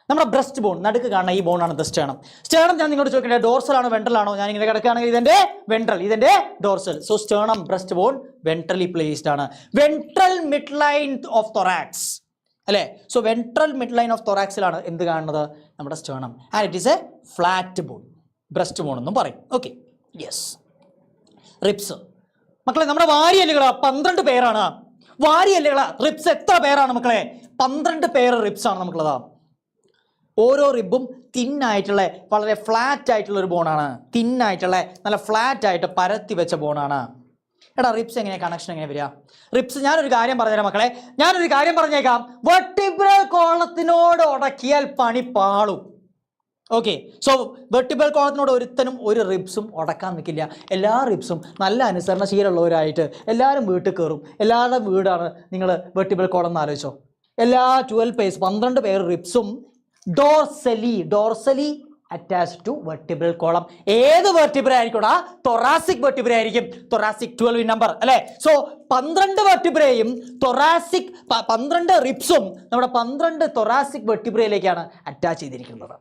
നമ്മുടെ ബ്രസ്റ്റ് ബോൺ, നടുക്ക് കാണുന്ന ഈ ബോണാണ് ദ സ്റ്റേണം. സ്റ്റേണം ഞാൻ നിങ്ങളോട് ചോദിക്കട്ടെ, ഡോർസലാണോ വെൻട്രലാണോ? ഞാൻ ഇങ്ങനെ കിടക്കുകയാണെങ്കിൽ ഇതെൻ്റെ വെൻട്രൽ, ഇതെൻ്റെ dorsal. So sternum, breast bone ventrally placed ആണ്. Ventral mid line of thorax അല്ലേ? So ventral mid line of തൊറാക്സിലാണ് എന്ത് കാണുന്നത്? നമ്മുടെ sternum. And it is a flat bone, breast bone എന്നും പറയും. Okay, yes. റിപ്സ് മക്കളെ നമ്മുടെ വാരിയെല്ലുകളാ 12 പേരാണ്. വാരിയെല്ലുകളാ. റിപ്സ് എത്ര പേരാണ് മക്കളെ? 12 പേര് റിപ്സ് ആണ് നമുക്കുള്ളതാ. ഓരോ റിബും തിന്നായിട്ടുള്ള വളരെ ഫ്ലാറ്റ് ആയിട്ടുള്ള ഒരു ബോണാണ്. തിന്നായിട്ടുള്ള നല്ല ഫ്ലാറ്റ് ആയിട്ട് പരത്തി വെച്ച ബോണാണ്. എടാ റിപ്സ് എങ്ങനെ കണക്ഷൻ എങ്ങനെ വരിക? റിപ്സ് ഞാനൊരു കാര്യം പറഞ്ഞുതരാം മക്കളെ, ഞാനൊരു കാര്യം പറഞ്ഞേക്കാം. വെർട്ടിബ്രൽ കോളത്തിനോട് ഉടക്കിയാൽ പണി പാളും. ഓക്കെ, സോ വെർട്ടിബ്രൽ കോളത്തിനോട് ഒരുത്തനും ഒരു റിപ്സും ഉടക്കാൻ നിൽക്കില്ല. എല്ലാ റിപ്സും നല്ല അനുസരണശീലമുള്ളവരായിട്ട് എല്ലാവരും വീട്ടിൽ കയറും. എല്ലാവരുടെ വീടാണ് നിങ്ങൾ വെർട്ടിബ്രൽ കോളം എന്ന് ആലോചിച്ചോ. എല്ലാ 12 പേഴ്സ് 12 പേര് റിപ്സും dorsally attached to vertebral column. ഏത് വെർട്ടിബ്ര ആയിരിക്കും? തൊറാസിക് വെർട്ടിബ്ര ആയിരിക്കും. തൊറാസിക് 12 നമ്പർ അല്ലേ? സോ 12 വെർട്ടിബ്രയും തൊറാസിക് 12 റിപ്സും നമ്മുടെ 12 തൊറാസിക് വെർട്ടിബ്രയിലേക്കാണ് അറ്റാച്ച് ചെയ്തിരിക്കുന്നത്.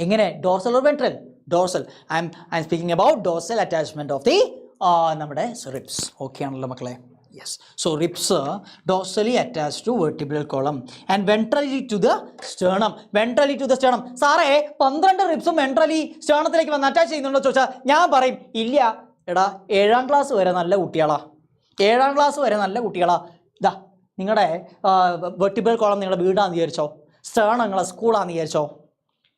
എങ്ങനെ? Dorsal or ventral? Dorsal. I M speaking about dorsal attachment of the നമ്മുടെ റിപ്സ്. ഓക്കെ ആണല്ലോ മക്കളെ? Yes. So ribs dorsally attached to vertebral column and ventrally to the sternum. Ventrally to the sternum. സാറേ 12 റിബ്സും ventrally സ്റ്റേണത്തിലേക്ക് വന്ന് attach ചെയ്യുന്നുണ്ടോ ചോദിച്ചാൽ ഞാൻ പറയും ഇല്ല. എടാ 7ാം ക്ലാസ് വരെ നല്ല കുട്ടികളാ. 7ാം ക്ലാസ് വരെ നല്ല കുട്ടികളാ. ഇതാ നിങ്ങളുടെ വെർട്ടിബ്രൽ കോളം നിങ്ങളുടെ വീടാന്ന് വിചാരിച്ചോ, സ്റ്റേണം നിങ്ങളെ സ്കൂളാന്ന് വിചാരിച്ചോ.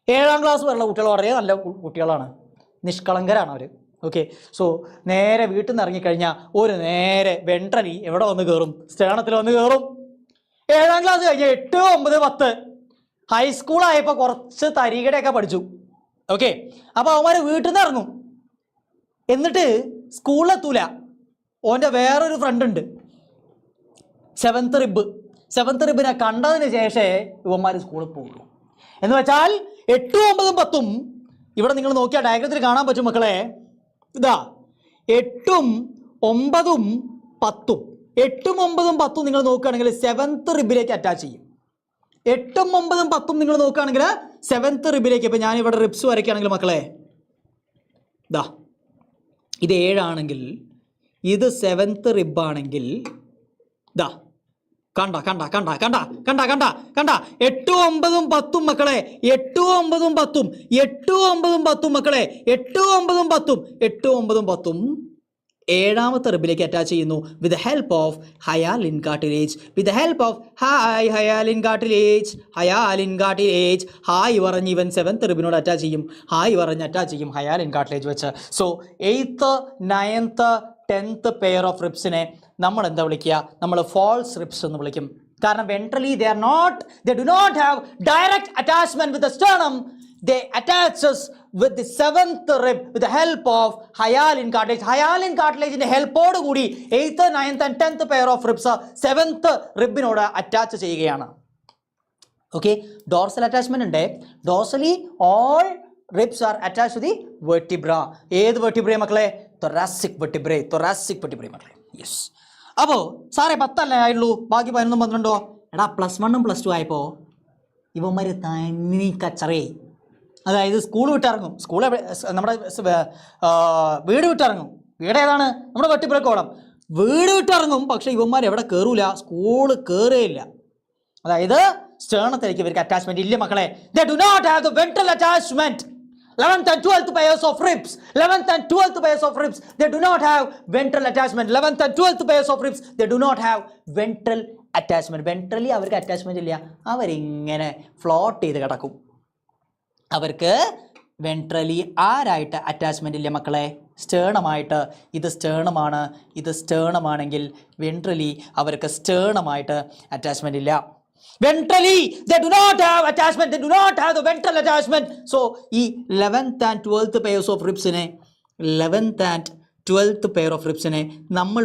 7ാം ക്ലാസ് വരെയുള്ള കുട്ടികൾ വളരെ നല്ല കുട്ടികളാണ്, നിഷ്കളങ്കരാണ് അവർ. ഓക്കെ, സോ നേരെ വീട്ടിൽ നിന്ന് ഇറങ്ങിക്കഴിഞ്ഞാൽ ഒരു നേരെ വെൻട്രലി എവിടെ വന്ന് കയറും? സ്റ്റേണത്തിൽ വന്ന് കയറും. 7ാം ക്ലാസ് കഴിഞ്ഞാൽ 8, 9, 10 ഹൈസ്കൂളായപ്പോൾ കുറച്ച് തരികടയൊക്കെ പഠിച്ചു. ഓക്കെ, അപ്പോൾ അവന്മാർ വീട്ടിൽ നിന്ന് ഇറങ്ങും. എന്നിട്ട് സ്കൂളിലെത്തൂല. ഓൻ്റെ വേറൊരു ഫ്രണ്ട് ഉണ്ട്, 7th റിബിനെ കണ്ടതിന് ശേഷമേ ഇവന്മാർ സ്കൂളിൽ പോകുള്ളൂ. എന്ന് വെച്ചാൽ 8, 9, 10 ഇവിടെ നിങ്ങൾ നോക്കിയാൽ ഡയഗ്രത്തിൽ കാണാൻ പറ്റും മക്കളെ. ഇതാ 8, 9, 10. 8, 9, 10 നിങ്ങൾ നോക്കുകയാണെങ്കിൽ 7th റിബിലേക്ക് അറ്റാച്ച് ചെയ്യും. 8, 9, 10 നിങ്ങൾ നോക്കുകയാണെങ്കിൽ 7th റിബിലേക്ക്. ഇപ്പം ഞാനിവിടെ റിബ്സ് വരയ്ക്കുകയാണെങ്കിൽ മക്കളെ ഇതാ ഇത് 7 ആണെങ്കിൽ ഇത് 7th റിബാണെങ്കിൽ ഇതാ കണ്ട 8, 9, 10 മക്കളെ. 8, 9, 10 മക്കളെ. 8, 9, 10 7ാമത്തെ റിബിലേക്ക് അറ്റാച്ച് ചെയ്യുന്നു with the help of hyaline cartilage. Hi പറഞ്ഞ് ഇവൻ 7th റിബിനോട് അറ്റാച്ച് ചെയ്യും. ഹയാലിൻ കാർട്ടിലേജ് വെച്ച്. So 8th, 9th, 10th pair of റിബ്സിനെ നമ്മൾ എന്താ വിളിക്കുക? നമ്മൾ ഫാൾസ് റിബ്സ് എന്ന് വിളിക്കും. കാരണം ventrally they do not have direct attachment with the sternum. they attaches with the 7th rib with the help of hyaline cartilage. Hyaline cartilage in help ഓട് കൂടി 8th, 9th and 10th pair of ribs 7th ribനോട് attach ചെയ്യുകയാണ്. Okay, dorsal attachment ഉണ്ട്. Dorsally all ribs are attached to the vertebra. ഏത് vertebrae മക്കളെ? thoracic vertebrae. thoracic vertebrae മക്കളെ. Yes. അപ്പോൾ സാറേ 10 അല്ലേ ആയുള്ളൂ, ബാക്കി 11 12 എടാ +1 +2 ആയപ്പോൾ ഇവന്മാർ തന്നി കച്ചറേ. അതായത് സ്കൂൾ വിട്ടിറങ്ങും, സ്കൂൾ നമ്മുടെ വീട് വിട്ടിറങ്ങും. വീട് ഏതാണ്? നമ്മുടെ വെട്ടിപ്പുറക്കോളം. വീട് വിട്ടിറങ്ങും, പക്ഷേ ഇവന്മാർ എവിടെ കയറൂല, സ്കൂള് കയറുകയില്ല. അതായത് സ്റ്റേണത്തിലേക്ക് ഇവർക്ക് അറ്റാച്ച്മെന്റ് ഇല്ല മക്കളെ. They do not have the ventral attachment. 11th and 12th pairs of ribs. 11th and 12th pairs of ribs. They do not have ventral attachment. 11th and 12th pairs of ribs. They do not have ventral attachment. Ventrally അവർക്ക് attachment ഇല്ല. അവരിങ്ങനെ float ചെയ്ത് കിടക്കും. അവർക്ക് ventrally ആരായിട്ട് attachment ഇല്ല മക്കളെ? സ്റ്റേണമായിട്ട്. ഇത് സ്റ്റേണമാണ്, ഇത് സ്റ്റേണമാണെങ്കിൽ വെൻട്രലി അവർക്ക് സ്റ്റേണമായിട്ട് അറ്റാച്ച്മെന്റ് ഇല്ല. Ventrally they do not have attachment. They do not have the ventral attachment. So ഈ 11th and 12th pairs of ribsനെ 11th and 12th pair of ribsനെ നമ്മൾ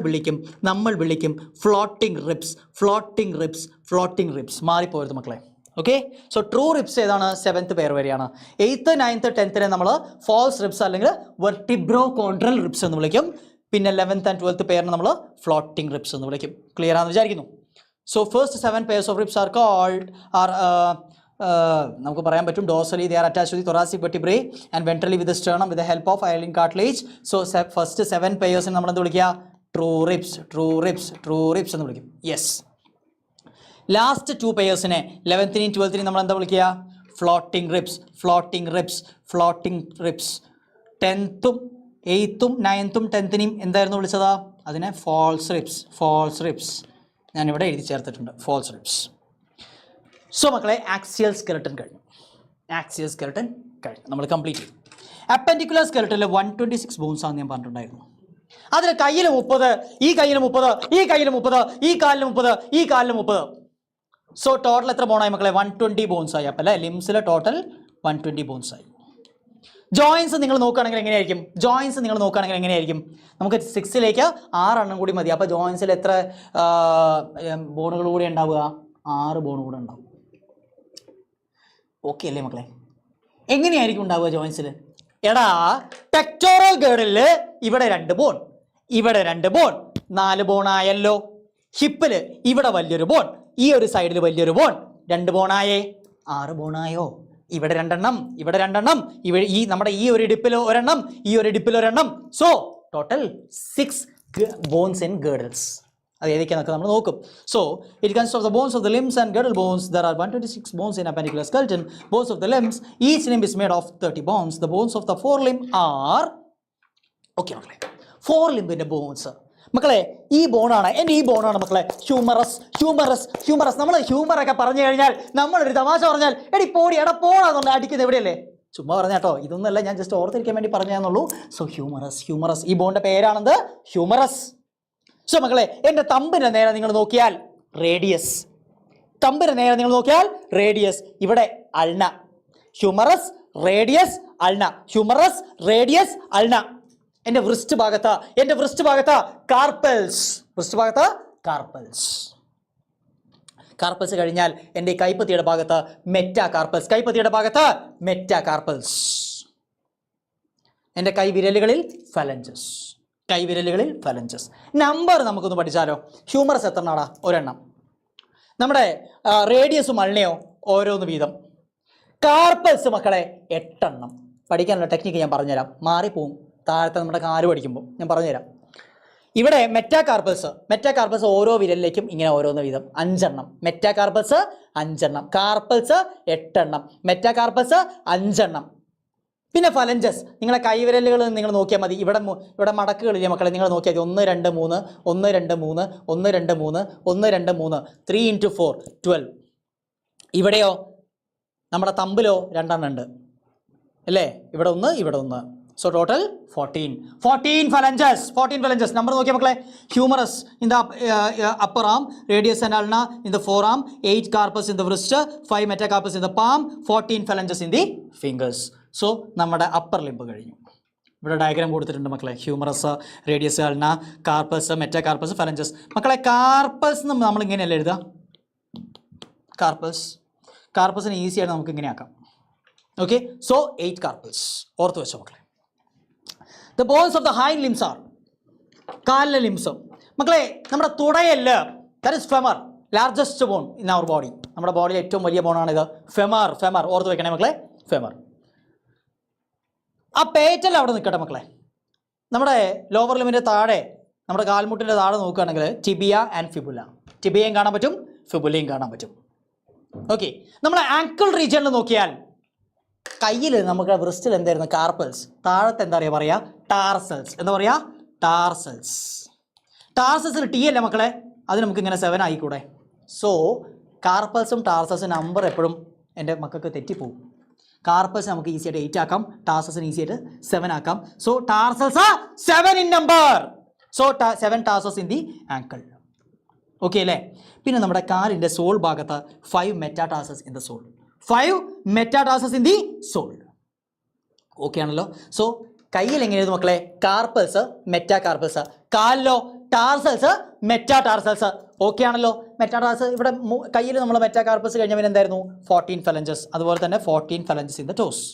വിളിക്കും floating ribs. Floating ribs, floating ribs. മാറിപ്പോയത് മക്കളെ. Okay, so true ribs ഏതാണ്? 7th pair വരെയാണ്. 8th, 9th, 10th നമ്മൾ false ribs അല്ലെങ്കിൽ വെർട്ടിബ്രോകോൺട്രൽ റിബ്സ് എന്ന് വിളിക്കും. പിന്നെ 11th and 12th പെയറിനെ നമ്മൾ ഫ്ലോട്ടിംഗ് റിബ്സ് എന്ന് വിളിക്കും. ക്ലിയർ ആണെന്ന് വിചാരിക്കുന്നു. So first 7 pairs of ribs are called നമുക്ക് പറയാൻ പറ്റും dorsally they are attached to the thoracic vertebrae and ventrally with the sternum with the help of hyaline cartilage. So first 7 pairs നമ്മൾ എന്ത് വിളിക്കുക? true ribs, true ribs, true ribs എന്ന് വിളിക്കും. Yes. Last 2 pairsനെ 11th നെയും 12th നെയും നമ്മൾ എന്താ വിളിക്കുക? floating ribs, floating ribs, floating ribs. 10th ഉം 8th ഉം 9th ഉം 10th നെയും എന്തായിരുന്നു വിളിച്ചത്? അതിനെ false ribs, false ribs. ഞാനിവിടെ എഴുതി ചേർത്തിട്ടുണ്ട്, false ribs. സോ മക്കളെ, ആക്സിയൽ സ്കെലട്ടൻ കഴിഞ്ഞു. ആക്സിയൽ സ്കെലട്ടൻ കഴിഞ്ഞു, നമ്മൾ കംപ്ലീറ്റ് ചെയ്തു. അപ്പൻഡിക്കുലർ സ്കെലട്ടനിൽ 126 ബോൺസ് ആണെന്ന് ഞാൻ പറഞ്ഞിട്ടുണ്ടായിരുന്നു. അതിൽ കയ്യിൽ 30, ഈ കയ്യിൽ 30, ഈ കയ്യിൽ 30, ഈ കാലിൽ 30, ഈ കാലിൽ 30. സോ ടോട്ടൽ എത്ര ബോണായി മക്കളെ? 120 ബോൺസ് ആയി. അപ്പം അല്ലേ, ലിംസിലെ ടോട്ടൽ 120 ബോൺസ് ആയി. ജോയിൻസ് നിങ്ങൾ നോക്കുകയാണെങ്കിൽ എങ്ങനെയായിരിക്കും? ജോയിൻസ് നിങ്ങൾ നോക്കുകയാണെങ്കിൽ എങ്ങനെയായിരിക്കും? നമുക്ക് 6ലേക്ക് 6 എണ്ണം കൂടി മതി. അപ്പോൾ ജോയിൻസിൽ എത്ര ബോണുകൾ കൂടി ഉണ്ടാവുക? 6 ബോൺ കൂടെ ഉണ്ടാവും. ഓക്കെ അല്ലേ മക്കളെ? എങ്ങനെയായിരിക്കും ഉണ്ടാവുക ജോയിൻസിൽ? എടാ, പെക്ടോറൽ ഗേർഡിൽ ഇവിടെ 2 ബോൺ, ഇവിടെ 2 ബോൺ, 4 ബോൺ ആയല്ലോ. ഹിപ്പിൽ ഇവിടെ വലിയൊരു ബോൺ, ഈ ഒരു സൈഡിൽ വലിയൊരു ബോൺ, 2 ബോണായേ, 6 ബോണായോ? ഇവിടെ 2 എണ്ണം, ഇവിടെ 2 എണ്ണം, ഇവിടെ ഈ നമ്മുടെ ഈ ഒരു ഇടുപ്പിൽ ഒരെണ്ണം, ഈ ഒരു ഇടുപ്പിൽ ഒരെണ്ണം. So total 6 bones in girdles. അത് ഏതൊക്കെയാണെന്നൊക്കെ നമ്മൾ നോക്കും. So it consist of the bones of the limbs and girdle bones. There are 126 bones in appendicular skeleton. Bones of the limbs, each limb is made of 30 bones. The bones of the forelimb are okay മക്കളെ, 4 ലിംബിന്റെ bones മക്കളെ. ഈ ബോണാണ്, എൻ്റെ ഈ ബോണാണ് മക്കളെ humorous. Humorous, humorous. നമ്മൾ ഹ്യൂമറൊക്കെ പറഞ്ഞു കഴിഞ്ഞാൽ, നമ്മളൊരു തമാശ പറഞ്ഞാൽ എടി പോടി എടാ പോടാന്നുള്ള അടിക്കുന്നത് എവിടെയല്ലേ? ചുമ്മാ പറഞ്ഞ കേട്ടോ, ഇതൊന്നുമല്ല, ഞാൻ ജസ്റ്റ് ഓർത്തിരിക്കാൻ വേണ്ടി പറഞ്ഞതെന്നുള്ളൂ. So humorous, humorous. ഈ ബോണിന്റെ പേരാണെന്ത്? ഹ്യൂമറസ്. സോ മക്കളെ, എൻ്റെ തമ്പിൻ്റെ നേരെ നിങ്ങൾ നോക്കിയാൽ റേഡിയസ്. തമ്പിൻ്റെ നേരെ നിങ്ങൾ നോക്കിയാൽ റേഡിയസ്. ഇവിടെ ulna. Humorous, radius, ulna. Humorous, radius, ulna. എൻ്റെ വൃസ്റ്റ് ഭാഗത്ത് കാർപ്പൽസ്. വൃസ്റ്റ് ഭാഗത്ത് കാർപ്പൽസ്. കാർപ്പൽസ് കഴിഞ്ഞാൽ എൻ്റെ കൈപ്പത്തിയുടെ ഭാഗത്ത് മെറ്റാ കാർപ്പൽസ്. കൈപ്പത്തിയുടെ ഭാഗത്ത് മെറ്റാ കാർപ്പൽസ്. എൻ്റെ കൈവിരലുകളിൽ ഫലഞ്ചസ്. കൈവിരലുകളിൽ ഫലഞ്ചസ്. നമ്പർ നമുക്കൊന്ന് പഠിച്ചാലോ? ഹ്യൂമറസ് എത്ര നാടാ? ഒരെണ്ണം. നമ്മുടെ റേഡിയസും അൾനയോ ഓരോന്ന് വീതം. കാർപ്പൽസ് മക്കളെ 8 എണ്ണം. പഠിക്കാനുള്ള ടെക്നിക്ക് ഞാൻ പറഞ്ഞുതരാം, മാറിപ്പോവും താഴത്തെ നമ്മുടെ കാല് പഠിക്കുമ്പോൾ. ഞാൻ പറഞ്ഞുതരാം. ഇവിടെ മെറ്റാകാർപ്പൽസ് ഓരോ വിരലിലേക്കും ഇങ്ങനെ ഓരോന്ന് വീതം 5 എണ്ണം. മെറ്റാകാർപ്പൽസ് 5 എണ്ണം. കാർപ്പൽസ് 8 എണ്ണം. മെറ്റാകാർപ്പൽസ് 5 എണ്ണം. പിന്നെ ഫലഞ്ചസ്, നിങ്ങളെ കൈവിരലുകൾ നിങ്ങൾ നോക്കിയാൽ മതി. ഇവിടെ മടക്കുകളില്ലേ മക്കളെ, നിങ്ങൾ നോക്കിയാൽ 1 2 3 1 2 3 1 2 3 1 2 3 3 × 4 12. ഇവിടെയോ നമ്മുടെ തമ്പിലോ 2 എണ്ണം ഉണ്ട് അല്ലേ? ഇവിടെ 1 ഇവിടെ 1. So total 14 phalanges. 14 phalanges. Number നോക്കിയാൽ മക്കളെ. Humerus in the upper arm, radius and ulna in the forearm, 8 carpus in the wrist, 5 metacarpus in the palm, 14 phalanges in the fingers. So നമ്മുടെ upper limb കഴിഞ്ഞു. ഇവിടെ diagram കൊടുത്തിട്ടുണ്ട് മക്കളെ. Humerus, radius, ulna, carpus, metacarpus, phalanges. മക്കളെ carpus നമ്മൾ ഇങ്ങനെയല്ല എഴുതുക. കാർപ്പസിന് easy ആയിട്ട് നമുക്ക് ഇങ്ങനെ ആക്കാം. ഓക്കെ, സോ 8 കാർപ്പസ് ഓർത്ത് വെച്ചോ മക്കളെ. The bones of the hind limbs are, കാലിലെ ലിംസ് മക്കളെ. നമ്മുടെ തുടയല്ല, that is femur, largest bone in our body. നമ്മുടെ ബോഡിയിലെ ഏറ്റവും വലിയ ബോണാണിത്. ഫെമർ ഓർത്ത് വെക്കണേ മക്കളെ. ഫെമർ. ആ പേറ്റൽ അവിടെ നിൽക്കട്ടെ മക്കളെ. നമ്മുടെ ലോവർ ലിമിൻ്റെ താഴെ, നമ്മുടെ കാൽമുട്ടിൻ്റെ താഴെ നോക്കുകയാണെങ്കിൽ ടിബിയ ആൻഡ് ഫിബുല. ടിബിയയും കാണാൻ പറ്റും, ഫിബുലയും കാണാൻ പറ്റും. ഓക്കെ, നമ്മുടെ ആങ്കിൾ റീജിയനിൽ നോക്കിയാൽ കയ്യിൽ നമുക്ക് വൃസ്റ്റിൽ എന്തായിരുന്നു? കാർപ്പൽസ്. താഴത്തെ എന്താ പറയുക? ടാർസൽസ്. എന്താ പറയുക? ടാർസൽസ്. ടാർസൽസിൽ ടി അല്ലേ മക്കളെ, അത് നമുക്ക് ഇങ്ങനെ 7 ആയിക്കൂടെ? സോ കാർപ്പൽസും ടാർസൽസും നമ്പർ എപ്പോഴും എൻ്റെ മക്കൾക്ക് തെറ്റിപ്പോവും. കാർപ്പസ് നമുക്ക് ഈസി ആയിട്ട് 8 ആക്കാം, ടാർസസിന് ഈസി ആയിട്ട് 7 ആക്കാം. So tarsals are 7 in number. So 7 tarsus in the ankle. Okay അല്ലേ? പിന്നെ നമ്മുടെ കാലിൻ്റെ സോൾ ഭാഗത്ത് 5 metatarsus in the sole. 5 metatarsus in the sole. Okay ആണല്ലോ? സോ കയ്യിൽ എങ്ങനെയായിരുന്നു മക്കളെ? Carpals, metacarpus. കാലിലോ ടാർസൽസ്, മെറ്റാടാർസൽസ്. ഓക്കെ ആണല്ലോ? മെറ്റാടാർസൽ ഇവിടെ കയ്യിൽ നമ്മൾ മെറ്റാകാർപ്പസ് കഴിഞ്ഞവൻ എന്തായിരുന്നു? 14 ഫലഞ്ചസ്. അതുപോലെ തന്നെ 14 ഫലഞ്ചസ് ഇൻ ദ ടോസ്.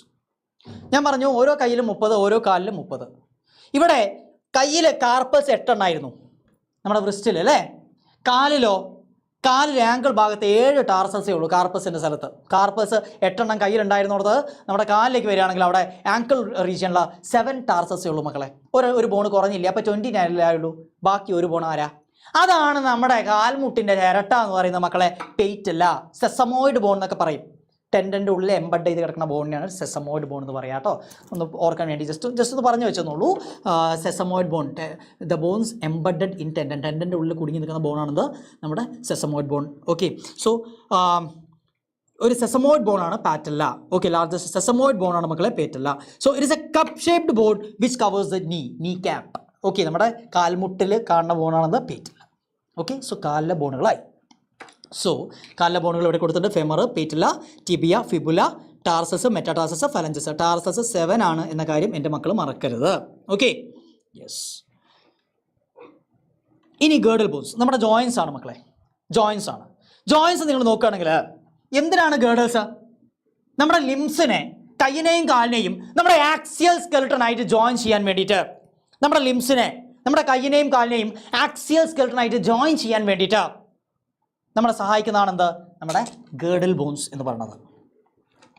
ഞാൻ പറഞ്ഞു ഓരോ കയ്യിലും 30, ഓരോ കാലിലും 30. ഇവിടെ കയ്യിൽ കാർപ്പസ് 8 എണ്ണമായിരുന്നു നമ്മുടെ വൃസ്റ്റിൽ അല്ലേ? കാലിലോ? കാലിൽ ആങ്കിൾ ഭാഗത്ത് 7 ടാർസൽസേ ഉള്ളൂ കാർപ്പസിൻ്റെ സ്ഥലത്ത്. കാർപ്പസ് 8 എണ്ണം കയ്യിലുണ്ടായിരുന്നത് നമ്മുടെ കാലിലേക്ക് വരികയാണെങ്കിൽ അവിടെ ആങ്കിൾ റീജിയനിലുള്ള 7 ടാർസസേ ഉള്ളൂ മക്കളെ. ഒരു ബോൺ കുറഞ്ഞില്ല, അപ്പോൾ 29 ആയുള്ളൂ. ബാക്കി ഒരു ബോൺ ആരാ? അതാണ് നമ്മുടെ കാൽമുട്ടിൻ്റെ ഇരട്ട എന്ന് പറയുന്ന മക്കളെ. പേറ്റ് അല്ല, സെസമോയിഡ് ബോൺ എന്നൊക്കെ പറയും. ടെൻഡൻ്റെ ഉള്ളിൽ എംബഡ് ചെയ്ത് കിടക്കുന്ന ബോണിനെയാണ് സെസമോയിഡ് ബോൺ എന്ന് പറയാം കേട്ടോ. ഒന്ന് ഓർക്കാൻ വേണ്ടി ജസ്റ്റ് ഒന്ന് പറഞ്ഞു വെച്ചെന്നുള്ളൂ. Sesamoid bone, the bones embedded in ടെൻഡൻ്റെ ഉള്ളിൽ കുടുങ്ങി നിൽക്കുന്ന ബോണാണിത് നമ്മുടെ സെസമോയിഡ് ബോൺ. ഓക്കെ, സോ ഒരു സെസമോയിഡ് ബോണാണ് പാറ്റല്ല. ഓക്കെ, ലാർജസ്റ്റ് സെസമോയിഡ് ബോണാണ് മക്കളെ patella. So it is a cup shaped bone which covers the knee cap. Okay, നമ്മുടെ കാൽമുട്ടിൽ കാണുന്ന ബോണാണത് പേറ്റല്ല. ഓക്കെ, സോ കാലിലെ ബോണുകളായി. സോ കാലിലെ ബോണുകൾ ഇവിടെ കൊടുത്തിട്ടുണ്ട്. Femur, patella, tibia, fibula, tarsus, metatarsus, phalanges. Tarsus 7 ആണ് എന്ന കാര്യം എൻ്റെ മക്കൾ മറക്കരുത്. Okay, yes. ഇനി ഗേർഡൽ ബോൺസ് നമ്മുടെ ജോയിൻസ് ആണ് മക്കളെ. ജോയിൻസ് നിങ്ങൾ നോക്കുകയാണെങ്കിൽ എന്തിനാണ് ഗേർഡൽസ്? നമ്മുടെ ലിംസിനെ, കയ്യിനെയും കാലിനെയും നമ്മുടെ ആക്സിയൽ സ്കെൽട്ടനായിട്ട് ജോയിൻ ചെയ്യാൻ വേണ്ടിയിട്ട്, നമ്മുടെ ലിംസിനെ, നമ്മുടെ കയ്യിനെയും കാലിനെയും ആക്സിയൽ സ്കെൽട്ടനായിട്ട് ജോയിൻ ചെയ്യാൻ വേണ്ടിയിട്ട് നമ്മളെ സഹായിക്കുന്നതാണ് എന്ത്? നമ്മുടെ ഗേർഡൽ ബോൺസ് എന്ന് പറയുന്നത്.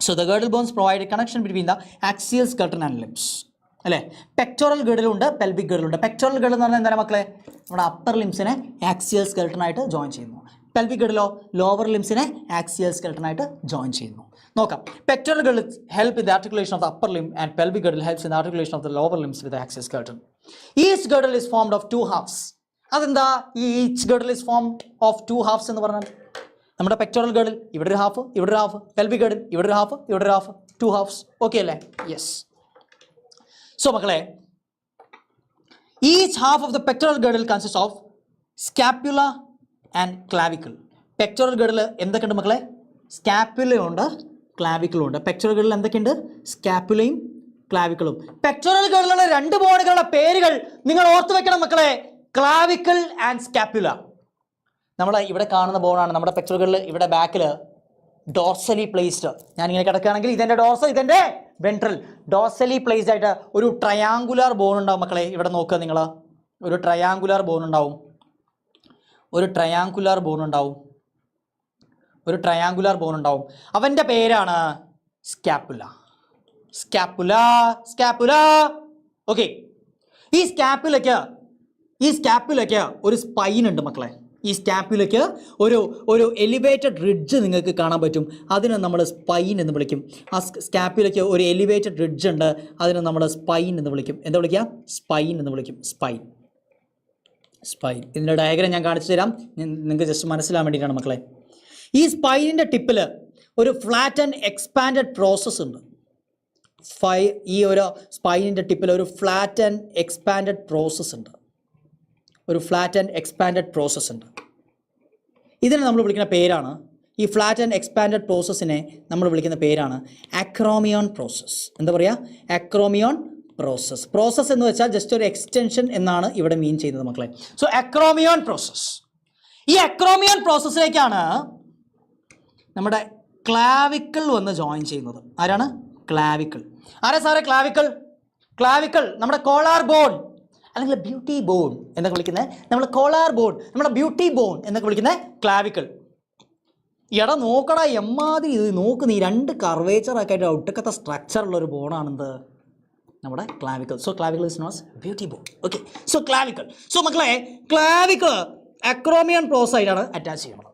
So the girdle bones provide connection between the axial skeleton and limbs അല്ലേ? പെക്ടോറൽ ഗേർഡലുണ്ട്, പെൽവിക് ഗേർഡലുണ്ട്. പെക്ടോറൽ ഗേർഡൽ എന്ന് പറഞ്ഞാൽ എന്താണ് മക്കളെ? നമ്മുടെ അപ്പർ ലിംസിനെ ആക്സിയൽ സ്കെൽട്ടനായിട്ട് ജോയിൻ ചെയ്യുന്നു. പെൽവിക് ഗേർഡലോ ലോവർ ലിംസിനെ ആക്സിയൽ സ്കെൽട്ടനായിട്ട് ജോയിൻ ചെയ്യുന്നു. നോക്കാം. Pectoral girdle help in the articulation of the upper limb and pelvic girdle helps in the articulation of the lower limbs with axial skeleton. Each girdle is formed of 2 halves. അതെന്താ ഈ each girdle is formed of 2 halves എന്ന് പറഞ്ഞാൽ? നമ്മുടെ pectoral ഗേർഡൽ ഇവിടെ ഒരു half, ഇവിടെ ഒരു half. Pelvic ഗേർഡൽ ഇവിടെ ഒരു ഹാഫ്, ഇവിടെ ഒരു ഹാഫ്. 2 halves. ഓക്കെ അല്ലേ? യെസ്. സോ മക്കളെ, each half of the pectoral girdle consist of scapula and clavicle. Pectoral girdle എന്തൊക്കെയുണ്ട് മക്കളെ? സ്കാപ്പുലയുണ്ട്, ക്ലാവിക്കിളുണ്ട്. പെക്ടോറൽ ഗേർഡൽ എന്തൊക്കെയുണ്ട്? സ്കാപ്പുലയും ക്ലാവിക്കിളും. പെക്ടോറൽ ഗേർഡലുള്ള 2 ബോണുകളുടെ പേരുകൾ നിങ്ങൾ ഓർത്തു വെക്കണം മക്കളെ. Clavicle and scapula. നമ്മൾ ഇവിടെ കാണുന്ന ബോണാണ് നമ്മുടെ പെക്ടോറൽ ഗേർഡൽ. ഇവിടെ ബാക്കിൽ ഡോർസലി പ്ലേസ്ഡ്. ഞാനിങ്ങനെ കിടക്കുകയാണെങ്കിൽ ഇതെൻ്റെ ഡോർസൽ, ഇതെൻ്റെ വെൻട്രൽ. ഡോർസലി പ്ലേസ്ഡ് ആയിട്ട് ഒരു ട്രയാങ്കുലാർ ബോൺ ഉണ്ടാവും മക്കളെ. ഇവിടെ നോക്കുക നിങ്ങൾ, ഒരു ട്രയാങ്കുലാർ ബോൺ ഉണ്ടാവും, ഒരു ട്രയാങ്കുലാർ ബോൺ ഉണ്ടാവും. അവൻ്റെ പേരാണ് സ്കാപ്പുല. ഓക്കെ, ഈ സ്കാപ്പുലയ്ക്ക് ഒരു സ്പൈൻ ഉണ്ട് മക്കളെ. ഈ സ്കാപ്പുലയ്ക്ക് ഒരു എലിവേറ്റഡ് റിഡ്ജ് നിങ്ങൾക്ക് കാണാൻ പറ്റും. അതിനെ നമ്മൾ സ്പൈൻ എന്ന് വിളിക്കും. ആ സ്കാപ്പുലയ്ക്ക് ഒരു എലിവേറ്റഡ് റിഡ്ജ് ഉണ്ട്, അതിനെ നമ്മൾ സ്പൈൻ എന്ന് വിളിക്കും. എന്താ വിളിക്കുക? സ്പൈൻ എന്ന് വിളിക്കും. സ്പൈൻ. ഇതിൻ്റെ ഡയഗ്രാം ഞാൻ കാണിച്ചു തരാം, നിങ്ങൾക്ക് ജസ്റ്റ് മനസ്സിലാൻ വേണ്ടിയിട്ടാണ് മക്കളെ. ഈ സ്പൈനിൻ്റെ ടിപ്പിൽ ഒരു ഫ്ലാറ്റ് ആൻഡ് എക്സ്പാൻഡഡ് പ്രോസസ്സ് ഉണ്ട്. ഈ ഒരു സ്പൈനിൻ്റെ ടിപ്പിൽ ഒരു ഫ്ലാറ്റ് ആൻഡ് എക്സ്പാൻഡഡ് പ്രോസസ്സ് ഉണ്ട്. ഇതിനെ നമ്മൾ വിളിക്കുന്ന പേരാണ്, ഈ ഫ്ലാറ്റ് ആൻഡ് എക്സ്പാൻഡഡ് പ്രോസസ്സിനെ നമ്മൾ വിളിക്കുന്ന പേരാണ് അക്രോമിയോൺ പ്രോസസ്സ്. എന്താ പറയുക? അക്രോമിയോൺ പ്രോസസ്സ് എന്ന് വെച്ചാൽ ജസ്റ്റ് ഒരു എക്സ്റ്റൻഷൻ എന്നാണ് ഇവിടെ മീൻ ചെയ്യുന്നത് മക്കളെ. സോ അക്രോമിയോൺ പ്രോസസ്സ്, ഈ അക്രോമിയോൺ പ്രോസസ്സിലേക്കാണ് നമ്മുടെ ക്ലാവിക്കിൾ വന്ന് ജോയിൻ ചെയ്യുന്നത്. ആരാണ്? ക്ലാവിക്കിൾ. ആരാ സാറേ ക്ലാവിക്കിൾ? നമ്മുടെ കോളാർ ബോൺ അല്ലെങ്കിൽ ബ്യൂട്ടി ബോൺ എന്നൊക്കെ വിളിക്കുന്നത്, നമ്മൾ കോളാർ ബോൺ, നമ്മുടെ ബ്യൂട്ടി ബോൺ എന്നൊക്കെ വിളിക്കുന്നത് ക്ലാവിക്കിൾ. എടാ നോക്കടാ, എമ്മാതിരി ഇത് നോക്ക് നീ, 2 കർവേച്ചറൊക്കെ ആയിട്ട് ഒട്ടുക്കത്തെ സ്ട്രക്ചറുള്ളൊരു ബോണാണിത് നമ്മുടെ clavicle. So clavicle is known as beauty bone. Okay, so clavicle. So മക്കളെ ക്ലാവിക്കിൾ അക്രോമിയോൺ പ്രോസസ്സായിട്ടാണ് അറ്റാച്ച് ചെയ്യുന്നത്.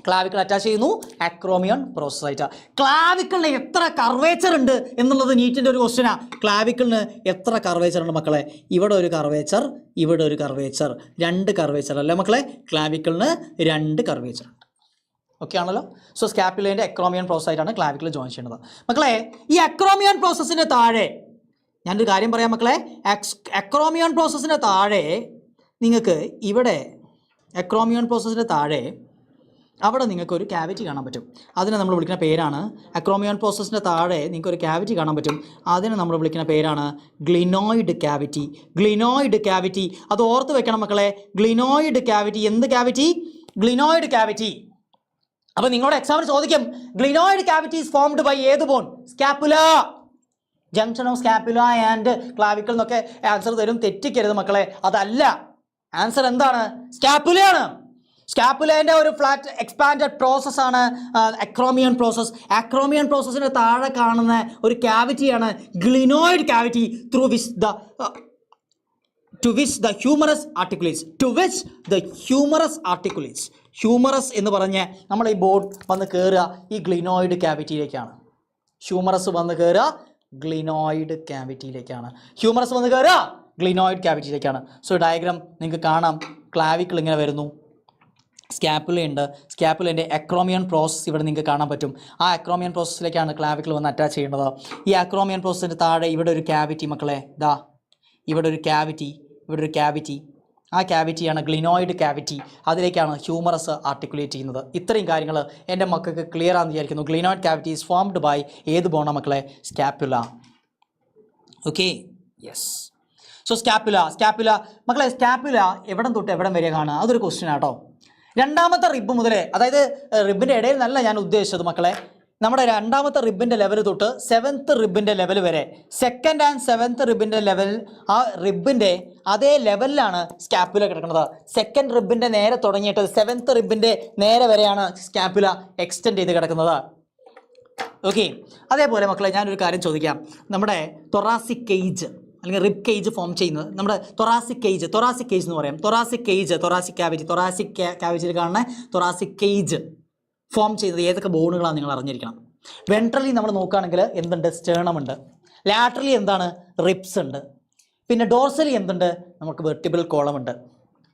ക്ലാവിക്കിൾ അറ്റാച്ച് ചെയ്യുന്നു അക്രോമിയോൺ പ്രോസസ്സായിട്ട്. ക്ലാവിക്കിളിന് എത്ര കർവേച്ചർ ഉണ്ട് എന്നുള്ളത് നീറ്റിൻ്റെ ഒരു ക്വസ്റ്റ്യനാണ്. ക്ലാവിക്കിളിന് എത്ര കർവേച്ചർ ഉണ്ട് മക്കളെ? ഇവിടെ ഒരു കർവേച്ചർ, ഇവിടെ ഒരു കർവേച്ചർ, 2 കർവേച്ചർ അല്ലേ മക്കളെ? ക്ലാവിക്കിളിന് 2 കർവേച്ചർ ഉണ്ട്. ഓക്കെ ആണല്ലോ. സോ സ്കാപ്പുലേൻ്റെ അക്രോമിയോൺ പ്രോസസ്സായിട്ടാണ് ക്ലാവിക്കിൾ ജോയിൻ ചെയ്യുന്നത്. മക്കളെ ഈ അക്രോമിയോൺ പ്രോസസ്സിന് താഴെ ഞാനൊരു കാര്യം പറയാം മക്കളെ. അക്രോമിയോൺ പ്രോസസ്സിന് താഴെ നിങ്ങൾക്ക് ഇവിടെ അക്രോമിയോൺ പ്രോസസ്സിന് താഴെ അവിടെ നിങ്ങൾക്കൊരു ക്യാവിറ്റി കാണാൻ പറ്റും. അതിനെ നമ്മൾ വിളിക്കുന്ന പേരാണ്, അക്രോമിയോൺ പ്രോസസ്സിൻ്റെ താഴെ നിങ്ങൾക്കൊരു ക്യാവിറ്റി കാണാൻ പറ്റും. അതിനെ നമ്മൾ വിളിക്കുന്ന പേരാണ് ഗ്ലിനോയിഡ് ക്യാവിറ്റി. ഗ്ലിനോയിഡ് ക്യാവിറ്റി, അത് ഓർത്ത് വെക്കണം മക്കളെ. Glenoid cavity. എന്ത് ക്യാവിറ്റി? Glenoid cavity. അപ്പോൾ നിങ്ങളുടെ എക്സാമിന് ചോദിക്കും, glenoid cavity is formed by ഏത് bone? Scapula, junction of scapula and clavicle എന്നൊക്കെ ആൻസർ തരും. തെറ്റിക്കരുത് മക്കളെ, അതല്ല ആൻസർ. എന്താണ്? സ്കാപ്പുലയാണ്. സ്കാപ്പുലേൻ്റെ ഒരു ഫ്ലാറ്റ് എക്സ്പാൻഡഡ് പ്രോസസ്സാണ് അക്രോമിയോൺ പ്രോസസ്സ്. അക്രോമിയോൺ പ്രോസസ്സിന് താഴെ കാണുന്ന ഒരു ക്യാവിറ്റിയാണ് glenoid cavity, to which the humerus articulates. Humerus എന്ന് പറഞ്ഞ് നമ്മൾ ഈ ബോർഡ് വന്ന് കയറുക ഈ ഗ്ലിനോയിഡ് ക്യാവിറ്റിയിലേക്കാണ്. ഹ്യൂമറസ് വന്ന് കയറുക ഗ്ലിനോയിഡ് ക്യാവിറ്റിയിലേക്കാണ്. സോ ഡയഗ്രാം നിങ്ങൾക്ക് കാണാം. ക്ലാവിക്കിൾ ഇങ്ങനെ വരുന്നു, സ്കാപ്പുലയുണ്ട്, സ്കാപ്പുലേൻ്റെ അക്രോമിയോൺ പ്രോസസ്സ് ഇവിടെ നിങ്ങൾക്ക് കാണാൻ പറ്റും. ആ അക്രോമിയോൺ പ്രോസസ്സിലേക്കാണ് ക്ലാവിക്കിൾ വന്ന് അറ്റാച്ച് ചെയ്യേണ്ടത്. ഈ അക്രോമിയോൺ പ്രോസസ്സിൻ്റെ താഴെ ഇവിടെ ഒരു ക്യാവിറ്റി മക്കളെ, ദാ ഇവിടെ ഒരു ക്യാവിറ്റി, ആ ക്യാവിറ്റിയാണ് ഗ്ലിനോയിഡ് ക്യാവിറ്റി. അതിലേക്കാണ് ഹ്യൂമറസ് ആർട്ടിക്കുലേറ്റ് ചെയ്യുന്നത്. ഇത്രയും കാര്യങ്ങൾ എൻ്റെ മക്കൾക്ക് ക്ലിയർ ആണെന്ന് വിചാരിക്കുന്നു. Glenoid cavity is formed by ഏത് ബോണാ മക്കളെ? Scapula. Okay, yes. So scapula മക്കളെ, സ്കാപ്പുല എവിടം തൊട്ട് എവിടം വരെ കാണുക? അതൊരു ക്വസ്റ്റ്യൻ ആട്ടോ. 2ാമത്തെ റിബ് മുതലേ, അതായത് റിബിൻ്റെ ഇടയിൽ നല്ല ഞാൻ ഉദ്ദേശിച്ചത് മക്കളെ, നമ്മുടെ 2ാമത്തെ റിബിൻ്റെ ലെവൽ തൊട്ട് 7th റിബിൻ്റെ ലെവൽ വരെ, 2nd and 7th റിബിൻ്റെ ലെവൽ, ആ റിബിൻ്റെ അതേ ലെവലിലാണ് സ്കാപ്പുല കിടക്കുന്നത്. 2nd റിബിൻ്റെ നേരെ തുടങ്ങിയിട്ട് 7th റിബിൻ്റെ നേരെ വരെയാണ് സ്കാപ്പുല എക്സ്റ്റെൻഡ് ചെയ്ത് കിടക്കുന്നത്. ഓക്കെ, അതേപോലെ മക്കളെ ഞാനൊരു കാര്യം ചോദിക്കാം. നമ്മുടെ തൊറാസിക് കേജ് അല്ലെങ്കിൽ റിബ് കേജ് ഫോം ചെയ്യുന്നത് നമ്മുടെ തൊറാസിക് കേജ് എന്ന് പറയാം. തൊറാസിക് ക്യാവിറ്റിയിൽ കാണുന്ന തൊറാസിക് കേജ് ഫോം ചെയ്യുന്നത് ഏതൊക്കെ ബോണുകളാണ് നിങ്ങൾ അറിഞ്ഞിരിക്കണം. വെൻട്രലി നമ്മൾ നോക്കുകയാണെങ്കിൽ എന്തുണ്ട്? സ്റ്റേണം ഉണ്ട്. ലാറ്ററലി എന്താണ്? റിബ്സ് ഉണ്ട്. പിന്നെ ഡോർസലി എന്തുണ്ട്? നമുക്ക് വെർട്ടിബ്രൽ കോളം ഉണ്ട്.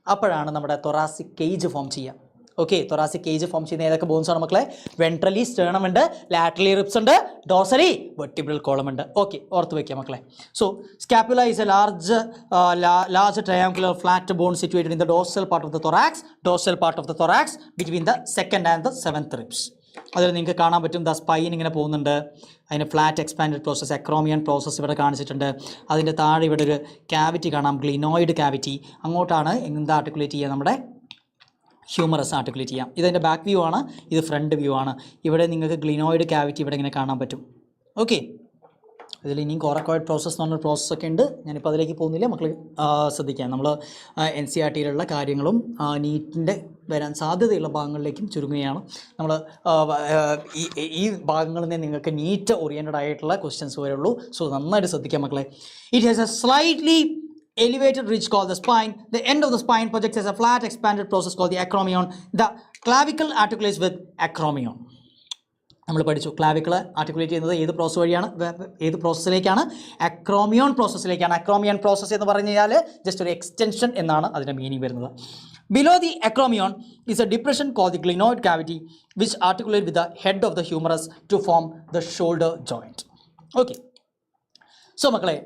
അപ്പോഴാണ് നമ്മുടെ തൊറാസിക് കേജ് ഫോം ചെയ്യുക. ഓക്കെ, തൊറാസിക് കേജ് ഫോം ചെയ്യുന്ന ഏതൊക്കെ ബോൺസ് ആണ് മക്കളെ? വെൻട്രലി സ്റ്റേണം ഉണ്ട്, ലാറ്ററലി റിബ്സ് ഉണ്ട്, ഡോർസലി വെർട്ടിബ്രൽ കോളം ഉണ്ട്. ഓക്കെ, ഓർത്ത് വയ്ക്കുക മക്കളെ. So scapula is A large triangular flat bone situated in the dorsal part of the thorax between the 2nd and the 7th ribs. അതിൽ നിങ്ങൾക്ക് കാണാൻ പറ്റും, ദ സ്പൈൻ ഇങ്ങനെ പോകുന്നുണ്ട്. അതിന് flat expanded process, acromion process ഇവിടെ കാണിച്ചിട്ടുണ്ട്. അതിൻ്റെ താഴെ ഇവിടെ ഒരു ക്യാവിറ്റി കാണാം, ഗ്ലിനോയിഡ് ക്യാവിറ്റി. അങ്ങോട്ടാണ് എന്താ ആർട്ടിക്കുലേറ്റ് ചെയ്യുക? നമ്മുടെ ഹ്യൂമറസ് ആർട്ടിക്കുലേറ്റ് ചെയ്യാം. ഇതെൻ്റെ ബാക്ക് വ്യൂ ആണ്, ഇത് ഫ്രണ്ട് വ്യൂ ആണ്. ഇവിടെ നിങ്ങൾക്ക് ഗ്ലിനോയിഡ് ക്യാവിറ്റി ഇവിടെ ഇങ്ങനെ കാണാൻ പറ്റും. ഓക്കെ, ഇതിൽ ഇനിയും കോറക്കോയിഡ് പ്രോസസ്സ് എന്ന് പറഞ്ഞൊരു പ്രോസസ്സൊക്കെ ഉണ്ട്. ഞാനിപ്പോൾ അതിലേക്ക് പോകുന്നില്ല, മക്കൾ ശ്രദ്ധിക്കാം. നമ്മൾ NCERT-യിലുള്ള കാര്യങ്ങളും നീറ്റിൻ്റെ വരാൻ സാധ്യതയുള്ള ഭാഗങ്ങളിലേക്കും ചുരുങ്ങുകയാണ്. നമ്മൾ ഈ ഭാഗങ്ങളിൽ നിന്ന് നിങ്ങൾക്ക് നീറ്റ് ഓറിയൻറ്റഡ് ആയിട്ടുള്ള ക്വസ്റ്റ്യൻസ് വരുള്ളൂ. സോ നന്നായിട്ട് ശ്രദ്ധിക്കാം മക്കളെ. It has A slightly elevated ridge called the spine. The end of the spine projects as a flat expanded process called the acromion. The clavicle articulates with acromion. നമ്മൾ പഠിച്ചു clavicle articulate ചെയ്യുന്നത് ഏത് process വഴിയാണ്? ഏത് പ്രോസസ്സിലേക്കാണ്? അക്രോമിയോൺ പ്രോസസ്സിലേക്കാണ്. അക്രോമിയോൺ process എന്ന് പറഞ്ഞു കഴിഞ്ഞാൽ just ഒരു എക്സ്റ്റൻഷൻ എന്നാണ് അതിൻ്റെ മീനിങ് വരുന്നത്. Below the acromion is a depression called the glenoid cavity which articulates with the head of the humerus to form the shoulder joint. Okay, so മക്കളെ,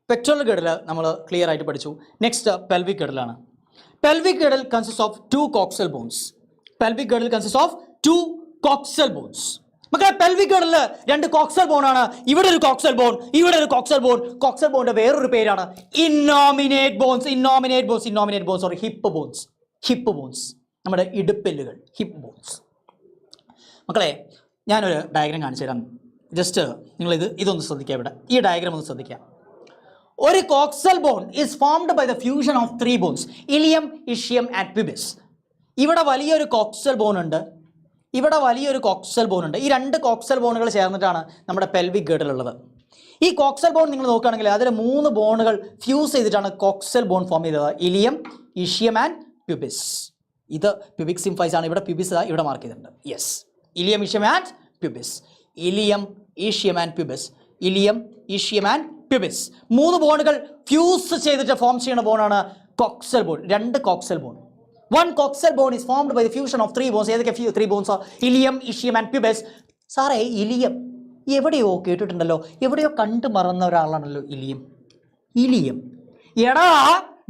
പെക്ടോറൽ ഗിർഡിൽ നമ്മൾ clear ആയിട്ട് പഠിച്ചു. Next pelvic ഗിർഡിലാണ്. Pelvic girdle consist of 2 coxal bones. Pelvic girdle consist of 2 coxal bones. മക്കളെ, pelvic girdle 2 coxal bone ആണ്. ഇവിടെ ഒരു coxal bone, ഇവിടെ ഒരു കോക്സൽ ബോൺ. കോക്സൽ ബോണിന്റെ വേറൊരു പേരാണ് innominate bones. Innominate bones or hip bones. Hip bones, നമ്മുടെ ഇടുപ്പെല്ലുകൾ, ഹിപ്പ് ബോൺസ്. മക്കളെ, ഞാനൊരു ഡയഗ്രാം കാണിച്ചു തരാം. ജസ്റ്റ് നിങ്ങൾ ഇതൊന്ന് ശ്രദ്ധിക്കുക. ഇവിടെ ഈ ഡയഗ്രാം ഒന്ന് ശ്രദ്ധിക്കുക. ഒരു coxal bone is formed by the fusion of 3 bones, ilium, ischium and pubis. ഇവിടെ വലിയൊരു കോക്സൽ ബോൺ ഉണ്ട്, ഇവിടെ വലിയൊരു കോക്സൽ ബോൺ ഉണ്ട്. ഈ 2 കോക്സൽ ബോണുകൾ ചേർന്നിട്ടാണ് നമ്മുടെ പെൽവിക് ഗിർഡിലുള്ളത്. ഈ കോക്സൽ ബോൺ നിങ്ങൾ നോക്കുകയാണെങ്കിൽ അതിൽ 3 ബോണുകൾ ഫ്യൂസ് ചെയ്തിട്ടാണ് കോക്സൽ ബോൺ ഫോം ചെയ്തത്. Ilium, ischium and pubis. ഇത് പ്യൂബിക് സിംഫൈസ് ആണ്. ഇവിടെ പ്യൂബിസ് ഇവിടെ മാർക്ക് ചെയ്തിട്ടുണ്ട്. Yes, ilium, ischium and pubis. Ilium, ischium and pubis. Ilium, ischium and pubis. 3 ബോണുകൾ ഫ്യൂസ് ചെയ്തിട്ട് ഫോം ചെയ്യുന്ന ബോണാണ് coxal bone. 2 coxal bone. 1 coxal bone is formed by the fusion of 3 bones. ഏതൊക്കെ 3 bones? Ilium, ischium and pubis. സാറേ, ilium എവിടെയോ കേട്ടിട്ടുണ്ടല്ലോ, എവിടെയോ കണ്ടു മറന്ന ഒരാളാണല്ലോ ഇലിയം. ഇലിയം എടാ,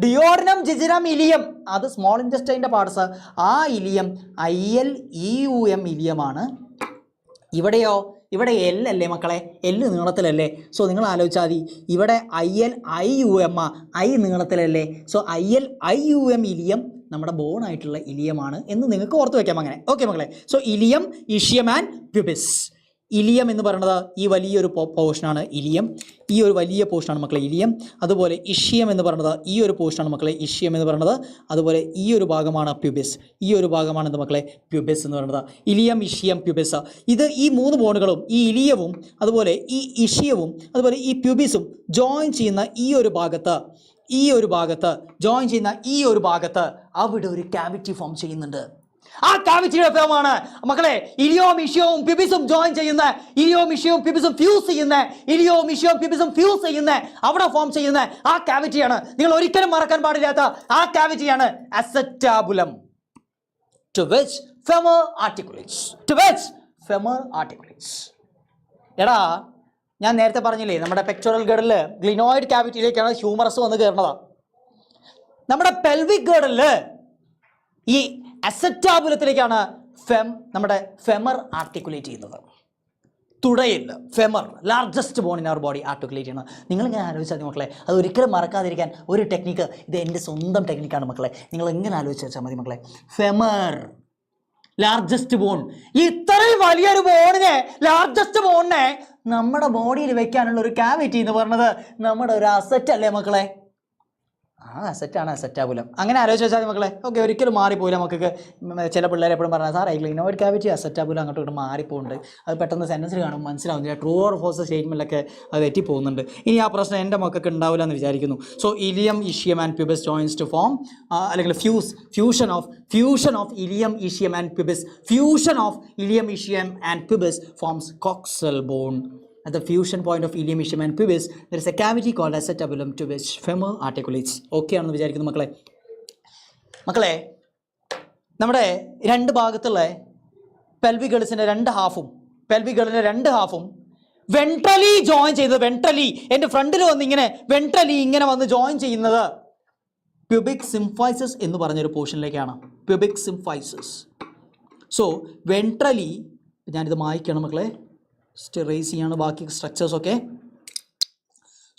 ഡിയോർനം, ജിജിനം, ഇലിയം, അത് സ്മോൾ ഇൻറ്റസ്റ്റൈൻ്റെ പാർട്സ്. ആ ഇലിയം ILEUM ഇലിയമാണ്. ഇവിടെയോ, ഇവിടെ L അല്ലേ മക്കളെ, L നീളത്തിലല്ലേ. സോ നിങ്ങൾ ആലോചിച്ചാൽ മതി, ഇവിടെ ILIUM I നീളത്തിലല്ലേ. സോ ILIUM ഇലിയം നമ്മുടെ ബോൺ ആയിട്ടുള്ള ഇലിയമാണ് എന്ന് നിങ്ങൾക്ക് ഓർത്ത് വയ്ക്കാം. അങ്ങനെ ഓക്കെ മക്കളെ. So ilium, ischium and pubis. Ilium എന്ന് പറയുന്നത് ഈ വലിയൊരു പോർഷനാണ് ഇലിയം. ഈ ഒരു വലിയ പോർഷനാണ് മക്കളെ ഇലിയം. അതുപോലെ ഇഷ്യം എന്ന് പറയുന്നത് ഈ ഒരു പോർഷനാണ് മക്കളെ ഇഷ്യം എന്ന് പറയുന്നത്. അതുപോലെ ഈ ഒരു ഭാഗമാണ് പ്യൂബിസ്. ഈ ഒരു ഭാഗമാണ് എന്ത് മക്കളെ, പ്യൂബിസ് എന്ന് പറയുന്നത്. Ilium, ischium, pubis. ഇത് ഈ 3 ബോണുകളും, ഈ ഇലിയവും അതുപോലെ ഈ ഇഷ്യവും അതുപോലെ ഈ പ്യൂബിസും ജോയിൻ ചെയ്യുന്ന ഈ ഒരു ഭാഗത്ത് ജോയിൻ ചെയ്യുന്ന ഈ ഒരു ഭാഗത്ത് അവിടെ ഒരു ക്യാവിറ്റി ഫോം ചെയ്യുന്നുണ്ട്. ആ ക്യാവിറ്റിയുടെ ഫേമാണ് മക്കളെ ഇലിയവും, ഇഷ്യവും, പ്യൂബിസും ജോയിൻ ചെയ്യുന്ന, ഇലിയവും, ഇഷ്യവും, പ്യൂബിസും ഫ്യൂസ് ചെയ്യുന്ന, ഇലിയവും, ഇഷ്യവും, പ്യൂബിസും ഫ്യൂസ് ചെയ്യുന്ന, അവിടെ ഫോം ചെയ്യുന്ന ആ ക്യാവിറ്റിയാണ് നിങ്ങൾ ഒരിക്കലും മറക്കാൻ പാടില്ലാത്ത ആ ക്യാവിറ്റിയാണ് അസെറ്റാബുലം. To which femur articulates. എടാ, ഞാൻ നേരത്തെ പറഞ്ഞില്ലേ, നമ്മുടെ പെക്ടോറൽ ഗിർഡിൽ ഗ്ലിനോയിഡ് ക്യാവിറ്റിയിലേക്കാണ് ഹ്യൂമറസ് വന്ന് കയറുന്നത്. നമ്മുടെ പെൽവിക് ഗിർഡിൽ ഈ അസെറ്റാബുലത്തിലേക്കാണ് നമ്മുടെ ഫെമർ ആർട്ടിക്കുലേറ്റ് ചെയ്യുന്നത്. തുടയിൽ femur, largest bone in our body, articulate ചെയ്യുന്നത്. നിങ്ങളിങ്ങനെ ആലോചിച്ചാൽ മതി മക്കളെ, അത് ഒരിക്കലും മറക്കാതിരിക്കാൻ ഒരു ടെക്നിക്ക്, ഇത് എൻ്റെ സ്വന്തം ടെക്നിക്കാണ് മക്കളെ. നിങ്ങൾ എങ്ങനെ ആലോചിച്ച് വെച്ചാൽ മതി മക്കളെ. Femur, largest bone. ഇത്രയും വലിയൊരു ബോണിനെ, ലാർജസ്റ്റ് ബോണിനെ നമ്മുടെ ബോഡിയിൽ വെക്കാനുള്ള ഒരു ക്യാവിറ്റി എന്ന് പറയുന്നത് നമ്മുടെ ഒരു അസറ്റ് അല്ലേ മക്കളെ. അസറ്റാണ് അസറ്റാബുലം. അങ്ങനെ ആലോചിച്ച് വെച്ചാൽ മക്കളെ. ഓക്കെ, ഒരിക്കലും മാറിപ്പോയില്ല. നമുക്ക് ചില പിള്ളേരെ എപ്പോഴും പറഞ്ഞാൽ സാർ ഗ്ലിനോയിഡ് ക്യാവിറ്റി അസറ്റാബുലം അങ്ങോട്ട് ഇങ്ങോട്ട് മാറിപ്പോകുന്നുണ്ട്. അത് പെട്ടെന്ന് സെൻറ്റൻസിൽ കാണുമ്പോൾ മനസ്സിലാവുന്നില്ല. ട്രൂ ഓർ ഫോൾസ് സ്റ്റേറ്റ്മെൻറ്റിലൊക്കെ അത് തെറ്റിപ്പോകുന്നുണ്ട്. ഇനി ആ പ്രശ്നം എൻ്റെ മക്കൾക്ക് ഉണ്ടാവില്ല എന്ന് വിചാരിക്കുന്നു. So ilium, ischium and pubis joins to form, അല്ലെങ്കിൽ fusion of ilium, ischium and pubis. Fusion of ilium, ischium and pubis forms coxal bone. At the fusion point of ileum, ischium and pubis, there is a cavity called acetabulum to which femur articulates. Okay ആണെന്ന് വിചാരിക്കുന്നു മക്കളെ. മക്കളെ, നമ്മുടെ 2 ഭാഗത്തുള്ള pelvic ഗിർഡിൻ്റെ 2 ഹാഫും ventrally join ചെയ്തത്. Ventrally എൻ്റെ ഫ്രണ്ടിൽ വന്ന് ഇങ്ങനെ വന്ന് ജോയിൻ ചെയ്യുന്നത് പ്യൂബിക് സിംഫൈസസ് എന്ന് പറഞ്ഞൊരു പോർഷനിലേക്കാണ്. പ്യൂബിക് സിംഫൈസസ്. സോ വെൻട്രലി, ഞാനിത് മായ്ക്കണം മക്കളെ, റേസ് ചെയ്യാണ് ബാക്കി സ്ട്രക്ചേഴ്സൊക്കെ.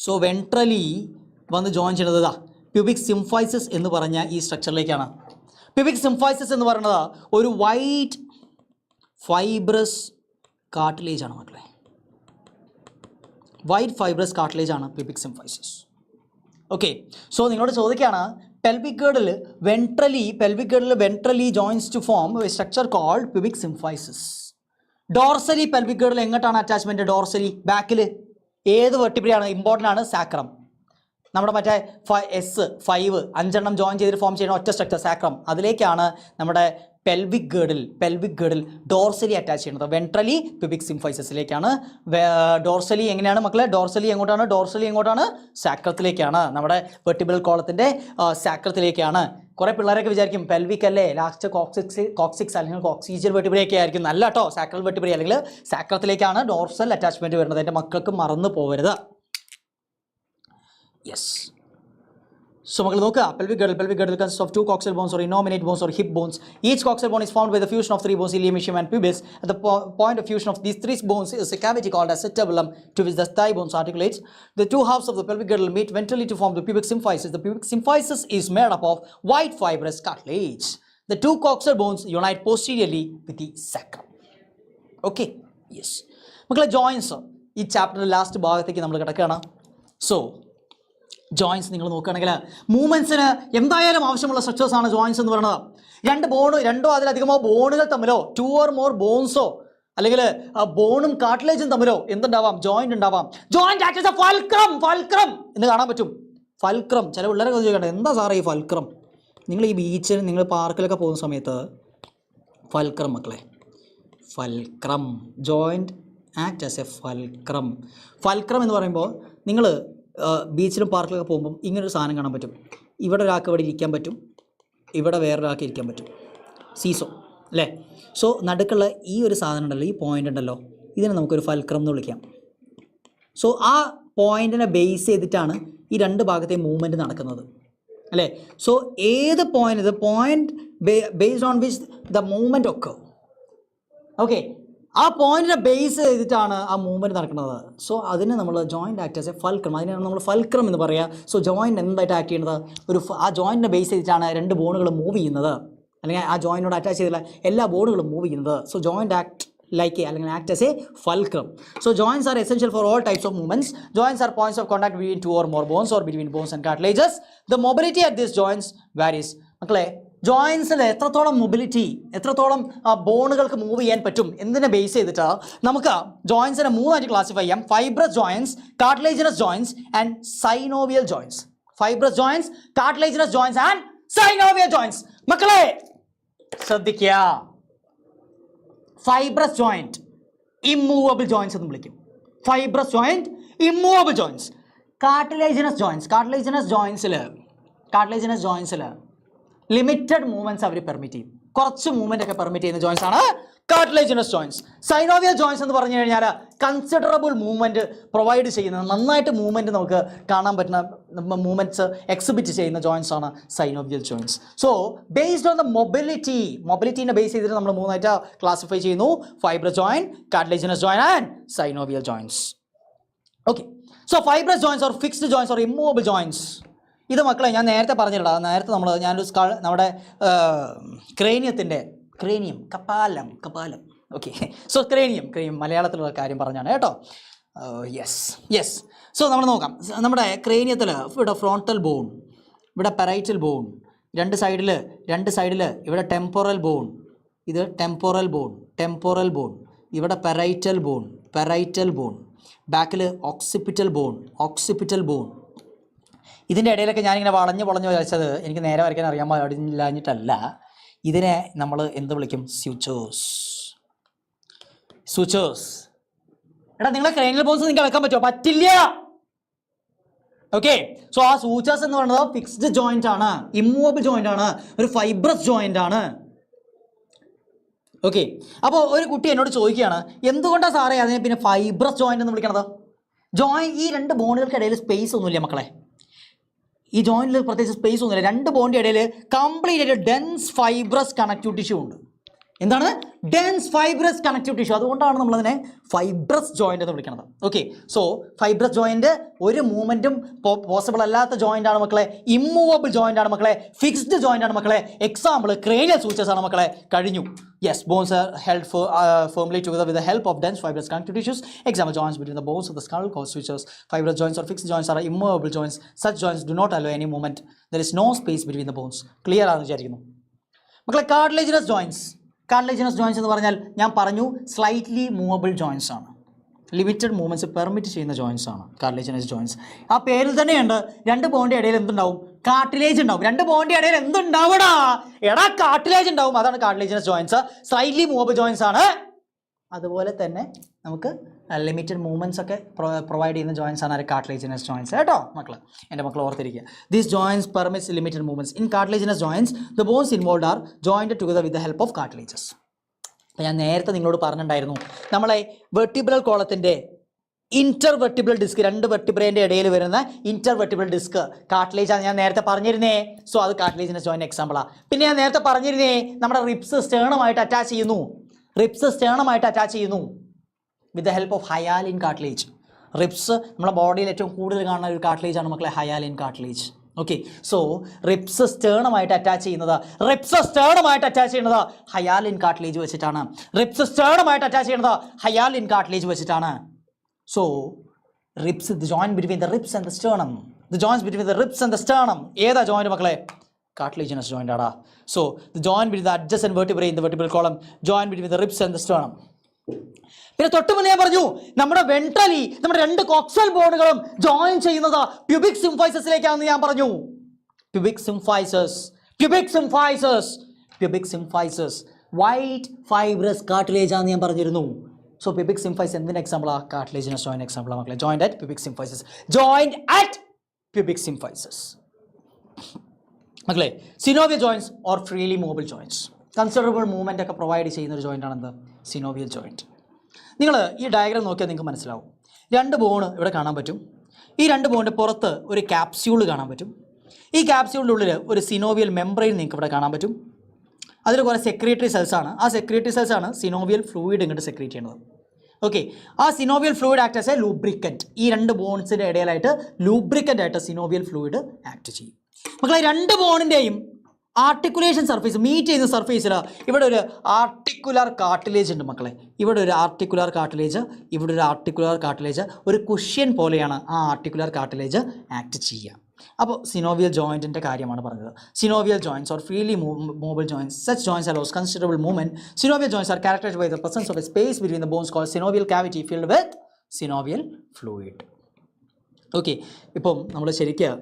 സോ വെൻട്രലി വന്ന് ജോയിൻ ചെയ്യുന്നത് പ്യൂബിക് സിംഫൈസസ് എന്ന് പറഞ്ഞ ഈ സ്ട്രക്ചറിലേക്കാണ്. പ്യൂബിക് സിംഫൈസസ് എന്ന് പറയുന്നത് ഒരു വൈറ്റ് ഫൈബ്രസ് കാർട്ടിലേജ് ആണ് മക്കളെ. വൈറ്റ് ഫൈബ്രസ് കാർട്ടിലേജ് ആണ് പ്യൂബിക് സിംഫൈസസ്. ഓക്കെ, സോ നിങ്ങളോട് ചോദിക്കുകയാണ്, pelvic girdle ventrally joins to form a structure called pubic symphysis. Dorsally pelvic girdle എങ്ങോട്ടാണ് അറ്റാച്ച്മെൻറ്റ്? ഡോർസലി, ബാക്കിൽ. ഏത് വെർട്ടിബ്രയാണ്? ഇമ്പോർട്ടൻ്റ് ആണ്, സാക്രം. നമ്മുടെ മറ്റേ 5 ജോയിൻ ചെയ്തിട്ട് ഫോം ചെയ്യുന്ന ഒറ്റ സ്ട്രക്ചർ സാക്രം. അതിലേക്കാണ് നമ്മുടെ പെൽവിക് ഗിർഡിൽ ഡോർസലി അറ്റാച്ച് ചെയ്യുന്നത്. വെൻട്രലി പ്യൂബിക് സിംഫൈസസിലേക്കാണ്. ഡോർസലി എങ്ങനെയാണ് മക്കളെ? ഡോർസലി എങ്ങോട്ടാണ്? സാക്രത്തിലേക്കാണ്. നമ്മുടെ വെർട്ടിബ്രൽ കോളത്തിൻ്റെ സാക്രത്തിലേക്കാണ്. കുറേ പിള്ളേരൊക്കെ വിചാരിക്കും പെൽവിക് അല്ലേ, ലാസ്റ്റ് കോക്സിക്സ് അല്ലെങ്കിൽ കോക്സീജിയൽ വെർട്ടിബ്രയൊക്കെ ആയിരിക്കും. നല്ല കേട്ടോ, സാക്രൽ വെർട്ടിബ്ര അല്ലെങ്കിൽ സാക്രത്തിലേക്കാണ് ഡോർസൽ അറ്റാച്ച്മെൻറ്റ് വരുന്നത്. എൻ്റെ മക്കൾക്ക് മറന്നു പോകരുത്. യെസ്. സോ മക്കൾ നോക്കുക, pelvic girdle consists of two coxal bones or innominate bones or hip bones. Each coxal bone is formed by the fusion of three bones, ilium, ischium and pubis. At the point of fusion of these three bones is a cavity called as acetabulum, to which the thigh bones articulates. The two halves of the pelvic girdle meet ventrally to form the pubic symphysis. The pubic symphysis is made up of white fibrous cartilage. The two coxal bones unite posteriorly with the sacrum. Okay, yes. മക്കളെ joints ഈ ചാപ്റ്ററിൻ്റെ last ഭാഗത്തേക്ക് നമ്മൾ കിടക്കുകയാണ്. So joints നിങ്ങൾ നോക്കുകയാണെങ്കിൽ മൂവ്മെൻറ്റ്സിന് എന്തായാലും ആവശ്യമുള്ള സ്ട്രക്ചേഴ്സാണ് ജോയിൻസ് എന്ന് പറയുന്നത്. രണ്ടോ അതിലധികമോ ബോണുകൾ തമ്മിലോ 2 or more ബോൺസോ അല്ലെങ്കിൽ ബോണും കാർട്ടിലേജും തമ്മിലോ എന്തുണ്ടാവാം, ജോയിൻ്റ് ഉണ്ടാവാം. Joint act as A fulcrum എന്ന് കാണാൻ പറ്റും. ഫൾക്രം ചില പിള്ളേരൊക്കെ ചോദിക്കട്ടെ, എന്താ സാറേ ഈ ഫൾക്രം? നിങ്ങൾ ഈ ബീച്ചിൽ നിങ്ങൾ പാർക്കിലൊക്കെ പോകുന്ന സമയത്ത് ഫൾക്രം മക്കളെ, fulcrum joint act as A fulcrum എന്ന് പറയുമ്പോൾ നിങ്ങൾ ബീച്ചിലും പാർക്കിലൊക്കെ പോകുമ്പം ഇങ്ങനൊരു സാധനം കാണാൻ പറ്റും. ഇവിടെ ഒരാൾക്ക് ഇവിടെ ഇരിക്കാൻ പറ്റും, ഇവിടെ വേറൊരാൾക്ക് ഇരിക്കാൻ പറ്റും. സീസോ അല്ലേ? സോ നടുക്കുള്ള ഈ ഒരു സാധനം ഉണ്ടല്ലോ, ഈ പോയിൻ്റ് ഉണ്ടല്ലോ, ഇതിനെ നമുക്കൊരു ഫൾക്രം എന്ന് വിളിക്കാം. സോ ആ പോയിൻറ്റിനെ ബേസ് ചെയ്തിട്ടാണ് ഈ രണ്ട് ഭാഗത്തെ മൂവ്മെൻറ്റ് നടക്കുന്നത് അല്ലേ? സോ ഏത് point, the point based on which the movement ഒക്കെ, ഓക്കെ, ആ പോയിന്റിനെ ബേസ് ചെയ്തിട്ടാണ് ആ മൂവ്മെൻറ്റ് നടക്കുന്നത്. സോ അതിന് നമ്മൾ joint act as A fulcrum, അതിനാണ് നമ്മൾ ഫൾക്രം എന്ന് പറയുക. സോ ജോയിൻ്റ് എന്തായിട്ട് ആക്ട് ചെയ്യുന്നത്, ആ ജോയിൻറ്റിനെ ബേസ് ചെയ്തിട്ടാണ് രണ്ട് ബോണുകൾ മൂവ് ചെയ്യുന്നത്, അല്ലെങ്കിൽ ആ ജോയിനോട് അറ്റാച്ച് ചെയ്തിട്ടുള്ള എല്ലാ ബോണുകളും മൂവ് ചെയ്യുന്നത്. സോ ജോയിൻ്റ് ആക്ട് like അല്ലെങ്കിൽ act as a fulcrum. So joints are essential for all types of movements. Joints are points of contact between two or more bones or between bones and cartilages. The mobility at these joints varies. മക്കളെ ജോയിൻസിൽ എത്രത്തോളം mobility, എത്രത്തോളം ബോണുകൾക്ക് move ചെയ്യാൻ പറ്റും എന്നതിനെ base ചെയ്തിട്ട് നമുക്ക് ജോയിൻസിനെ മൂന്നായിട്ട് classify ചെയ്യാം. Fibrous joints, cartilaginous joints and synovial joints. Fibrous joints, cartilaginous joints and synovial joints. മക്കളെ ശ്രദ്ധിക്കുക, ഫൈബ്രസ് ജോയിൻറ്റ് ഇമ്മൂവബിൾ ജോയിൻസ് എന്ന് വിളിക്കും. Fibrous joint immovable joints. Cartilaginous ജോയിൻസിൽ ലിമിറ്റഡ് മൂവ്മെൻറ്റ്സ് അവർ പെർമിറ്റ് ചെയ്യും, കുറച്ച് മൂവ്മെൻ്റ് ഒക്കെ പെർമിറ്റ് ചെയ്യുന്ന ജോയിൻസ് ആണ് കാർട്ടിലേജിനസ് ജോയിൻസ്. സൈനോവിയൽ ജോയിൻസ് എന്ന് പറഞ്ഞു കഴിഞ്ഞാൽ കൺസിഡറബിൾ മൂവ്മെൻറ്റ് പ്രൊവൈഡ് ചെയ്യുന്ന, നന്നായിട്ട് മൂവ്മെൻറ്റ് നമുക്ക് കാണാൻ പറ്റുന്ന മൂവ്മെൻറ്റ്സ് എക്സിബിറ്റ് ചെയ്യുന്ന ജോയിൻസ് ആണ് synovial joints. So based on the മൊബിലിറ്റീനെ ബേസ് ചെയ്തിട്ട് നമ്മൾ മൂന്നായിട്ട് ക്ലാസിഫൈ ചെയ്യുന്നു: fibrous joint, cartilaginous joint and synovial joints. Okay, so fibrous joints or fixed joints or immovable joints, ഇത് മക്കളെ ഞാൻ നേരത്തെ പറഞ്ഞില്ല, നേരത്തെ ഞാനൊരു നമ്മുടെ കപാലം ഓക്കെ. സോ ക്രേനിയം മലയാളത്തിലുള്ള കാര്യം പറഞ്ഞാണ് കേട്ടോ. യെസ്. സോ നമ്മൾ നോക്കാം, നമ്മുടെ ക്രേനിയത്തിൽ ഇവിടെ ഫ്രോണ്ടൽ ബോൺ, ഇവിടെ പാരൈറ്റൽ ബോൺ, രണ്ട് സൈഡിൽ ഇവിടെ ടെമ്പോറൽ ബോൺ, ഇത് ടെമ്പോറൽ ബോൺ, ഇവിടെ പാരൈറ്റൽ ബോൺ, ബാക്കിൽ ഓക്സിപിറ്റൽ ബോൺ. ഇതിൻ്റെ ഇടയിലൊക്കെ ഞാനിങ്ങനെ വളഞ്ഞ് വരച്ചത് എനിക്ക് നേരെ വരയ്ക്കാൻ അറിയാൻ പാടില്ലാഞ്ഞിട്ടല്ല. ഇതിനെ നമ്മൾ എന്ത് വിളിക്കും? സൂച്ചേഴ്സ്. എടാ നിങ്ങളെ ക്രേനിയൽ ബോൺസ് നിങ്ങൾക്ക് അളക്കാൻ പറ്റുമോ? പറ്റില്ല. ഓക്കെ, സോ ആ സൂച്ചേഴ്സ് എന്ന് പറയുന്നത് ഫിക്സ്ഡ് ജോയിൻ്റ് ആണ്, ഇമ്മൂവബിൾ ജോയിൻ്റ് ആണ്, ഒരു ഫൈബ്രസ് ജോയിൻ്റ് ആണ്. ഓക്കെ, അപ്പോൾ ഒരു കുട്ടി എന്നോട് ചോദിക്കുകയാണ്, എന്തുകൊണ്ടാണ് സാറേ അതിനെ പിന്നെ ഫൈബ്രസ് ജോയിൻ്റ് എന്ന് വിളിക്കണത്? ഈ രണ്ട് ബോണുകൾക്കിടയിൽ സ്പേസ് ഒന്നുമില്ല മക്കളെ. ഈ ജോയിൻറ്റിൽ പ്രത്യേകിച്ച് സ്പേസ് ഒന്നുമില്ല. രണ്ട് ബോണിൻ്റെ ഇടയിൽ കംപ്ലീറ്റ് ആയിട്ട് ഡെൻസ് ഫൈബ്രസ് കണക്റ്റീവ് ടിഷ്യൂ ഉണ്ട്. എന്താണ്? Dense fibrous connective tissue. അതുകൊണ്ടാണ് നമ്മളതിനെ ഫൈബ്രസ് ജോയിൻ്റ് എന്ന് വിളിക്കുന്നത്. ഓക്കെ, സോ ഫൈബ്രസ് ജോയിൻ്റ് ഒരു മൂവ്മെൻറ്റും പോസിബിൾ അല്ലാത്ത ജോയിൻ്റ് ആണ് മക്കളെ, ഇമ്മൂവബിൾ ജോയിൻ്റ് ആണ് മക്കളെ, ഫിക്സ്ഡ് ജോയിൻ്റ് ആണ് മക്കളെ. എക്സാമ്പിൾ ക്രേനിയൽ സൂച്ചേഴ്സ് ആണ് മക്കളെ. കഴിഞ്ഞു. Yes, bones are held firmly together with the help of dense fibrous connective tissues. Example, joints between the bones of the skull called sutures. Fibrous joints or fixed joints are immovable joints. Such joints do not allow any movement. There is no space between the bones. Clear ആണെന്ന് വിചാരിക്കുന്നു മക്കളെ. Cartilaginous joints എന്ന് പറഞ്ഞാൽ ഞാൻ പറഞ്ഞു slightly movable joints ആണ്, limited movements permit ചെയ്യുന്ന joints ആണ് കാർട്ടിലേജിനസ് ജോയിൻസ്. ആ പേരിൽ തന്നെയുണ്ട്. രണ്ട് ബോണിൻ്റെ ഇടയിൽ എന്തുണ്ടാവും? കാർട്ടിലേജ് ഉണ്ടാവും. രണ്ട് ബോണിൻ്റെ ഇടയിൽ എന്തുണ്ടാവടാ? കാർട്ടിലേജ് ഉണ്ടാവും. അതാണ് cartilaginous joints. Slightly movable joints ആണ്. അതുപോലെ തന്നെ നമുക്ക് ലിമിറ്റഡ് മൂവ്മെൻറ്റ്സ് ഒക്കെ പ്രൊവൈഡ് ചെയ്യുന്ന ജോയിൻസ് ആണ് കാർട്ടിലേജിനസ് ജോയിൻസ് കേട്ടോ മക്കൾ. എൻ്റെ മക്കൾ ഓർത്തിരിക്കുക. These joints permits limited movements. In cartilaginous joints the bones involved are joined together with the help of cartilages. ഞാൻ നേരത്തെ നിങ്ങളോട് പറഞ്ഞിട്ടുണ്ടായിരുന്നു, നമ്മളെ വെർട്ടിബ്രൽ കോളത്തിൻ്റെ ഇന്റർവെർട്ടിബ്രൽ ഡിസ്ക്, രണ്ട് വെർട്ടിബ്രേൻ്റെ ഇടയിൽ വരുന്ന ഇന്റർവെർട്ടിബ്രൽ ഡിസ്ക് കാർട്ടിലേജ് ആണ് ഞാൻ നേരത്തെ പറഞ്ഞിരുന്നേ. സോ അത് കാർട്ടിലേജിൻ്റെ ജോയിൻ്റ് എക്സാമ്പിളാണ്. പിന്നെ ഞാൻ നേരത്തെ പറഞ്ഞിരുന്നേ നമ്മുടെ റിബ്സ് സ്റ്റേണമായിട്ട് അറ്റാച്ച് ചെയ്യുന്നു, റിബ്സ് സ്റ്റേണമായിട്ട് അറ്റാച്ച് ചെയ്യുന്നു with the help of hyaline cartilage. Ribs നമ്മുടെ ബോഡിയിൽ ഏറ്റവും കൂടുതൽ കാണുന്ന ഒരു കാർട്ടിലേജ് ആണ് മക്കളെ hyaline cartilage. Okay, so ribs സ്റ്റേണമായിട്ട് അറ്റാച്ച് ചെയ്യുന്നത് ഹയാലിൻ കാർട്ടിലേജ് വെച്ചിട്ടാണ്. റിബ്സ് സ്റ്റേണമായിട്ട് അറ്റാച്ച് ചെയ്യുന്നത് ഹയാലിൻ കാർട്ടിലേജ് വെച്ചിട്ടാണ്. So, ribs, the joint between the ribs and the sternum. The joints between the ribs and the sternum. ഏതാ joint മക്കളെ? Cartilaginous joint ആടാ. So, the joint between the adjacent vertebrae in the vertebral column, joint between the ribs and the sternum. പിന്നെ തൊട്ട് മുന്നേ ഞാൻ പറഞ്ഞു നമ്മുടെ ventrally നമ്മുടെ രണ്ട് കോക്സൽ ബോണുകളും ജോയിൻ ചെയ്യുന്നത് പ്യൂബിക് സിംഫൈസസിലേക്കാണെന്ന് ഞാൻ പറഞ്ഞു. പ്യൂബിക് സിംഫൈസസ് വൈറ്റ് ഫൈബ്രസ് കാർട്ടിലേജ് ആണെന്ന് ഞാൻ പറഞ്ഞിരുന്നു. So pubic symphysis എന്തിൻ്റെ എക്സാമ്പിളാണ്? കാർട്ടിലേജിനസ് ജോയിൻ്റ് എക്സാമ്പിളാണ് മക്കളെ. Joint at pubic symphysis. മക്കളെ synovial joints or freely movable joints, considerable movement ഒക്കെ പ്രൊവൈഡ് ചെയ്യുന്ന ഒരു ജോയിൻ്റ് ആണ് എന്ത്? Synovial joint. നിങ്ങൾ ഈ ഡയഗ്രാം നോക്കിയാൽ നിങ്ങൾക്ക് മനസ്സിലാവും. രണ്ട് ബോൺ ഇവിടെ കാണാൻ പറ്റും. ഈ രണ്ട് ബോണിൻ്റെ പുറത്ത് ഒരു ക്യാപ്സ്യൂൾ കാണാൻ പറ്റും. ഈ ക്യാപ്സ്യൂളിൻ്റെ ഉള്ളിൽ ഒരു സിനോവിയൽ മെംബ്രെയിൻ നിങ്ങൾക്ക് ഇവിടെ കാണാൻ പറ്റും. അതിൽ കുറേ സെക്രീറ്ററി സെൽസ് ആണ്. ആ സെക്രീറ്ററി സെൽസ് ആണ് സിനോവിയൽ ഫ്ലൂയിഡ് ഇങ്ങോട്ട് സെക്രീറ്റ് ചെയ്യുന്നത്. ഓക്കെ, ആ synovial fluid act as A lubricant. ഈ രണ്ട് ബോൺസിൻ്റെ ഇടയിലായിട്ട് ലൂബ്രിക്കൻ്റ് ആയിട്ട് സിനോവിയൽ ഫ്ലൂയിഡ് ആക്ട് ചെയ്യും. മക്കളെ രണ്ട് ബോണിൻ്റെയും ആർട്ടിക്കുലേഷൻ സർഫേസ് മീറ്റ് ചെയ്യുന്ന സർഫേസിൽ ഇവിടെ ഒരു ആർട്ടിക്കുലർ കാർട്ടിലേജ് ഉണ്ട് മക്കളെ. ഇവിടെ ഒരു ആർട്ടിക്കുലർ കാർട്ടിലേജ്, ഇവിടെ ഒരു ആർട്ടിക്കുലർ കാർട്ടിലേജ്, ഒരു കുഷ്യൻ പോലെയാണ് ആ ആർട്ടിക്കുലർ കാർട്ടിലേജ് ആക്ട് ചെയ്യുക. അപ്പോൾ സിനോവിയൽ ജോയിൻറ്റിൻ്റെ കാര്യമാണ് പറഞ്ഞത്. Synovial joints or freely movable joints, such joints allows considerable movement. Synovial joints are characterized by the presence of a space between the bones called synovial cavity filled with synovial fluid. Okay, ഇപ്പം നമ്മൾ ശരിക്കും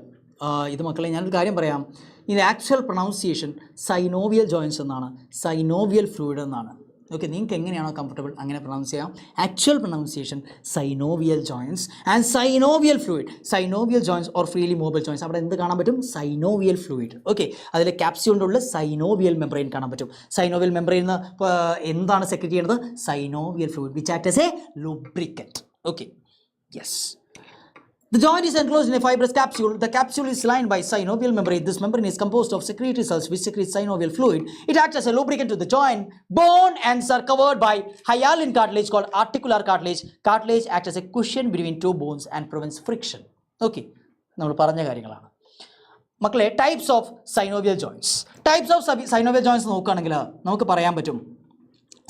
ഇത് മക്കളെ ഞാനൊരു കാര്യം പറയാം. ഇതിൻ്റെ actual pronunciation synovial joints എന്നാണ്, സൈനോവിയൽ ഫ്ലൂയിഡ് എന്നാണ്. ഓക്കെ, നിങ്ങൾക്ക് എങ്ങനെയാണോ കംഫർട്ടബിൾ അങ്ങനെ പ്രൊണൗൺസ് ചെയ്യാം. Actual pronunciation synovial joints and synovial fluid. Synovial joints or freely movable joints, അവിടെ എന്ത് കാണാൻ പറ്റും? Synovial fluid. ഓക്കെ, അതിൽ ക്യാപ്സ്യൂളിൻ്റെ ഉള്ളിൽ സൈനോവിയൽ മെംബ്രെയിൻ കാണാൻ പറ്റും. സൈനോവിയൽ മെംബ്രെയിൻ എന്താണ് സെക്രീറ്റ് ചെയ്യുന്നത്? Synovial fluid which act as A lubricant. Okay, yes. The joint is enclosed in a fibrous capsule. The capsule is lined by synovial membrane. This membrane is composed of secretory cells which secrete synovial fluid. It acts as a lubricant to the joint. Bone ends are covered by hyaline cartilage called articular cartilage. Cartilage acts as a cushion between two bones and prevents friction. Okay, നമ്മൾ പറഞ്ഞ കാര്യങ്ങളാണ് മക്കളെ. Types of synovial joints. Types of synovial joints നോക്കുകയാണെങ്കിൽ നമുക്ക് പറയാൻ പറ്റും.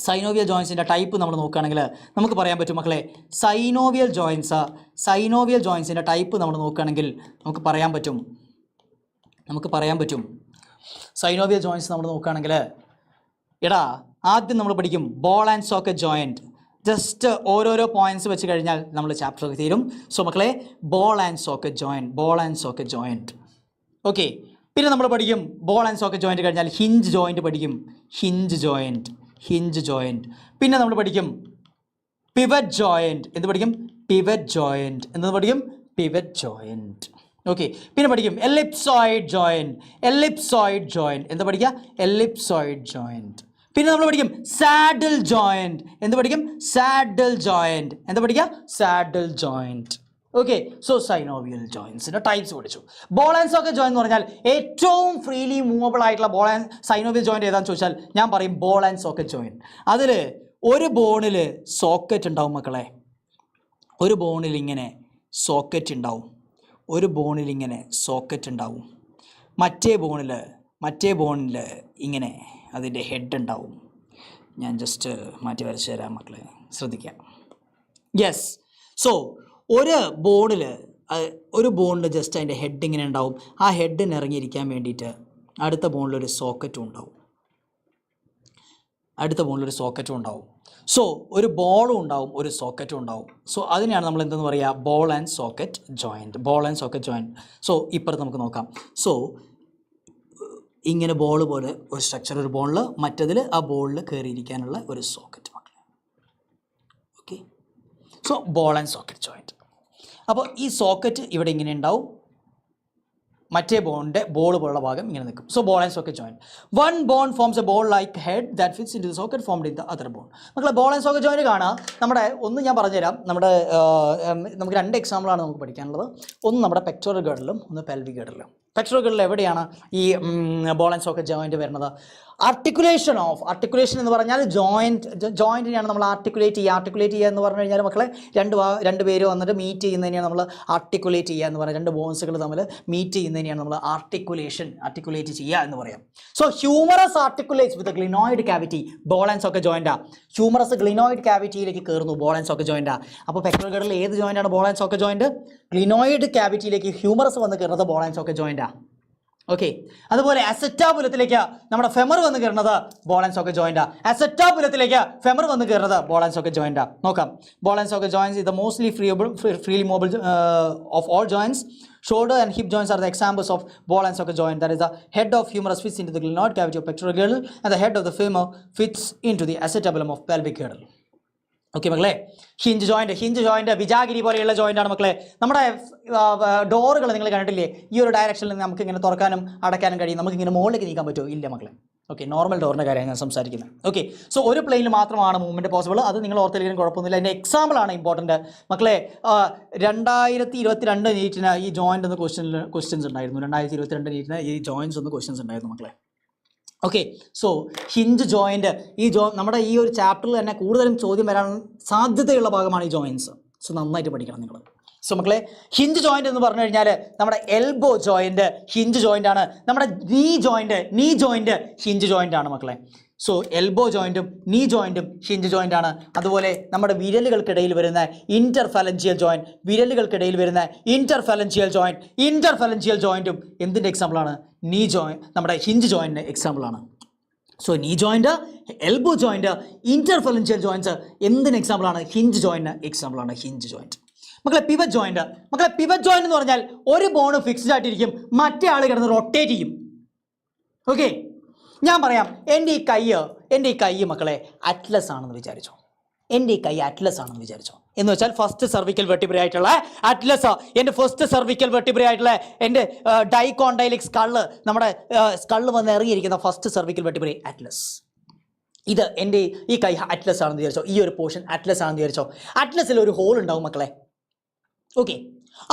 Synovial ജോയിൻസിൻ്റെ type നമ്മൾ നോക്കുകയാണെങ്കിൽ നമുക്ക് പറയാൻ പറ്റും മക്കളെ. സൈനോവിയൽ ജോയിൻസിൻ്റെ ടൈപ്പ് നമ്മൾ നോക്കുകയാണെങ്കിൽ നമുക്ക് പറയാൻ പറ്റും. സൈനോവിയൽ ജോയിൻസ് നമ്മൾ നോക്കുകയാണെങ്കിൽ എടാ ആദ്യം നമ്മൾ പഠിക്കും ball and socket joint. Just ഓരോരോ പോയിൻറ്റ്സ് വെച്ച് കഴിഞ്ഞാൽ നമ്മൾ ചാപ്റ്റർ തീരും. സോ മക്കളെ, ball and socket joint. Okay, പിന്നെ നമ്മൾ പഠിക്കും ബോൾ ആൻഡ് സോക്കറ്റ് ജോയിൻറ്റ് കഴിഞ്ഞാൽ ഹിഞ്ച് ജോയിൻറ്റ് പഠിക്കും. Hinge joint. പിന്നെ നമ്മൾ പഠിക്കും പിവറ്റ് ജോയിൻറ്റ്. എന്ത് പഠിക്കും? Pivot joint. ഓക്കെ, പിന്നെ പഠിക്കും എലിപ്സോയിഡ് ജോയിൻറ്റ്. എന്ത് പഠിക്കുക? Ellipsoid joint. പിന്നെ നമ്മൾ പഠിക്കും സാഡിൽ ജോയിൻറ്റ്. എന്ത് പഠിക്കും? Saddle joint. Okay, so synovial ജോയിൻസിൻ്റെ ടൈപ്സ് പഠിച്ചു. ബോൾ ആൻഡ് സോക്കറ്റ് ജോയിൻറ്റ് എന്ന് പറഞ്ഞാൽ ഏറ്റവും ഫ്രീലി മൂവബിൾ ആയിട്ടുള്ള സൈനോവിയൽ ജോയിൻറ്റ് ഏതാണെന്ന് ചോദിച്ചാൽ ഞാൻ പറയും ബോൾ ആൻഡ് സോക്കറ്റ് ജോയിൻറ്റ്. അതിൽ ഒരു ബോണിൽ സോക്കറ്റ് ഉണ്ടാവും മക്കളെ. ഒരു ബോണിൽ ഇങ്ങനെ സോക്കറ്റ് ഉണ്ടാവും. മറ്റേ ബോണിൽ ഇങ്ങനെ അതിൻ്റെ ഹെഡ് ഉണ്ടാവും. ഞാൻ ജസ്റ്റ് മാറ്റി വരച്ച് തരാം മക്കളെ, ശ്രദ്ധിക്കാം. യെസ്, സോ ഒരു ബോണിൽ ജസ്റ്റ് അതിൻ്റെ ഹെഡ് ഇങ്ങനെ ഉണ്ടാവും. ആ ഹെഡിന് ഇറങ്ങിയിരിക്കാൻ വേണ്ടിയിട്ട് അടുത്ത ബോണിലൊരു സോക്കറ്റും ഉണ്ടാവും. സോ ഒരു ബോളും ഉണ്ടാവും, ഒരു സോക്കറ്റും ഉണ്ടാവും. സോ അതിനെയാണ് നമ്മൾ എന്തെന്ന് പറയുക? Ball and socket joint. So ഇപ്പുറത്ത് നമുക്ക് നോക്കാം. സോ ഇങ്ങനെ ബോൾ പോലെ ഒരു സ്ട്രക്ചർ ഒരു ബോളിൽ, മറ്റതിൽ ആ ബോളിൽ കയറിയിരിക്കാനുള്ള ഒരു സോക്കറ്റ് മക്കളെ. Okay, so ball and socket joint. അപ്പോൾ ഈ സോക്കറ്റ് ഇവിടെ ഇങ്ങനെ ഉണ്ടാവും. മറ്റേ ബോണിൻ്റെ ബോൾ പോലുള്ള ഭാഗം ഇങ്ങനെ നിൽക്കും. So ball and socket joint. One bone forms a ball like head that fits in to the socket formed in the other bone. മക്കളെ ബോൾ ആൻഡ് സോക്കറ്റ് ജോയിൻറ്റ് കാണാം. നമ്മുടെ ഒന്ന് ഞാൻ പറഞ്ഞുതരാം. നമ്മുടെ നമുക്ക് 2 എക്സാമ്പിളാണ് നമുക്ക് പഠിക്കാനുള്ളത്. ഒന്ന് നമ്മുടെ പെക്ടോറൽ ഗർഡലും ഒന്ന് പെൽവിക് ഗർഡലും. പെക്ടോറൽ ഗർഡൽ എവിടെയാണ് ഈ ബോൾ ആൻഡ് സോക്കറ്റ് ജോയിൻറ്റ് വരുന്നത്? ആർട്ടിക്കുലേഷൻ എന്ന് പറഞ്ഞാൽ ജോയിൻറ്റിനെയാണ് നമ്മൾ ആർട്ടിക്കുലേറ്റ് ചെയ്യുക എന്ന് പറഞ്ഞു കഴിഞ്ഞാൽ മക്കളെ രണ്ട് പേര് വന്നിട്ട് മീറ്റ് ചെയ്യുന്നതിനെയാണ് നമ്മൾ ആർട്ടിക്കുലേറ്റ് ചെയ്യുക എന്ന് പറയുന്നത്. 2 ബോൺസുകൾ തമ്മിൽ മീറ്റ് ചെയ്യുന്നതിനെയാണ് നമ്മൾ ആർട്ടിക്കുലേറ്റ് ചെയ്യുക എന്ന് പറയാം. So humerus articulates with glenoid cavity ball and socket ജോയിൻറ്റാ. ഹ്യൂമറസ് ഗ്ലിനോയിഡ് ക്യാവിറ്റിയിലേക്ക് കയറുന്നു ബോൾ ആൻഡ് സോക്കറ്റ് ജോയിൻറ്റാ. അപ്പോൾ പെക്ടോറൽ ഗർഡലിൽ ഏത് ജോയിൻ്റാണ് ball and socket joint? Glenoid ക്യാവിറ്റിയിലേക്ക് ഹ്യൂമറസ് വന്ന് കയറുന്നത് ബോൾ ആൻഡ് സോക്കറ്റ് ജോയിൻറ്റാ. ഓക്കെ, അതുപോലെ അസെറ്റാബുലത്തിലേക്ക് നമ്മുടെ ഫെമർ വന്ന് കയറുന്നത് ബോൾ ആൻഡ് സോക്കറ്റ് ജോയിൻറ്റാ. അസെറ്റാബുലത്തിലേക്ക് ഫെമർ വന്ന് കയറുന്നത് ബോൾ ആൻഡ് സോക്കറ്റ് ജോയിൻറ്റാ. നോക്കാം. Ball and socket joints is the mostly freely mobile of all joints. Shoulder and hip joints are the examples of ball and socket joint. That is, the head of humerus fits into the glenoid cavity of pectoral girdle, and the head of the femur fits into the acetabulum of pelvic girdle. Okay മക്കളെ, hinge joint വിജാഗിരി പോലെയുള്ള ജോയിൻ്റാണ് മക്കളെ. നമ്മുടെ ഡോറുകൾ നിങ്ങൾ കണ്ടിട്ടില്ലേ? ഈ ഒരു ഡയറക്ഷനിൽ നമുക്ക് ഇങ്ങനെ തുറക്കാനും അടയ്ക്കാനും കഴിയും. നമുക്കിങ്ങനെ മുകളിലേക്ക് നീക്കാൻ പറ്റുമോ? ഇല്ല മക്കളെ. ഓക്കെ, നോർമൽ ഡോറിൻ്റെ കാര്യമാണ് ഞാൻ സംസാരിക്കുന്നത്. ഓക്കെ, സോ ഒരു പ്ലെയിനിൽ മാത്രമാണ് മൂവ്മെൻറ്റ് പോസിബിൾ. അത് നിങ്ങൾ ഓർത്തിരിക്കാനും കുഴപ്പമൊന്നുമില്ല. അതിൻ്റെ എക്സാമ്പിളാണ് ഇമ്പോർട്ടൻറ്റ് മക്കളെ. 2022 നീറ്റിന് ഈ ജോയിൻ്റ് ഒന്ന് ക്വസ്റ്റ്യൻസ് ഉണ്ടായിരുന്നു. 2022 നീറ്റിന് ഈ ജോയിൻസ് ഒന്ന് ക്വസ്റ്റ്യൻസ് ഉണ്ടായിരുന്നു മക്കളെ. ഓക്കെ, സോ ഹിഞ്ച് ജോയിൻറ്റ് നമ്മുടെ ഈ ഒരു ചാപ്റ്ററിൽ തന്നെ കൂടുതലും ചോദ്യം വരാൻ സാധ്യതയുള്ള ഭാഗമാണ് ഈ ജോയിൻസ്. സോ നന്നായിട്ട് പഠിക്കണം നിങ്ങൾ. സോ മക്കളെ, ഹിഞ്ച് ജോയിൻറ്റ് എന്ന് പറഞ്ഞു കഴിഞ്ഞാൽ നമ്മുടെ എൽബോ ജോയിൻറ്റ് ഹിഞ്ച് ജോയിൻ്റ് ആണ്. നമ്മുടെ നീ ജോയിൻറ്റ് ഹിഞ്ച് ജോയിൻ്റ് ആണ് മക്കളെ. സോ എൽബോ ജോയിൻറ്റും നീ ജോയിൻറ്റും ഹിഞ്ച് ജോയിൻ്റ് ആണ്. അതുപോലെ നമ്മുടെ വിരലുകൾക്കിടയിൽ വരുന്ന ഇന്റർഫലൻജിയൽ ജോയിൻറ്റും എന്തിൻ്റെ എക്സാമ്പിളാണ്? നീ ജോയിൻറ്റ്, നമ്മുടെ ഹിഞ്ച് ജോയിൻറ്റിൻ്റെ എക്സാമ്പിളാണ്. സോ നീ ജോയിൻറ്റ്, എൽബോ ജോയിൻറ്റ്, ഇന്റർഫലൻജിയൽ ജോയിൻറ്റ്സ് എന്തിന് എക്സാമ്പിളാണ്? ഹിഞ്ച് ജോയിൻറ്റിന് എക്സാമ്പിളാണ് ഹിഞ്ച് ജോയിൻറ്റ്. മക്കളെ പിവറ്റ് ജോയിൻറ്റ് എന്ന് പറഞ്ഞാൽ ഒരു ബോൺ ഫിക്സ്ഡ് ആയിട്ടിരിക്കും, മറ്റേ ആൾ കിടന്ന് റൊട്ടേറ്റ് ചെയ്യും. ഓക്കെ, ഞാൻ പറയാം. എൻ്റെ ഈ കൈ മക്കളെ അറ്റ്ലസ് ആണെന്ന് വിചാരിച്ചോ. എന്ന് വെച്ചാൽ ഫസ്റ്റ് സർവിക്കൽ വെർട്ടിബ്ര ആയിട്ടുള്ള അറ്റ്ലസ്, എൻ്റെ ഫസ്റ്റ് സർവിക്കൽ വെർട്ടിബ്ര ആയിട്ടുള്ള എൻ്റെ ഡൈകോണ്ടൈലിക് സ്കള്ള്, നമ്മുടെ സ്കള്ള് വന്ന് ഇറങ്ങിയിരിക്കുന്ന ഫസ്റ്റ് സർവിക്കൽ വെർട്ടിബ്ര അറ്റ്ലസ്. ഇത് എൻ്റെ ഈ കൈ അറ്റ്ലസ് ആണെന്ന് വിചാരിച്ചോ. ഈ ഒരു പോർഷൻ അറ്റ്ലസ് ആണെന്ന് വിചാരിച്ചോ. അറ്റ്ലസിൽ ഒരു ഹോൾ ഉണ്ടാവും മക്കളെ. ഓക്കെ,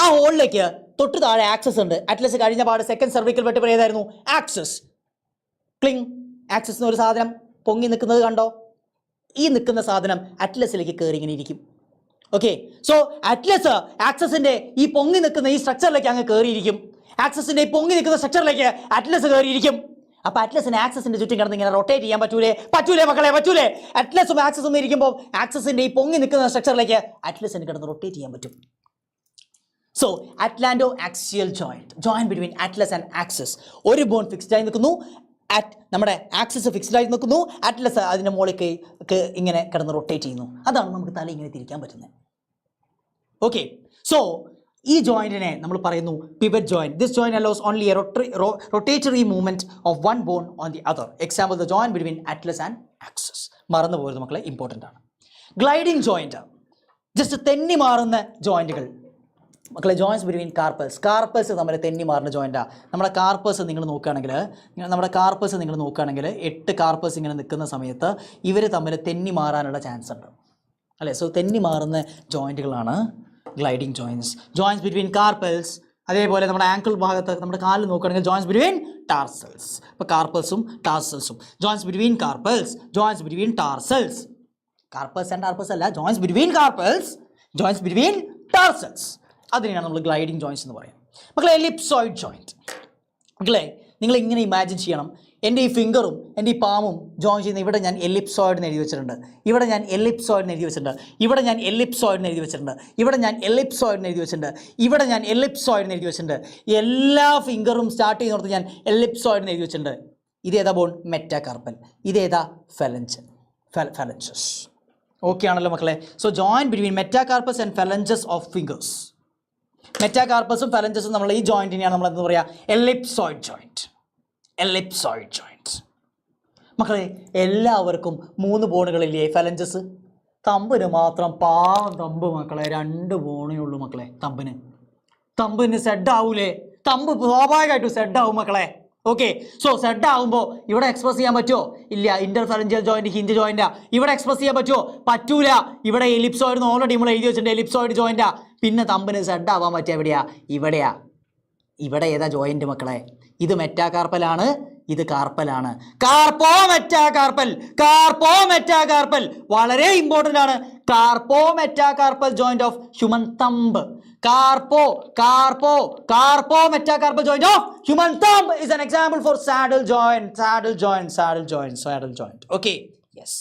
ആ ഹോളിലേക്ക് തൊട്ട് താഴെ ആക്സസ് ഉണ്ട്. അറ്റ്ലസ് കഴിഞ്ഞ പാട് സെക്കൻഡ് സർവിക്കൽ വെർട്ടിബ്ര ഏതായിരുന്നു? ആക്സസ്. ആക്സസ് എന്നൊരു സാധനം പൊങ്ങി നിൽക്കുന്നത് കണ്ടോ? ഈ നിൽക്കുന്ന സാധനം അറ്റ്ലസിലേക്ക് കയറി ഇങ്ങനെ ഇരിക്കും. ഓക്കെ, സോ ആക്സസിന്റെ ഈ പൊങ്ങി നിൽക്കുന്ന ഈ സ്ട്രക്ചറിലേക്ക് അങ്ങ് കയറിയിരിക്കും. ആക്സസിന്റെ ഈ പൊങ്ങി നിൽക്കുന്ന സ്ട്രക്ചറിലേക്ക് അറ്റ്ലസ് കയറിയിരിക്കും. അപ്പോൾ അറ്റ്ലസിന് ആക്സസിന്റെ ചുറ്റും കിടന്ന് ഇങ്ങനെ റൊട്ടേറ്റ് ചെയ്യാൻ പറ്റൂലേ മക്കളെ? പറ്റൂലേ? അറ്റ്ലസും ആക്സസും ഇരിക്കുമ്പോൾ ആക്സസിന്റെ ഈ പൊങ്ങി നിൽക്കുന്ന സ്ട്രക്ചറിലേക്ക് അറ്റ്ലസിന് കിടന്ന് റൊട്ടേറ്റ് ചെയ്യാൻ പറ്റും. So atlanto axial joint between atlas and access. ഒരു ബോൺ ഫിക്സ്ഡ് ആയി നിൽക്കുന്നു, നമ്മുടെ ആക്സിസ് ഫിക്സ്ഡ് ആയി നിൽക്കുന്നു, അറ്റ്ലസ് അതിൻ്റെ മുകളിലേക്ക് ഇങ്ങനെ കിടന്ന് റൊട്ടേറ്റ് ചെയ്യുന്നു. അതാണ് നമുക്ക് തല ഇങ്ങനെ തിരിക്കാൻ പറ്റുന്നത്. ഓക്കെ, സോ ഈ ജോയിൻറ്റിനെ നമ്മൾ പറയുന്നു pivot joint. This joint allows only A rotatory movement of one born on the other. Example the joint between atlas and access. മറന്നു പോകരുത് മക്കളെ, ഇമ്പോർട്ടൻ്റ് ആണ്. ഗ്ലൈഡിങ് ജോയിൻറ്റ്, ജസ്റ്റ് തെന്നി മാറുന്ന ജോയിൻറ്റുകൾ മക്കളെ. ജോയിൻസ് ബിറ്റ്വീൻ കാർപ്പൽസ് തമ്മിൽ തെന്നി മാറുന്ന ജോയിൻറ്റാണ്. നമ്മുടെ കാർപ്പസ് നിങ്ങൾ നോക്കുകയാണെങ്കിൽ 8 കാർപ്പസ് ഇങ്ങനെ നിൽക്കുന്ന സമയത്ത് ഇവർ തമ്മിൽ തെന്നി മാറാനുള്ള ചാൻസ് ഉണ്ട് അല്ലേ? സോ തെന്നി മാറുന്ന ജോയിൻറ്റുകളാണ് ഗ്ലൈഡിങ് ജോയിൻസ് ബിറ്റ്വീൻ കാർപ്പൽസ്. അതേപോലെ നമ്മുടെ ആങ്കിൾ ഭാഗത്ത് നമ്മുടെ കാലിൽ നോക്കുകയാണെങ്കിൽ ജോയിൻസ് ബിറ്റ്വീൻ ടാർസൽസ്. ഇപ്പോൾ കാർപ്പൽസും ടാർസൽസും joints between tarsals. Carpals and tarsals അല്ല, joints between carpals, joints between tarsals. അതിനെയാണ് നമ്മൾ ഗ്ലൈഡിങ് ജോയിൻസ് എന്ന് പറയാം. മക്കളെ എലിപ്സോയിഡ് ജോയിൻറ്റ്. മക്കളെ നിങ്ങൾ ഇങ്ങനെ ഇമാജിൻ ചെയ്യണം. എൻ്റെ ഈ ഫിംഗറും എൻ്റെ ഈ പാമും ജോയിൻ ചെയ്യുന്ന ഇവിടെ ഞാൻ എലിപ്സോയിഡ് എഴുതി വെച്ചിട്ടുണ്ട്, ഇവിടെ ഞാൻ എലിപ്സോയിഡ് എഴുതി വെച്ചിട്ടുണ്ട്, ഇവിടെ ഞാൻ എലിപ്സോയിഡ് എഴുതി വെച്ചിട്ടുണ്ട്, ഇവിടെ ഞാൻ എലിപ്സോയിഡ് എഴുതി വെച്ചിട്ടുണ്ട്, ഇവിടെ ഞാൻ എലിപ്സോയിഡ് എഴുതി വെച്ചിട്ടുണ്ട്. എല്ലാ ഫിംഗറും സ്റ്റാർട്ട് ചെയ്യുന്നിടത്ത് ഞാൻ എലിപ്സോയിഡ് എഴുതി വെച്ചിട്ടുണ്ട്. ഇതേതാ ബോൺ? മെറ്റാകാർപ്പൽ. ഇതേതാ? ഫലഞ്ചസ്. ഓക്കെ ആണല്ലോ മക്കളെ? So joint between metacarpus and phalanges of fingers. മെറ്റാകാർപ്പസും ഫലഞ്ചസും നമ്മൾ ഈ ജോയിൻറ്റിനെയാണ് നമ്മൾ എന്താ പറയുക? Ellipsoid joint. മക്കളെ എല്ലാവർക്കും 3 ബോണുകളില്ലേ ഫലഞ്ചസ്? തമ്പിന് മാത്രം പാവം തമ്പ് മക്കളെ 2 ബോണേ ഉള്ളൂ മക്കളെ. തമ്പിന് സെഡ് ആവൂലേ? തമ്പ് സ്വാഭാവികമായിട്ടും സെഡ് ആവും മക്കളെ. ഓക്കെ, സോ സെഡ് ആകുമ്പോൾ ഇവിടെ എക്സ്പ്രസ് ചെയ്യാൻ പറ്റുമോ? ഇല്ല. ഇന്റർഫെറൻഷ്യൽ ജോയിന്റ് ഹിഞ്ച് ജോയിന്റാ. ഇവിടെ എക്സ്പ്രസ് ചെയ്യാൻ പറ്റുമോ? പറ്റൂല. ഇവിടെ എലിപ്സോയിഡ് ഓൾറെഡി നമ്മൾ എഴുതി വെച്ചിട്ടുണ്ട്, എലിപ്സോയിഡ് ജോയിന്റാ. പിന്നെ തമ്പിന് സെഡ് ആവാൻ പറ്റുക എവിടെയാ? ഇവിടെയാ. ഇവിടെ ഏതാ ജോയിന്റ് മക്കളെ? ഇത് മെറ്റാകാർപ്പലാണ്, ഇത് കാർപ്പലാണ്. കാർപ്പോ മെറ്റാകാർപ്പൽ, കാർപ്പോ മെറ്റാകാർപ്പൽ വളരെ ഇമ്പോർട്ടന്റ് ആണ്. Carpo metacarpal joint of human thumb. Carpo, carpo, carpo metacarpal joint of human thumb is an example for saddle joint, saddle joint, saddle joint, saddle joint. Okay, yes.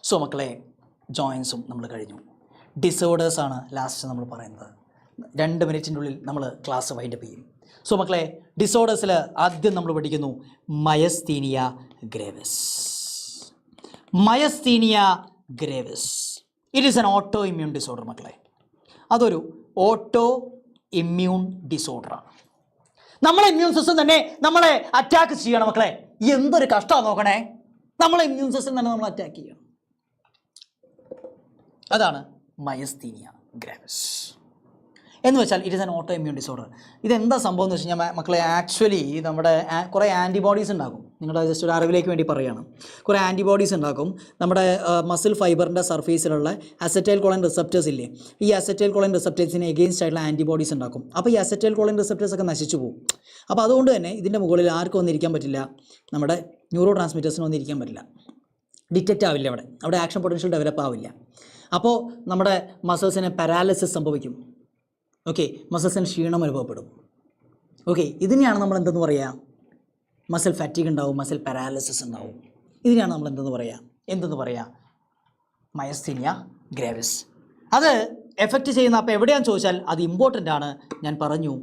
So മക്കളെ, ജോയിൻസും നമ്മൾ കഴിഞ്ഞു. Disorders ആണ് last നമ്മൾ പറയുന്നത്. 2 മിനിറ്റിനുള്ളിൽ നമ്മൾ class wind up ചെയ്യും. So മക്കളെ, ഡിസോർഡേഴ്സിൽ ആദ്യം നമ്മൾ പഠിക്കുന്നു myasthenia gravis. Myasthenia gravis, it is an autoimmune disorder മക്കളെ. അതൊരു ഓട്ടോ ഇമ്മ്യൂൺ ഡിസോർഡറാണ്. നമ്മളെ ഇമ്മ്യൂൺ സിസ്റ്റം തന്നെ നമ്മളെ അറ്റാക്ക് ചെയ്യണം മക്കളെ. എന്തൊരു കഷ്ടമാണ് നോക്കണേ. നമ്മളെ ഇമ്മ്യൂൺ സിസ്റ്റം തന്നെ നമ്മൾ അറ്റാക്ക് ചെയ്യണം. അതാണ് മയസ്തീനിയ ഗ്രാവിസ് എന്ന് വെച്ചാൽ. It is an auto immune disorder. ഇതെന്താ സംഭവം എന്ന് വെച്ച് കഴിഞ്ഞാൽ മക്കളെ, ആക്ച്വലി നമ്മുടെ കുറേ ആൻറ്റിബോഡീസ് ഉണ്ടാകും. നിങ്ങളുടെ ജസ്റ്റ് ഒരു അറിവിലേക്ക് വേണ്ടി പറയുകയാണ്. കുറേ ആൻറ്റിബോഡീസ് ഉണ്ടാക്കും നമ്മുടെ മസിൽ ഫൈബറിൻ്റെ സർഫേസിലുള്ള അസറ്റൈൽ കോളിൻ റിസപ്റ്റേഴ്സ് ഇല്ലേ, ഈ അസറ്റൈൽ കോളിൻ റിസപ്റ്റേഴ്സിന് എഗെയിൻസ്റ്റ് ആയിട്ടുള്ള ആൻറ്റിബോഡീസ് ഉണ്ടാക്കും. അപ്പോൾ ഈ അസറ്റൈൽ കോളിൻ റിസപ്റ്റേഴ്സ് ഒക്കെ നശിച്ചു പോകും. അപ്പോൾ അതുകൊണ്ട് തന്നെ ഇതിൻ്റെ മുകളിൽ ആർക്കും ഒന്നിരിക്കാൻ പറ്റില്ല, നമ്മുടെ ന്യൂറോ ട്രാൻസ്മിറ്റേഴ്സിന് ഒന്നിരിക്കാൻ പറ്റില്ല. ഡിറ്റക്റ്റ് ആവില്ല, അവിടെ ആക്ഷൻ പൊട്ടൻഷ്യൽ ഡെവലപ്പ് ആവില്ല. അപ്പോൾ നമ്മുടെ മസിൽസിന് പാരാലിസിസ് സംഭവിക്കും. ഓക്കെ, മസിൽസിന് ക്ഷീണം അനുഭവപ്പെടും. ഓക്കെ, ഇതിനെയാണ് നമ്മൾ എന്തെന്ന് പറയുക? മസിൽ ഫാറ്റിഗ് ഉണ്ടാവും, മസിൽ പാരാലിസിസ് ഉണ്ടാവും. ഇതിനെയാണ് നമ്മൾ എന്തെന്ന് പറയുക? Myasthenia gravies. അത് എഫക്റ്റ് ചെയ്യുന്ന അപ്പോൾ എവിടെയാണെന്ന് ചോദിച്ചാൽ അത് ഇമ്പോർട്ടൻ്റ് ആണ്. ഞാൻ പറഞ്ഞു,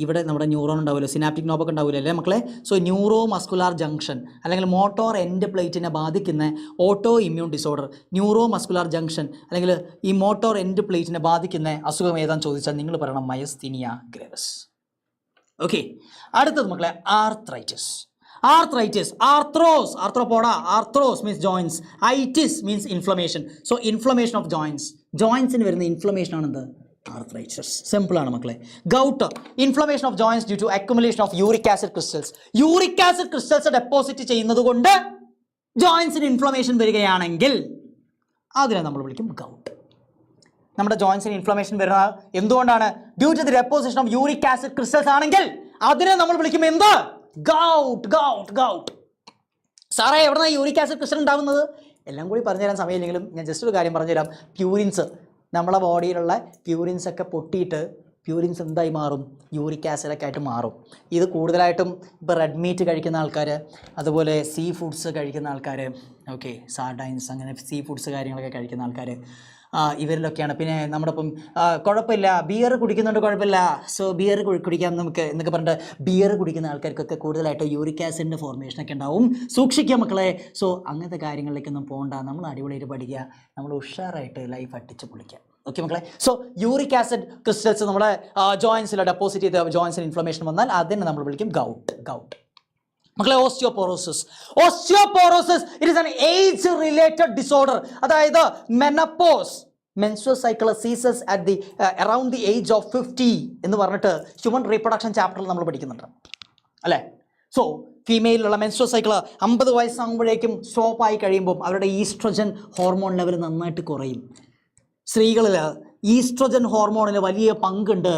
ഇവിടെ നമ്മുടെ ന്യൂറോൺ ഉണ്ടാവില്ല, സിനാപ്റ്റിക് നോബൊക്കെ ഉണ്ടാവില്ല അല്ലേ മക്കളെ. സോ ന്യൂറോ മസ്കുലാർ ജംഗ്ഷൻ അല്ലെങ്കിൽ മോട്ടോർ എൻഡ് പ്ലേറ്റിനെ ബാധിക്കുന്ന auto immune disorder, neuro muscular junction അല്ലെങ്കിൽ ഈ മോട്ടോർ എൻഡ് പ്ലേറ്റിനെ ബാധിക്കുന്ന അസുഖം ഏതാണെന്ന് ചോദിച്ചാൽ നിങ്ങൾ പറയണം മയസ്തീനിയ ഗ്രേവിസ്. ഓക്കെ, അടുത്തത് മക്കളെ arthritis. Arthritis, arthros, arthropoda, arthros means joints, itis means inflammation. So inflammation of joints, ജോയിൻസിന് വരുന്ന ഇൻഫ്ലമേഷൻ ആണ് എന്ത്? ആർത്രൈറ്റിസ്. സിമ്പിളാണ് മക്കളെ. Gout, inflammation of joints due to accumulation of uric acid crystals. Uric acid crystals deposit ചെയ്യുന്നത് കൊണ്ട് ജോയിൻസിന് inflammation വരികയാണെങ്കിൽ അതിനെ നമ്മൾ വിളിക്കും ഗൗട്ട്. നമ്മുടെ ജോയിൻസിന് ഇൻഫ്ലമേഷൻ വരുന്നത് എന്തുകൊണ്ടാണ്? Due to the deposition of uric acid crystals ആണെങ്കിൽ അതിനെ നമ്മൾ വിളിക്കും എന്ത്? ഗൗട്ട്. ഗൗട്ട് ഗൗട്ട് സാറേ, എവിടെയാണ് യൂറിക് ആസിഡ് ക്രിസ്റ്റൽ ഉണ്ടാകുന്നത്? എല്ലാം കൂടി പറഞ്ഞുതരാൻ സമയമില്ലെങ്കിലും ഞാൻ ജസ്റ്റ് ഒരു കാര്യം പറഞ്ഞുതരാം. പ്യൂരിൻസ്, നമ്മളെ ബോഡിയിലുള്ള പ്യൂരിൻസ് ഒക്കെ പൊട്ടിയിട്ട് പ്യൂരിൻസ് എന്തായി മാറും? യൂറിക് ആസിഡൊക്കെ ആയിട്ട് മാറും. ഇത് കൂടുതലായിട്ടും ഇപ്പോൾ റെഡ് മീറ്റ് കഴിക്കുന്ന ആൾക്കാർ, അതുപോലെ സീ ഫുഡ്സ് കഴിക്കുന്ന ആൾക്കാർ, ഓക്കെ, സാർഡൈൻസ് അങ്ങനെ സീ ഫുഡ്സ് കാര്യങ്ങളൊക്കെ കഴിക്കുന്ന ആൾക്കാർ, ഇവരിലൊക്കെയാണ്. പിന്നെ നമ്മുടെ ഇപ്പം കുഴപ്പമില്ല, ബിയർ കുടിക്കുന്നുണ്ട് കുഴപ്പമില്ല, സോ ബിയർ കുടിക്കാം നമുക്ക് എന്നൊക്കെ പറഞ്ഞിട്ട് ബിയർ കുടിക്കുന്ന ആൾക്കാർക്കൊക്കെ കൂടുതലായിട്ട് യൂറിക് ആസിഡിൻ്റെ ഫോർമേഷനൊക്കെ ഉണ്ടാവും. സൂക്ഷിക്കുക മക്കളെ. സോ അങ്ങനത്തെ കാര്യങ്ങളിലേക്കൊന്നും പോകണ്ട, നമ്മൾ അടിപൊളിയായിട്ട് പഠിക്കുക, നമ്മൾ ഉഷാറായിട്ട് ലൈഫ് അടിച്ച് പൊളിക്കുക. ഓക്കെ മക്കളെ. സോ യൂറിക് ആസിഡ് ക്രിസ്റ്റൽസ് നമ്മുടെ ജോയിൻസിൽ ഡെപ്പോസിറ്റ് ചെയ്ത് ജോയിൻസിന് ഇൻഫ്ലമേഷൻ വന്നാൽ അതിനെ നമ്മൾ വിളിക്കും ഗൗട്ട്. മക്കളെ, osteoporosis. Osteoporosis it is an age related disorder. അതായത് menopause, menstrual cycle ceases at the around the age of 50 എന്ന് പറഞ്ഞിട്ട് ഹ്യൂമൻ റീപ്രൊഡക്ഷൻ ചാപ്റ്ററിൽ നമ്മൾ പഠിക്കുന്നുണ്ട് അല്ലേ. സോ ഫീമെയിലുള്ള മെൻസ്ട്രുവൽ സൈക്കിൾ 50 വയസ്സാകുമ്പോഴേക്കും സ്റ്റോപ്പ് ആയി കഴിയുമ്പോൾ അവരുടെ ഈസ്ട്രജൻ ഹോർമോൺ ലെവൽ നന്നായിട്ട് കുറയും. സ്ത്രീകളിൽ ഈസ്ട്രജൻ ഹോർമോണിന് വലിയ പങ്കുണ്ട്.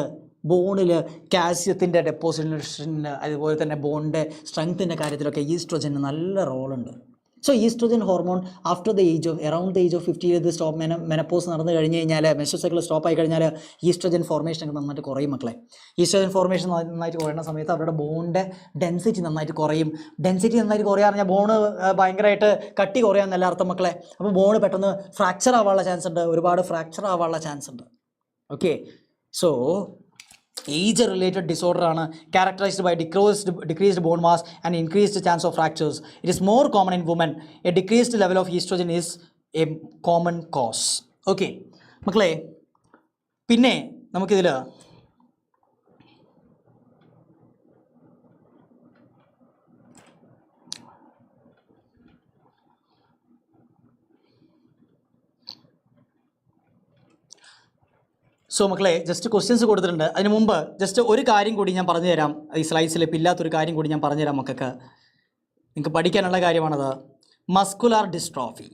ബോണിൽ കാൽസ്യത്തിൻ്റെ ഡെപ്പോസിഷനിൽ, അതുപോലെ തന്നെ ബോണിൻ്റെ സ്ട്രെങ്ത്തിൻ്റെ കാര്യത്തിലൊക്കെ ഈസ്ട്രോജന് നല്ല റോളുണ്ട്. So oestrogen hormone after the age of around the age of 50 ഇത് സ്റ്റോപ്പ് മെനപ്പോസ് നടന്നു കഴിഞ്ഞ് കഴിഞ്ഞാൽ, മെൻസ്ട്രുവൽ സൈക്കിൾ സ്റ്റോപ്പ് ആയി കഴിഞ്ഞാൽ ഈസ്ട്രോജൻ ഫോർമേഷനൊക്കെ നന്നായിട്ട് കുറയും മക്കളെ. ഈസ്ട്രോജൻ ഫോർമേഷൻ നന്നായിട്ട് കുറയുന്ന സമയത്ത് അവരുടെ ബോണിൻ്റെ ഡെൻസിറ്റി നന്നായിട്ട് കുറയും. ഡെൻസിറ്റി നന്നായിട്ട് കുറയാന്ന് പറഞ്ഞാൽ ബോണ് ഭയങ്കരമായിട്ട് കട്ടി കുറയാമെന്നല്ല അർത്ഥം മക്കളെ. അപ്പോൾ ബോണ് പെട്ടെന്ന് ഫ്രാക്ചർ ആവാനുള്ള ചാൻസ് ഉണ്ട്, ഒരുപാട് ഫ്രാക്ചർ ആവാനുള്ള ചാൻസ് ഉണ്ട്. Okay, so age related disorder ആണ്, characterised by decreased bone mass and increased chance of fractures. It is more common in women. A decreased level of estrogen is a common cause. Okay മക്കളെ, പിന്നെ നമുക്കിതിൽ so മക്കളെ just questions കൊടുത്തിട്ടുണ്ട്. അതിന് മുമ്പ് just ഒരു കാര്യം കൂടി ഞാൻ പറഞ്ഞു തരാം. ഈ സ്ലൈഡ്സിൽ ഇപ്പോൾ ഇല്ലാത്തൊരു കാര്യം കൂടി ഞാൻ പറഞ്ഞു തരാം മക്കൾക്ക്. നിങ്ങൾക്ക് പഠിക്കാനുള്ള കാര്യമാണത്. Muscular dystrophy.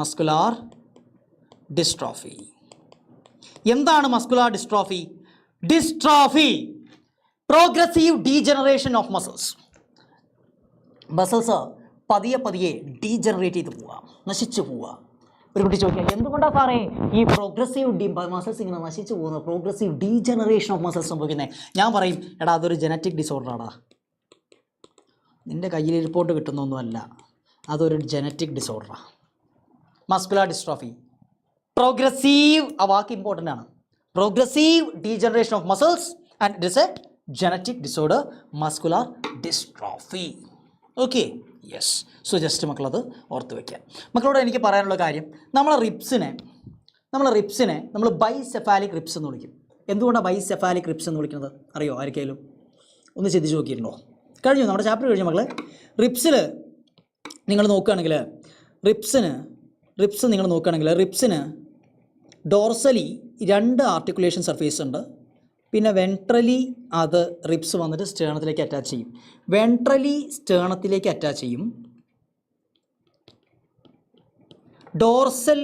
മസ്കുലാർ ഡിസ്ട്രോഫി എന്താണ് muscular dystrophy? Dystrophy progressive degeneration of muscles. Muscles പതിയെ പതിയെ ഡീജനറേറ്റ് ചെയ്ത് പോവുക, നശിച്ചു പോവുക. ഒരു കുട്ടി ചോദിക്കുക, എന്തുകൊണ്ടാണ് സാറേ ഈ പ്രോഗ്രസീവ് മസിൽസ് ഇങ്ങനെ നശിച്ചു പോകുന്നത്, പ്രോഗ്രസീവ് ഡീജനറേഷൻ ഓഫ് മസിൽസ് സംഭവിക്കുന്നത്? ഞാൻ പറയും, എടാ അതൊരു ജനറ്റിക് ഡിസോർഡറാടാ. നിൻ്റെ കയ്യിൽ റിപ്പോർട്ട് കിട്ടുന്നൊന്നുമല്ല, അതൊരു ജനറ്റിക് ഡിസോർഡറാണ്. മസ്കുലാർ ഡിസ്ട്രോഫി പ്രോഗ്രസീവ്, ആ വാക്ക് ഇമ്പോർട്ടൻ്റ് ആണ്. Progressive degeneration of muscles and it is a genetic disorder, muscular dystrophy. Okay, yes. So just മക്കളത് ഓർത്ത് വയ്ക്കുക. മക്കളോട് എനിക്ക് പറയാനുള്ള കാര്യം, നമ്മളെ റിപ്സിനെ നമ്മൾ ബൈസെഫാലിക് റിപ്സ് എന്ന് വിളിക്കും. എന്തുകൊണ്ടാണ് ബൈസെഫാലിക് റിപ്സ് എന്ന് വിളിക്കുന്നത് അറിയോ ആർക്കെങ്കിലും? ഒന്ന് ചിന്തിച്ച് നോക്കിയിട്ടുണ്ടോ? കഴിഞ്ഞു, നമ്മുടെ ചാപ്റ്റർ കഴിഞ്ഞു മക്കളെ. റിപ്സിൽ നിങ്ങൾ നോക്കുകയാണെങ്കിൽ റിപ്സിന് ഡോർസലി 2 ആർട്ടിക്കുലേഷൻ സർഫേസ് ഉണ്ട്. പിന്നെ വെൻട്രലി അത് റിപ്സ് വന്നിട്ട് സ്റ്റേണത്തിലേക്ക് അറ്റാച്ച് ചെയ്യും. ഡോർസൽ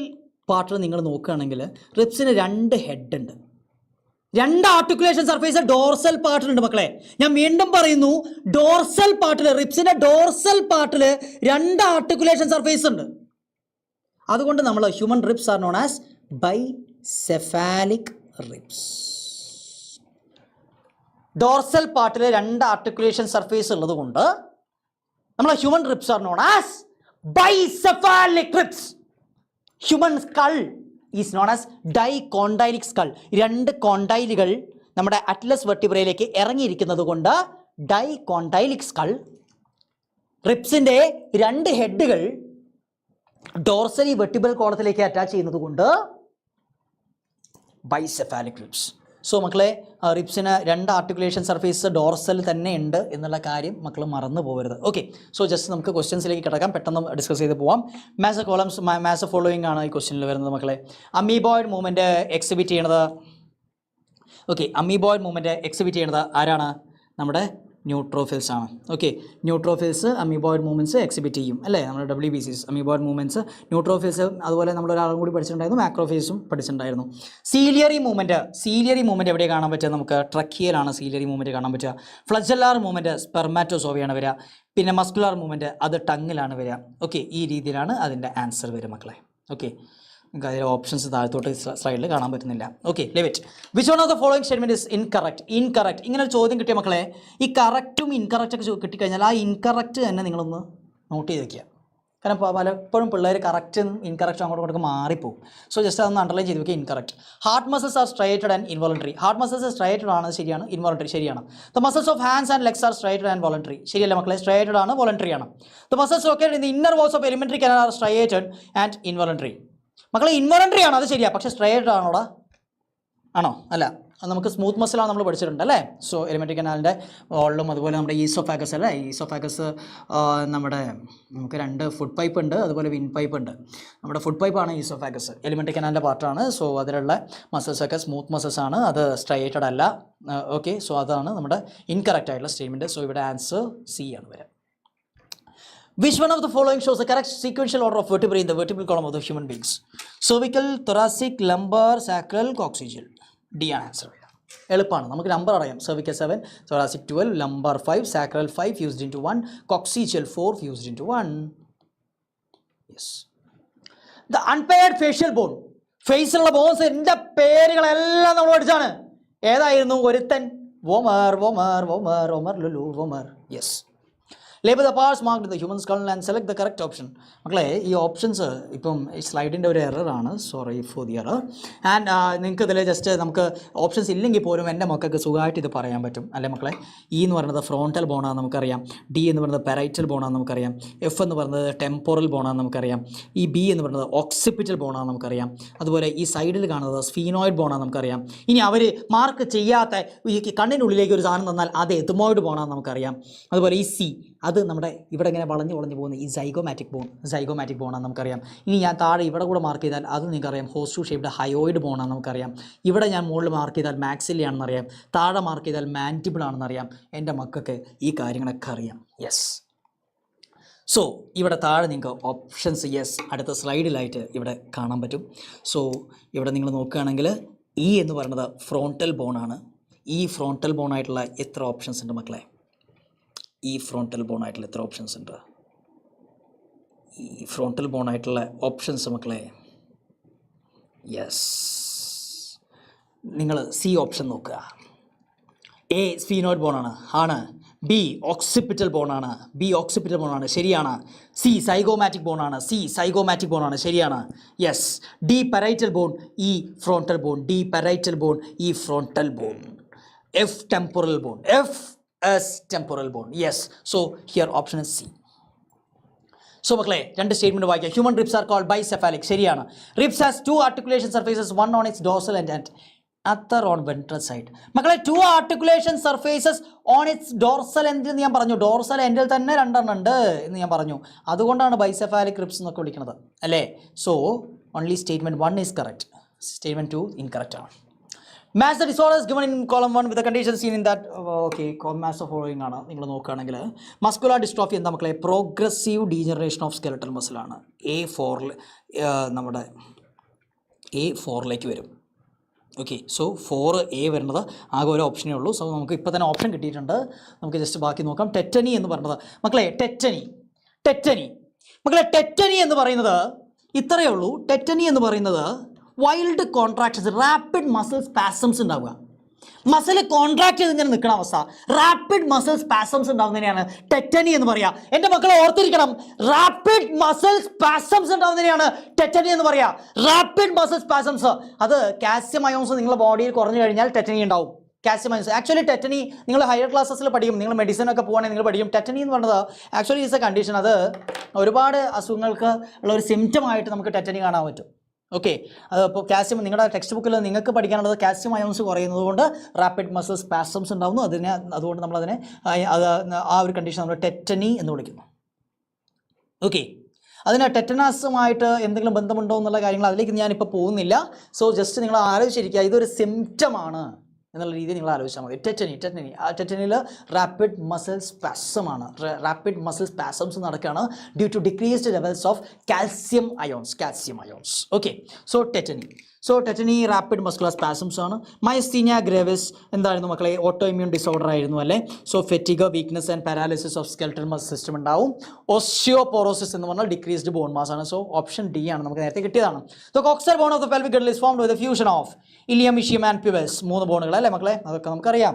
പാർട്ടിൽ നിങ്ങൾ നോക്കുകയാണെങ്കിൽ റിപ്സിന് 2 ഹെഡ് ഉണ്ട്, 2 ആർട്ടിക്കുലേഷൻ സർഫേസ് ഡോർസൽ പാർട്ടിലുണ്ട് മക്കളെ. ഞാൻ വീണ്ടും പറയുന്നു, ഡോർസൽ പാർട്ടിൽ, റിപ്സിന്റെ ഡോർസൽ പാർട്ടിൽ 2 ആർട്ടിക്കുലേഷൻ സർഫേസ് ഉണ്ട്. അതുകൊണ്ട് നമ്മൾ human ribs are known as bicephalic ribs. Dorsal പാർട്ടിൽ 2 ആർട്ടിക്കുലേഷൻ സർഫേസ് ഉള്ളത് കൊണ്ട് നമ്മൾ human ribs are known as bicephalic ribs. Human skull is known as dicondylic skull. 2 കോണ്ടൈലുകൾ നമ്മുടെ അറ്റ്ലസ് വെർട്ടിബ്രയിലേക്ക് ഇറങ്ങിയിരിക്കുന്നത് കൊണ്ട് ഡൈകോണ്ടൈലിക് സ്കൾ. റിപ്സിൻ്റെ 2 ഹെഡുകൾ ഡോർസലി വെർട്ടിബ്രൽ കോളത്തിലേക്ക് അറ്റാച്ച് ചെയ്യുന്നത് കൊണ്ട് ബൈസെഫാലിക് റിപ്സ്. സോ മക്കളെ, റിപ്സിന് 2 ആർട്ടിക്കുലേഷൻ സർഫേസ് ഡോർസൽ തന്നെ ഉണ്ട് എന്നുള്ള കാര്യം മക്കൾ മറന്നു പോകരുത്. ഓക്കെ, സോ ജസ്റ്റ് നമുക്ക് ക്വസ്റ്റ്യൻസിലേക്ക് കിടക്കാം, പെട്ടെന്ന് ഡിസ്കസ് ചെയ്ത് പോവാം. മാസ് കോളംസ്, മാസ് ഫോളോയിങ് ആണ് ഈ ക്വസ്റ്റ്യനിൽ വരുന്നത് മക്കളെ. അമീബോയിഡ് മൂവ്മെൻറ്റ് എക്സിബിറ്റ് ചെയ്യണത്, ഓക്കെ, അമീബോയിഡ് മൂവ്മെൻറ്റ് എക്സിബിറ്റ് ചെയ്യണത് ആരാണ്? നമ്മുടെ ന്യൂട്രോഫിൽസ് ആണ്. Okay, neutrophils amoeboid movements exhibit ചെയ്യും അല്ലേ? നമ്മുടെ WBCs അമീബോയിഡ് മൂവ്മെൻറ്റ്സ്, ന്യൂട്രോഫിൽസ്. അതുപോലെ നമ്മളൊരാളും കൂടി പഠിച്ചിട്ടുണ്ടായിരുന്നു, മാക്രോഫേസും പഠിച്ചിട്ടുണ്ടായിരുന്നു. സീലിയറി മൂവ്മെൻറ്റ് എവിടെ കാണാൻ പറ്റുക? നമുക്ക് ട്രക്കിയലാണ് സീലിയറി മൂവ്മെൻറ്റ് കാണാൻ പറ്റുക. ഫ്ലജല്ലാർ മൂവ്മെൻറ്റ് സ്പെർമാറ്റോസോവയാണ് വരിക. പിന്നെ മസ്കുലാർ മൂവ്മെൻറ്റ് അത് ടങ്ങിലാണ് വരിക. ഓക്കെ, ഈ രീതിയിലാണ് അതിൻ്റെ ആൻസർ വരിക മക്കളെ. ഓക്കെ, നിങ്ങൾക്ക് അതിലെ ഓപ്ഷൻസ് താഴത്തോട്ട് സ്ലൈഡിൽ കാണാൻ പറ്റുന്നില്ല. Okay, Leavitt which one of the following statement is incorrect. ഇങ്ങനെ ഒരു ചോദ്യം കിട്ടിയ മക്കളെ, ഈ കറക്റ്റും ഇൻകറക്റ്റൊക്കെ കിട്ടിക്കഴിഞ്ഞാൽ ആ ഇൻകറക്റ്റ് തന്നെ നിങ്ങളൊന്ന് നോട്ട് ചെയ്ത് വയ്ക്കുക. കാരണം പലപ്പോഴും പിള്ളേർ കറക്റ്റും ഇൻകറക്റ്റും അങ്ങോട്ട് മാറിപ്പോകും. സോ ജസ്റ്റ് അതൊന്ന് അണ്ടർലൈൻ ചെയ്ത് വയ്ക്കുക. Incorrect. Heart muscles are striated and involuntary. Heart muscles striated ആണ്, ശരിയാണ്. ഇൻവോളണ്ടറി ശരിയാണ്. The muscles of hands and legs are striated and voluntary. ശരിയല്ല മക്കളെ, സ്ട്രൈറ്റഡ് ആണ്, വോളണ്ടറി ആണ്. The muscles located in the inner walls of alimentary canal are striated and involuntary. മക്കളെ involuntary ആണ്, അത് ശരിയാ. പക്ഷേ സ്ട്രൈറ്റഡ് ആണോടാ? ആണോ? അല്ല, അത് നമുക്ക് സ്മൂത്ത് മസിലാണ് നമ്മൾ പഠിച്ചിട്ടുണ്ട് അല്ലേ? സോ എലിമെന്ററി കനാലിൻ്റെ വോളിലും അതുപോലെ നമ്മുടെ ഈസോഫാഗസ് അല്ലേ? ഈസോഫാഗസ് നമുക്ക് 2 ഫുഡ് പൈപ്പ് ഉണ്ട്, അതുപോലെ വിൻ പൈപ്പ് ഉണ്ട്. നമ്മുടെ ഫുഡ് പൈപ്പാണ് ഈസോഫാഗസ്, എലിമെന്ററി കനാലിൻ്റെ പാർട്ടാണ്. സോ അതിലുള്ള മസിൽസൊക്കെ സ്മൂത്ത് മസിൽസ് ആണ്, അത് സ്ട്രൈറ്റഡ് അല്ല. ഓക്കെ, സോ അതാണ് നമ്മുടെ ഇൻകറക്റ്റ് ആയിട്ടുള്ള സ്റ്റേറ്റ്മെൻറ്റ്. സോ ഇവിടെ ആൻസർ സി ആണ് വരിക. Which one of the following shows the correct sequential order of vertebrae in the vertebral column of the human beings? Cervical, thoracic, lumbar, sacral, coccygeal. D ആണ് answer. എളുപ്പമാണ്, നമുക്ക് number അറിയാം. cervical 7, thoracic 12, lumbar 5, sacral 5 fused into 1, coccygeal 4 fused into 1. Yes. The unpaired facial bone. ഫേസിലുള്ള bones എൻ്റെ പേരുകളെല്ലാം നമ്മൾ പഠിച്ചാണ്. ഏതായിരുന്നു? ഒരുത്തൻ വോമർ, ലുലു, vomer. Yes. Label the parts marked in the human skull and select the correct option. മക്കളെ, ഈ ഓപ്ഷൻസ് ഇപ്പം ഈ സ്ലൈഡിൻ്റെ ഒരു എററാണ്, sorry for the error. And നിങ്ങൾക്ക് ഇതിൽ ജസ്റ്റ് നമുക്ക് ഓപ്ഷൻസ് ഇല്ലെങ്കിൽ പോലും എൻ്റെ മക്കൾക്ക് സുഖമായിട്ട് ഇത് പറയാൻ പറ്റും അല്ലേ മക്കളെ? ഇ എന്ന് പറയുന്നത് ഫ്രോണ്ടൽ ബോണാണെന്ന് നമുക്കറിയാം. ഡി എന്ന് പറയുന്നത് പെരൈറ്റൽ ബോണാണെന്ന് നമുക്കറിയാം. എഫ് എന്ന് പറയുന്നത് ടെമ്പോറൽ ബോണാണെന്ന് നമുക്കറിയാം. ഈ ബി എന്ന് പറയുന്നത് ഓക്സിപിറ്റൽ ബോണാണെന്ന് നമുക്കറിയാം. അതുപോലെ ഈ സൈഡിൽ കാണുന്നത് സ്ഫീനോയിഡ് ബോണാണെന്ന് നമുക്കറിയാം. ഇനി അവർ മാർക്ക് ചെയ്യാത്ത ഈ കണ്ണിനുള്ളിലേക്ക് ഒരു സാധനം തന്നാൽ അത് എത്മോയിഡ് ബോണാണെന്ന് നമുക്കറിയാം. അതുപോലെ ഈ സി അത് നമ്മുടെ ഇവിടെ ഇങ്ങനെ വളഞ്ഞു പോകുന്ന ഈ സൈഗോമാറ്റിക് ബോണാണ് നമുക്കറിയാം. ഇനി ഞാൻ താഴെ ഇവിടെ കൂടെ മാർക്ക് ചെയ്താൽ അത് നിങ്ങൾക്കറിയാം ഹോസ്റ്റു ഷേപ്ഡ് ഹയോയിഡ് ബോണാണ് നമുക്കറിയാം. ഇവിടെ ഞാൻ മുകളിൽ മാർക്ക് ചെയ്താൽ മാക്സിലി ആണെന്നറിയാം, താഴെ മാർക്ക് ചെയ്താൽ മാൻറ്റിബിൾ ആണെന്നറിയാം. എൻ്റെ മക്കൾക്ക് ഈ കാര്യങ്ങളൊക്കെ അറിയാം. യെസ്. സോ ഇവിടെ താഴെ നിങ്ങൾക്ക് ഓപ്ഷൻസ് അടുത്ത സ്ലൈഡിലായിട്ട് ഇവിടെ കാണാൻ പറ്റും. സോ ഇവിടെ നിങ്ങൾ നോക്കുകയാണെങ്കിൽ ഈ എന്ന് പറയുന്നത് ഫ്രോണ്ടൽ ബോണാണ്. ഈ ഫ്രോണ്ടൽ ബോണായിട്ടുള്ള എത്ര ഓപ്ഷൻസ് ഉണ്ട് മക്കളെ? ഈ ഫ്രോണ്ടൽ ബോണായിട്ടുള്ള എത്ര ഓപ്ഷൻസ് ഉണ്ട്? ഈ ഫ്രോണ്ടൽ ബോണായിട്ടുള്ള ഓപ്ഷൻസ് മക്കളെ, യെസ്, നിങ്ങൾ സി ഓപ്ഷൻ നോക്കുക. എ സ്ഫീനോയിഡ് ബോണാണ്, ആണ്. ബി ഓക്സിപിറ്റൽ ബോണാണ്, ശരിയാണ്. സി സൈഗോമാറ്റിക് ബോണാണ്, ശരിയാണ്. Yes. D parietal bone, E frontal bone, E frontal bone. F temporal bone, temporal bone. Yes. So here option is C. So മക്കളെ രണ്ട് സ്റ്റേറ്റ്മെൻറ്റ് വായിക്കാം. Human ribs are called bicephalic, ശരിയാണ്. Ribs has 2 articulation surfaces, one on its dorsal end and other on ventral side. മക്കളെ 2 articulation surfaces on its dorsal end എന്ന് ഞാൻ പറഞ്ഞു. Dorsal എൻഡിൽ തന്നെ 2 ഉണ്ട് എന്ന് ഞാൻ പറഞ്ഞു. അതുകൊണ്ടാണ് ബൈസെഫാലിക് റിബ്സ് എന്നൊക്കെ വിളിക്കുന്നത് അല്ലേ. So only statement 1 is correct, statement 2 incorrect ആണ്. Match the disorders given in column 1 with the condition seen in that. Okay, match of following ആണ്. നിങ്ങൾ നോക്കുകയാണെങ്കിൽ മസ്കുലാർ ഡിസ്ട്രോഫി എന്താ മക്കളെ? പ്രോഗ്രസീവ് ഡീജനറേഷൻ ഓഫ് സ്കെലറ്റൽ മസിലാണ്. നമ്മുടെ A4 വരും. ഓക്കെ, സോ 4A വരുന്നത് ആകെ ഒരു ഓപ്ഷനേ ഉള്ളൂ. സോ നമുക്ക് ഇപ്പോൾ തന്നെ ഓപ്ഷൻ കിട്ടിയിട്ടുണ്ട്. നമുക്ക് ജസ്റ്റ് ബാക്കി നോക്കാം. ടെറ്റനി എന്ന് പറയുന്നത് മക്കളെ, ടെറ്റനി മക്കളെ, ടെറ്റനി എന്ന് പറയുന്നത് ഇത്രയേ ഉള്ളൂ. ടെറ്റനി എന്ന് പറയുന്നത് വൈൽഡ് കോൺട്രാക്ഷൻസ്, റാപ്പിഡ് മസിൽ സ്പാസംസ് ഉണ്ടാവുക. മസിൽ കോൺട്രാക്ട് ചെയ്ത് ഇങ്ങനെ നിൽക്കുന്ന അവസ്ഥ, റാപ്പിഡ് മസിൽ സ്പാസംസ് ഉണ്ടാവുന്നതിനെയാണ് ടെറ്റനി എന്ന് പറയുക. എൻ്റെ മക്കളെ ഓർത്തിരിക്കണം, റാപ്പിഡ് മസിൽ സ്പാസംസ് ഉണ്ടാവുന്നതിനെയാണ് ടെറ്റനി എന്ന് പറയുക. റാപ്പിഡ് മസിൽ സ്പാസംസ്, അത് കാൽസ്യം അയോൺസ് നിങ്ങളുടെ ബോഡിയിൽ കുറഞ്ഞു കഴിഞ്ഞാൽ ടെറ്റനി ഉണ്ടാവും. കാൽസ്യം അയോൺസ് ആക്ച്വലി ടെറ്റനി നിങ്ങൾ ഹയർ ക്ലാസ്സസിൽ പഠിക്കും, നിങ്ങൾ മെഡിസിൻ ഒക്കെ പോകുകയാണെങ്കിൽ നിങ്ങൾ പഠിക്കും. ടെറ്റനി എന്ന് പറയുന്നത് ആക്ച്വലി ഈസ് എ കണ്ടീഷൻ. അത് ഒരുപാട് അസുഖങ്ങൾക്ക് ഉള്ള ഒരു സിംറ്റമായിട്ട് നമുക്ക് ടെറ്റനി കാണാൻ പറ്റും. ഓക്കെ, അപ്പോൾ കാൽസ്യം നിങ്ങളുടെ ടെക്സ്റ്റ് ബുക്കിൽ നിങ്ങൾക്ക് പഠിക്കാനുള്ളത് കാൽസ്യം അയോൺസ് കുറയുന്നത് കൊണ്ട് റാപ്പിഡ് മസിൽ സ്പാസംസ് ഉണ്ടാകുന്നു. അതുകൊണ്ട് നമ്മളതിനെ ആ ഒരു കണ്ടീഷൻ നമ്മൾ ടെറ്റനി എന്ന് വിളിക്കുന്നു. ഓക്കെ, അതിന് ടെറ്റനാസുമായിട്ട് എന്തെങ്കിലും ബന്ധമുണ്ടോ എന്നുള്ള കാര്യങ്ങൾ അതിലേക്ക് ഞാനിപ്പോൾ പോകുന്നില്ല. സോ ജസ്റ്റ് നിങ്ങൾ ആലോചിച്ചിരിക്കുക, ഇതൊരു സിംറ്റമാണ് എന്നുള്ള രീതിയിൽ നിങ്ങൾ ആലോചിച്ചാൽ മതി. ടെറ്റനി ആ ടെറ്റനിയിൽ റാപ്പിഡ് മസിൽ സ്പാസമാണ്, റാപ്പിഡ് മസിൽ സ്പാസംസ് നടക്കുകയാണ് due to decreased levels of calcium ions. Okay, so tetany rapid muscular spasms ആണ്. മയസ്തീനിയ ഗ്രേവിസ് എന്തായിരുന്നു മക്കളെ? ഓട്ടോ ഇമ്മ്യൂൺ ഡിസോർഡർ ആയിരുന്നു അല്ലേ. So fatigue, weakness and paralysis of skeletal muscle system ഉണ്ടാവും. Osteoporosis എന്ന് പറഞ്ഞാൽ decreased bone mass ആണ്. So option D ആണ്, നമുക്ക് നേരത്തെ കിട്ടിയതാണ്. The coxal bone of the pelvic girdle is formed with the fusion of ilium, ischium and pubis. 3 ബോണുകൾ അല്ലേ മക്കളെ, അതൊക്കെ നമുക്കറിയാം.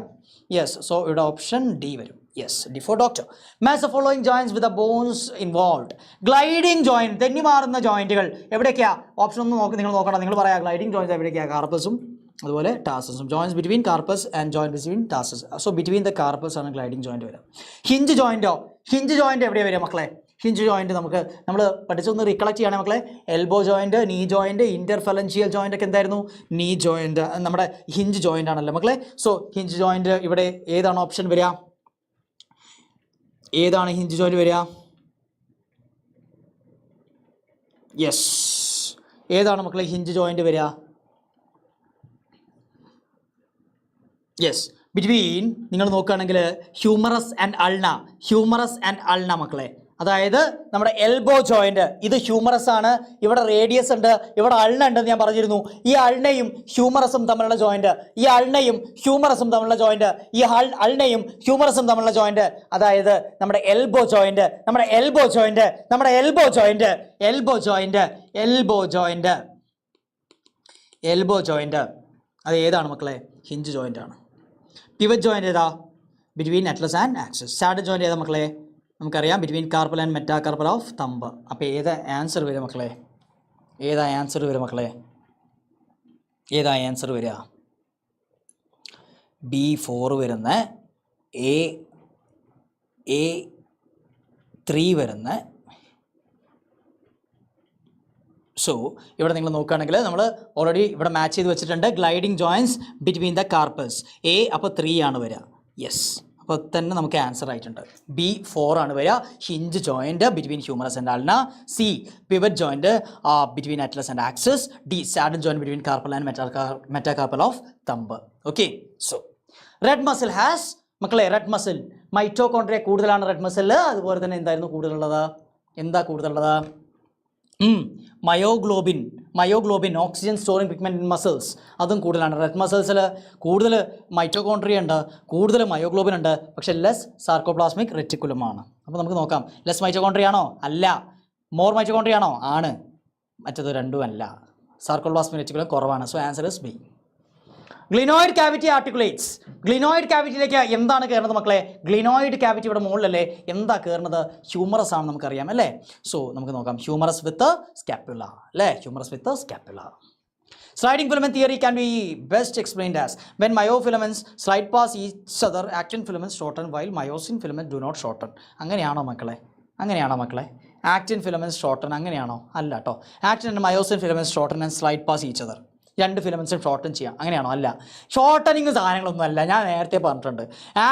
യെസ്, സോ ഇവിടെ ഓപ്ഷൻ ഡി വരും. Yes, D for doctor. Match the following joints with the bones involved. Gliding joint, തെന്നി മാറുന്ന ജോയിൻറ്റുകൾ എവിടേക്കാണ്? ഓപ്ഷൻ ഒന്ന് നിങ്ങൾ നോക്കണം. നിങ്ങൾ പറയാം ഗ്ലൈഡിംഗ് ജോയിൻറ്റ് എവിടേക്കാണ്? കാർപ്പസും അതുപോലെ ടാസസും. Joints between carpus and joint between tarsus. So between the carpus ആണ് ഗ്ലൈഡിംഗ് ജോയിൻറ്റ് വരിക. ഹിഞ്ച് ജോയിൻറ്റ് എവിടെയാണ് വരിക മക്കളെ? ഹിഞ്ച് ജോയിൻറ്റ് നമ്മൾ പഠിച്ചൊന്ന് റിക്കളക്ട് ചെയ്യണേ മക്കളെ. എൽബോ ജോയിൻറ്റ്, നീ ജോയിൻറ്റ്, ഇൻ്റർഫലൻജിയൽ ജോയിൻ്റ് ഒക്കെ എന്തായിരുന്നു? നീ ജോയിൻറ്റ്. നമ്മുടെ ഹിഞ്ച് ജോയിൻ്റ് ആണല്ലോ മക്കളെ. സോ ഹിഞ്ച് ജോയിൻറ്റ് ഇവിടെ ഏതാണ് ഓപ്ഷൻ വരിക? ഏതാണ് ഹിഞ്ച് ജോയിൻറ്റ് വരിക? യെസ്, ഏതാണ് മക്കളെ ഹിഞ്ച് ജോയിൻറ്റ് വരിക? യെസ്, ബിറ്റ്വീൻ നിങ്ങൾ നോക്കുകയാണെങ്കിൽ ഹ്യൂമറസ് ആൻഡ് അൾന മക്കളെ. അതായത് നമ്മുടെ എൽബോ ജോയിൻറ്റ്, ഇത് ഹ്യൂമറസ് ആണ്, ഇവിടെ റേഡിയസ് ഉണ്ട്, ഇവിടെ അൾന ഉണ്ടെന്ന് ഞാൻ പറഞ്ഞിരുന്നു. ഈ അൾനയും ഹ്യൂമറസും തമ്മിലുള്ള ജോയിൻറ്റ്, അതായത് നമ്മുടെ എൽബോ ജോയിൻറ്റ് അത് ഏതാണ് മക്കളെ? ഹിഞ്ച് ജോയിൻ്റ് ആണ്. പിവറ്റ് ജോയിൻറ്റ് ഏതാ? Between atlas and axis. Saddle joint ഏതാ മക്കളെ? നമുക്കറിയാം between carpal and metacarpal of thumb. അപ്പോൾ ഏതാ ആൻസർ വരിക മക്കളെ? ഏതാ ആൻസർ വരിക? B4 വരുന്ന, A3 വരുന്ന. സോ ഇവിടെ നിങ്ങൾ നോക്കുകയാണെങ്കിൽ നമ്മൾ ഓൾറെഡി ഇവിടെ മാച്ച് ചെയ്ത് വെച്ചിട്ടുണ്ട്. Gliding joints between the carpels. അപ്പോൾ 3 ആണ് വരിക. യെസ്, അപ്പോൾ തന്നെ നമുക്ക് ആൻസർ ആയിട്ടുണ്ട്. B4 ആണ് വരിക. Hinge joint between humerus and ulna. C pivot joint between atlas and axis. D saddle joint between carpal and metacarpal of thumb. Okay, so red muscle has, മക്കളെ റെഡ് മസിൽ മൈറ്റോകോൺട്രിയ കൂടുതലാണ് red muscle. അതുപോലെ തന്നെ എന്തായിരുന്നു കൂടുതലുള്ളത്? എന്താ കൂടുതലുള്ളത്? Myoglobin oxygen storing pigment in muscles, അതും കൂടുതലാണ്. റെഡ് മസിൽസിൽ കൂടുതൽ മൈറ്റോകോൺട്രിയ ഉണ്ട്, കൂടുതൽ മയോഗ്ലോബിൻ ഉണ്ട്, പക്ഷേ ലെസ് സാർക്കോപ്ലാസ്മിക് റെറ്റിക്കുലമാണ്. അപ്പോൾ നമുക്ക് നോക്കാം, ലെസ് മൈറ്റോകോൺട്രിയ ആണോ? അല്ല. മോർ മൈറ്റോകോൺട്രിയ ആണോ? ആണ്. മറ്റത് രണ്ടും അല്ല. സാർക്കോപ്ലാസ്മിക് റെറ്റിക്കുലം കുറവാണ്. So answer is B. Glenoid cavity articulates. Glenoid ക്യാവിറ്റിയിലേക്ക് എന്താണ് കയറുന്നത് മക്കളെ? ഗ്ലിനോയിഡ് ക്യാവിറ്റി ഇവിടെ മുകളിലല്ലേ, എന്താ കയറുന്നത്? ഹ്യൂമറസ് ആണ്, നമുക്കറിയാം അല്ലേ. സോ നമുക്ക് നോക്കാം, ഹ്യൂമറസ് വിത്ത് സ്കാപ്പുല അല്ലേ, humorous with scapula. Sliding filament theory can be best explained as when myofilaments slide past each other, actin filaments shorten while myosin filaments do not shorten. അങ്ങനെയാണോ മക്കളെ? അങ്ങനെയാണോ മക്കളെ? ആക്റ്റിൻ ഫിലമെന്റ്സ് ഷോർട്ടൺ അങ്ങനെയാണോ? അല്ല കേട്ടോ. Actin and myosin filaments shorten and slide past each other. രണ്ട് ഫിലമെന്റ്സും shorten ചെയ്യാം, അങ്ങനെയാണോ? അല്ല. ഷോർട്ടനിങ് സാധനങ്ങളൊന്നും അല്ല, ഞാൻ നേരത്തെ പറഞ്ഞിട്ടുണ്ട്.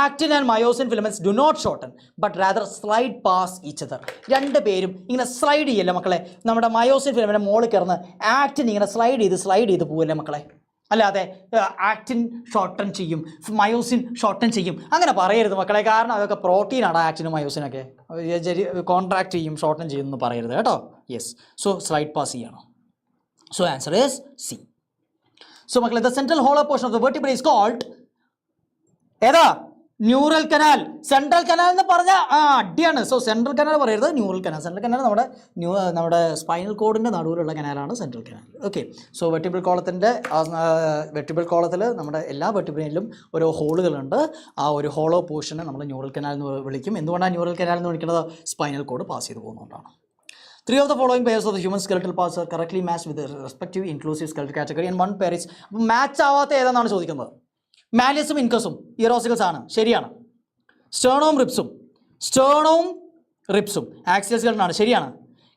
Actin and myosin filaments do not shorten but rather slide past each other. രണ്ട് പേരും ഇങ്ങനെ സ്ലൈഡ് ചെയ്യല്ലേ മക്കളെ. നമ്മുടെ മയോസിൻ ഫിലമെന്റ് മുകളിൽ കിടന്ന് ആക്റ്റിൻ ഇങ്ങനെ സ്ലൈഡ് ചെയ്ത് പോവല്ലേ മക്കളെ. അല്ലാതെ ആക്റ്റിൻ ഷോർട്ടൺ ചെയ്യും, മയോസിൻ ഷോർട്ടൺ ചെയ്യും, അങ്ങനെ പറയരുത് മക്കളെ. കാരണം അതൊക്കെ പ്രോട്ടീനാണ്, ആക്റ്റിനും മയോസിനൊക്കെ. കോൺട്രാക്ട് ചെയ്യും, ഷോർട്ടൺ ചെയ്യുമെന്ന് പറയരുത് കേട്ടോ. യെസ്, സോ സ്ലൈഡ് പാസ് ചെയ്യണം. So answer is C. So മക്കളെ, the central hollow portion of the vertebra is called ഏതാ? Neural canal. സെൻട്രൽ കനാൽ എന്ന് പറഞ്ഞാൽ അടിയാണ്. സോ സെൻട്രൽ കനാൽ പറയരുത്, ന്യൂറൽ കനാൽ. സെൻട്രൽ കനാൽ നമ്മുടെ സ്പൈനൽ കോഡിൻ്റെ നടുവിലുള്ള കനാലാണ് central canal. Okay, so vertebral കോളത്തിൽ നമ്മുടെ എല്ലാ വെർട്ടിബ്രയിലും ഓരോ ഹോളുകളുണ്ട്. ആ ഒരു ഹോളോ പോർഷനെ നമ്മൾ ന്യൂറൽ കനാൽ എന്ന് വിളിക്കും. എന്തുകൊണ്ടാണ് ന്യൂറൽ കനാൽ എന്ന് വിളിക്കുന്നത്? സ്പൈനൽ കോഡ് പാസ് ചെയ്ത് പോകുന്നതുകൊണ്ടാണ്. 3 of the following pairs of the human skeletal parts are correctly matched with the respective inclusive skeletal category and one pair is match ആവാത്ത ഏതാണെന്നാണ് ചോദിക്കുന്നത്. മാലിയസും ഇൻകസും ഇറോസിക്കൽസ് ആണ്, ശരിയാണ്. സ്റ്റേണവും റിപ്സും ആക്സിയൽ സ്കെൽട്ടൻ ആണ്, ശരിയാണ്.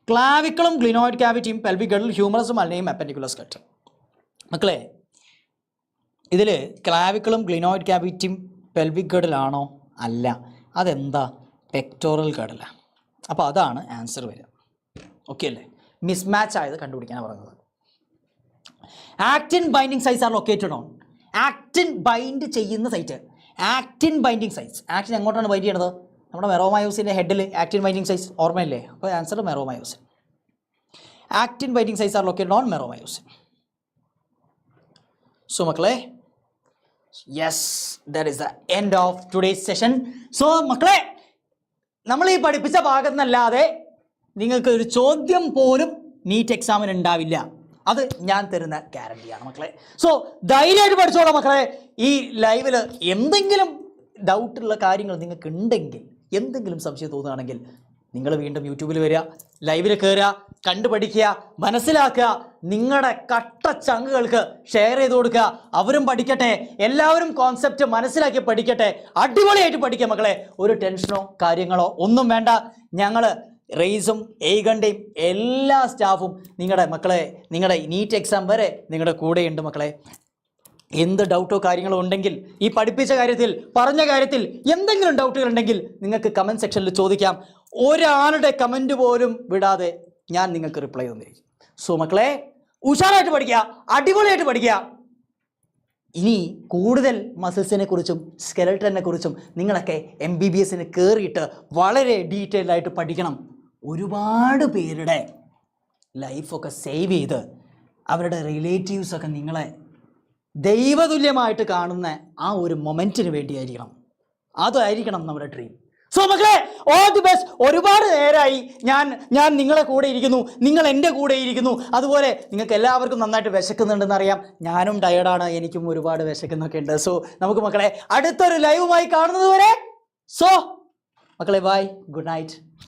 ക്ലാവിക്കളും ഗ്ലിനോയിഡ് ക്യാവിറ്റിയും പെൽവിക് ഗർഡിൽ ഹ്യൂമറസും അല്ലയും അപ്പൻഡിക്കുലർ സ്കെൽട്ടൻ. മക്കളെ, ഇതിൽ ക്ലാവിക്കളും glenoid ക്യാവിറ്റിയും pelvic ഗർഡിലാണോ? അല്ല. അതെന്താ? പെക്ടോറൽ ഗർഡിലാണ്. അപ്പോൾ അതാണ് ആൻസർ വരിക. ഓക്കെ അല്ലേ? മിസ്മാച്ച് ആയത് കണ്ടുപിടിക്കാനാണ് പറയുന്നത്. Actin binding sites are located on. Actin bind ചെയ്യുന്ന site, actin binding sites. Actin എങ്ങോട്ടാണ് ബൈൻഡ് ചെയ്യണത്? നമ്മുടെ മെറോമയോസിൻ്റെ ഹെഡിൽ ആക്റ്റിൻ ബൈൻഡിങ് സൈറ്റ്സ് ഓർമ്മയില്ലേ? അപ്പോൾ answer meromyosin. Actin binding sites are located on meromyosin. So മക്കളെ, yes, that is the end of today's session. So മക്കളെ, നമ്മൾ ഈ പഠിപ്പിച്ച ഭാഗത്ത് നിന്നല്ലാതെ നിങ്ങൾക്ക് ഒരു ചോദ്യം പോലും നീറ്റ് എക്സാമിന് ഉണ്ടാവില്ല. അത് ഞാൻ തരുന്ന ഗ്യാരണ്ടിയാണ് മക്കളെ. സോ ധൈര്യമായിട്ട് പഠിച്ചോളാം മക്കളെ. ഈ ലൈവിൽ എന്തെങ്കിലും ഡൗട്ടുള്ള കാര്യങ്ങൾ നിങ്ങൾക്ക് ഉണ്ടെങ്കിൽ, എന്തെങ്കിലും സംശയം തോന്നുകയാണെങ്കിൽ നിങ്ങൾ വീണ്ടും യൂട്യൂബിൽ വരിക, ലൈവിൽ കയറുക, കണ്ടുപഠിക്കുക, മനസ്സിലാക്കുക. നിങ്ങളുടെ കട്ട ചങ്കുകൾക്ക് ഷെയർ ചെയ്ത് കൊടുക്കുക, അവരും പഠിക്കട്ടെ. എല്ലാവരും കോൺസെപ്റ്റ് മനസ്സിലാക്കി പഠിക്കട്ടെ. അടിപൊളിയായിട്ട് പഠിക്കുക മക്കളെ. ഒരു ടെൻഷനോ കാര്യങ്ങളോ ഒന്നും വേണ്ട. ഞങ്ങൾ റെയ്സും ഏകണ്ടയും എല്ലാ സ്റ്റാഫും നിങ്ങളുടെ മക്കളെ, നിങ്ങളുടെ നീറ്റ് എക്സാം വരെ നിങ്ങളുടെ കൂടെയുണ്ട് മക്കളെ. എന്ത് ഡൗട്ടോ കാര്യങ്ങളോ ഉണ്ടെങ്കിൽ, ഈ പഠിപ്പിച്ച കാര്യത്തിൽ, പറഞ്ഞ കാര്യത്തിൽ എന്തെങ്കിലും ഡൗട്ടുകൾ ഉണ്ടെങ്കിൽ നിങ്ങൾക്ക് കമൻറ്റ് സെക്ഷനിൽ ചോദിക്കാം. ഒരാളുടെ കമൻറ്റ് പോലും വിടാതെ ഞാൻ നിങ്ങൾക്ക് റിപ്ലൈ തന്നിരിക്കും. സോ മക്കളെ, ഉഷാറായിട്ട് പഠിക്കുക, അടിപൊളിയായിട്ട് പഠിക്കുക. ഇനി കൂടുതൽ മസിൽസിനെ കുറിച്ചും സ്കെലട്ടനെ കുറിച്ചും നിങ്ങളൊക്കെ MBBSന് കയറിയിട്ട് വളരെ ഡീറ്റെയിൽഡ് ആയിട്ട് പഠിക്കണം. ഒരുപാട് പേരുടെ ലൈഫൊക്കെ സേവ് ചെയ്ത് അവരുടെ റിലേറ്റീവ്സൊക്കെ നിങ്ങളെ ദൈവതുല്യമായിട്ട് കാണുന്ന ആ ഒരു മൊമെൻറ്റിന് വേണ്ടിയായിരിക്കണം. അതായിരിക്കണം നമ്മുടെ ഡ്രീം. സോ മക്കളെ, ഓൾ ദി ബെസ്റ്റ്. ഒരുപാട് നേരമായി ഞാൻ നിങ്ങളെ കൂടെ ഇരിക്കുന്നു, നിങ്ങൾ എൻ്റെ കൂടെ ഇരിക്കുന്നു. അതുപോലെ നിങ്ങൾക്ക് എല്ലാവർക്കും നന്നായിട്ട് വിശക്കുന്നുണ്ടെന്ന് അറിയാം. ഞാനും ടയേർഡാണ്, എനിക്കും ഒരുപാട് വിശക്കുന്നൊക്കെ ഉണ്ട്. സോ നമുക്ക് മക്കളെ അടുത്തൊരു ലൈവുമായി കാണുന്നത് വരെ, സോ മക്കളെ, ബൈ, ഗുഡ് നൈറ്റ്.